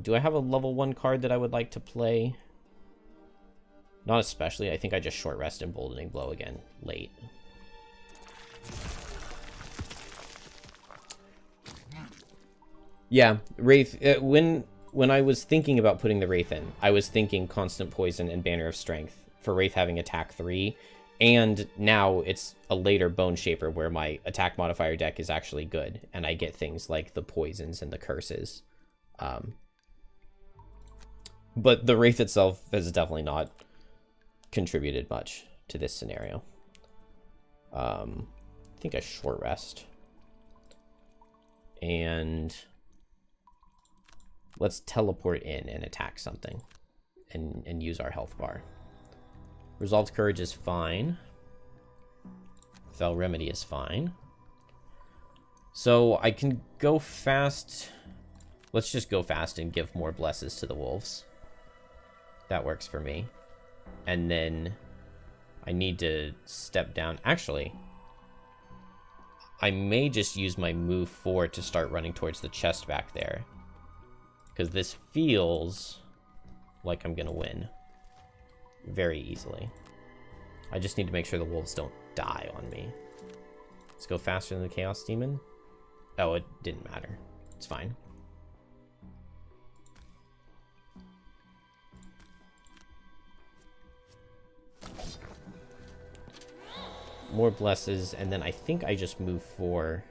Speaker 1: Do I have a level 1 card that I would like to play? Not especially. I think I just short rest Emboldening Blow again late. Yeah, Wraith. When I was thinking about putting the Wraith in, I was thinking Constant Poison and Banner of Strength for Wraith having attack 3. And now it's a later Bone Shaper where my attack modifier deck is actually good. And I get things like the poisons and the curses. But the Wraith itself has definitely not contributed much to this scenario. I think I short rest. And let's teleport in and attack something. And use our health bar. Resolved Courage is fine. Fell Remedy is fine. So I can go fast. Let's just go fast and give more blesses to the wolves. That works for me. And then I need to step down. Actually, I may just use my move 4 to start running towards the chest back there. Because this feels like I'm going to win very easily. I just need to make sure the wolves don't die on me. Let's go faster than the Chaos Demon. Oh, it didn't matter. It's fine. More blesses, and then I think I just move 4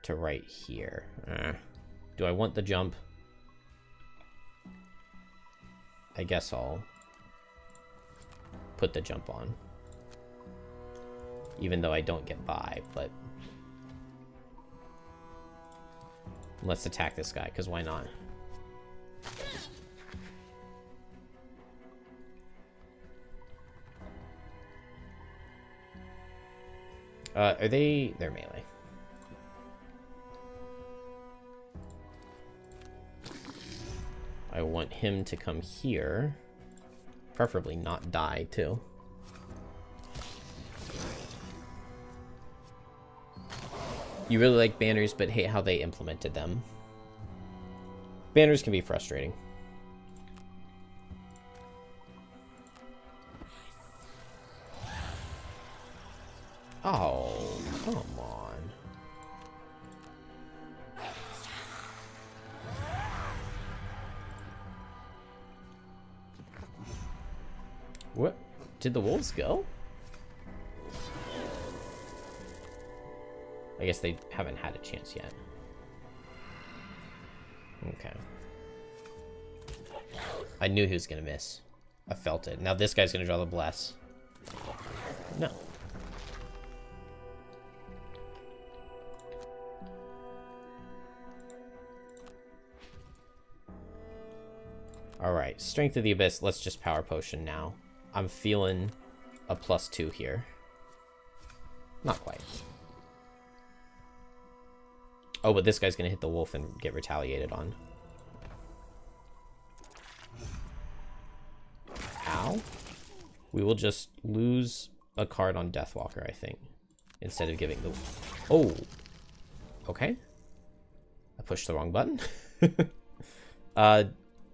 Speaker 1: to right here. Do I want the jump? I guess I'll put the jump on. Even though I don't get by, but let's attack this guy, because why not? They're melee. I want him to come here. Preferably not die, too. You really like banners, but hate how they implemented them. Banners can be frustrating. Oh, come on. What? Did the wolves go? I guess they haven't had a chance yet. Okay. I knew he was going to miss. I felt it. Now this guy's going to draw the bless. No. Alright, Strength of the Abyss. Let's just Power Potion now. I'm feeling a +2 here. Not quite. Oh, but this guy's going to hit the wolf and get retaliated on. Ow. We will just lose a card on Deathwalker, I think. Instead of giving the... Oh! Okay. I pushed the wrong button.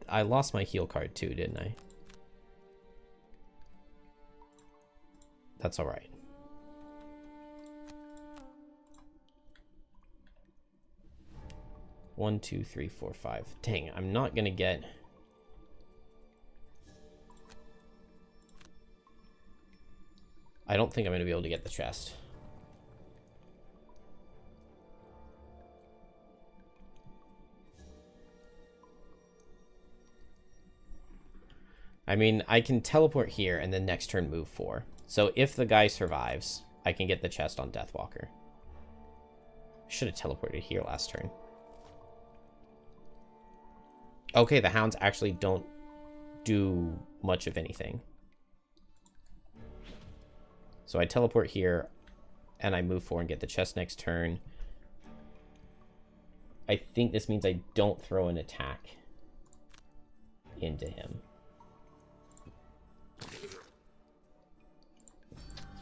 Speaker 1: I lost my heal card too, didn't I? That's all right. One, two, three, four, five. Dang, I'm not gonna get... I don't think I'm gonna be able to get the chest. I mean, I can teleport here and then next turn move 4. So if the guy survives, I can get the chest on Deathwalker. Should have teleported here last turn. Okay, the hounds actually don't do much of anything. So I teleport here and I move 4 and get the chest next turn. I think this means I don't throw an attack into him.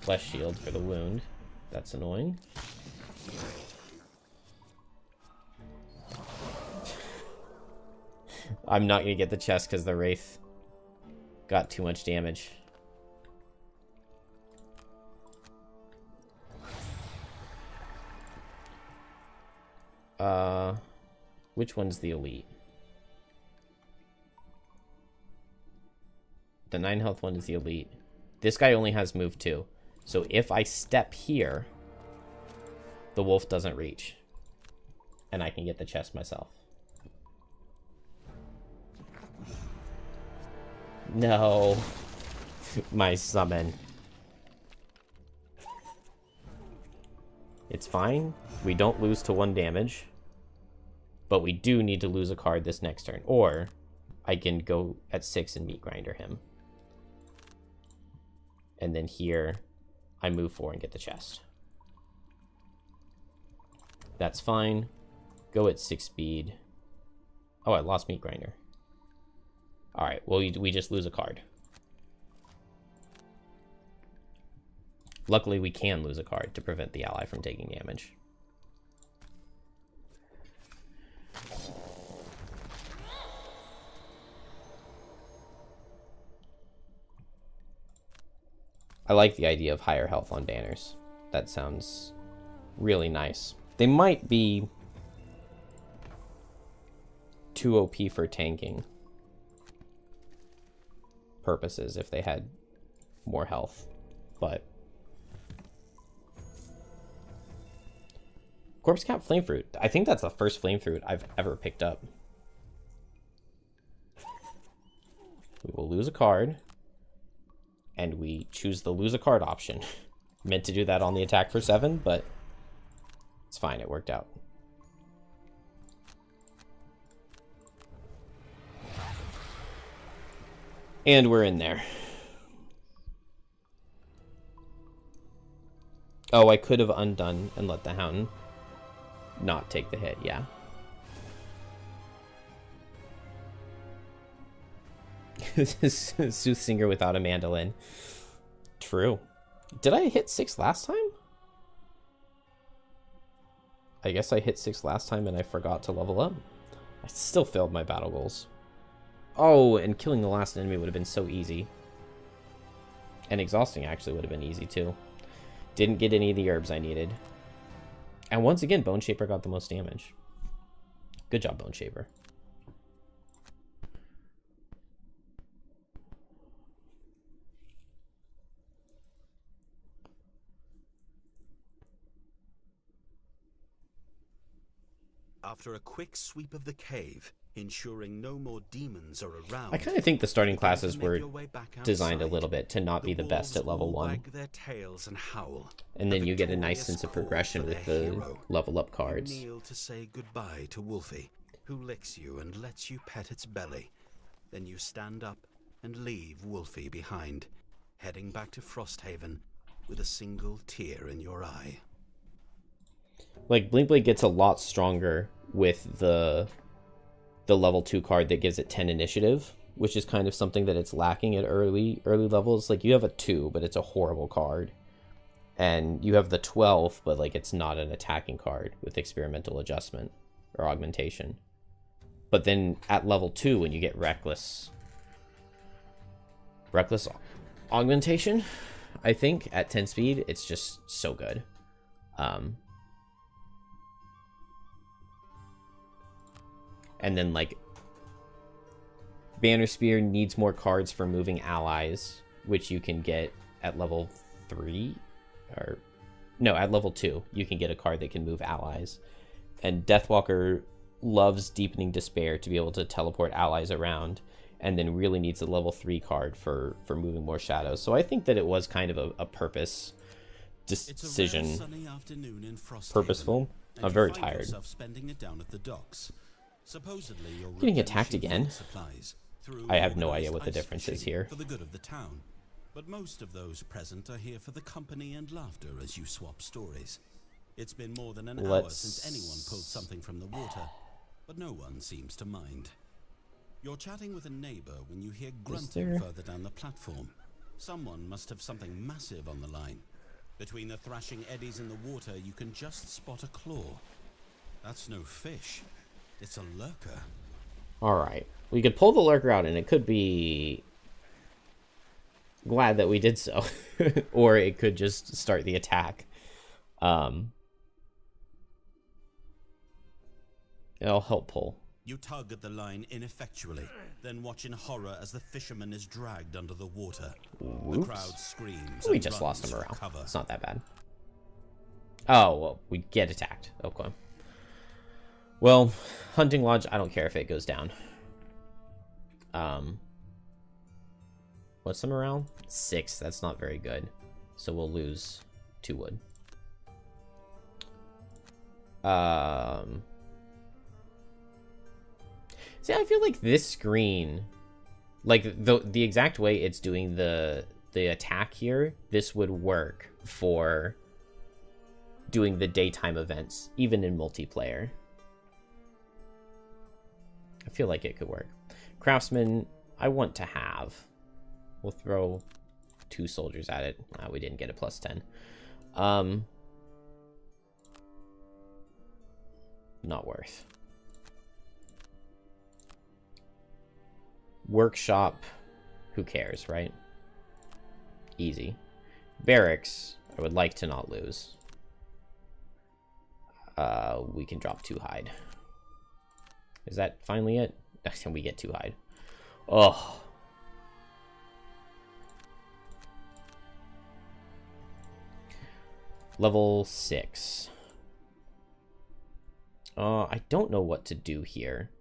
Speaker 1: Flesh shield for the wound. That's annoying. I'm not gonna get the chest because the Wraith got too much damage. Which one's the elite? The 9 health one is the elite. This guy only has move 2. So if I step here, the wolf doesn't reach. And I can get the chest myself. No. My summon. It's fine. We don't lose to 1 damage. But we do need to lose a card this next turn. Or I can go at 6 and meat grinder him. And then here, I move 4 and get the chest. That's fine. Go at 6 speed. Oh, I lost meat grinder. Alright, well, we just lose a card. Luckily, we can lose a card to prevent the ally from taking damage. I like the idea of higher health on banners. That sounds really nice. They might be too OP for tanking purposes if they had more health, but Corpse Cap Flame Fruit. I think that's the first Flame Fruit I've ever picked up. We will lose a card, and we choose the lose a card option. Meant to do that on the attack for 7, but it's fine, it worked out. And we're in there. Oh, I could have undone and let the hound not take the hit, yeah. Soothsinger without a mandolin. True. Did I hit 6 last time? I guess I hit 6 last time and I forgot to level up. I still failed my battle goals. Oh, and killing the last enemy would have been so easy. And exhausting actually would have been easy too. Didn't get any of the herbs I needed. And once again, Bone Shaper got the most damage. Good job, Bone Shaper.
Speaker 2: After a quick sweep of the cave, ensuring no more demons are around,
Speaker 1: I kind of think the starting classes were designed a little bit to not be the best at level 1.
Speaker 2: Their tails and howl.
Speaker 1: And then you get a nice sense of progression with the level up cards.
Speaker 2: You kneel to say goodbye to Wolfie, who licks you and lets you pet its belly. Then you stand up and leave Wolfie behind, heading back to Frosthaven with a single tear in your eye.
Speaker 1: Like, Blinkblade gets a lot stronger with the level 2 card that gives it 10 initiative, which is kind of something that it's lacking at early levels. Like, you have a 2, but it's a horrible card. And you have the 12, but, like, it's not an attacking card with experimental adjustment. or augmentation. But then at level 2, when you get reckless augmentation, I think at 10 speed, it's just so good. And then like Banner Spear needs more cards for moving allies, which you can get at level 3, or no, at level 2, you can get a card that can move allies. And Deathwalker loves Deepening Despair to be able to teleport allies around, and then really needs a level 3 card for moving more shadows. So I think that it was kind of a purpose decision. Purposeful. I'm very tired.
Speaker 2: Spending it down at the docks. Supposedly you're
Speaker 1: getting attacked again. I have no idea
Speaker 2: organized
Speaker 1: what the
Speaker 2: ice
Speaker 1: difference is
Speaker 2: fishing
Speaker 1: here.
Speaker 2: For the good of the town. But most of those present are here for the company and laughter as you swap stories. It's been more than an hour since anyone pulled something from the water, but no one seems to mind. You're chatting with a neighbor when you hear grunting further down the platform. Someone must have something massive on the line. Between the thrashing eddies in the water, you can just spot a claw. That's no fish. It's a lurker.
Speaker 1: Alright. We could pull the lurker out, and it could be glad that we did so. Or it could just start the attack. It'll help pull.
Speaker 2: You tug at the line ineffectually, then watch in horror as the fisherman is dragged under the water.
Speaker 1: Oops.
Speaker 2: The crowd screams.
Speaker 1: We
Speaker 2: and
Speaker 1: just
Speaker 2: runs
Speaker 1: lost him
Speaker 2: for
Speaker 1: around.
Speaker 2: cover.
Speaker 1: It's not that bad. Oh, well, we get attacked. Okay. Well, Hunting Lodge, I don't care if it goes down. What's the morale? 6. That's not very good. So we'll lose 2 wood. See, I feel like this screen, like the exact way it's doing the attack here, this would work for doing the daytime events, even in multiplayer. I feel like it could work. Craftsman, I want to have. We'll throw 2 soldiers at it. We didn't get a +10. Not worth. Workshop, who cares, right? Easy. Barracks, I would like to not lose. We can drop 2 hide. Is that finally it? We get 2 hide. Oh. Level 6. I don't know what to do here.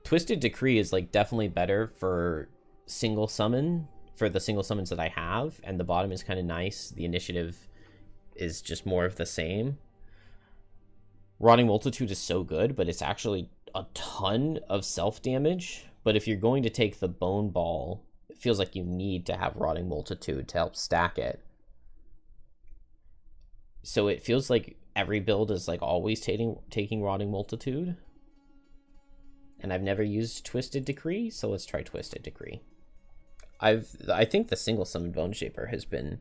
Speaker 1: Twisted Decree is like definitely better for single summon, for the single summons that I have, and the bottom is kind of nice. The initiative is just more of the same. Rotting Multitude is so good, but it's actually a ton of self damage. But if you're going to take the Bone Ball, it feels like you need to have Rotting Multitude to help stack it. So it feels like every build is like always taking Rotting Multitude. And I've never used Twisted Decree, so let's try Twisted Decree. I think the single summon Bone Shaper has been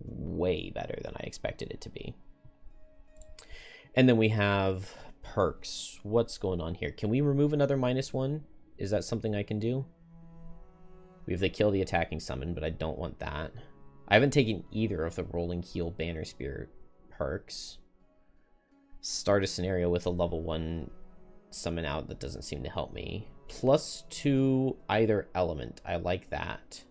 Speaker 1: way better than I expected it to be. And then we have perks. What's going on here? Can we remove another -1? Is that something I can do? We have the kill the attacking summon, but I don't want that. I haven't taken either of the Rolling Heal Banner Spear perks. Start a scenario with a level 1 summon out. That doesn't seem to help me. +2 either element. I like that.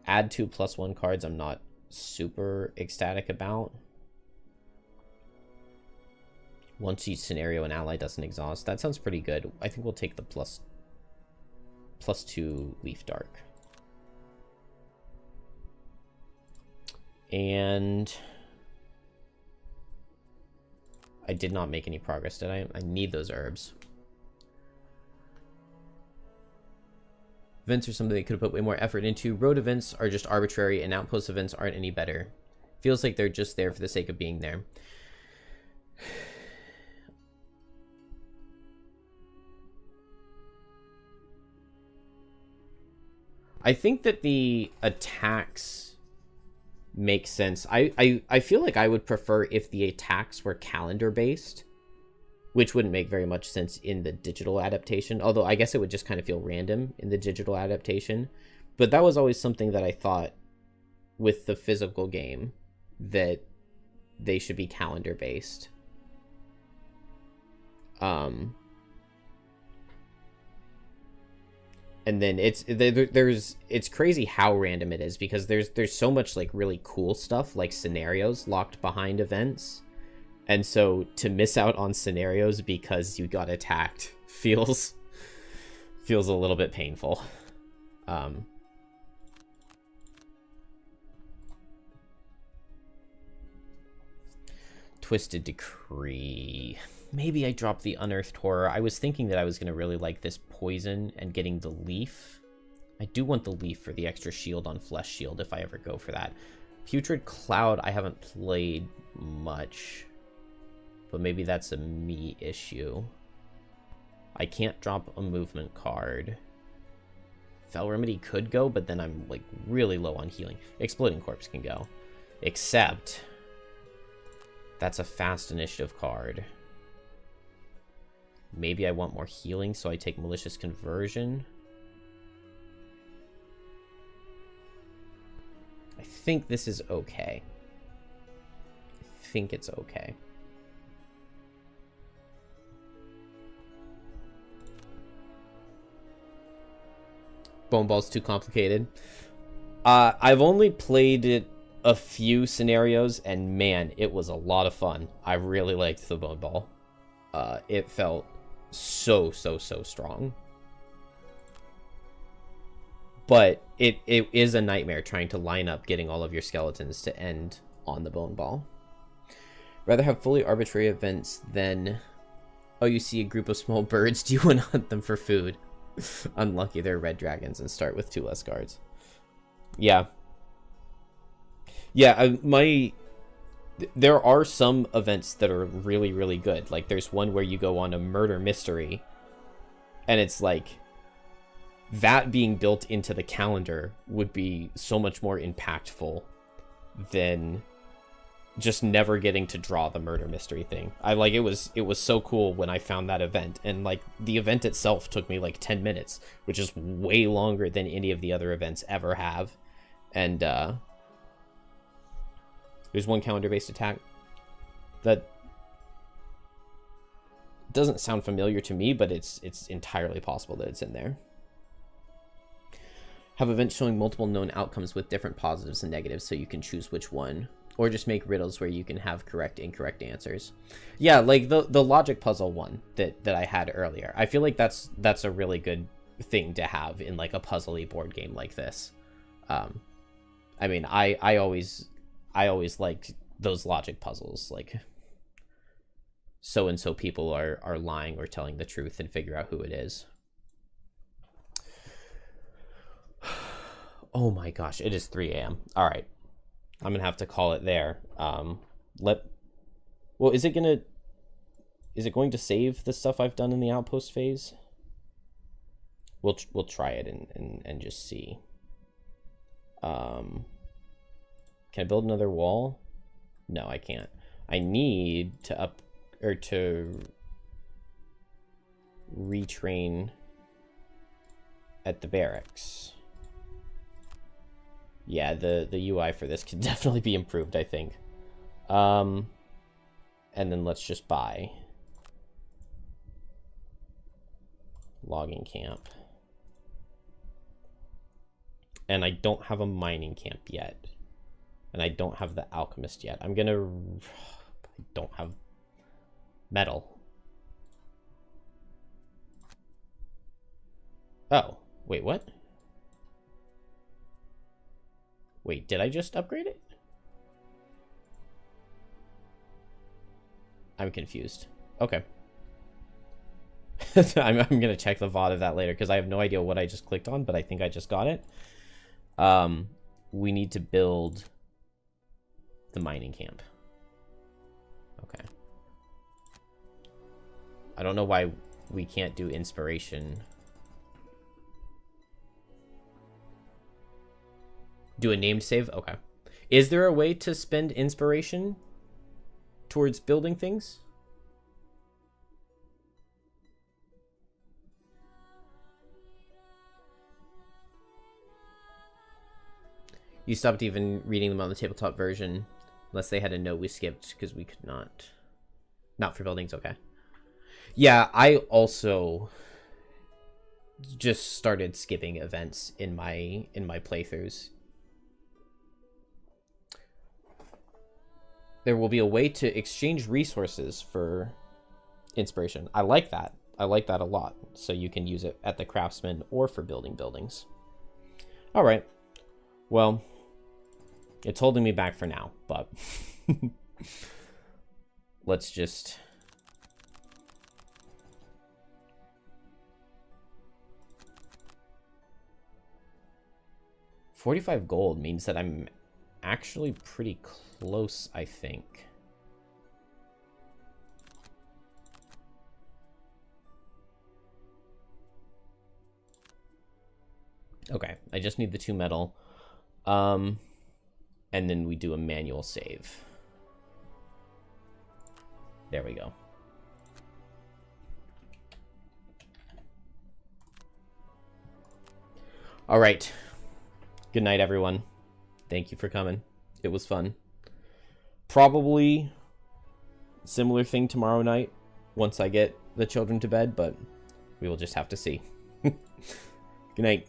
Speaker 1: Add 2 +1 cards. I'm not super ecstatic about. Once each scenario an ally doesn't exhaust. That sounds pretty good. I think we'll take the +2 Leaf Dark. And I did not make any progress, did I? I need those herbs. Events are something they could have put way more effort into. Road events are just arbitrary, and Outpost events aren't any better. Feels like they're just there for the sake of being there. I think that the attacks make sense. I feel like I would prefer if the attacks were calendar based which wouldn't make very much sense in the digital adaptation, although I guess it would just kind of feel random in the digital adaptation. But that was always something that I thought with the physical game, that they should be calendar based. And then it's crazy how random it is, because there's so much like really cool stuff, like scenarios locked behind events, and so to miss out on scenarios because you got attacked feels a little bit painful. Twisted Decree. Maybe I dropped the Unearthed Horror. I was thinking that I was going to really like this poison and getting the leaf. I do want the leaf for the extra shield on Flesh Shield if I ever go for that. Putrid Cloud I haven't played much, but maybe that's a me issue. I can't drop a movement card. Fell Remedy could go, but then I'm like really low on healing. Exploding Corpse can go. Except that's a fast initiative card. Maybe I want more healing, so I take Malicious Conversion. I think this is okay. I think it's okay. Bone Ball's too complicated. I've only played it a few scenarios, and man, it was a lot of fun. I really liked the Bone Ball. It felt so strong. But it is a nightmare trying to line up getting all of your skeletons to end on the Bone Ball. Rather have fully arbitrary events than, oh, you see a group of small birds, do you want to hunt them for food? Unlucky, they're red dragons and start with 2 less guards. Yeah. Yeah, there are some events that are really, really good. Like, there's one where you go on a murder mystery, and it's like, that being built into the calendar would be so much more impactful than just never getting to draw the murder mystery thing. It was so cool when I found that event, and like the event itself took me like 10 minutes, which is way longer than any of the other events ever have. And there's one calendar-based attack that doesn't sound familiar to me, but it's entirely possible that it's in there. Have events showing multiple known outcomes with different positives and negatives, so you can choose which one. Or just make riddles where you can have correct, incorrect answers. Yeah, like the logic puzzle one that I had earlier. I feel like that's a really good thing to have in like a puzzly board game like this. I mean, I always liked those logic puzzles, like so and so people are lying or telling the truth, and figure out who it is. Oh my gosh, it is 3 a.m. All right. I'm gonna have to call it there. Well, is it going to save the stuff I've done in the Outpost phase? We'll try it and just see. Can I build another wall? No, I can't. I need to retrain at the barracks. Yeah, the UI for this could definitely be improved, I think. And then let's just buy logging camp. And I don't have a mining camp yet. And I don't have the alchemist yet. I don't have metal. Oh, wait, what? Wait, did I just upgrade it? I'm confused. Okay. I'm gonna check the VOD of that later, because I have no idea what I just clicked on, but I think I just got it. We need to build the mining camp. Okay. I don't know why we can't do inspiration. Do a named save? Okay. Is there a way to spend inspiration towards building things? You stopped even reading them on the tabletop version, unless they had a note we skipped because we could not. Not for buildings, okay. Yeah, I also just started skipping events in my playthroughs. There will be a way to exchange resources for inspiration. I like that. I like that a lot. So you can use it at the craftsman or for building buildings. All right. Well, it's holding me back for now, but let's just... $45 gold means that I'm actually pretty close, I think. Okay, I just need the 2 metal. And then we do a manual save. There we go. All right. Good night, everyone. Thank you for coming. It was fun. Probably similar thing tomorrow night once I get the children to bed, but we will just have to see. Good night.